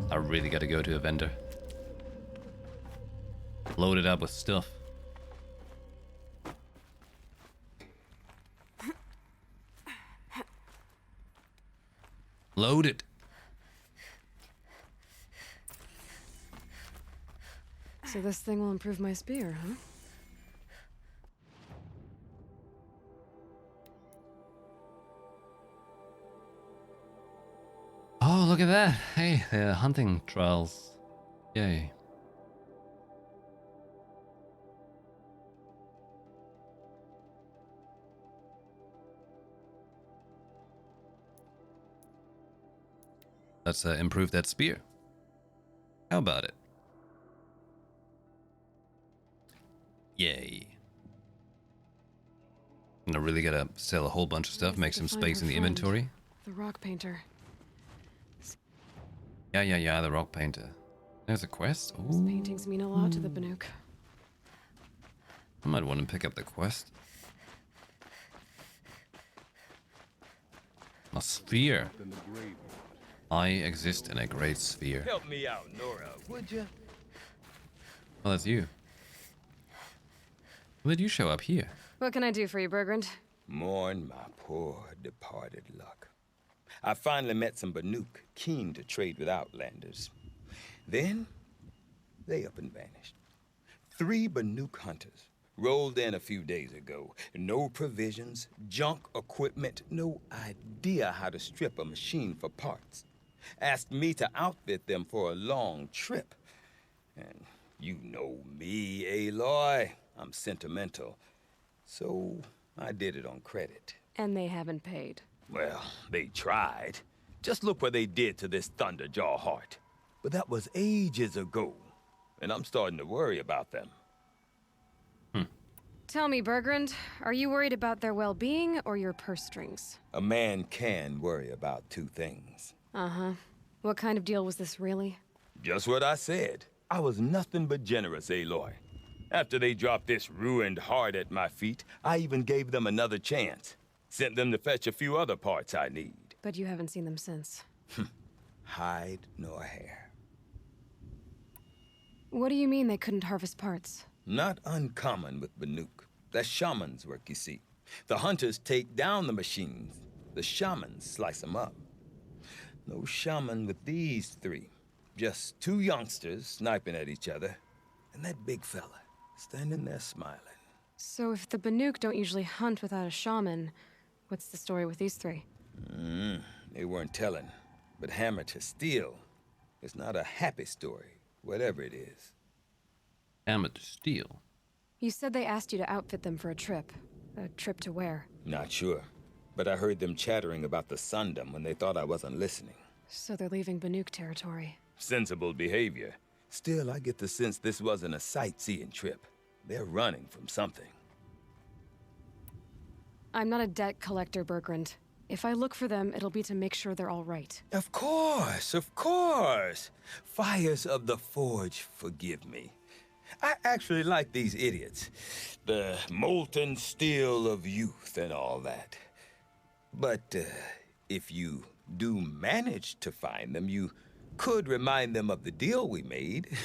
I really gotta go to a vendor. Load it up with stuff. Load it. So this thing will improve my spear, huh? Oh, look at that. Hey, the hunting trials. Yay. Let's improve that spear. How about it? Yay. I'm gonna really gotta sell a whole bunch of stuff, make some space in the inventory. The rock painter. Yeah, the rock painter. There's a quest? Those paintings mean a lot to the Banuk. I might want to pick up the quest. A sphere. I exist in a great sphere. Help me out, Nora, would you? Oh, that's you. When did you show up here? What can I do for you, Bergrand? Mourn my poor departed luck. I finally met some Banuk keen to trade with Outlanders. Then, they up and vanished. 3 Banuk hunters rolled in a few days ago. No provisions, junk equipment, no idea how to strip a machine for parts. Asked me to outfit them for a long trip. And you know me, Aloy. I'm sentimental. So I did it on credit. And they haven't paid. Well, they tried. Just look what they did to this Thunderjaw heart. But that was ages ago. And I'm starting to worry about them. Tell me, Bergrand, are you worried about their well-being or your purse strings? A man can worry about 2 things. Uh-huh. What kind of deal was this, really? Just what I said. I was nothing but generous, Aloy. After they dropped this ruined heart at my feet, I even gave them another chance. Sent them to fetch a few other parts I need. But you haven't seen them since. Hide nor hair. What do you mean they couldn't harvest parts? Not uncommon with Banuk. That's shaman's work, you see. The hunters take down the machines. The shamans slice them up. No shaman with these 3. Just 2 youngsters sniping at each other. And that big fella standing there smiling. So if the Banuk don't usually hunt without a shaman, what's the story with these 3? They weren't telling. But hammer to steel. It's not a happy story, whatever it is. Hammer to steel? You said they asked you to outfit them for a trip. A trip to where? Not sure. But I heard them chattering about the Sundom when they thought I wasn't listening. So they're leaving Banuk territory. Sensible behavior. Still, I get the sense this wasn't a sightseeing trip. They're running from something. I'm not a debt collector, Bergrand. If I look for them, it'll be to make sure they're all right. Of course, of course. Fires of the Forge, forgive me. I actually like these idiots. The molten steel of youth and all that. But if you do manage to find them, you could remind them of the deal we made.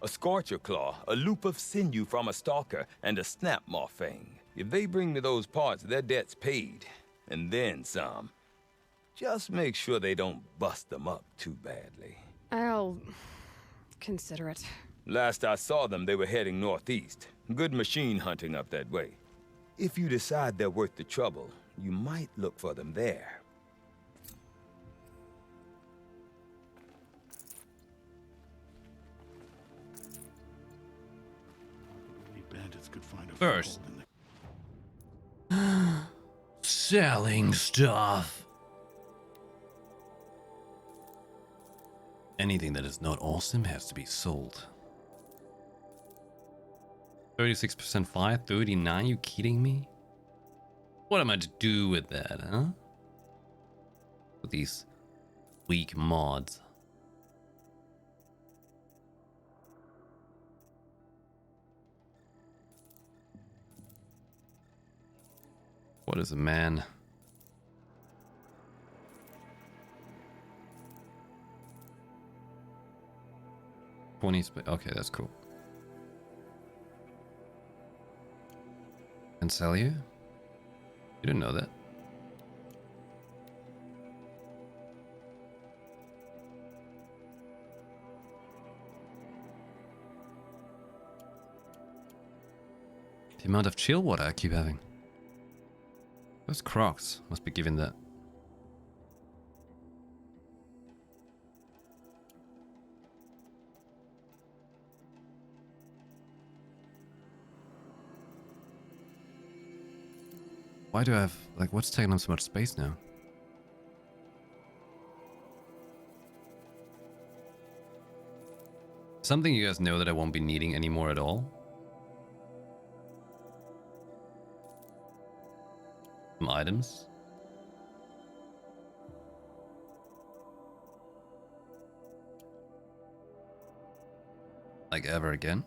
A Scorcher Claw, a loop of sinew from a stalker, and a Snapmaw Fang. If they bring me those parts, their debt's paid. And then some. Just make sure they don't bust them up too badly. I'll consider it. Last I saw them, they were heading northeast. Good machine hunting up that way. If you decide they're worth the trouble, you might look for them there. Bandits could find a First, selling stuff. Anything that is not awesome has to be sold. 36% fire, 39? You kidding me? What am I to do with that, huh? With these weak mods. What is a man? Okay, that's cool. Can sell you? You didn't know that. The amount of chill water I keep having. Those Crocs must be giving that. Why do I have, like, what's taking up so much space now? Something you guys know that I won't be needing anymore at all. Some items. Like ever again.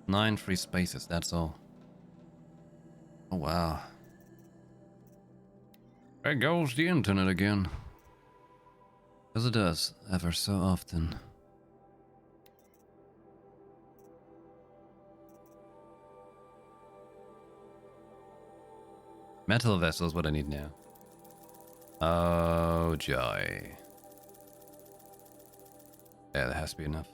Nine free spaces, that's all. Oh wow. There goes the internet again. As it does, ever so often. Metal vessel is what I need now. Oh joy. Yeah, that has to be enough.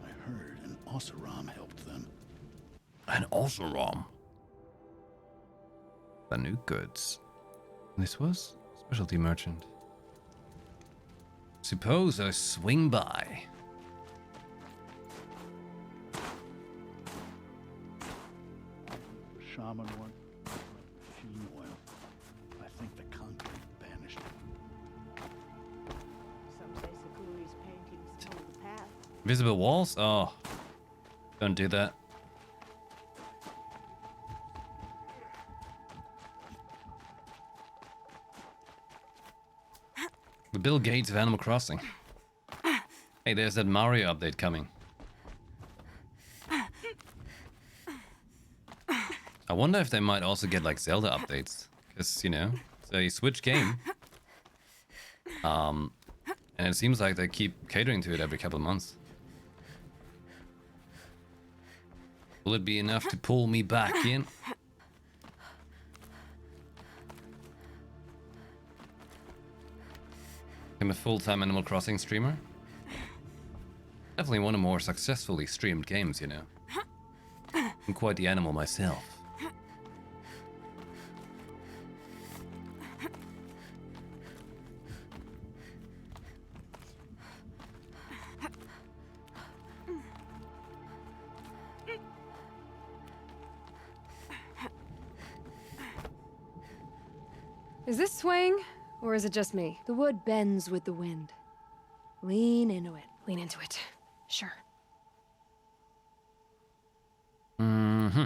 I heard an Oseram helped them. An Oseram? The new goods. This was specialty merchant. Suppose I swing by. The shaman one, machine oil. I think the concrete banished it. Some say Sakuri's paintings told the path. Visible walls? Oh. Don't do that. The Bill Gates of Animal Crossing. Hey, there's that Mario update coming. I wonder if they might also get like Zelda updates. Because, you know, it's a Switch game. And it seems like they keep catering to it every couple of months. Will it be enough to pull me back in? I'm a full-time Animal Crossing streamer. Definitely one of the more successfully streamed games, you know. I'm quite the animal myself. Is this swaying, or is it just me? The wood bends with the wind. Lean into it. Lean into it. Sure. Mm-hmm.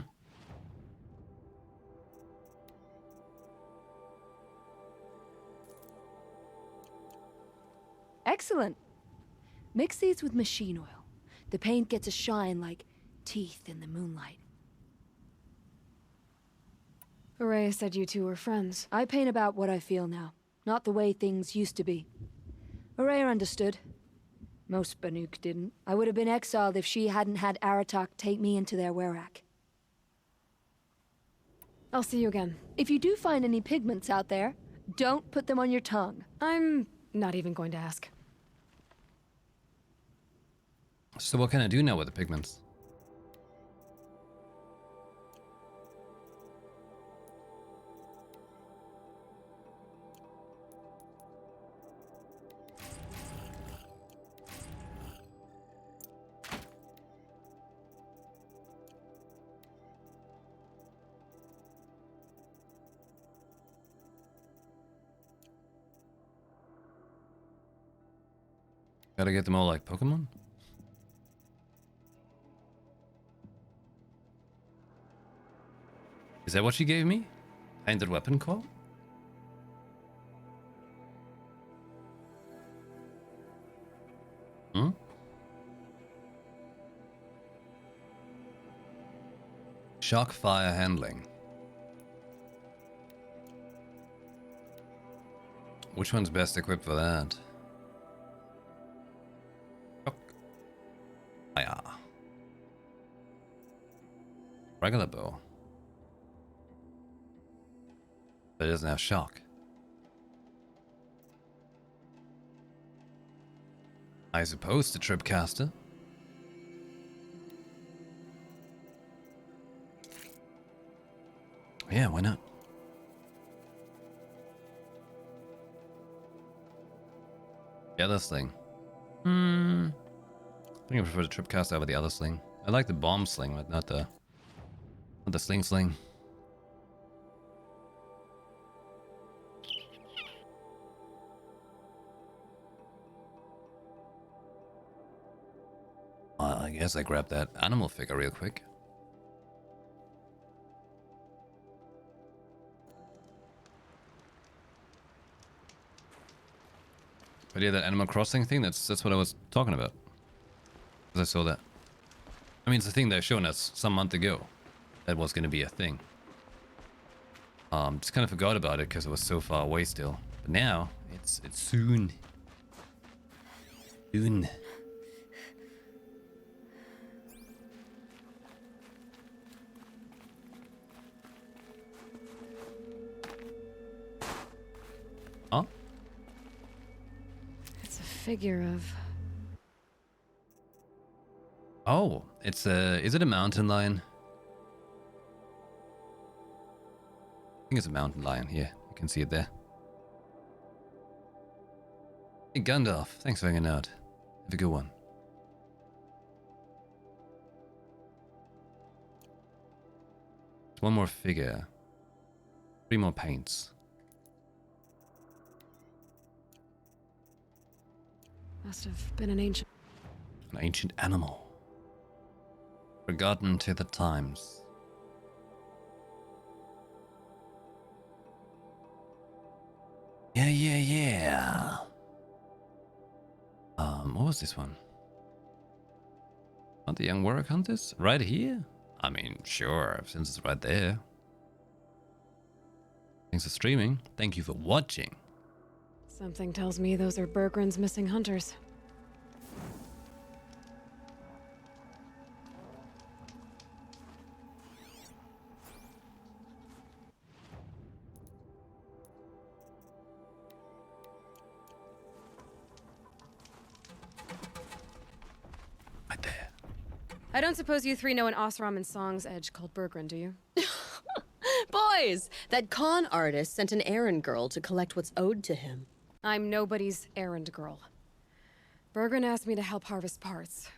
Excellent. Mix these with machine oil. The paint gets a shine like teeth in the moonlight. Araya said you two were friends. I paint about what I feel now, not the way things used to be. Araya understood. Most Banuk didn't. I would have been exiled if she hadn't had Aratak take me into their werak. I'll see you again. If you do find any pigments out there, don't put them on your tongue. I'm not even going to ask. So what can I do now with the pigments? Gotta get them all like Pokemon? Is that what she gave me? Painted weapon call? Hmm? Shock fire handling. Which one's best equipped for that? Shock fire. Regular bow. But it doesn't have shock. I suppose the Tripcaster. Yeah, why not? The other sling. I think I prefer the tripcaster over the other sling. I like the bomb sling, but not the sling. I guess I grabbed that animal figure real quick. But yeah, that Animal Crossing thing, that's what I was talking about. Because I saw that. I mean, it's a thing they've shown us some month ago. That was going to be a thing. Just kind of forgot about it because it was so far away still. But now, it's soon. Soon. Huh? It's a figure of... Oh, it's a... Is it a mountain lion? I think it's a mountain lion. Yeah, you can see it there. Hey, Gandalf. Thanks for hanging out. Have a good one. One more figure. 3 more paints. Must have been an ancient... An ancient animal. Forgotten to the times. Yeah. What was this one? Aren't the young warrior hunters right here? I mean, sure, since it's right there. Thanks for streaming. Thank you for watching. Something tells me those are Bergren's missing hunters. I don't suppose you three know an Osram and Song's edge called Bergren, do you? Boys, that con artist sent an errand girl to collect what's owed to him. I'm nobody's errand girl. Bergren asked me to help harvest parts.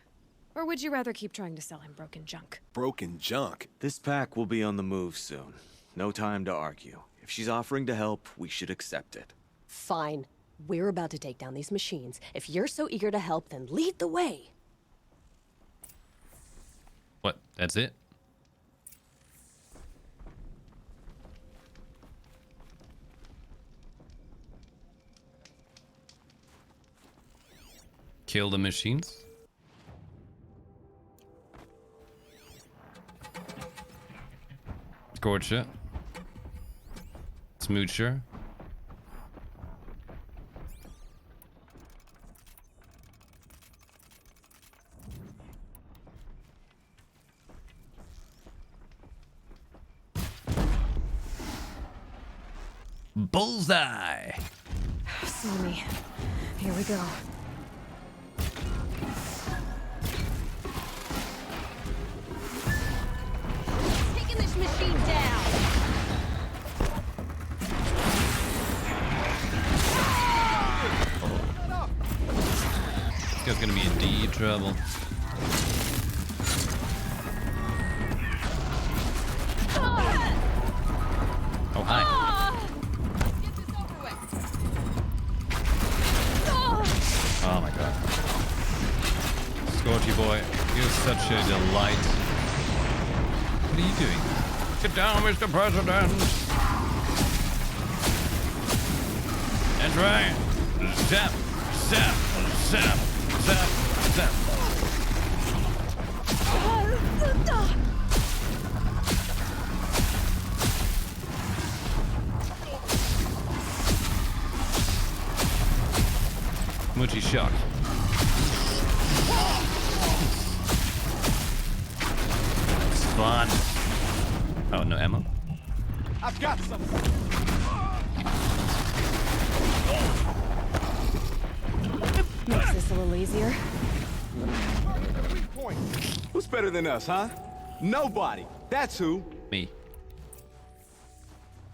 Or would you rather keep trying to sell him broken junk? Broken junk? This pack will be on the move soon. No time to argue. If she's offering to help, we should accept it. Fine. We're about to take down these machines. If you're so eager to help, then lead the way. What? That's it? Kill the machines? Scorcher. Smoocher. Bullseye! See me. Here we go. Taking this machine down! This guy's gonna be in deep trouble. Oh, hi. Oh my god. Scorchy boy, you're such a delight. What are you doing? Sit down, Mr. President. That's right. Zap, zap, zap, zap, zap. Muchi shock. It's fun. Oh, no ammo. I've got some. Makes this a little easier. Who's better than us, huh? Nobody. That's who. Me.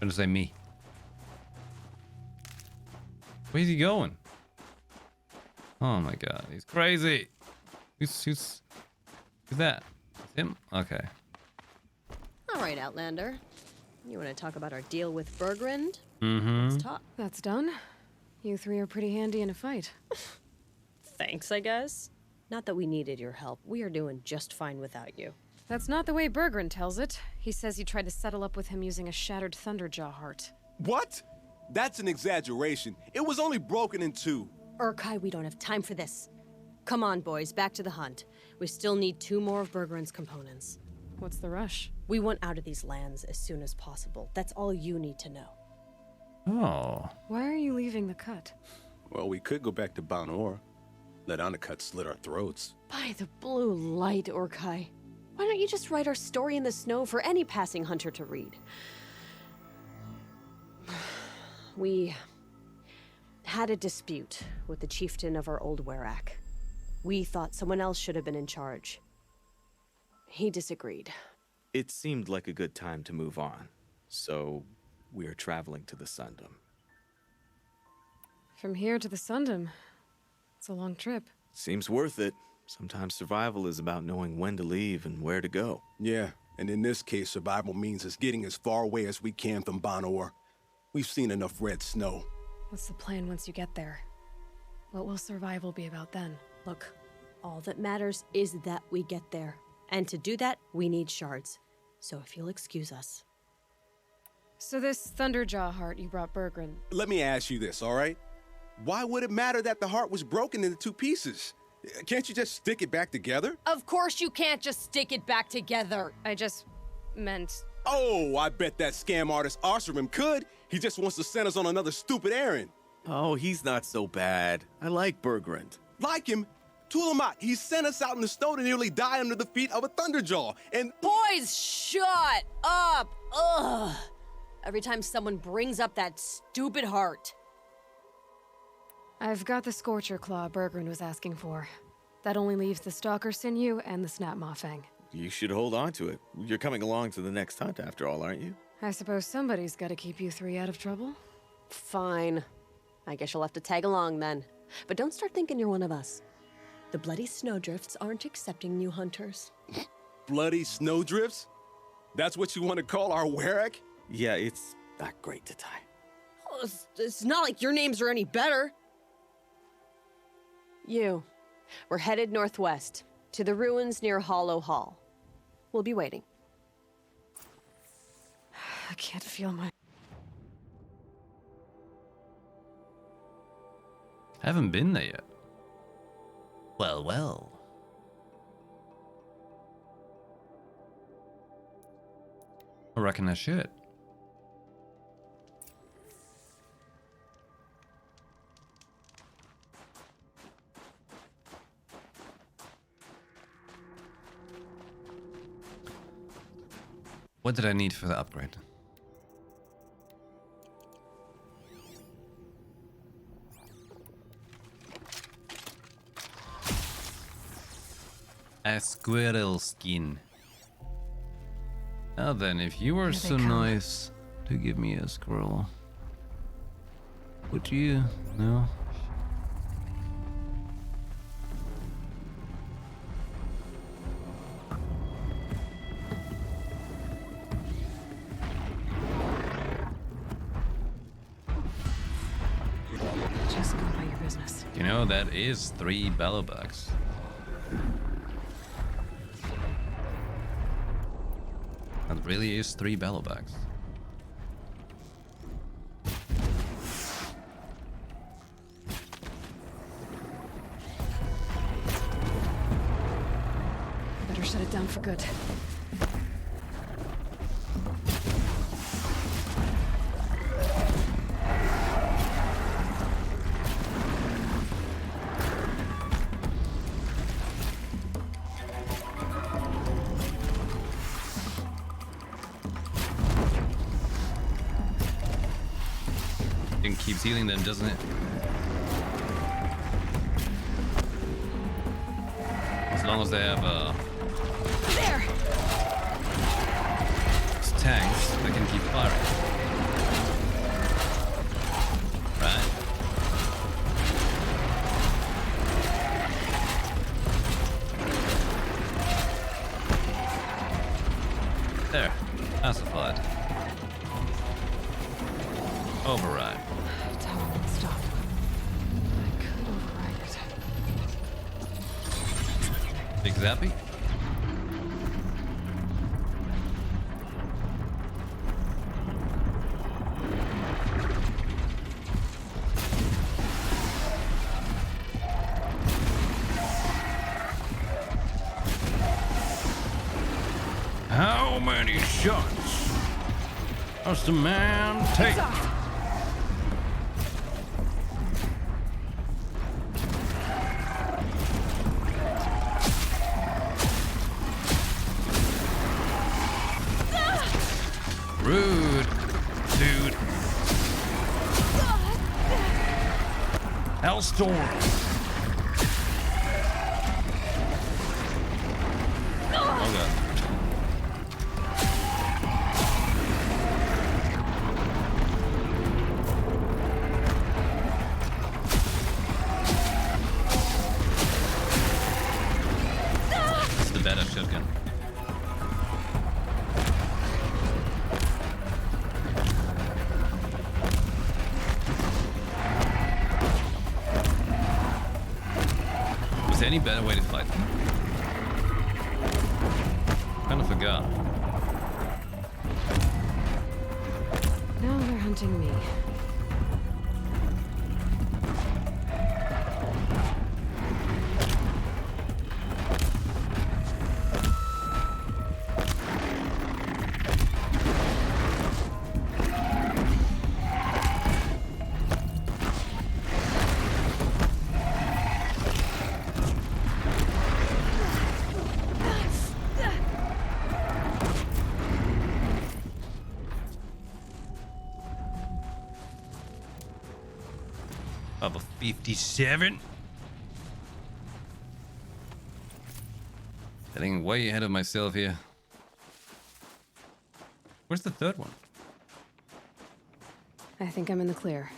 I'm gonna say me. Where's he going? Oh my god, he's crazy. Who's that? It's him? Okay. All right, Outlander. You want to talk about our deal with Bergrund? Mm-hmm. Let's talk. That's done. You three are pretty handy in a fight. Thanks, I guess. Not that we needed your help. We are doing just fine without you. That's not the way Bergrund tells it. He says you tried to settle up with him using a shattered Thunderjaw heart. What? That's an exaggeration. It was only broken in two. Urkai, we don't have time for this. Come on, boys, back to the hunt. We still need 2 more of Bergrund's components. What's the rush? We want out of these lands as soon as possible. That's all you need to know. Oh. Why are you leaving the cut? Well, we could go back to Banor. Let Anacut slit our throats. By the blue light, Urkai. Why don't you just write our story in the snow for any passing hunter to read? We had a dispute with the chieftain of our old Werak. We thought someone else should have been in charge. He disagreed. It seemed like a good time to move on, so we're traveling to the Sundom. From here to the Sundom. It's a long trip. Seems worth it. Sometimes survival is about knowing when to leave and where to go. Yeah, and in this case, survival means us getting as far away as we can from Banor. We've seen enough red snow. What's the plan once you get there? What will survival be about then? Look, all that matters is that we get there. And to do that, we need shards. So if you'll excuse us. So this Thunderjaw heart you brought Bergrund. Let me ask you this, all right? Why would it matter that the heart was broken into 2 pieces? Can't you just stick it back together? Of course you can't just stick it back together. I just meant... Oh, I bet that scam artist Arsarim could. He just wants to send us on another stupid errand. Oh, he's not so bad. I like Bergrund. Like him? Tulamat, he sent us out in the snow to nearly die under the feet of a Thunderjaw, and... Boys, shut up! Ugh! Every time someone brings up that stupid heart. I've got the Scorcher Claw Bergrund was asking for. That only leaves the Stalker Sinew and the Snap Maw Fang. You should hold on to it. You're coming along to the next hunt after all, aren't you? I suppose somebody's got to keep you 3 out of trouble. Fine. I guess you'll have to tag along then. But don't start thinking you're one of us. The Bloody Snowdrifts aren't accepting new hunters. Bloody Snowdrifts? That's what you want to call our Werak? Yeah, it's not great to tie. Oh, it's not like your names are any better. We're headed northwest, to the ruins near Hollow Hall. We'll be waiting. I can't feel my... I haven't been there yet. Well, well. I reckon I should. What did I need for the upgrade? A squirrel skin. Now then, if you were so nice to give me a squirrel, would you? No? Just go about your business. You know, that is 3 bellowbugs. That really is 3 bellowbugs. Better shut it down for good. It keeps healing them, doesn't it? As long as they have There! tanks, they can keep firing. Right? Override. Tell him to stop. I could override it. Big Zappy? How many shots does the man take? Rude, dude. Hellstorm. Oh god. It's the better shotgun. Was there any better way to fight them? Kind of forgot. Now they're hunting me. Level 57. Getting way ahead of myself here. Where's the third one? I think I'm in the clear.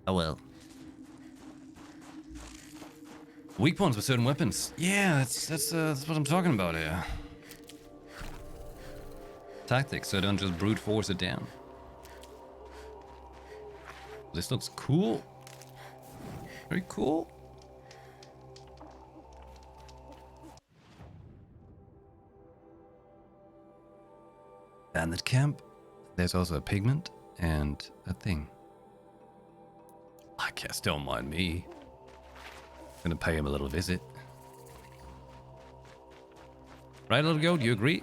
Oh well. Weak points with certain weapons. Yeah, that's what I'm talking about here. Tactics, so don't just brute force it down. This looks cool. Very cool. Bandit camp. There's also a pigment and a thing. I guess don't mind me. Gonna pay him a little visit. Right, little goat, you agree?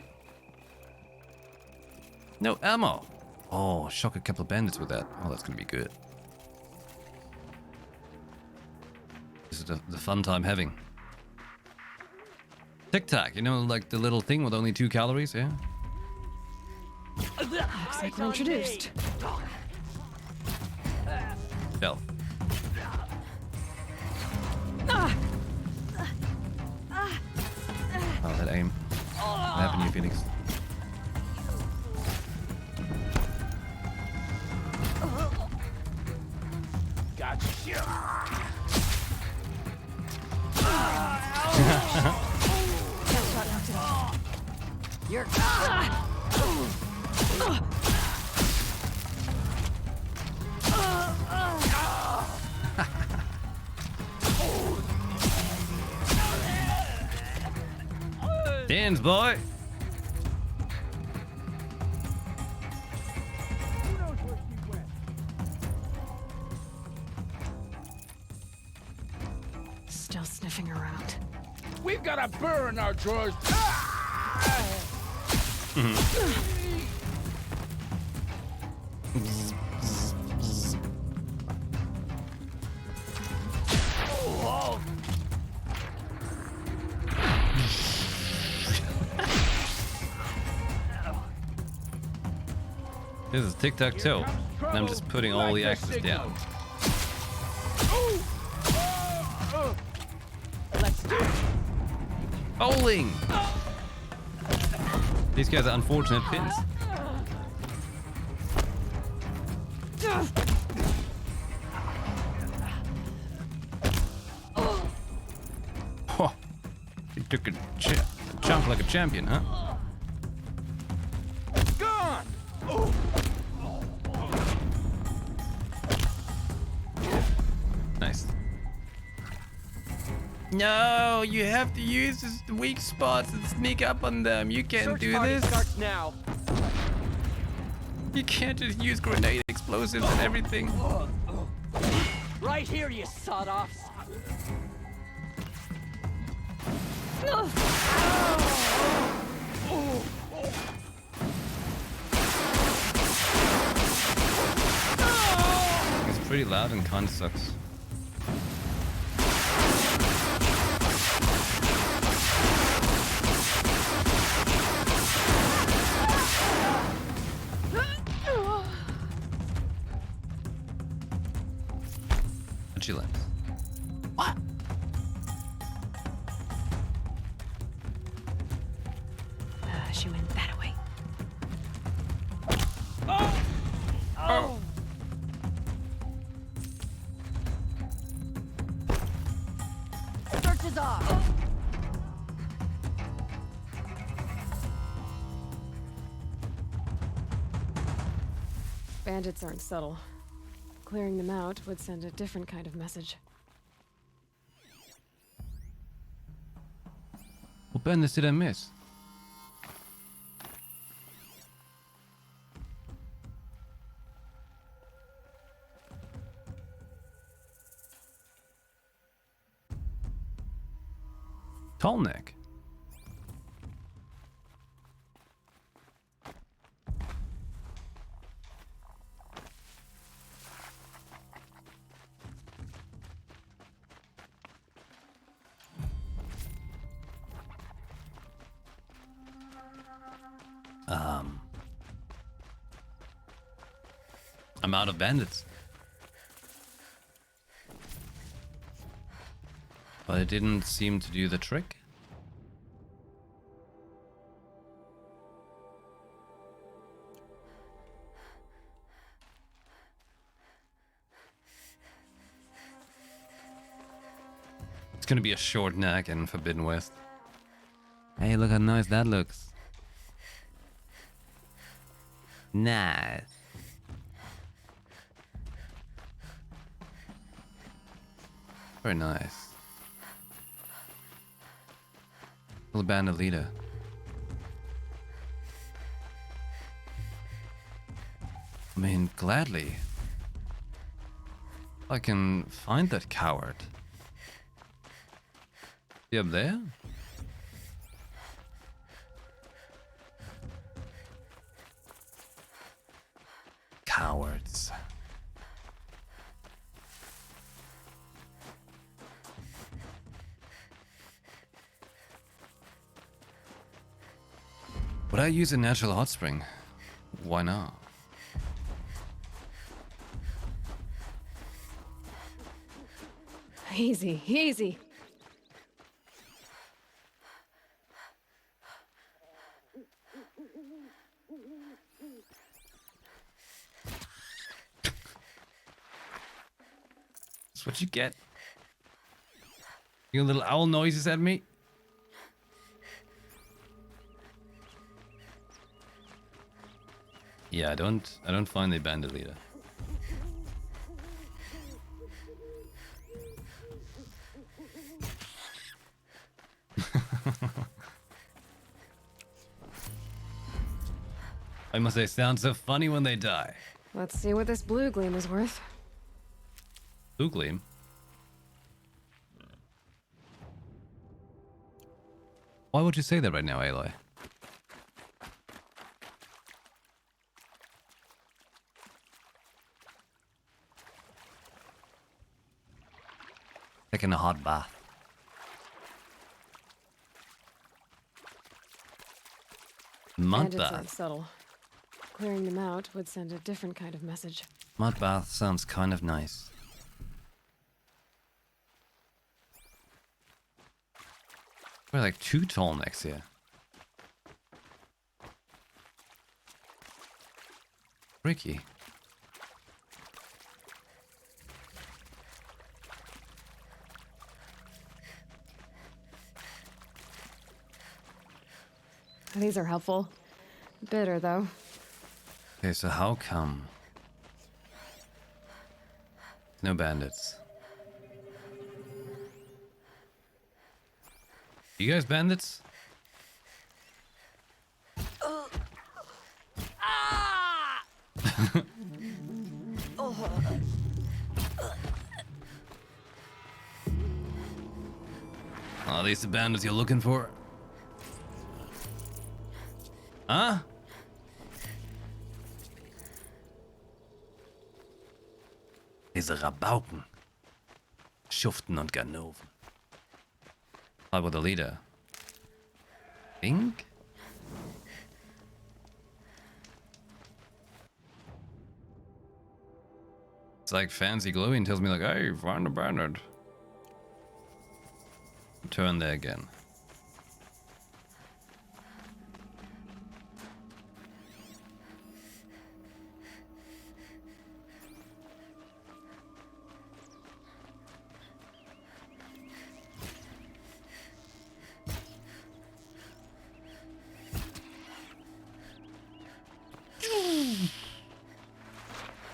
No ammo. Oh, shock a couple of bandits with that. Oh, that's gonna be good. This is the fun time having. Tic Tac, you know, like the little thing with only 2 calories, yeah? Looks like we're introduced. Stealth. Oh, that aim. What happened to you, YuPhoenix? Gotcha. You're. Dance, boy. Still sniffing around. We've got a burr in our drawers. This is tic-tac-toe, and I'm just putting all the axes down. Bowling! These guys are unfortunate pins. Oh, you took a chunk like a champion, huh? Gone. No, you have to use the weak spots and sneak up on them. You can't do this. Starts now. You can't just use grenade explosives and everything. Right here, you sawed-offs. It's pretty loud and kinda sucks. Vigilance. What? She went that way. Oh! Search is off. Bandits aren't subtle. Clearing them out would send a different kind of message. What bandits did I miss? Tall neck. I'm out of bandits. But it didn't seem to do the trick. It's gonna be a short neck in Forbidden West. Hey, look how nice that looks. Nice. Very nice. Little bandit leader. I mean, gladly. I can find that coward. You up there? Cowards. Would I use a natural hot spring? Why not? Easy, easy. That's what you get. You little owl noises at me. Yeah, I don't find the bandit leader. I must say, sounds so funny when they die. Let's see what this blue gleam is worth. Blue gleam? Why would you say that right now, Aloy? Taking a hot bath. Mud Bandits aren't bath. subtle. Clearing them out would send a different kind of message. Mud bath sounds kind of nice. We're like 2 tall necks here. Ricky. These are helpful. Bitter, though. Okay, so how come? No bandits. You guys bandits? Are these the bandits you're looking for? Huh? Diese Rabauken. Schuften und Ganoven. How about the leader? Think? It's like fancy glowing tells me like, hey, find a bandit. Turn there again.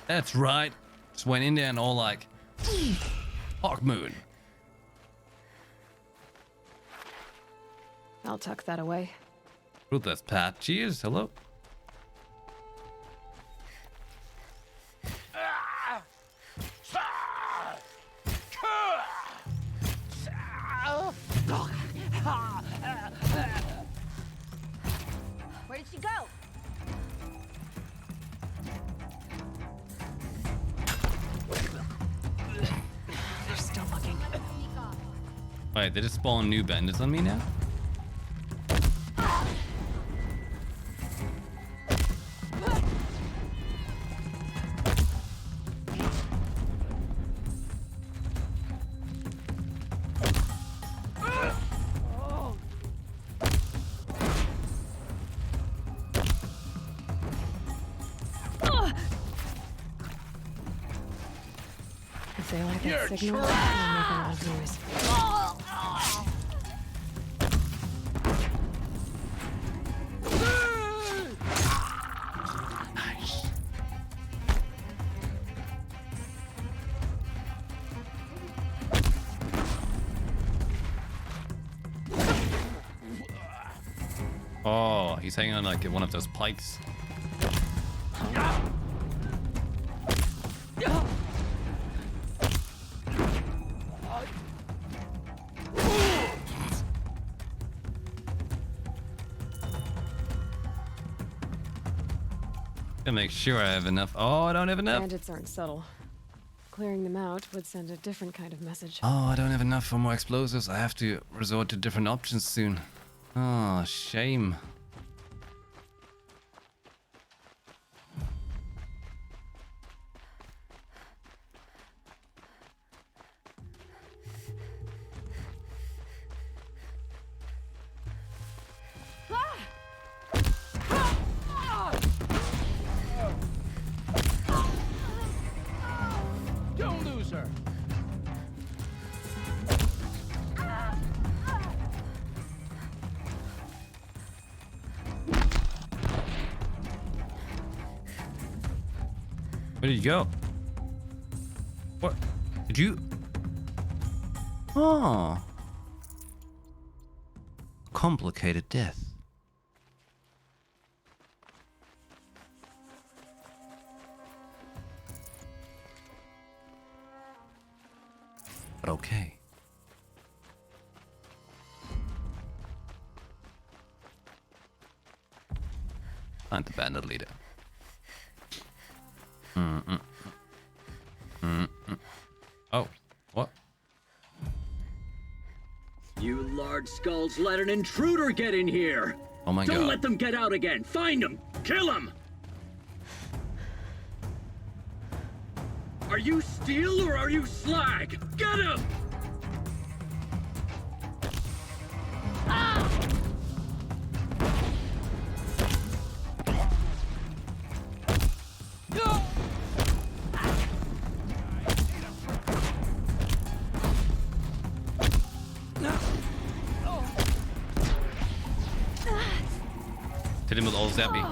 That's right. Just went in there and all like, Hawk Moon. I'll tuck that away. Ruthless Pat. Cheers. Hello. Where did she go? They're still looking. Wait, they just spawned new bandits on me now? If they like that signal, they'll make a lot of noise. Oh, he's hanging on like one of those pikes. To make sure I have enough. Oh, I don't have enough. Bandits aren't subtle. Clearing them out would send a different kind of message. Oh, I don't have enough for more explosives. I have to resort to different options soon. Oh, shame. Don't lose her. Where did you go? What? Did you? Oh. Complicated death. But okay. Find the bandit leader. Oh, what? You large skulls let an intruder get in here! Oh my Don't god. let them get out again! Find them! Kill them! Are you steel or are you slag? Get him! Hit him with all zappy.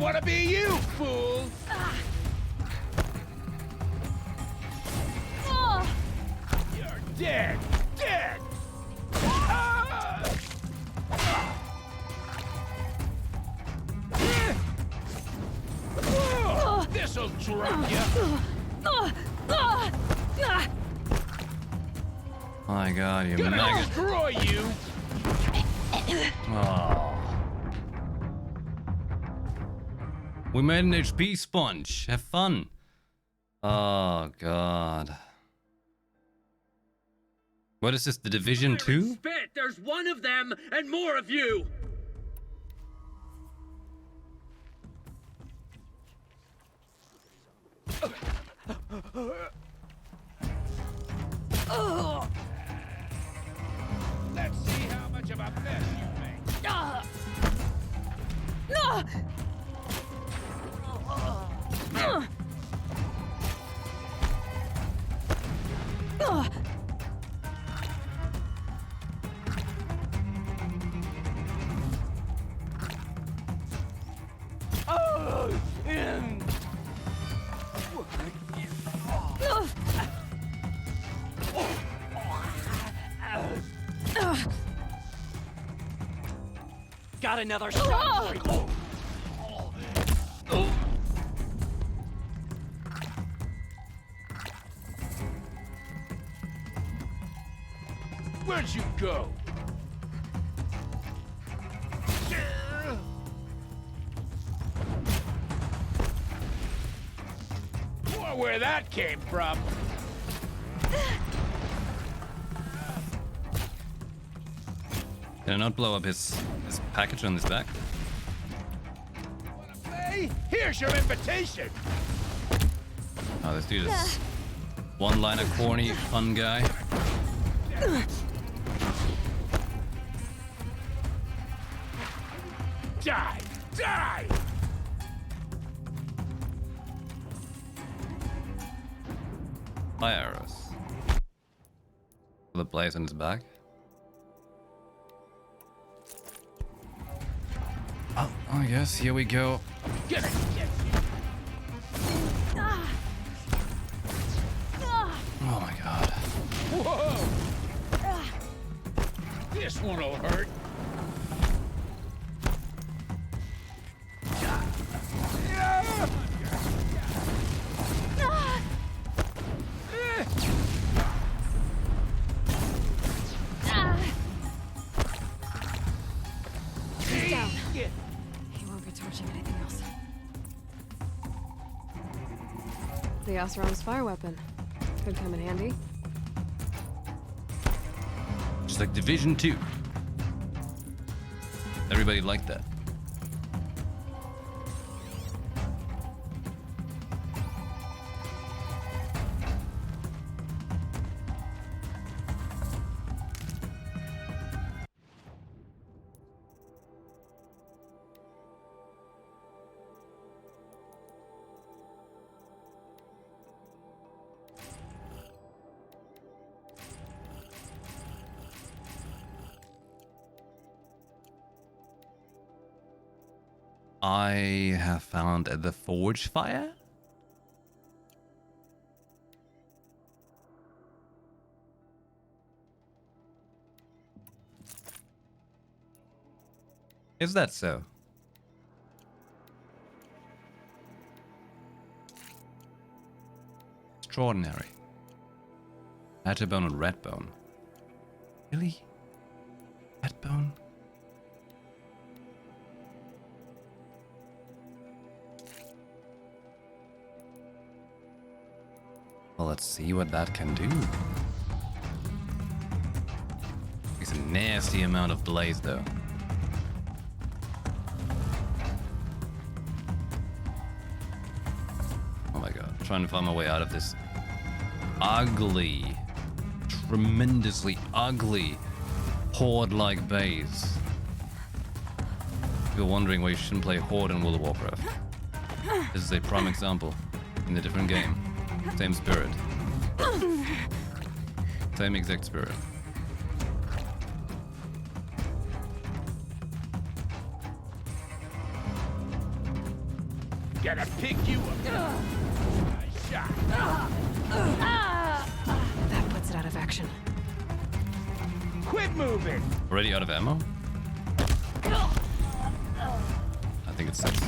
wanna be you, fool! You're dead! Dead! This'll drop you! My God, you Gonna maggot. destroy you! Oh. We made an HP sponge. Have fun. Oh God. What is this? The Division 2? Spit! There's one of them and more of you! Let's see how much of a mess you make. Got another shot for you. Where'd you go? Wonder where that came from. Can I not blow up his package on his back? Hey, here's your invitation. Oh, this dude is one-liner corny, fun guy. Die! Die! Fire arrows. The blaze on his back. Oh yes, here we go. Get it! Get Oh my God. Whoa! This one'll hurt. He's down. He won't be torching anything else. The Oseram's fire weapon. Could come in handy. Just like Division 2. Everybody liked that. I have found the forge fire. Is that so? Extraordinary. Badgerbone and Redbone. Really? Redbone? Well, let's see what that can do. It's a nasty amount of blaze, though. Oh my god. I'm trying to find my way out of this ugly, tremendously ugly, horde-like base. If you're wondering why you shouldn't play Horde in World of Warcraft, this is a prime example in a different game. Same spirit. Same exact spirit. Gotta pick you up. Nice shot. That puts it out of action. Quit moving. Already out of ammo? I think it's 6.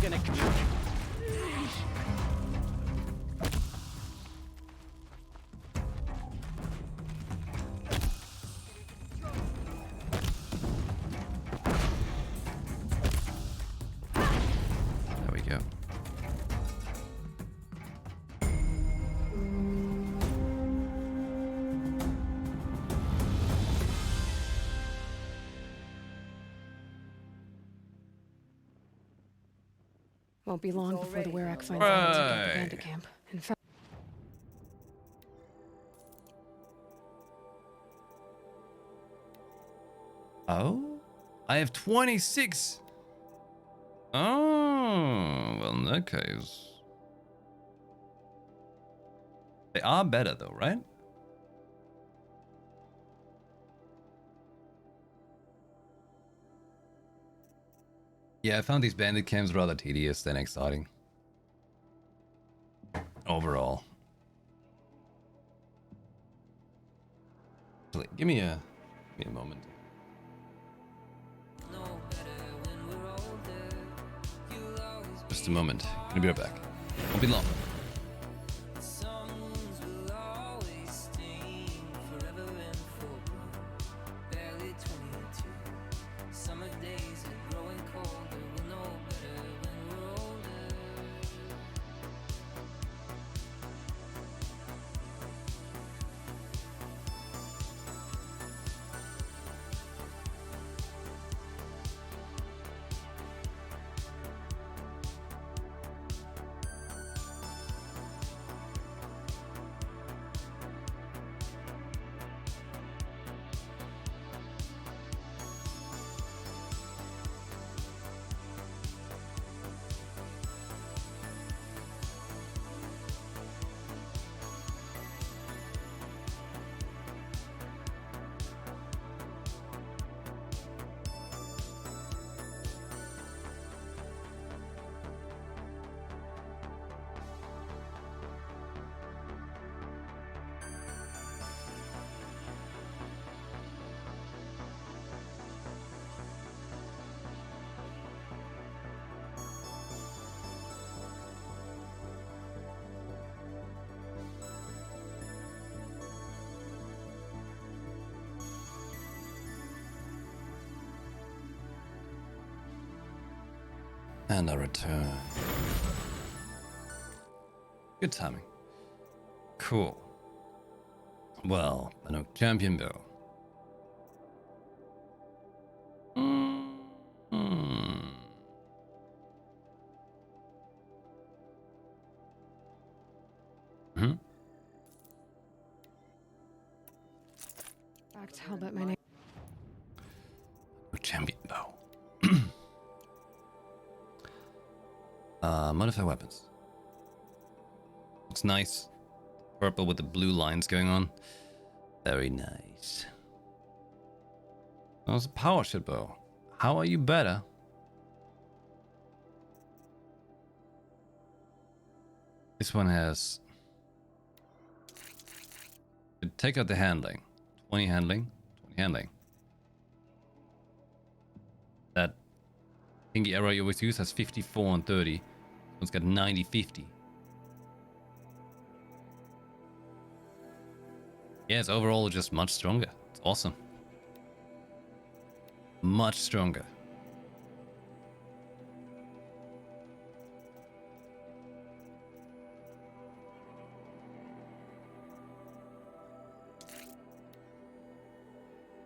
Gonna There we go. Won't be long before the Werak finds out it's about the bandit camp. In fact, Oh? I have 26! Oh, well, in that case. They are better, though, right? Yeah, I found these bandit camps rather tedious than exciting. Overall. Give me a moment. Just a moment. Gonna be right back. Won't be long. And I return. Good timing. Cool. Well, I know champion bow. fact, I'll bet my name. Champion bow. Modify weapons. Looks nice. Purple with the blue lines going on. Very nice. That was a power shit bow. How are you better? This one has... Take out the handling. 20 handling. 20 handling. That thingy arrow you always use has 54 and 30. This one's got 90, 50. Yeah, it's overall just much stronger. It's awesome. Much stronger.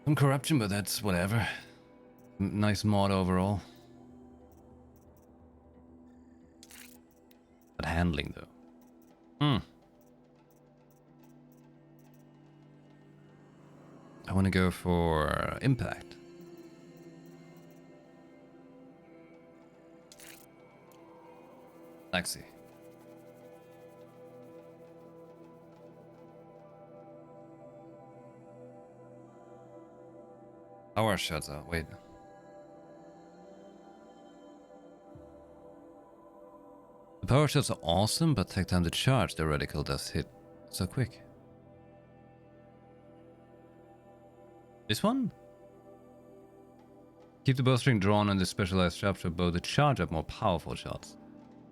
Some corruption, but that's whatever. Nice mod overall. But handling though. I want to go for impact. Lexi. Power shuts out. Wait. power shots are awesome, but take time to charge. The reticle does hit so quick. This one? Keep the bowstring drawn and the specialized sharpshooter bow to charge up more powerful shots.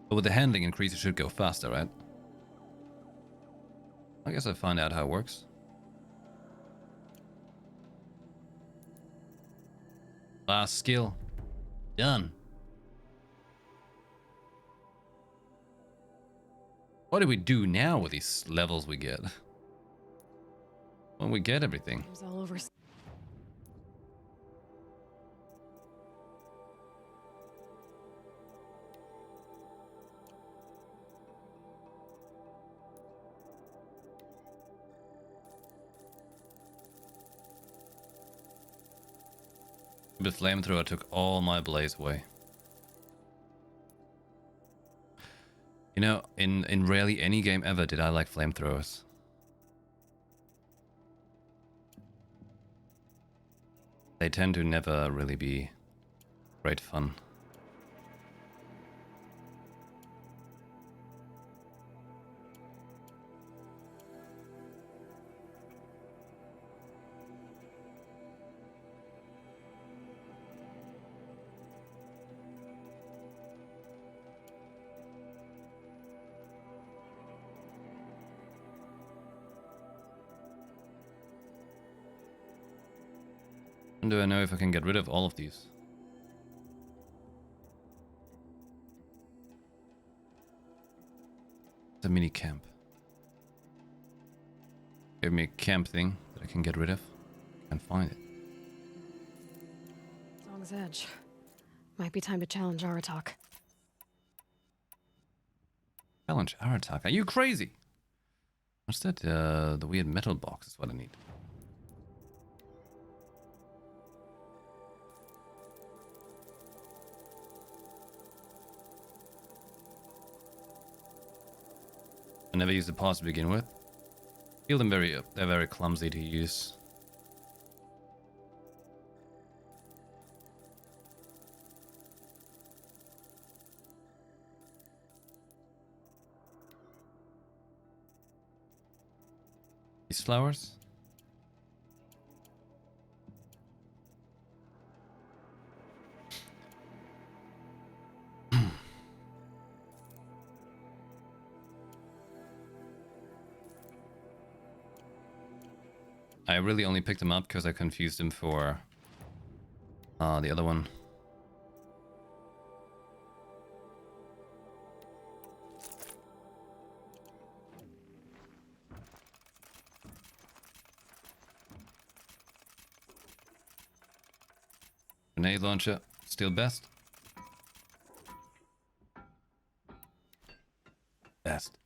But with the handling increase, it should go faster, right? I guess I'll find out how it works. Last skill. Done. What do we do now with these levels we get? When we get everything. It's all over. The flamethrower took all my blaze away. You know, in rarely any game ever did I like flamethrowers. They tend to never really be great fun. And do I know if I can get rid of all of these? It's a mini camp. Give me a camp thing that I can get rid of. Can't find it. Song's Edge. Might be time to challenge Aratak. Challenge Aratak. Are you crazy? What's that? The weird metal box is what I need. I never used the parts to begin with. Feel them they're very clumsy to use. These flowers? I really only picked him up because I confused him for the other one. Grenade launcher, still best. Best.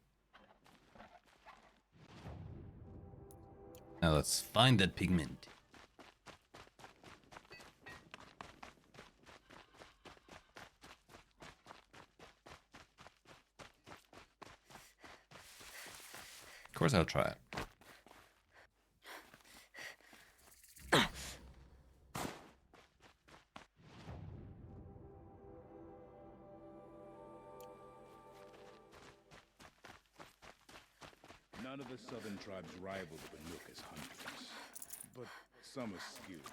Now let's find that pigment. Of course I'll try it. None of the southern tribes rival the Banuk as hunters, but some are skilled.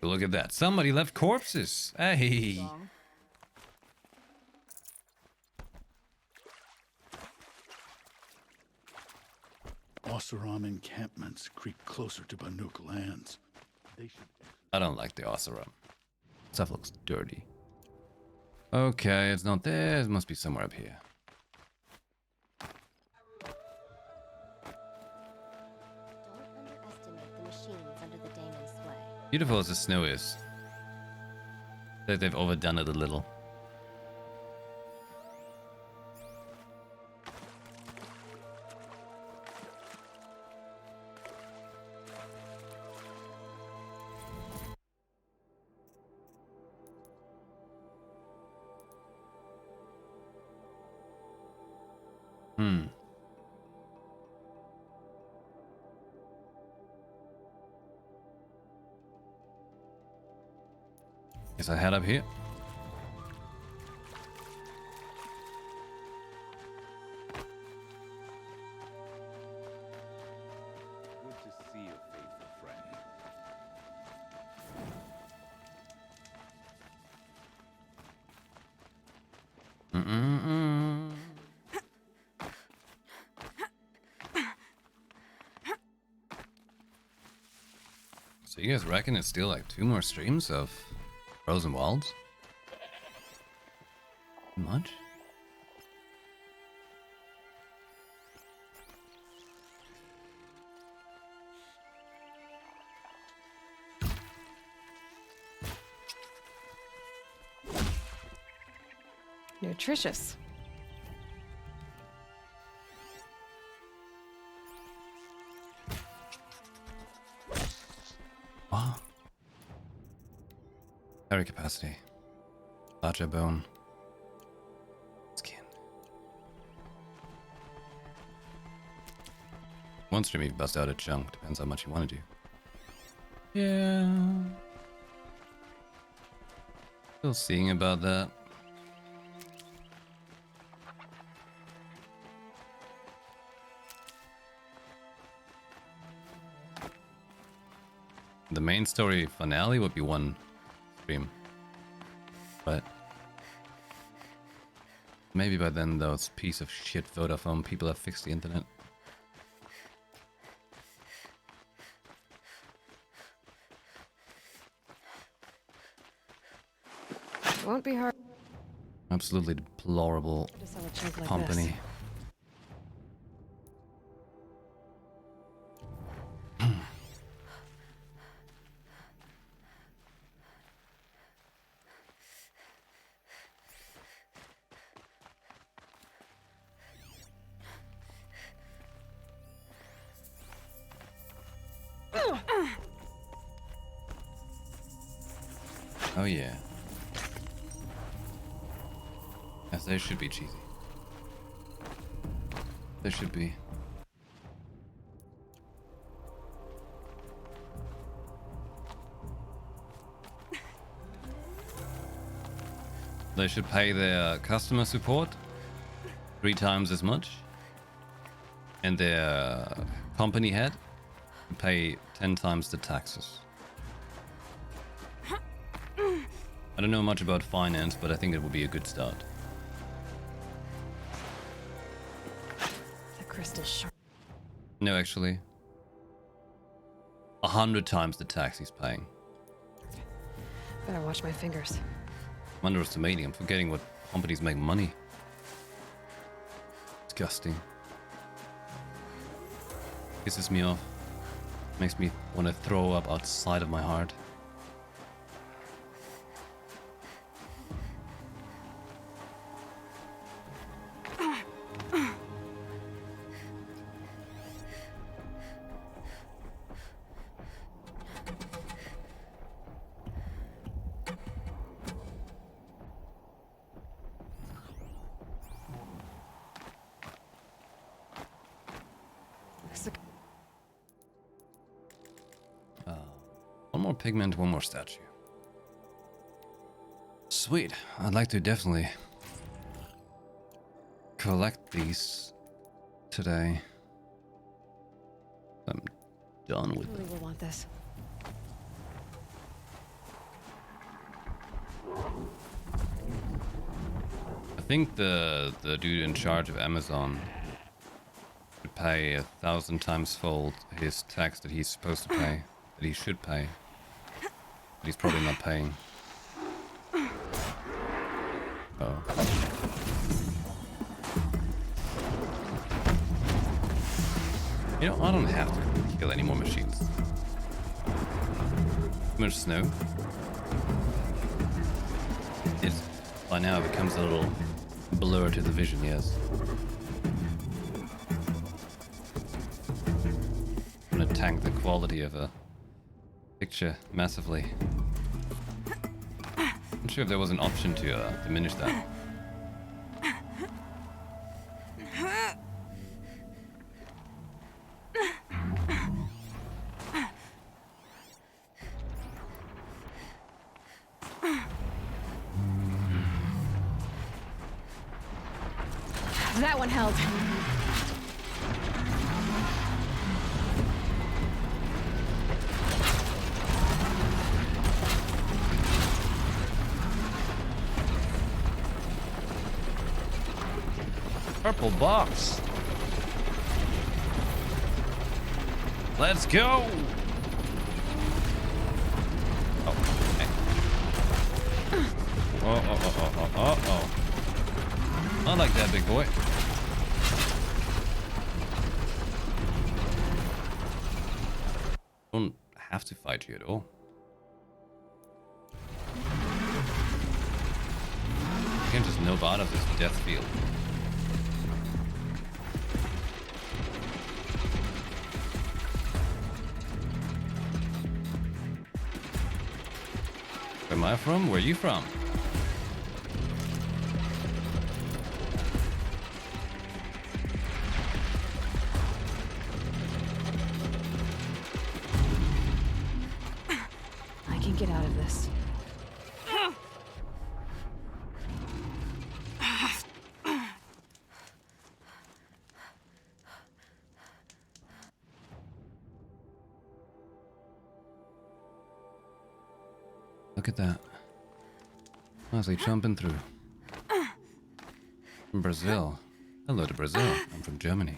Look at that. Somebody left corpses. Hey. Oseram encampments creep closer to Banuk lands. They should. I don't like the Oseram. Stuff looks dirty. Okay, it's not there. It must be somewhere up here. Beautiful as the snow is. That they've overdone it a little. Guess I head up here. So you guys reckon it's still like 2 more streams of Frozen Wilds? Much? Nutritious. Wow. Carry capacity. Larger bone. Skin. One stream you bust out a chunk. Depends how much you want to do. Yeah. Still seeing about that. The main story finale would be 1 stream. But maybe by then those piece of shit Vodafone people have fixed the internet. Won't be hard. Absolutely deplorable to sell a chunk like company. this. Oh yeah. Yes, they should be cheesy. They should be. They should pay their customer support 3 times as much. And their company head pay 10 times the taxes. I don't know much about finance, but I think it would be a good start. The crystal shard. No, actually. 100 times the tax he's paying. Better watch my fingers. I'm underestimating. I'm forgetting what companies make money. Disgusting. Pisses me off. Makes me want to throw up outside of my heart. One more pigment, one more statue. Sweet. I'd like to definitely collect these today. I'm done with Really them. will want this. I think the dude in charge of Amazon should pay 1,000 times fold his tax that he's supposed to pay, that he should pay, but he's probably not paying. Oh. You know, I don't have to kill any more machines. Too much snow. It by now becomes a little blur to the vision, yes. I'm gonna tank the quality of a picture massively. I'm not sure if there was an option to diminish that. That one held. Purple box. Let's go. I like that, big boy. Don't have to fight you at all. You can just nope out of this death field. Where am I from? Where are you from? I can get out of this. Look at that. How's he jumping through? From Brazil. Hello to Brazil. I'm from Germany.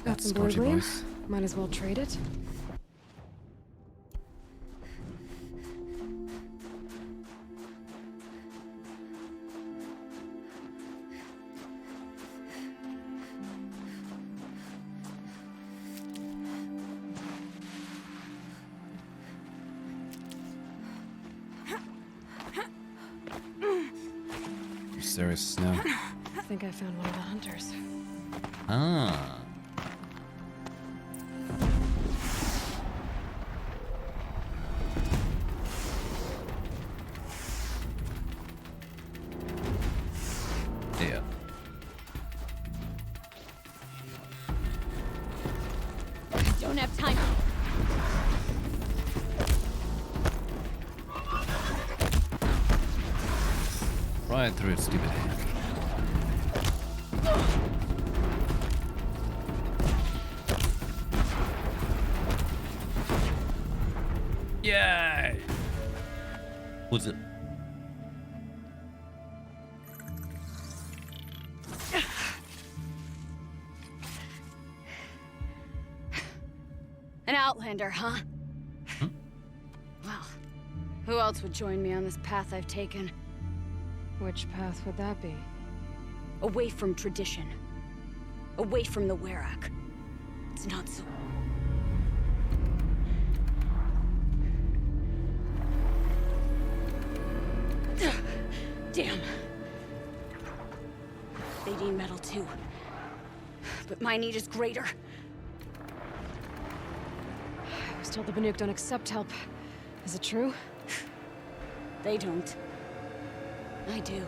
Got some blue gleam. Might as well trade it. Serious snow. I think I found one of the hunters. Ah. Yeah. Don't have time. Right through its stupid hand. Yay! What's it? An outlander, huh? Well, who else would join me on this path I've taken? Which path would that be? Away from tradition. Away from the Werak. It's not so... Damn. They need metal too. But my need is greater. I was told the Banuk don't accept help. Is it true? They don't. I do.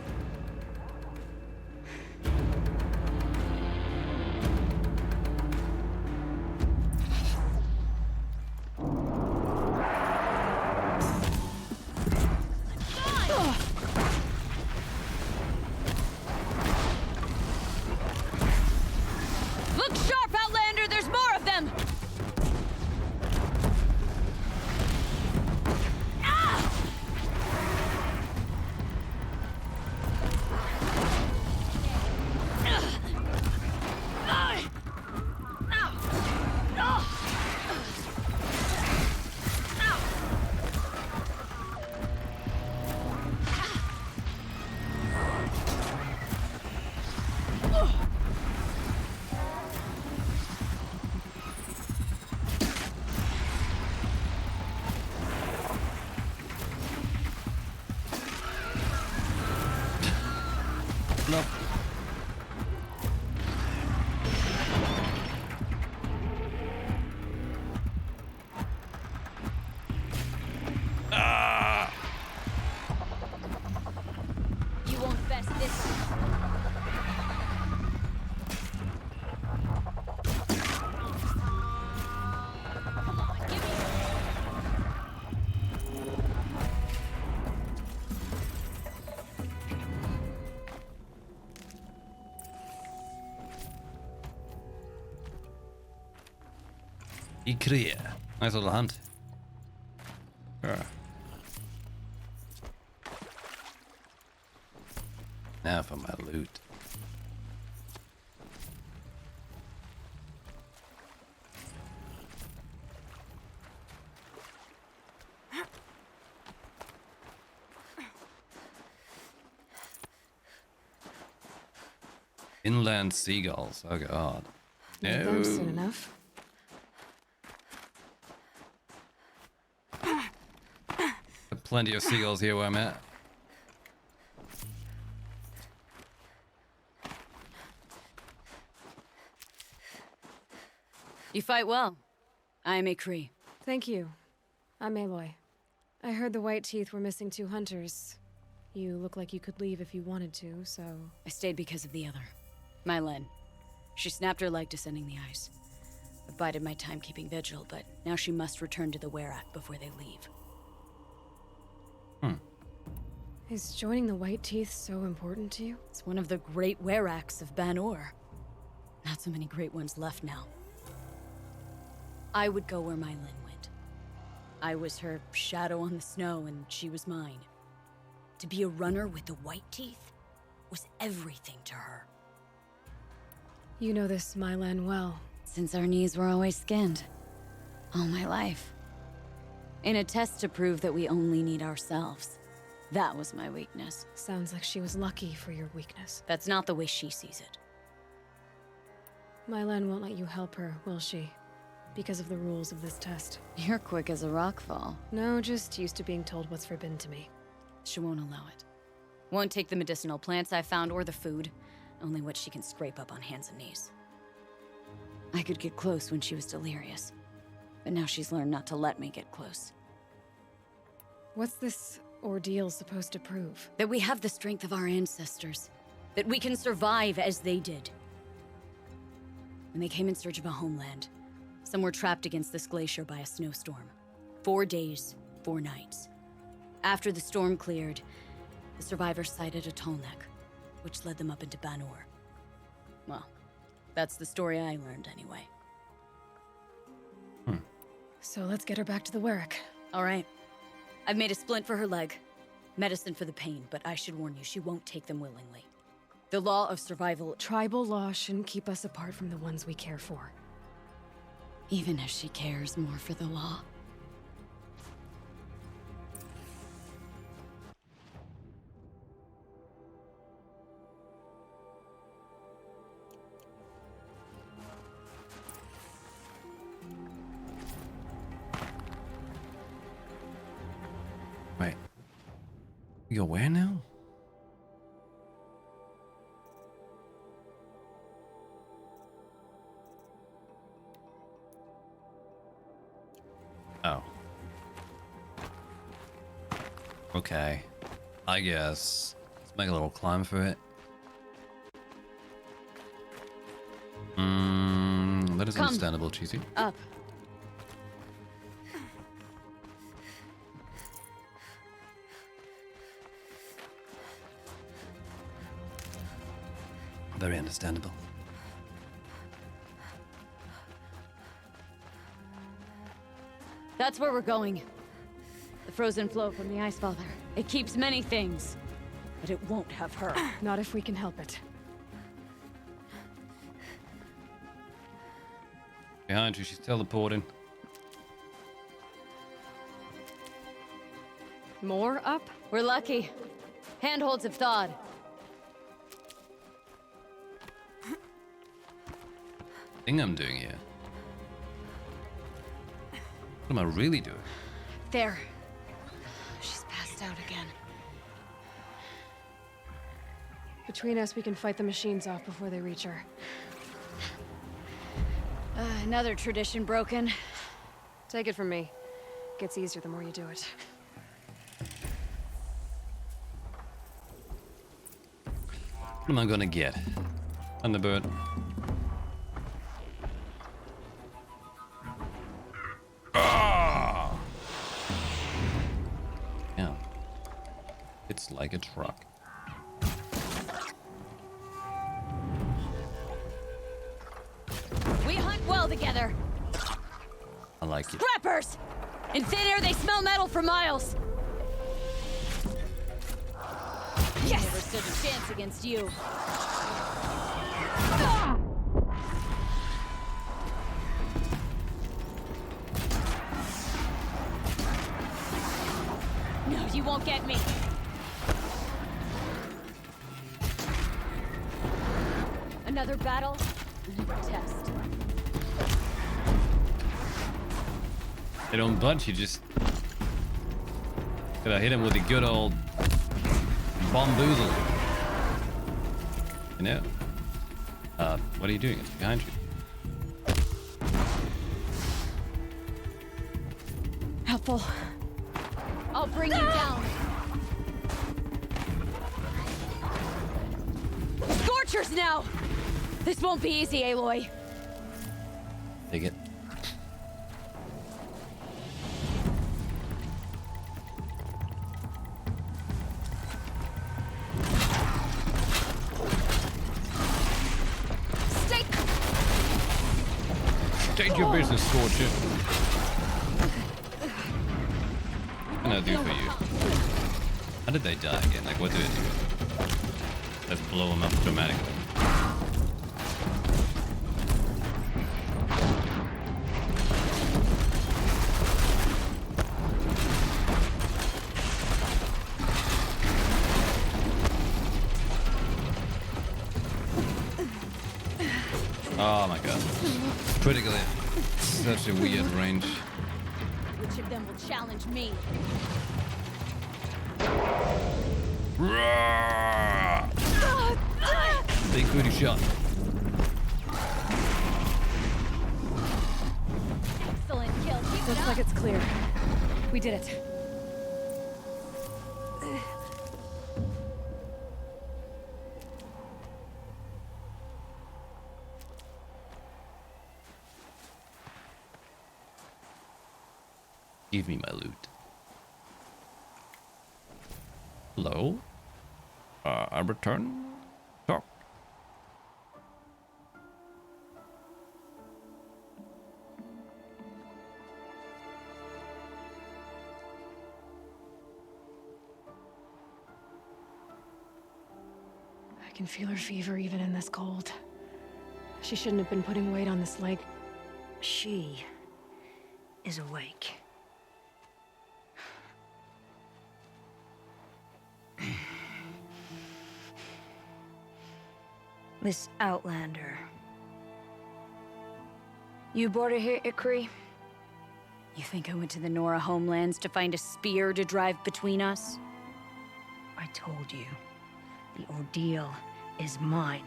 Look sharp, Outlander! There's more of them! Nope. Ah! You won't best this. Ikria. Nice little hunt. Sure. Now for my loot. Inland seagulls. Oh god. Need them soon enough. Plenty of seagulls here where I'm at. You fight well. I am a Cree. Thank you. I'm Aloy. I heard the White Teeth were missing 2 hunters. You look like you could leave if you wanted to, so... I stayed because of the other. Mylen. She snapped her leg descending the ice. I bided my time keeping vigil, but now she must return to the Werak before they leave. Is joining the White Teeth so important to you? It's one of the great Weraks of Ban-Or. Not so many great ones left now. I would go where Mylen went. I was her shadow on the snow, and she was mine. To be a runner with the White Teeth was everything to her. You know this Mylan well. Since our knees were always skinned. All my life. In a test to prove that we only need ourselves. That was my weakness. Sounds like she was lucky for your weakness. That's not the way she sees it. Mylan won't let you help her, will she? Because of the rules of this test. You're quick as a rock fall. No, just used to being told what's forbidden to me. She won't allow it. Won't take the medicinal plants I found or the food. Only what she can scrape up on hands and knees. I could get close when she was delirious. But now she's learned not to let me get close. What's this ordeal supposed to prove? That we have the strength of our ancestors. That we can survive as they did. When they came in search of a homeland, some were trapped against this glacier by a snowstorm. 4 days, 4 nights. After the storm cleared, the survivors sighted a tallneck, which led them up into Ban-Or. Well, that's the story I learned anyway. So let's get her back to the Werak. All right. I've made a splint for her leg. Medicine for the pain, but I should warn you, she won't take them willingly. The law of survival... Tribal law shouldn't keep us apart from the ones we care for. Even if she cares more for the law. Wait. You go where now? Oh. Okay. I guess. Let's make a little climb for it. That is understandable, Cheesy. Up. Very understandable. That's where we're going. The frozen flow from the Ice Father. It keeps many things, but it won't have her. Not if we can help it. Behind you, she's teleporting. More up? We're lucky. Handholds have thawed. Thing I'm doing here. What am I really doing? There. She's passed out again. Between us, we can fight the machines off before they reach her. Another tradition broken. Take it from me. Gets easier the more you do it. What am I gonna get? Thunderbird. Ah! Yeah. It's like a truck. We hunt well together. I like it. Scrappers! In thin air, they smell metal for miles. Yes! stood a chance against you. No, you won't get me. Another battle, another test. They don't budge, you just gotta hit him with a good old bomboozle. You know? What are you doing? It's behind you. Helpful. I'll bring you down. Scorchers now! This won't be easy, Aloy. Take it. State your business, Scorcher. What can I do for you? How did they die again? Like, what did it do? Let's blow them up dramatically. Oh my god. Critical hit. Such a weird range. Which of them will challenge me? Big booty shot. Excellent kill. Keep it Looks up. like it's clear. We did it. Give me my loot. Hello? I return? Talk. I can feel her fever even in this cold. She shouldn't have been putting weight on this leg. She is awake. This Outlander. You brought her here, Ikri? You think I went to the Nora homelands to find a spear to drive between us? I told you. The ordeal is mine,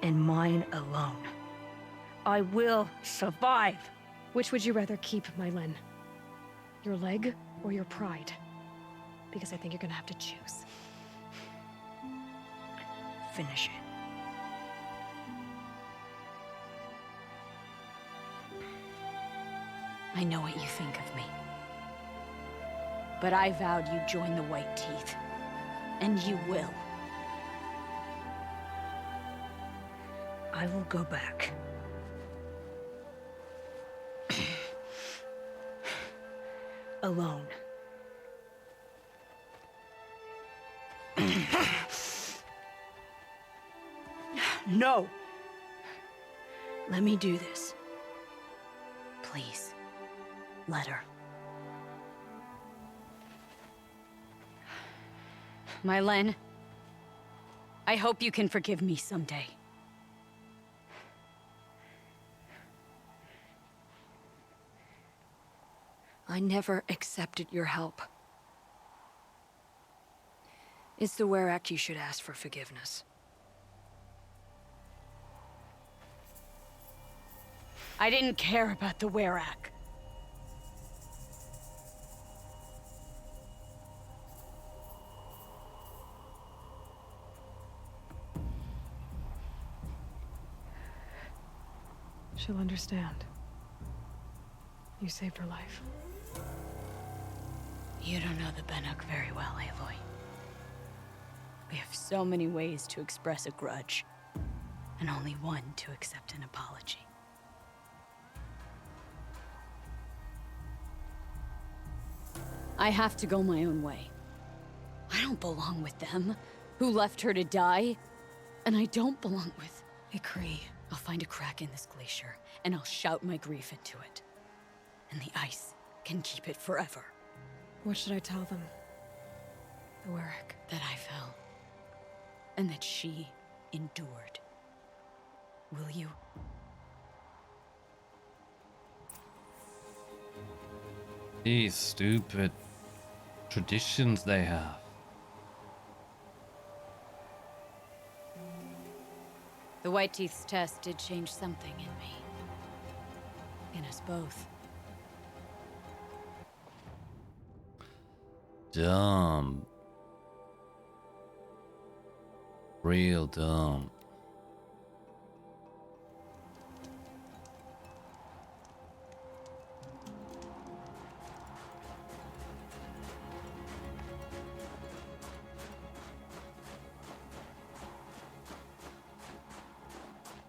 and mine alone. I will survive. Which would you rather keep, Mylin? Your leg or your pride? Because I think you're gonna have to choose. Finish it. I know what you think of me. But I vowed you'd join the White Teeth. And you will. I will go back. Alone. No! Let me do this. Please, let her. Mylin, I hope you can forgive me someday. I never accepted your help. It's the Werak you should ask for forgiveness. I didn't care about the Werak. She'll understand. You saved her life. You don't know the Banuk very well, Aloy. We have so many ways to express a grudge, and only one to accept an apology. I have to go my own way. I don't belong with them. who left her to die, and I don't belong with. Agree. I'll find a crack in this glacier, and I'll shout my grief into it. And the ice can keep it forever. What should I tell them? The Warwick. That I fell. And that she endured. Will you? These stupid traditions they have. The White Teeth's test did change something in me. In us both. Dumb. Real dumb.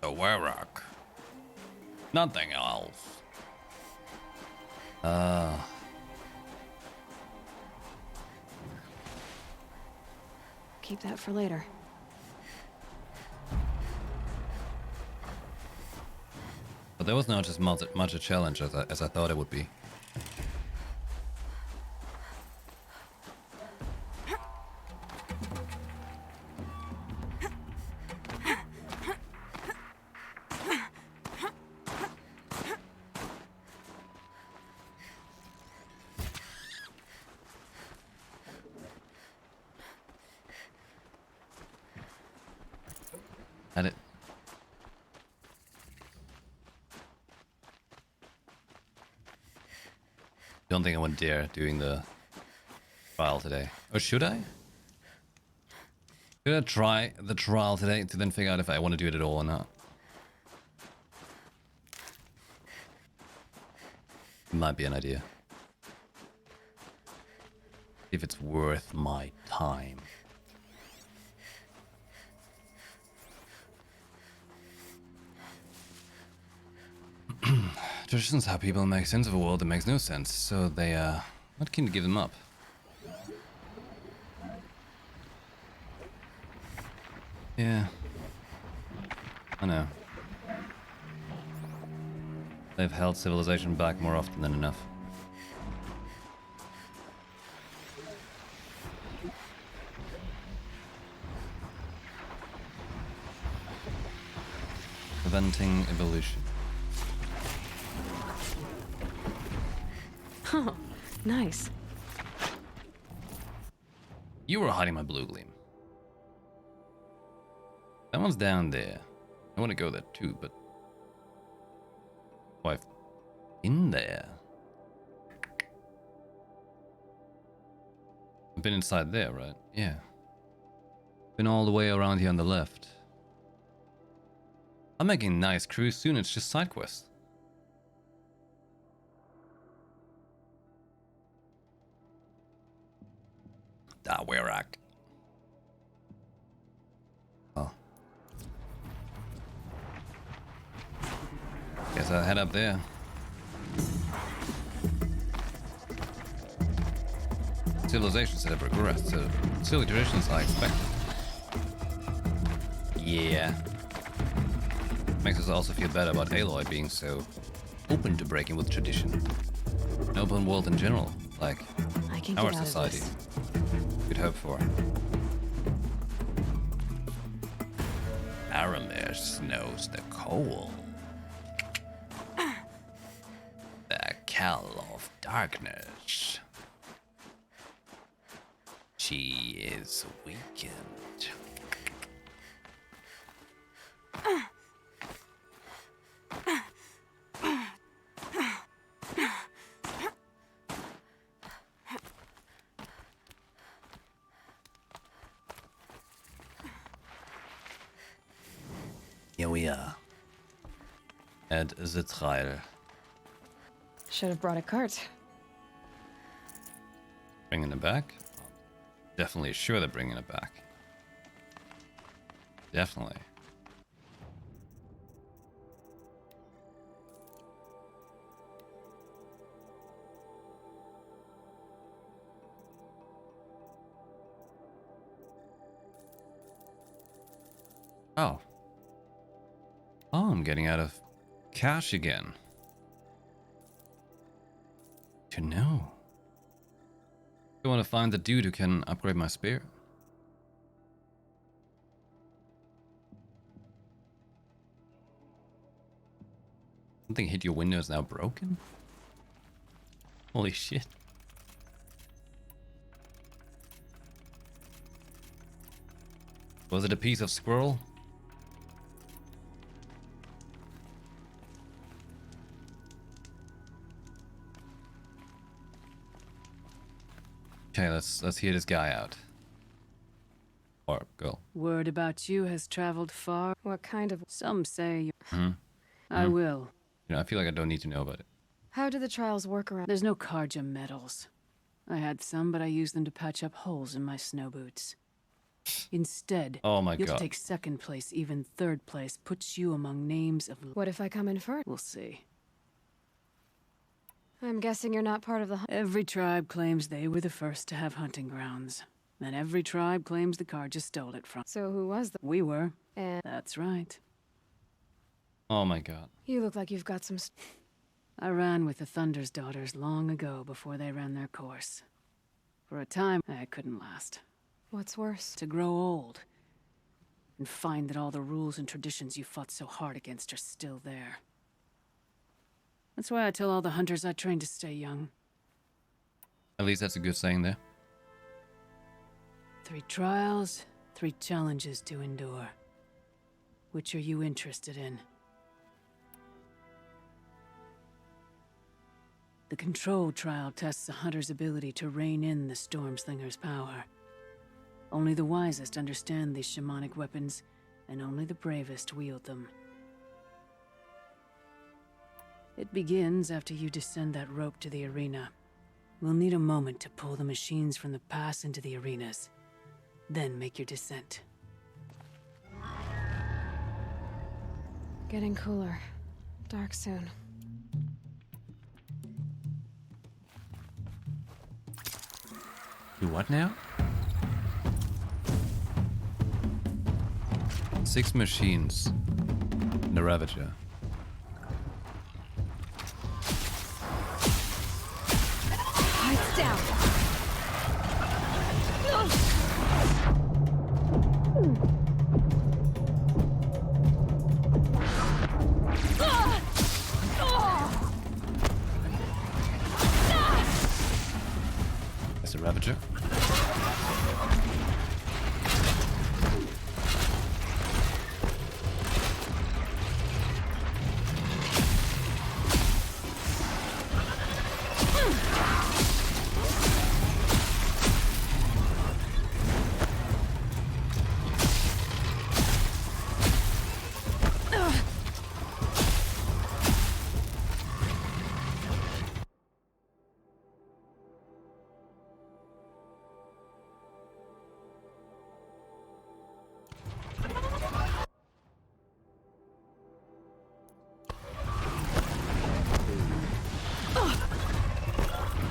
The Warrock. Nothing else. Keep that for later. But that was not as much a challenge as I thought it would be. And it. Don't think I would dare doing the trial today. Or should I? Should I try the trial today to then figure out if I want to do it at all or not? It might be an idea. If it's worth my time. Traditions how people make sense of a world that makes no sense, so they not keen to give them up. Yeah. I know. They've held civilization back more often than enough. Preventing evolution. Oh, nice. You were hiding my blue gleam. That one's down there. I want to go there too, but... Oh, I've... in there. I've been inside there, right? Yeah. Been all the way around here on the left. I'm making a nice cruise soon, it's just side quests. Da Warrock. Oh. Guess I'll head up there. Civilizations have progressed, so silly traditions I expected. Yeah. Makes us also feel better about Aloy being so open to breaking with tradition. An open world in general, like our society. Could hope for. Aramis knows the coal. The Cal of Darkness. She is weakened. Here we are. At the trial. Should have brought a cart. Bringing it back? Definitely sure they're bringing it back. Definitely. Oh. Oh, I'm getting out of cash again. To know. I want to find the dude who can upgrade my spear. Something hit your window is now broken? Holy shit. Was it a piece of squirrel? Okay, let's hear this guy out. Or girl. Word about you has traveled far. What kind of... Some say you... Hmm? I will. You know, I feel like I don't need to know about it. How do the trials work around... There's no Karja medals. I had some, but I used them to patch up holes in my snow boots. Instead, oh my you'll God. take second place, even third place, puts you among names of... What if I come in first? We'll see. I'm guessing you're not part of the... Every tribe claims they were the first to have hunting grounds. And every tribe claims the Karja stole it from... So who was the... We were. And... That's right. Oh my God. You look like you've got some... I ran with the Thunder's daughters long ago before they ran their course. For a time, I couldn't last. What's worse? To grow old. And find that all the rules and traditions you fought so hard against are still there. That's why I tell all the hunters I train to stay young. At least that's a good saying there. 3 trials, 3 challenges to endure. Which are you interested in? The control trial tests a hunter's ability to rein in the Stormslinger's power. Only the wisest understand these shamanic weapons, and only the bravest wield them. It begins after you descend that rope to the arena. We'll need a moment to pull the machines from the pass into the arenas. Then make your descent. Getting cooler. Dark soon. Do what now? 6 machines. And a Ravager. Lights down. There's a Ravager.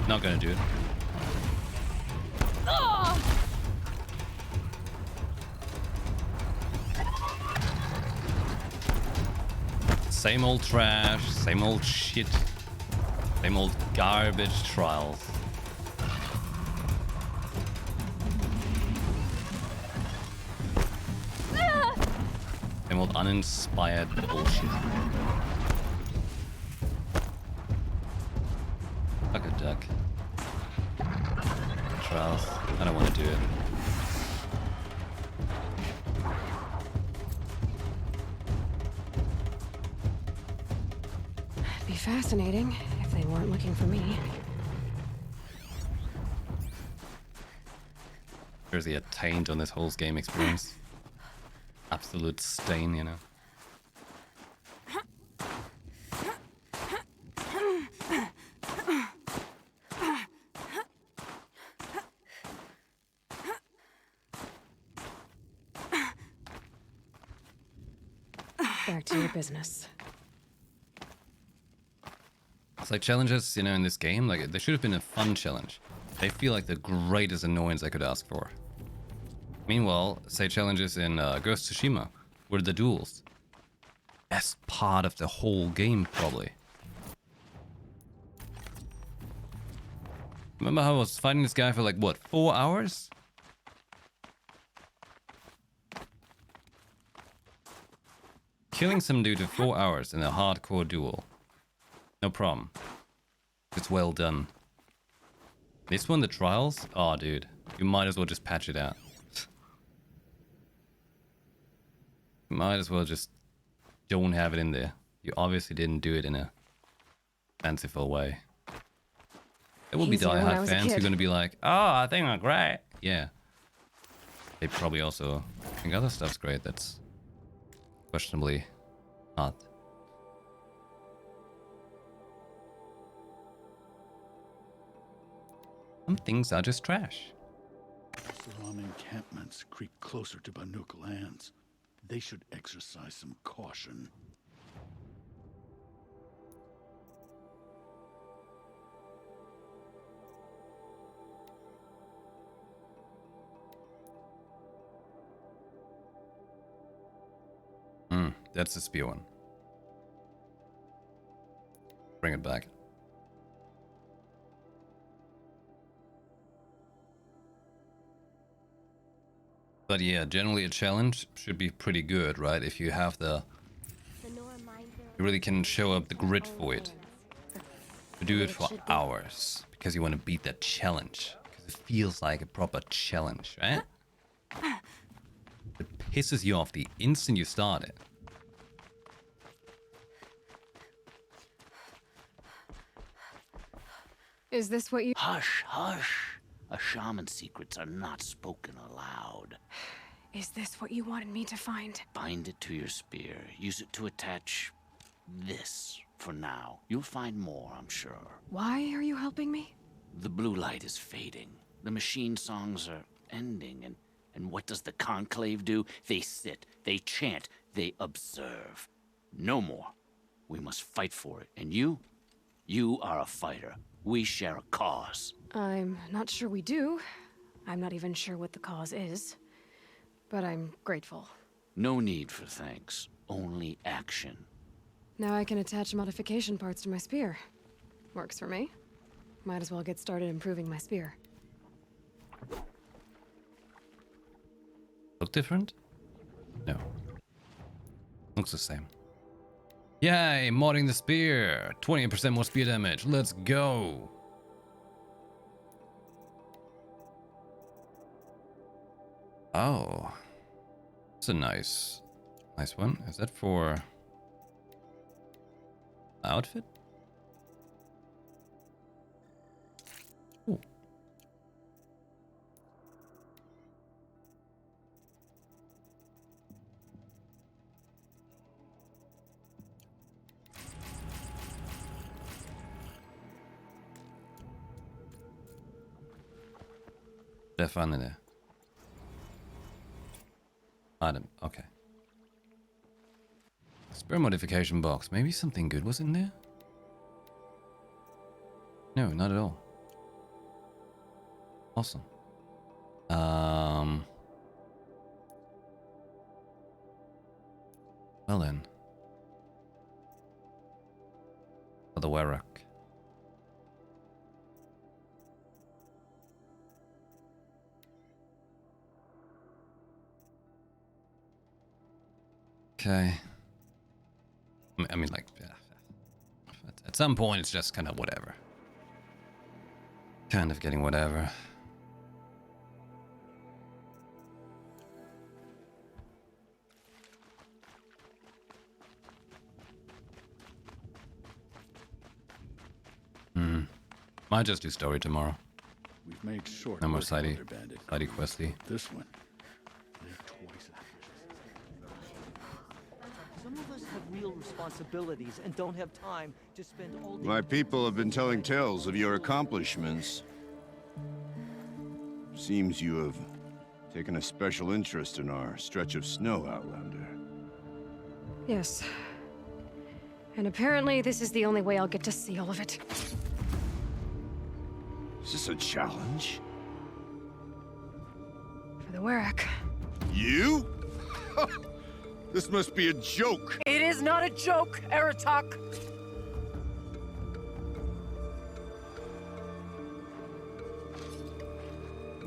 Not gonna do it. Same old trash, same old shit, same old garbage trials. Same old uninspired bullshit. Fuck a duck. Trials. I don't want to do it. It'd be fascinating if they weren't looking for me. There's a taint on this whole game experience. Absolute stain, you know. Back to your business. It's like challenges, you know, in this game, like, they should have been a fun challenge. They feel like the greatest annoyance I could ask for. Meanwhile, say challenges in Ghost of Tsushima, were the duels. Best part of the whole game, probably. Remember how I was fighting this guy for like, what, 4 hours? Killing some dude for 4 hours in a hardcore duel. No problem. It's well done. This one, the trials? Oh, dude. You might as well just patch it out. You might as well just don't have it in there. You obviously didn't do it in a fanciful way. There will be Easier when I diehard was a fans who are kid. going to be like, oh, I think I'm great. Yeah. They probably also think other stuff's great that's questionably not. Some things are just trash. Saram encampments creep closer to Banuk lands. They should exercise some caution. That's the spear one. Bring it back. But yeah, generally a challenge should be pretty good, right? If you have the... You really can show up the grit for it. You do it for hours. Because you want to beat that challenge. Because it feels like a proper challenge, right? It pisses you off the instant you start it. Is this what you... Hush, hush. A shaman's secrets are not spoken aloud. Is this what you wanted me to find? Bind it to your spear. Use it to attach this for now. You'll find more, I'm sure. Why are you helping me? The blue light is fading. The machine songs are ending, and what does the conclave do? They sit, they chant, they observe. No more. We must fight for it. And you are a fighter. We share a cause. I'm not sure we do. I'm not even sure what the cause is. But I'm grateful. No need for thanks. Only action. Now I can attach modification parts to my spear. Works for me. Might as well get started improving my spear. Look different? No. Looks the same. Yay, modding the spear. 20% more spear damage. Let's go. Oh. It's a nice one. Is that for outfit? Ooh. Definitely. Item. Okay. Spear modification box. Maybe something good was in there? No, not at all. Awesome. Well then. For the Warrock. Okay. I mean, like, yeah. At some point, it's just kind of whatever. Kind of getting whatever. Might just do story tomorrow. We've made short No more work of sidey other bandit questy. crews. This one, they're twice as Some of us have real responsibilities and don't have time to spend all day... My people have been telling tales of your accomplishments. Seems you have taken a special interest in our stretch of snow, Outlander. Yes. And apparently this is the only way I'll get to see all of it. Is this a challenge? For the Warrock. You? This must be a joke. It is not a joke, Aratak.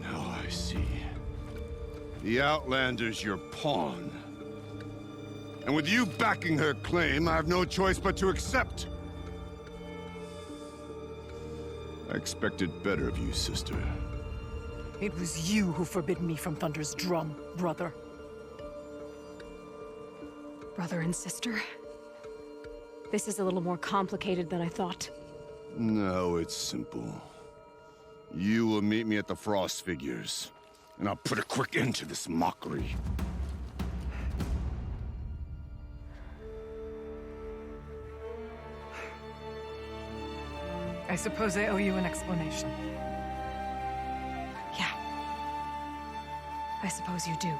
Now I see. The Outlander's your pawn. And with you backing her claim, I have no choice but to accept. I expected better of you, sister. It was you who forbid me from Thunder's drum, brother. Brother and sister? This is a little more complicated than I thought. No, it's simple. You will meet me at the Frost Figures, and I'll put a quick end to this mockery. I suppose I owe you an explanation. Yeah. I suppose you do.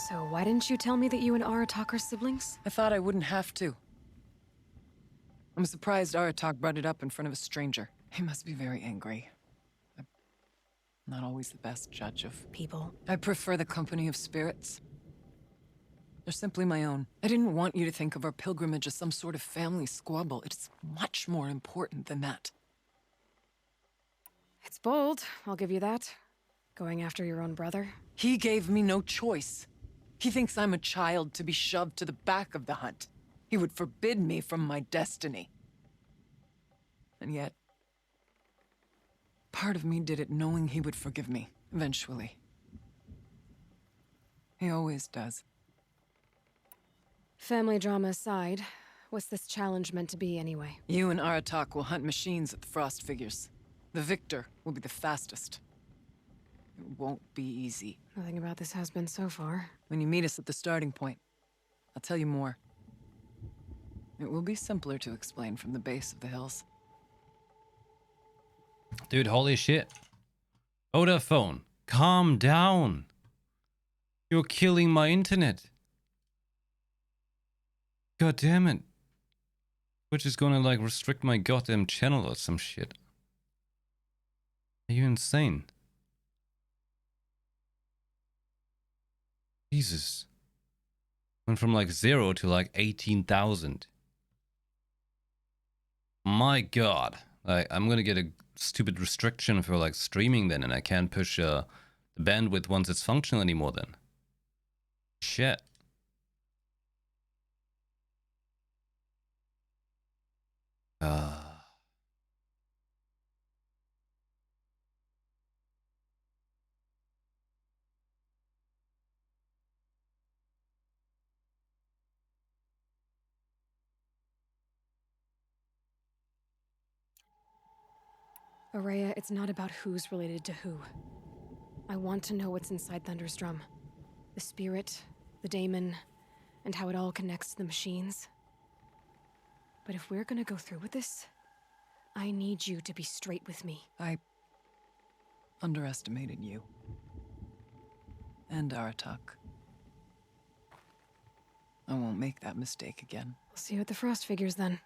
So why didn't you tell me that you and Aratak are siblings? I thought I wouldn't have to. I'm surprised Aratak brought it up in front of a stranger. He must be very angry. I'm not always the best judge of people. I prefer the company of spirits. They're simply my own. I didn't want you to think of our pilgrimage as some sort of family squabble. It's much more important than that. It's bold, I'll give you that. Going after your own brother. He gave me no choice. He thinks I'm a child to be shoved to the back of the hunt. He would forbid me from my destiny. And yet, part of me did it knowing he would forgive me, eventually. He always does. Family drama aside, what's this challenge meant to be anyway? You and Aratak will hunt machines at the Frost Figures. The victor will be the fastest. It won't be easy. Nothing about this has been so far. When you meet us at the starting point, I'll tell you more. It will be simpler to explain from the base of the hills. Dude, holy shit. Vodafone, calm down. You're killing my internet. God damn it. Which is gonna like restrict my goddamn channel or some shit. Are you insane? Jesus. Went from like 0 to like 18,000. My god. I'm gonna get a stupid restriction for like streaming then, and I can't push the bandwidth once it's functional anymore then. Shit. Araya, it's not about who's related to who. I want to know what's inside Thunder's drum. The spirit, the daemon, and how it all connects to the machines. But if we're gonna go through with this, I need you to be straight with me. I underestimated you. And Aratak. I won't make that mistake again. We'll see you at the Frost Figures then.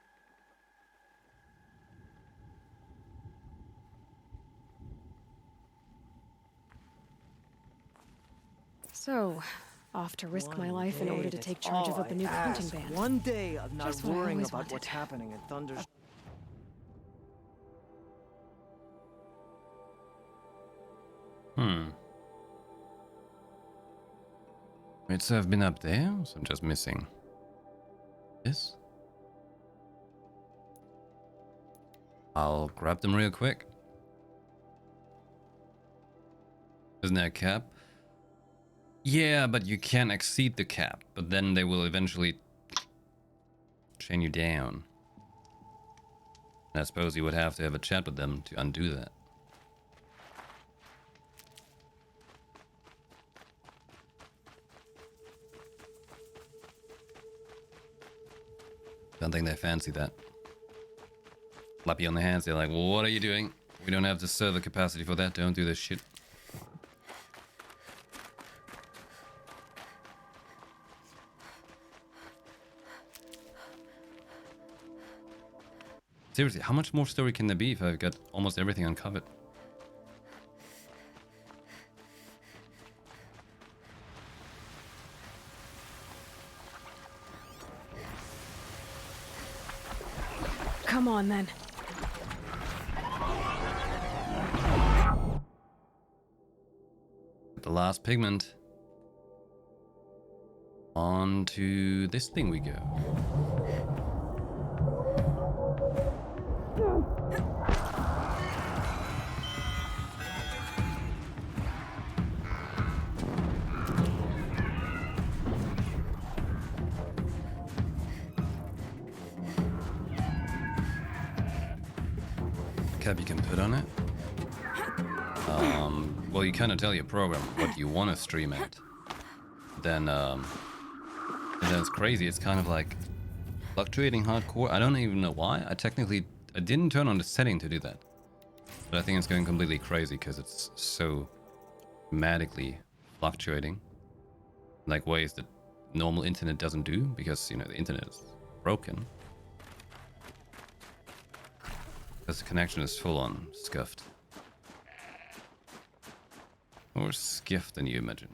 So, off to risk my life in order to take charge of a Banuk hunting band. One day of not Just what I worrying always about wanted. what's happening in Thunder's... Wait, so I've been up there? So I'm just missing this? I'll grab them real quick. Isn't there a cap? Yeah, but you can't exceed the cap. But then they will eventually chain you down. And I suppose you would have to have a chat with them to undo that. Don't think they fancy that. Slap you on the hands, they're like, well, what are you doing? We don't have the server capacity for that, don't do this shit. Seriously, how much more story can there be if I've got almost everything uncovered? Come on, then. The last pigment. On to this thing we go. Cap you can put on it. Well, you kind of tell your program what you want to stream at. Then it's crazy. It's kind of like fluctuating hardcore. I don't even know why. I didn't turn on the setting to do that. But I think it's going completely crazy because it's so dramatically fluctuating. Like ways that normal internet doesn't do because, you know, the internet is broken. Because the connection is full on scuffed. More skiffed than you imagine.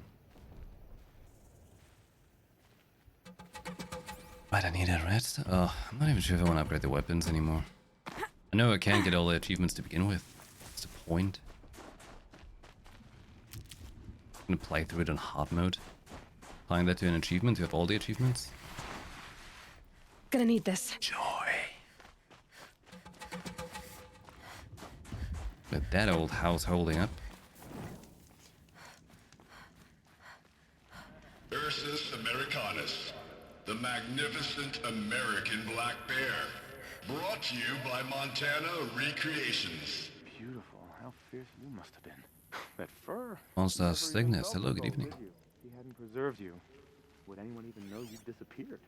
Right, I need a rest. Oh, I'm not even sure if I want to upgrade the weapons anymore. I know I can't get all the achievements to begin with. What's the point? I'm gonna play through it on hard mode. Applying that to an achievement to have all the achievements. Gonna need this. Joy. But that old house holding up. Ursus Americanus, the magnificent American black bear. Brought to you by Montana Recreations. Beautiful. How fierce you must have been. That fur. Monster Cygnus. Hello, good evening. If he hadn't preserved you, would anyone even know you disappeared?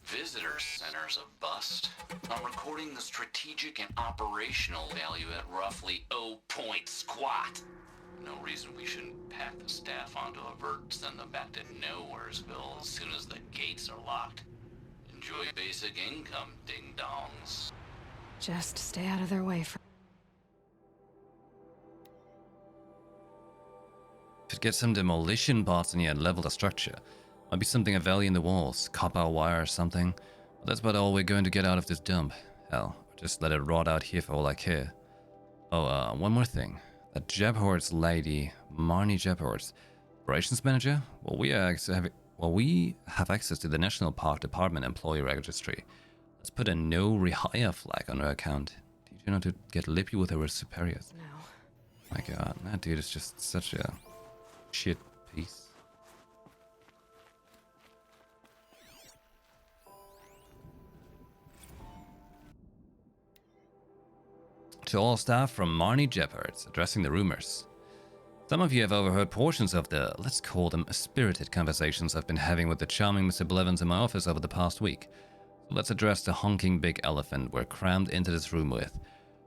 Visitor center's a bust. I'm recording the strategic and operational value at roughly 0 point squat. No reason we shouldn't pack the staff onto a vert and send them back to Nowheresville as soon as the gates are locked. Enjoy basic income, ding-dongs. Just stay out of their way for... Should get some demolition parts in here and level the structure. Might be something of value in the walls, copper wire or something. But that's about all we're going to get out of this dump. Hell, just let it rot out here for all I care. Oh, one more thing. That Jebhort's lady, Marnie Jebhort's operations manager? Well, we have access to the National Park Department employee registry. Let's put a no rehire flag on her account. Teach her not to get lippy with her superiors. No. My god, that dude is just such a shit piece. To all staff from Marnie Jeppards, addressing the rumors. Some of you have overheard portions of the, let's call them, spirited conversations I've been having with the charming Mr. Blevins in my office over the past week. So let's address the honking big elephant we're crammed into this room with.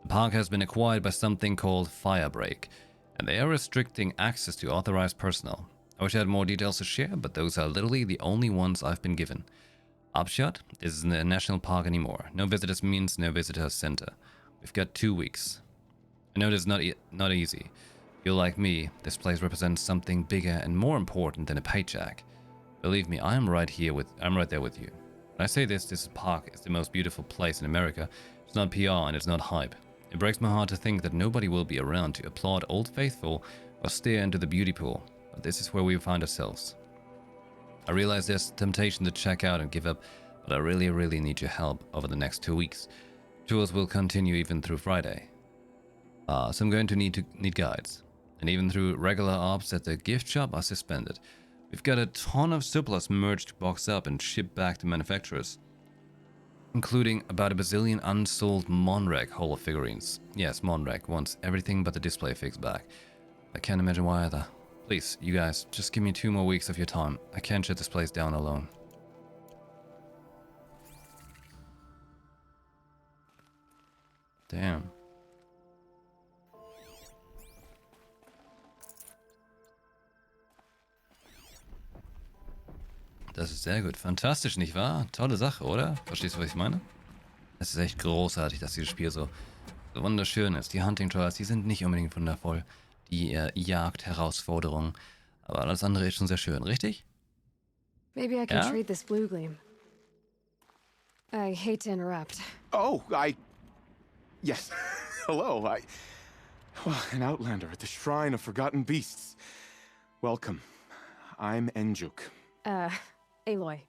The park has been acquired by something called Firebreak, and they are restricting access to authorized personnel. I wish I had more details to share, but those are literally the only ones I've been given. Upshot, this isn't a national park anymore. No visitors means no visitor center. We've got 2 weeks. I know it's not easy. If you're like me, this place represents something bigger and more important than a paycheck. Believe me, I'm right there with you. When I say this park is the most beautiful place in America. It's not PR and it's not hype. It breaks my heart to think that nobody will be around to applaud Old Faithful or stare into the beauty pool. But this is where we find ourselves. I realize there's temptation to check out and give up, but I really, really need your help over the next 2 weeks. Tours will continue even through Friday. So I'm going to need guides. And even through regular ops at the gift shop are suspended. We've got a ton of surplus merch to box up and ship back to manufacturers. Including about a bazillion unsold Monreg Holo figurines. Yes, Monreg wants everything but the display fix back. I can't imagine why either. Please, you guys, just give me 2 more weeks of your time. I can't shut this place down alone. Damn. Das ist sehr gut. Fantastisch, nicht wahr? Tolle Sache, oder? Verstehst du, was ich meine? Es ist echt großartig, dass dieses Spiel so wunderschön ist. Die Hunting Trials, die sind nicht unbedingt wundervoll. Die Jagd-Herausforderungen. Aber alles andere ist schon sehr schön, richtig? Maybe I can Yeah? trade this blue gleam. I hate to interrupt. Oh, Yes. Hello, an outlander at the Shrine of Forgotten Beasts. Welcome. I'm Enjuk. Aloy.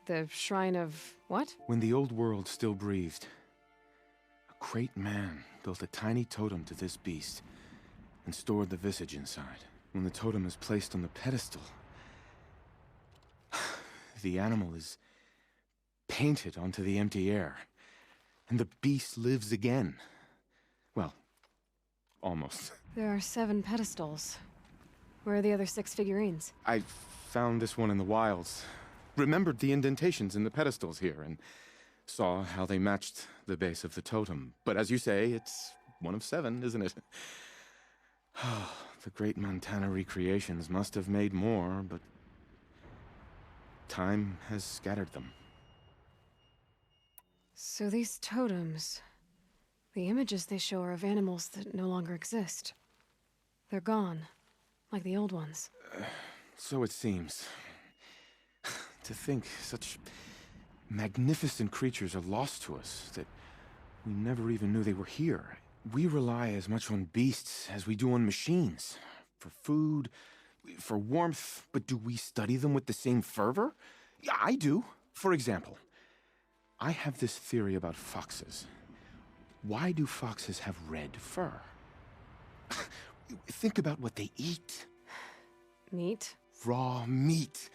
The Shrine of what? When the old world still breathed, a great man built a tiny totem to this beast and stored the visage inside. When the totem is placed on the pedestal, the animal is painted onto the empty air, and the beast lives again. Well, almost. There are 7 pedestals. Where are the other 6 figurines? I found this one in the wilds, remembered the indentations in the pedestals here, and saw how they matched the base of the totem. But as you say, it's one of 7, isn't it? The great Montana recreations must have made more, but time has scattered them. So these totems... the images they show are of animals that no longer exist. They're gone, like the old ones. So it seems. To think such magnificent creatures are lost to us, that we never even knew they were here. We rely as much on beasts as we do on machines. For food, for warmth, but do we study them with the same fervor? Yeah, I do. For example, I have this theory about foxes. Why do foxes have red fur? Think about what they eat. Meat? Raw meat.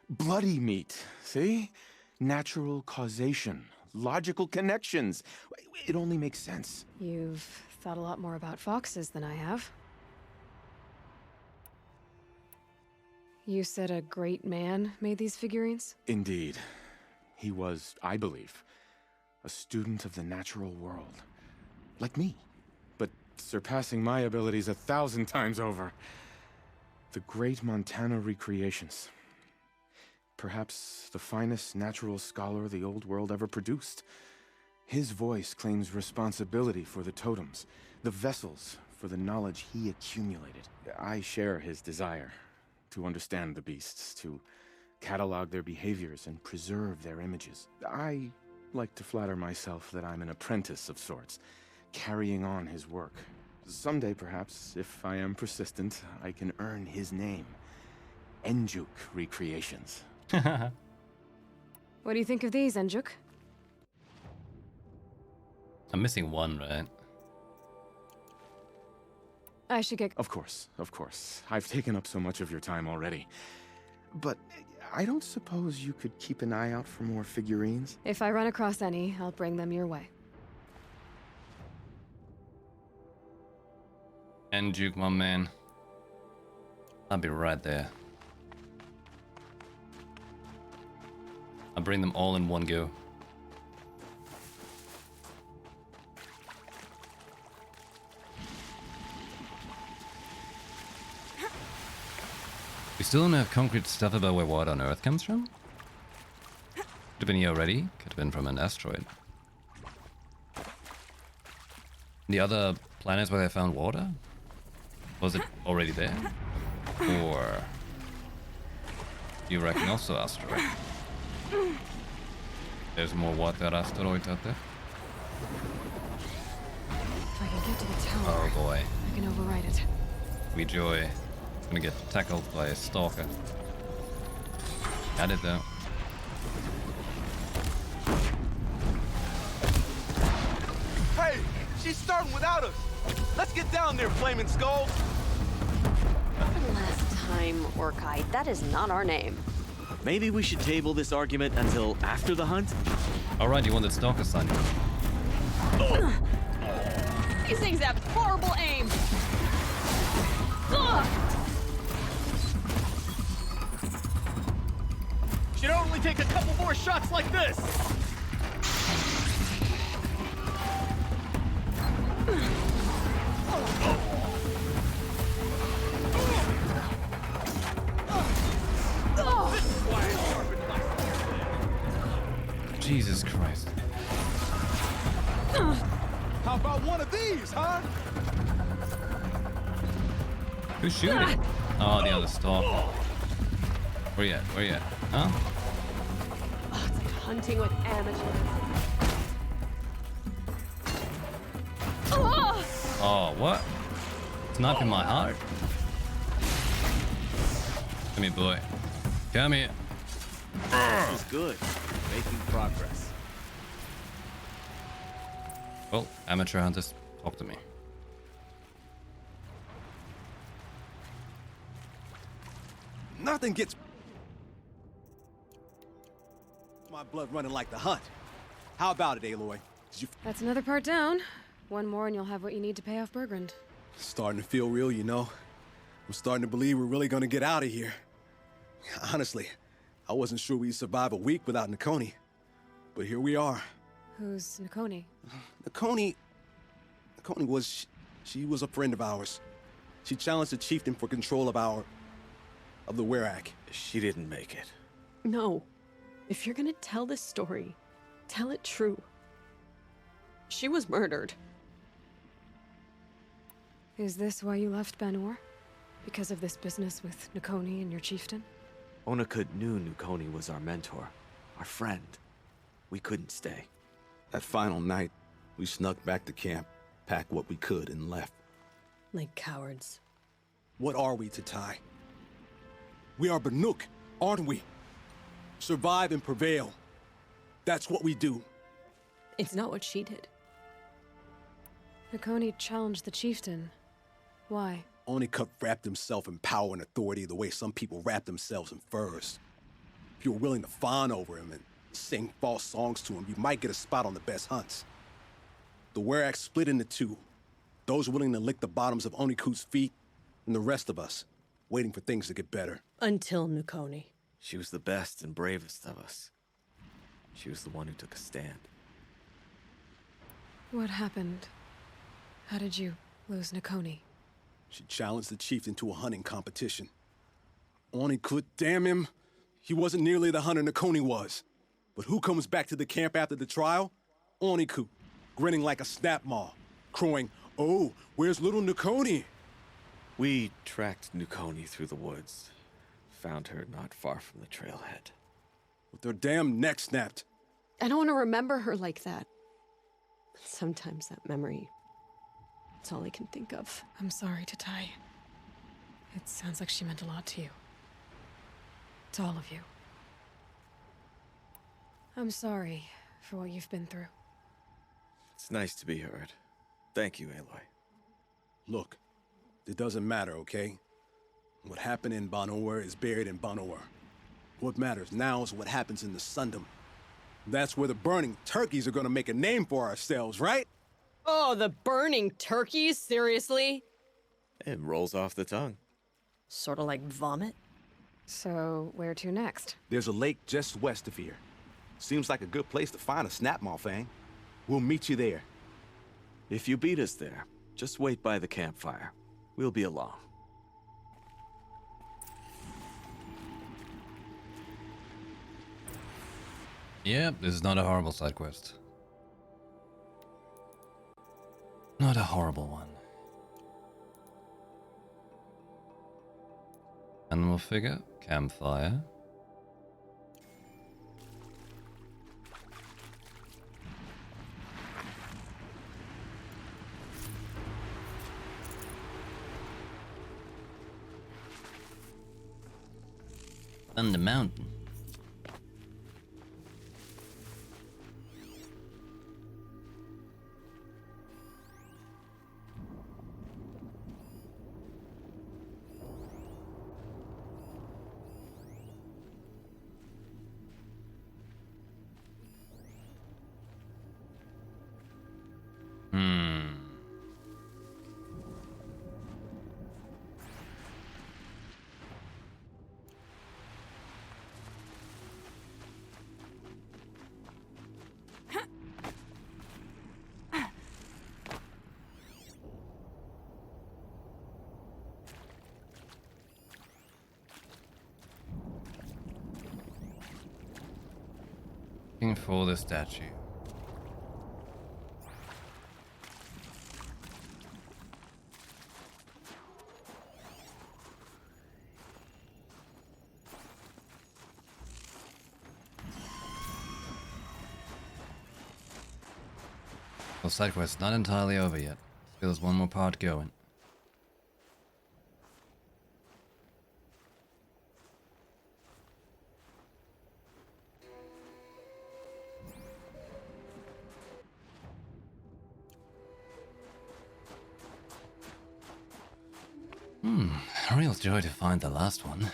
Bloody meat. See? Natural causation. Logical connections. It only makes sense. You've thought a lot more about foxes than I have. You said a great man made these figurines? Indeed. He was, I believe, a student of the natural world. Like me, but surpassing my abilities 1,000 times over. The great Montana recreations. Perhaps the finest natural scholar the old world ever produced. His voice claims responsibility for the totems, the vessels for the knowledge he accumulated. I share his desire to understand the beasts, to catalog their behaviors and preserve their images. I like to flatter myself that I'm an apprentice of sorts, carrying on his work. Someday, perhaps, if I am persistent, I can earn his name. Enjuk Recreations. What do you think of these, Enjuk? I'm missing one, right? I should get... Of course. I've taken up so much of your time already. But I don't suppose you could keep an eye out for more figurines? If I run across any, I'll bring them your way. And Duke, my man. I'll be right there. I'll bring them all in one go. We still don't have concrete stuff about where water on Earth comes from? Could have been here already. Could have been from an asteroid. The other planets where they found water? Was it already there? Or do you reckon also asteroid? There's more water asteroids out there? If I can get to the tower, Oh boy. I can override it. We joy. Gonna get tackled by a stalker. Got it though. Hey, she's starting without us. Let's get down there, Flaming Skull. Last time, Orkai, that is not our name. Maybe we should table this argument until after the hunt? Alright, you want that stalker, son? These things have horrible aim. Ugh. Should only take a couple more shots like this. Jesus Christ. How about one of these, huh? Who's shooting? Oh, the other stalker. Where you at? Where you at? Huh? Oh, it's like hunting with amateurs. Oh! Oh, what? It's not in my heart. Come here, boy. Come here. This is good. Making progress. Well, amateur hunters, talk to me. Nothing gets my blood running like the hunt. How about it, Aloy? That's another part down. One more and you'll have what you need to pay off Bergrund. Starting to feel real, you know. I'm starting to believe we're really gonna get out of here. Honestly, I wasn't sure we'd survive a week without Nakoni. But here we are. Who's Nakoni? Nakoni was... she was a friend of ours. She challenged the chieftain for control of the Werak. She didn't make it. No. If you're gonna tell this story, tell it true. She was murdered. Is this why you left Banor? Because of this business with Nakoni and your chieftain? Onakut knew Nukoni was our mentor, our friend. We couldn't stay. That final night, we snuck back to camp, packed what we could, and left. Like cowards. What are we to Ty? We are Banuk, aren't we? Survive and prevail. That's what we do. It's not what she did. Nakoni challenged the chieftain. Why? Onakut wrapped himself in power and authority the way some people wrap themselves in furs. If you were willing to fawn over him and sing false songs to him, you might get a spot on the best hunts. The Werak split into two. Those willing to lick the bottoms of Onikut's feet, and the rest of us, waiting for things to get better. Until Nakoni. She was the best and bravest of us. She was the one who took a stand. What happened? How did you lose Nakoni? She challenged the chieftain to a hunting competition. Onikut, damn him, he wasn't nearly the hunter Nakoni was. But who comes back to the camp after the trial? Onikut, grinning like a snap maw, crowing, "Oh, where's little Nakoni?" We tracked Nukoni through the woods. Found her not far from the trailhead. With her damn neck snapped. I don't want to remember her like that. Sometimes that memory, it's all I can think of. I'm sorry to Ty. It sounds like she meant a lot to you. To all of you. I'm sorry for what you've been through. It's nice to be heard. Thank you, Aloy. Look, it doesn't matter, okay? What happened in Banor is buried in Banor. What matters now is what happens in the Sundom. That's where the burning turkeys are gonna make a name for ourselves, right? Oh, the burning turkeys? Seriously? It rolls off the tongue. Sort of like vomit. So, where to next? There's a lake just west of here. Seems like a good place to find a snapmaw fang. We'll meet you there. If you beat us there, just wait by the campfire. We'll be along. Yep, this is not a horrible side quest. Not a horrible one. Animal figure, campfire. On the mountain. Looking for the statue. Well, side quest's not entirely over yet. Still there's one more part going. A real joy to find the last one.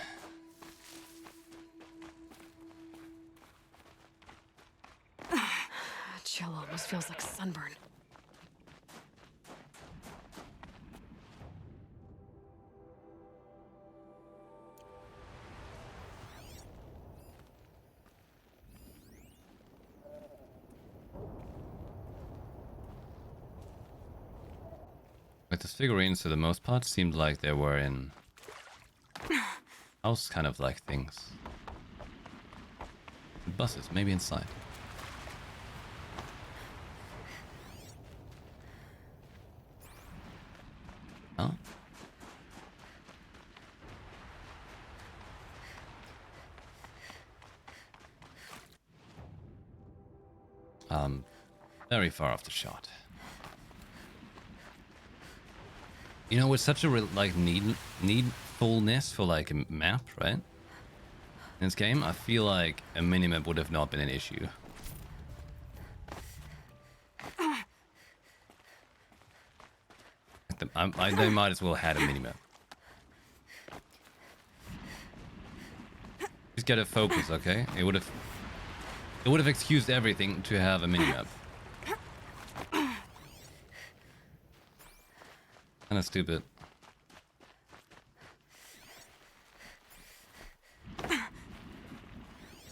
Chill almost feels like sunburn. Like, those figurines, for the most part, seemed like they were in house kind of like things. Buses, maybe inside. Huh? Very far off the shot. You know, with such a like needfulness for like a map, right? In this game, I feel like a minimap would have not been an issue. They might as well had a minimap. Just gotta focus, okay? It would have excused everything to have a minimap. Kinda stupid.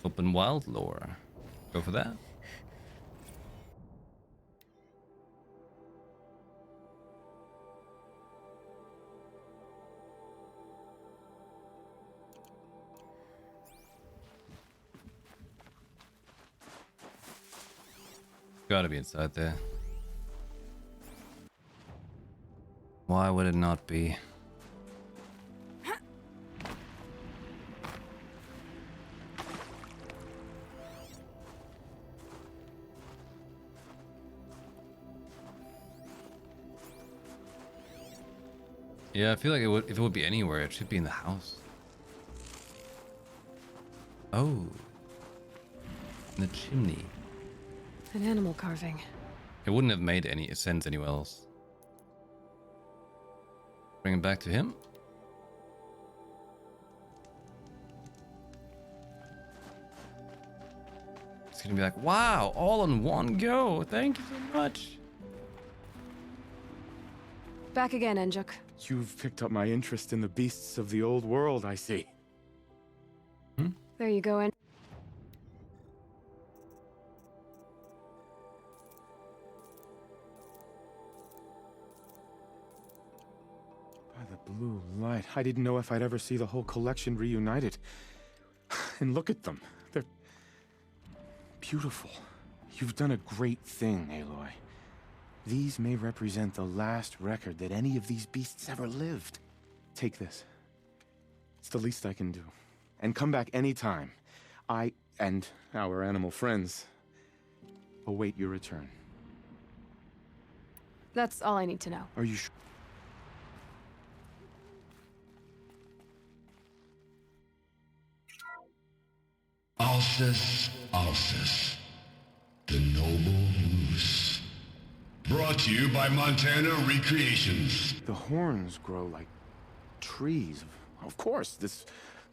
Open wild lore. Go for that. Gotta be inside there. Why would it not be? Yeah, I feel like if it would be anywhere, it should be in the house. Oh. In the chimney. An animal carving. It wouldn't have made any sense anywhere else. Bring it back to him. It's gonna be like, wow, all in one go. Thank you so much. Back again, Enjuk. You've picked up my interest in the beasts of the old world, I see. There you go, En. By the blue light, I didn't know if I'd ever see the whole collection reunited. And look at them. They're beautiful. You've done a great thing, Aloy. These may represent the last record that any of these beasts ever lived. Take this. It's the least I can do. And come back anytime. I and our animal friends await your return. That's all I need to know. Are you sure? Alcis, Alcis, the noble moose. Brought to you by Montana Recreations. The horns grow like trees. Of course, this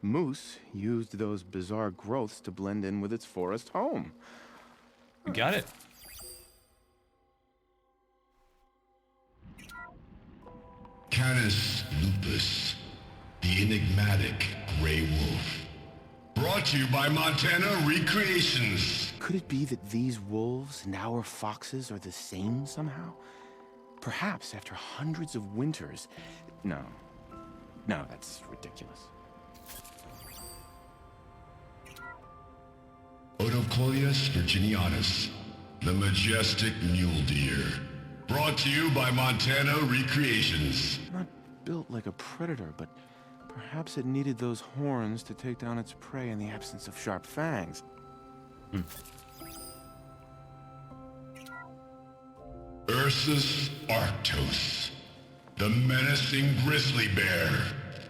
moose used those bizarre growths to blend in with its forest home. We got it. Canis lupus, the enigmatic gray wolf. Brought to you by Montana Recreations. Could it be that these wolves and our foxes are the same somehow? Perhaps after hundreds of winters. No, that's ridiculous. Odocoleus virginianus, the majestic mule deer. Brought to you by Montana Recreations. Not built like a predator, but perhaps it needed those horns to take down its prey in the absence of sharp fangs. Ursus Arctos, the menacing grizzly bear.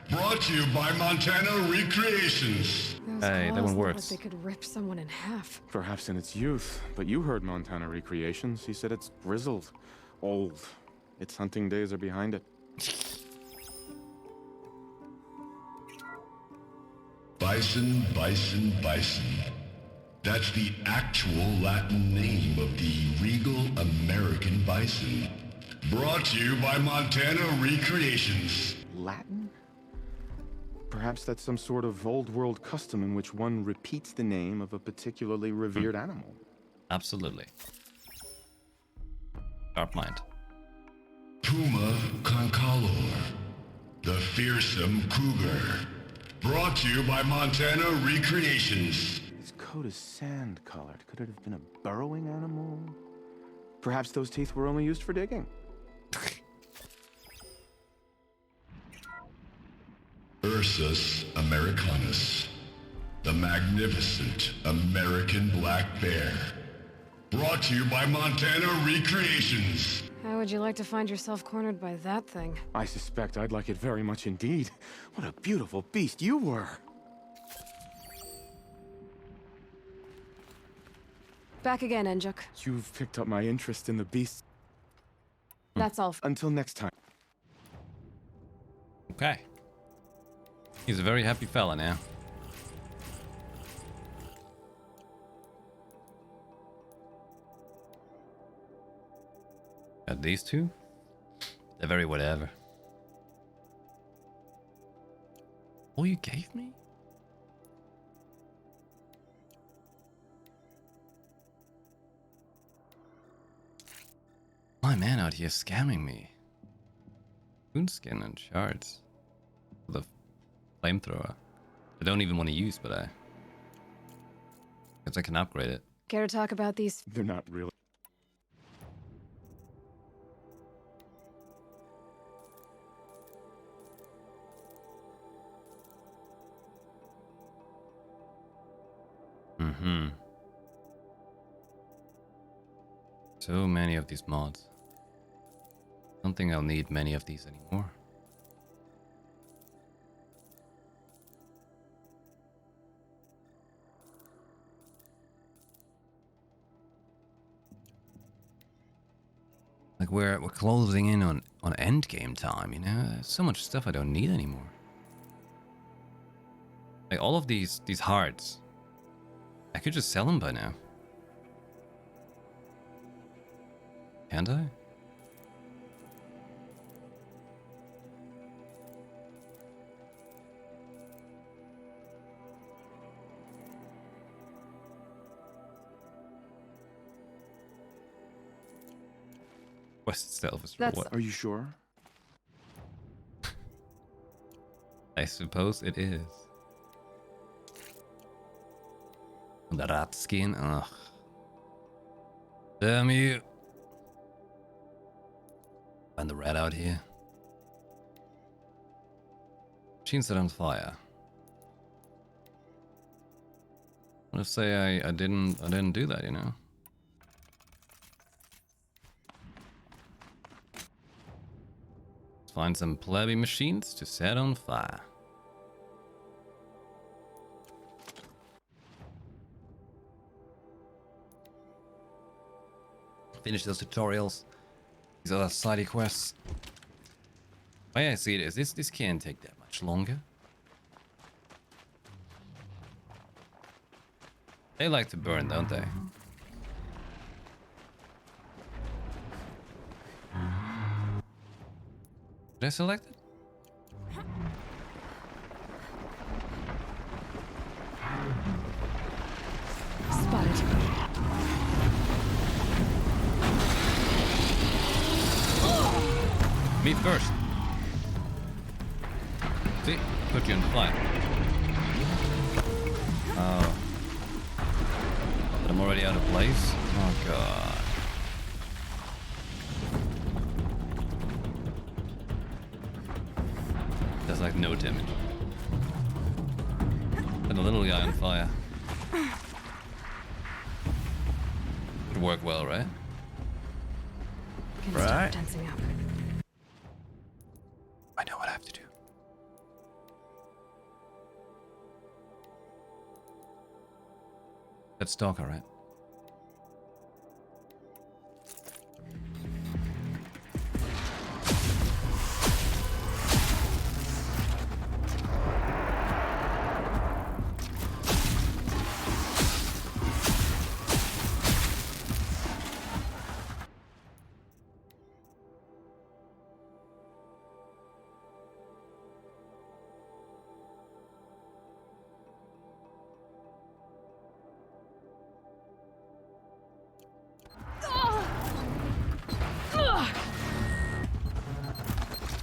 Brought to you by Montana Recreations. Hey, that one works. They could rip someone in half. Perhaps in its youth, but you heard Montana Recreations. He said it's grizzled, old. Its hunting days are behind it. Bison, bison, bison. That's the actual Latin name of the regal American bison. Brought to you by Montana Recreations. Latin? Perhaps that's some sort of old world custom in which one repeats the name of a particularly revered animal. Absolutely. Sharp mind. Puma concalor, the fearsome cougar. Brought to you by Montana Recreations. His coat is sand-colored. Could it have been a burrowing animal? Perhaps those teeth were only used for digging. Ursus americanus, the magnificent American black bear. Brought to you by Montana Recreations. How would you like to find yourself cornered by that thing? I suspect I'd like it very much indeed. What a beautiful beast you were. Back again, Enjuk. You've picked up my interest in the beast. That's all. Until next time. Okay. He's a very happy fella now. Got these two? They're very whatever. All you gave me? My man out here scamming me. Coonskin and shards. The flamethrower. I don't even want to use, but I guess I can upgrade it. Care to talk about these? They're not really. Mm-hmm. So many of these mods. Don't think I'll need many of these anymore. Like we're closing in on endgame time, you know? There's so much stuff I don't need anymore. Like all of these hearts, I could just sell them by now. Can't I? Quest itself is for what? Are you sure? I suppose it is. The rat skin, ugh. Damn you. Find the rat out here. Machine set on fire. I want to say I didn't do that, you know. Let's find some plebby machines to set on fire. Finish those tutorials. These other side quests. The way I see it is this can't take that much longer. They like to burn, don't they? Did I select it? Spotted. Me first. See? Put you in the fire. Oh. But I'm already out of place? Oh god. There's like no damage. And a little guy on fire. Would work well, right? can Right. stop tensing up. I know what I have to do. That's Stalker, right?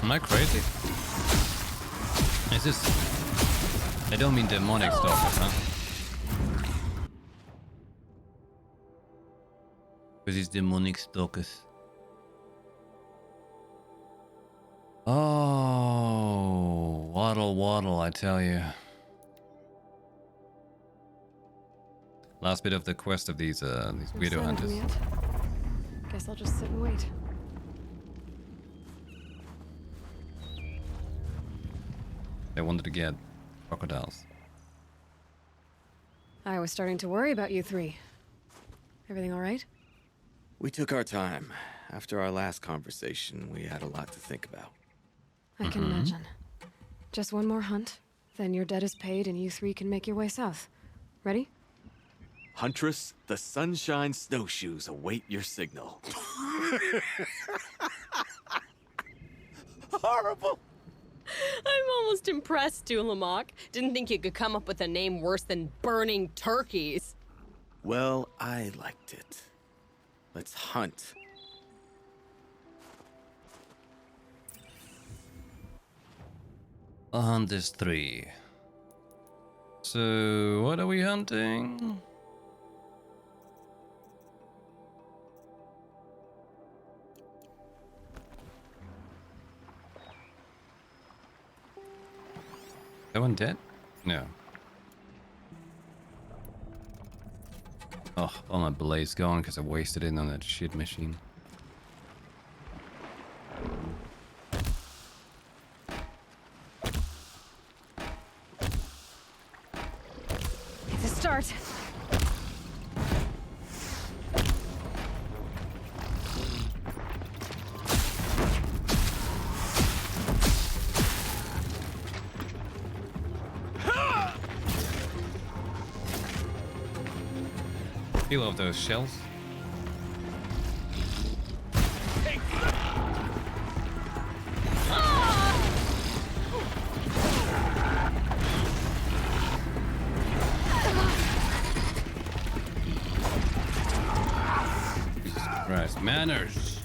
Am I crazy? Is this... I don't mean demonic Stalker, huh? Because he's demonic stalkers. Oh, waddle waddle, I tell you. Last bit of the quest of these weirdo hunters. Yet. Guess I'll just sit and wait. They wanted to get crocodiles. I was starting to worry about you three. Everything all right? We took our time. After our last conversation, we had a lot to think about. I can imagine. Just one more hunt, then your debt is paid and you three can make your way south. Ready? Huntress, the Sunshine Snowshoes await your signal. Horrible! I'm almost impressed, Dulamok. Didn't think you could come up with a name worse than Burning Turkeys. Well, I liked it. Let's hunt. A hunt is 3. So, what are we hunting? That one dead? No. Oh, all my blade's gone because I wasted it on that shit machine. It's a start. You love those shells. Jesus Christ, manners.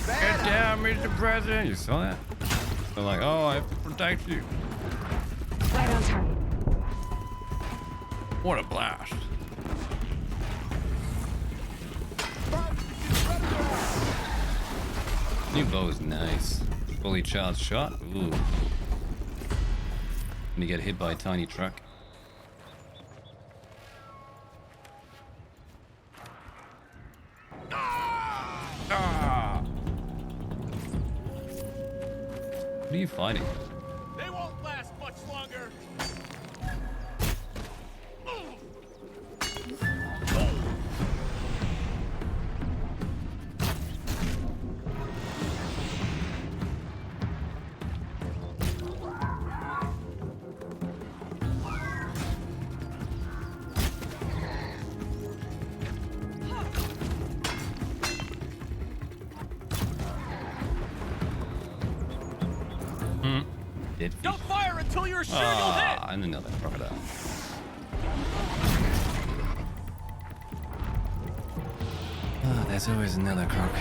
Get down, Mr. President. You saw that? They're like, oh, I have to protect you. Right on target. What a blast. New bow is nice. Fully charged shot. Ooh. When you get hit by a tiny truck. Ah! What are you fighting? They won't last much longer. Dead fish. Don't fire until you're sure you'll hit! And another crocodile. Ah, there's always another croc.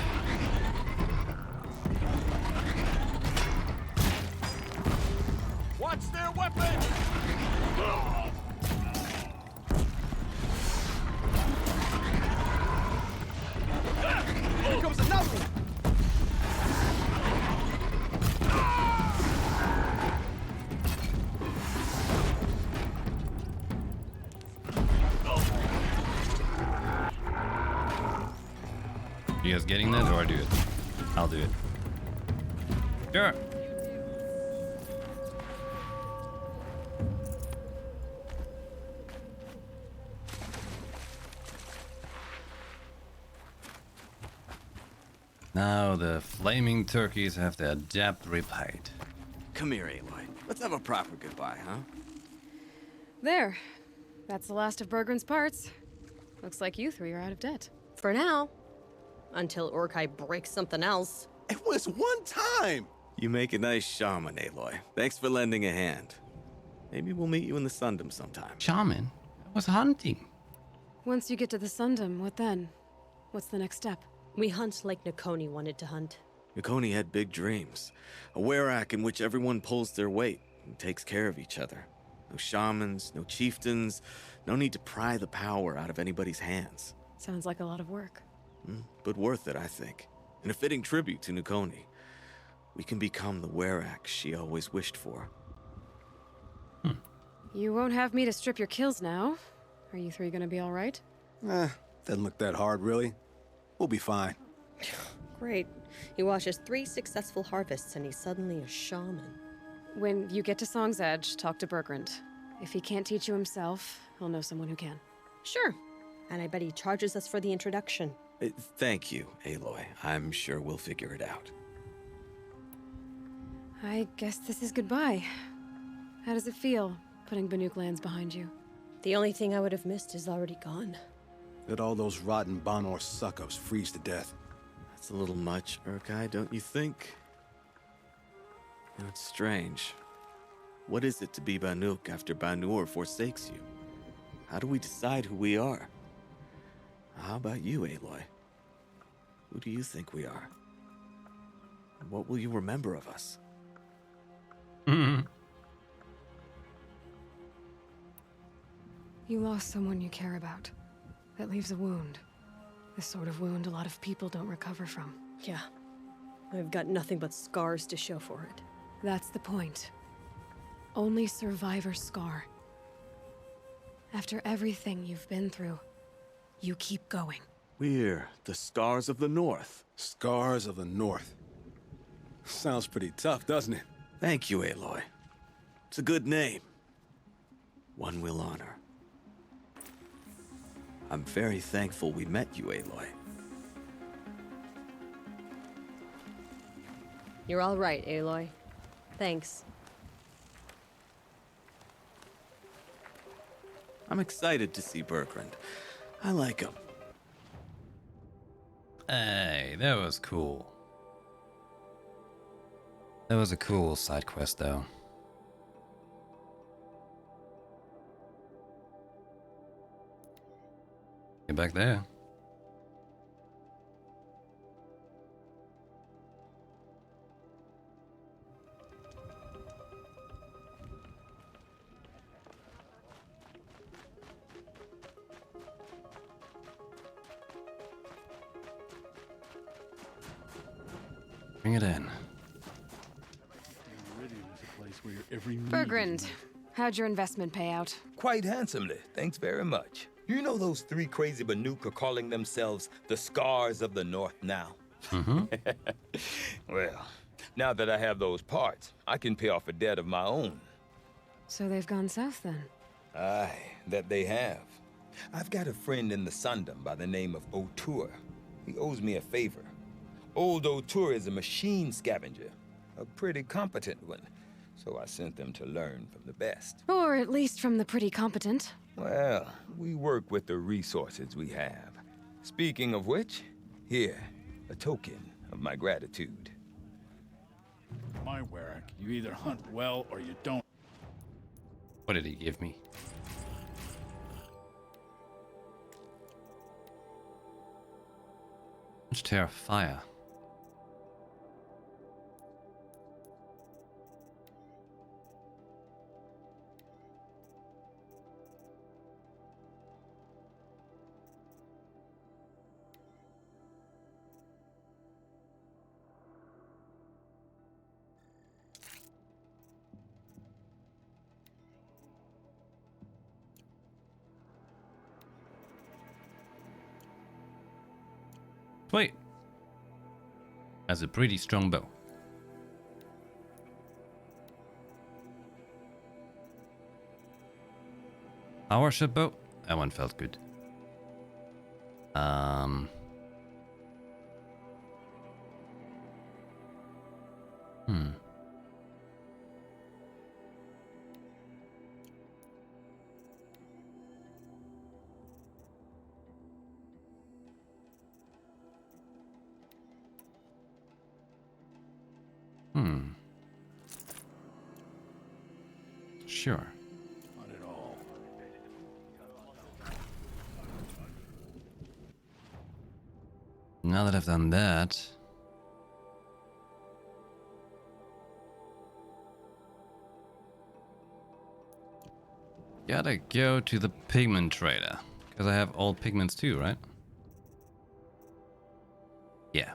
Watch their weapons! Here comes another one! You guys getting that, or I do it? I'll do it. Sure. Now the flaming turkeys have their debt repaid. Come here, Aloy. Let's have a proper goodbye, huh? There. That's the last of Bergren's parts. Looks like you three are out of debt. For now. Until Urkai breaks something else. It was one time! You make a nice shaman, Aloy. Thanks for lending a hand. Maybe we'll meet you in the Sundom sometime. Shaman? I was hunting. Once you get to the Sundom, what then? What's the next step? We hunt like Nakoni wanted to hunt. Nakoni had big dreams. A werak in which everyone pulls their weight and takes care of each other. No shamans, no chieftains, no need to pry the power out of anybody's hands. Sounds like a lot of work. But worth it, I think. And a fitting tribute to Nakoni. We can become the werak she always wished for. You won't have me to strip your kills now. Are you three gonna be all right? Doesn't look that hard, really. We'll be fine. Great. He watches 3 successful harvests and he's suddenly a shaman. When you get to Song's Edge, talk to Bergrand. If he can't teach you himself, he'll know someone who can. Sure. And I bet he charges us for the introduction. Thank you, Aloy. I'm sure we'll figure it out. I guess this is goodbye. How does it feel, putting Banuk lands behind you? The only thing I would have missed is already gone. Let all those rotten Banor suck-ups freeze to death. That's a little much, Urkai, don't you think? You know, it's strange. What is it to be Banuk after Banur forsakes you? How do we decide who we are? How about you, Aloy? Who do you think we are? And what will you remember of us? You lost someone you care about. That leaves a wound. The sort of wound a lot of people don't recover from. Yeah. I've got nothing but scars to show for it. That's the point. Only survivor's scar. After everything you've been through, you keep going. We're the Scars of the North. Scars of the North. Sounds pretty tough, doesn't it? Thank you, Aloy. It's a good name. One we'll honor. I'm very thankful we met you, Aloy. You're all right, Aloy. Thanks. I'm excited to see Bergrand. I like him. Hey, that was cool. That was a cool side quest, though. Get back there. Bring it in. Bergrand, how'd your investment pay out? Quite handsomely, thanks very much. You know those 3 crazy Banuk are calling themselves the Scars of the North now? Well, now that I have those parts, I can pay off a debt of my own. So they've gone south then? Aye, that they have. I've got a friend in the Sundom by the name of O'Toole. He owes me a favor. Old O'Toole is a machine scavenger, a pretty competent one. So I sent them to learn from the best. Or at least from the pretty competent. Well, we work with the resources we have. Speaking of which, here, a token of my gratitude. my Warwick. You either hunt well or you don't. What did he give me? Much tear of fire. Sweet. That's a pretty strong bow. Our ship bow? That one felt good. Sure. Not at all. Now that I've done that, gotta go to the pigment trader, because I have all pigments too, right? Yeah.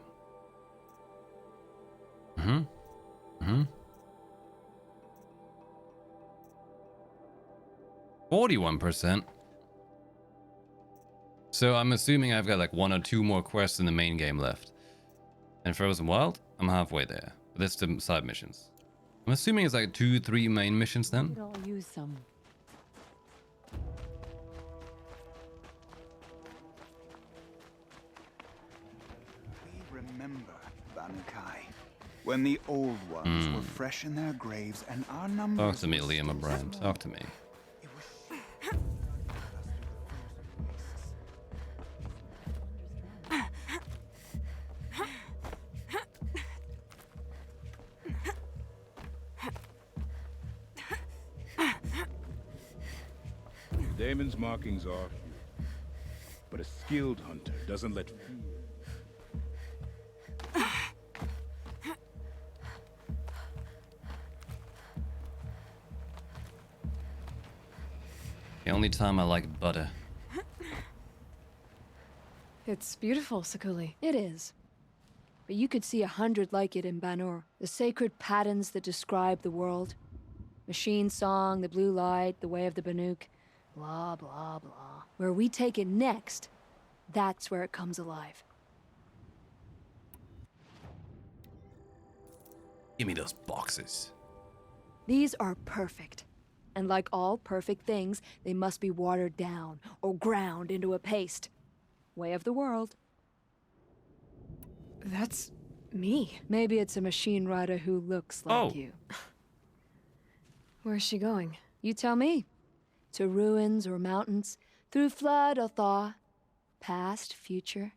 41%. So I'm assuming I've got like 1 or 2 more quests in the main game left. And Frozen Wild, I'm halfway there. But that's the side missions. I'm assuming it's like 2-3 main missions then. Could all use some. We remember Banukai, when the old ones were fresh in their graves and our numbers. Talk to me, Liam O'Brien. Talk to me. Damon's markings are few, but a skilled hunter doesn't let fear. The only time I like butter. It's beautiful, Sakuli. It is. But you could see 100 like it in Banur. The sacred patterns that describe the world. Machine song, the blue light, the way of the Banuk. Blah, blah, blah. Where we take it next, that's where it comes alive. Give me those boxes. These are perfect. And like all perfect things, they must be watered down or ground into a paste. Way of the world. That's me. Maybe it's a machine rider who looks like you. Where's she going? You tell me. To ruins or mountains, through flood or thaw, past, future,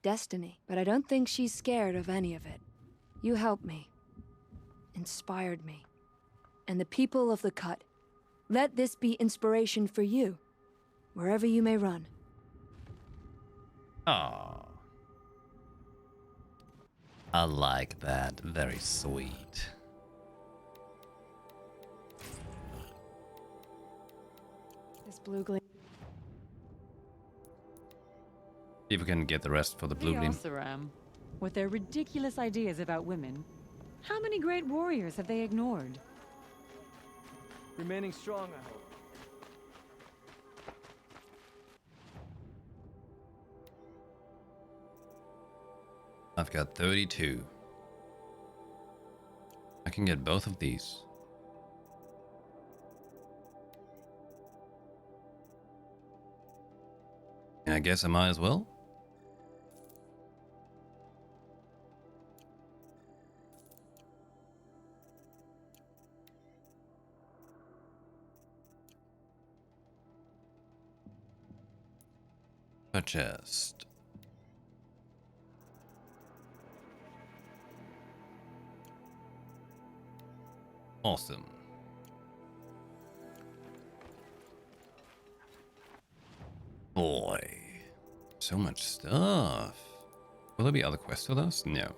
destiny. But I don't think she's scared of any of it. You helped me, inspired me, and the people of the Cut. Let this be inspiration for you, wherever you may run. Ah, I like that. Very sweet. This blue gleam. See if we can get the rest for the blue Hey, gleam. Oseram, with their ridiculous ideas about women, how many great warriors have they ignored? Remaining strong, I hope. I've got 32. I can get both of these. And I guess I might as well. Chest. Awesome. Boy. So much stuff. Will there be other quests for those? No.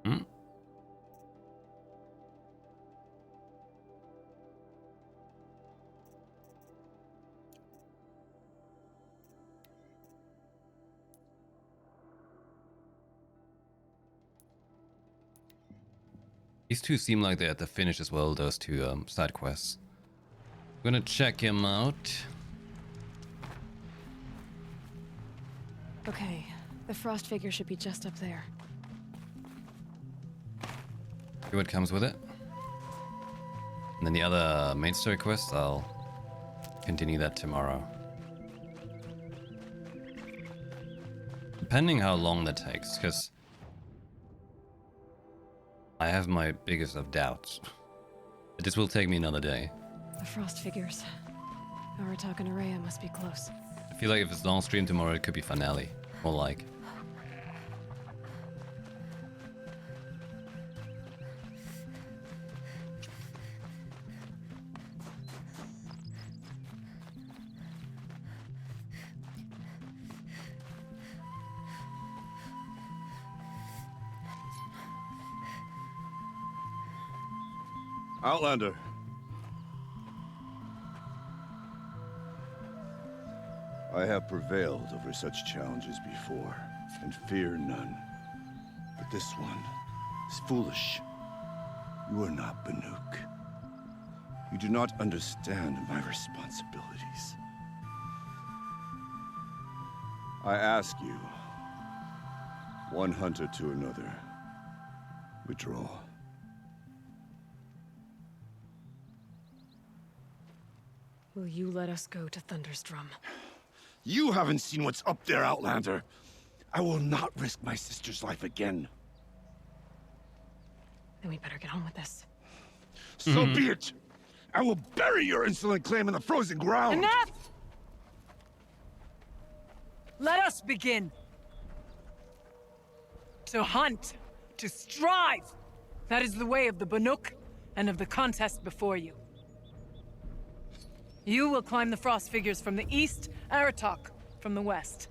Hmm? These two seem like they're at the finish as well, those two side quests. I'm gonna check him out. Okay, the frost figure should be just up there. See what comes with it. And then the other main story quests, I'll continue that tomorrow. Depending how long that takes, because I have my biggest of doubts. But this will take me another day. The frost figures. Aratak and Araya must be close. I feel like if it's long stream tomorrow, it could be finale. More like. Outlander. I have prevailed over such challenges before, and fear none. But this one is foolish. You are not Banuk. You do not understand my responsibilities. I ask you, one hunter to another, withdraw. Will you let us go to Thunderstrom? You haven't seen what's up there, Outlander. I will not risk my sister's life again. Then we better get on with this. So be it. I will bury your insolent claim in the frozen ground. Enough! Let us begin. To hunt, to strive. That is the way of the Banuk and of the contest before you. You will climb the frost figures from the east, Aratak from the west.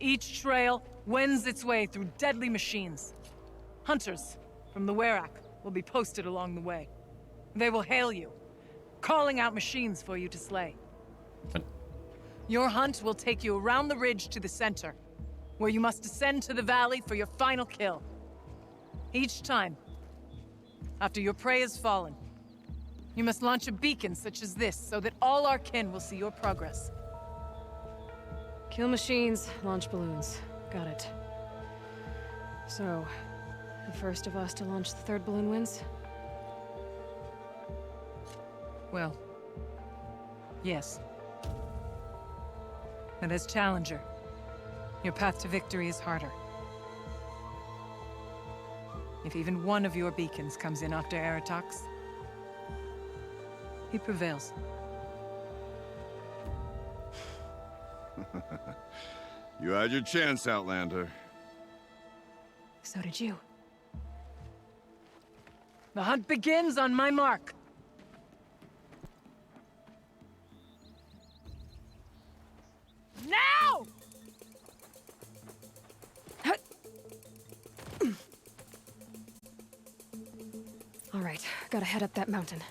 Each trail wends its way through deadly machines. Hunters from the Werak will be posted along the way. They will hail you, calling out machines for you to slay. Your hunt will take you around the ridge to the center, where you must descend to the valley for your final kill. Each time, after your prey has fallen, you must launch a beacon such as this, so that all our kin will see your progress. Kill machines, launch balloons. Got it. So, the first of us to launch the third balloon wins? Well, yes. But as Challenger, your path to victory is harder. If even one of your beacons comes in after Aratak's, he prevails. You had your chance, Outlander. So did you. The hunt begins on my mark. Now! All right, gotta head up that mountain.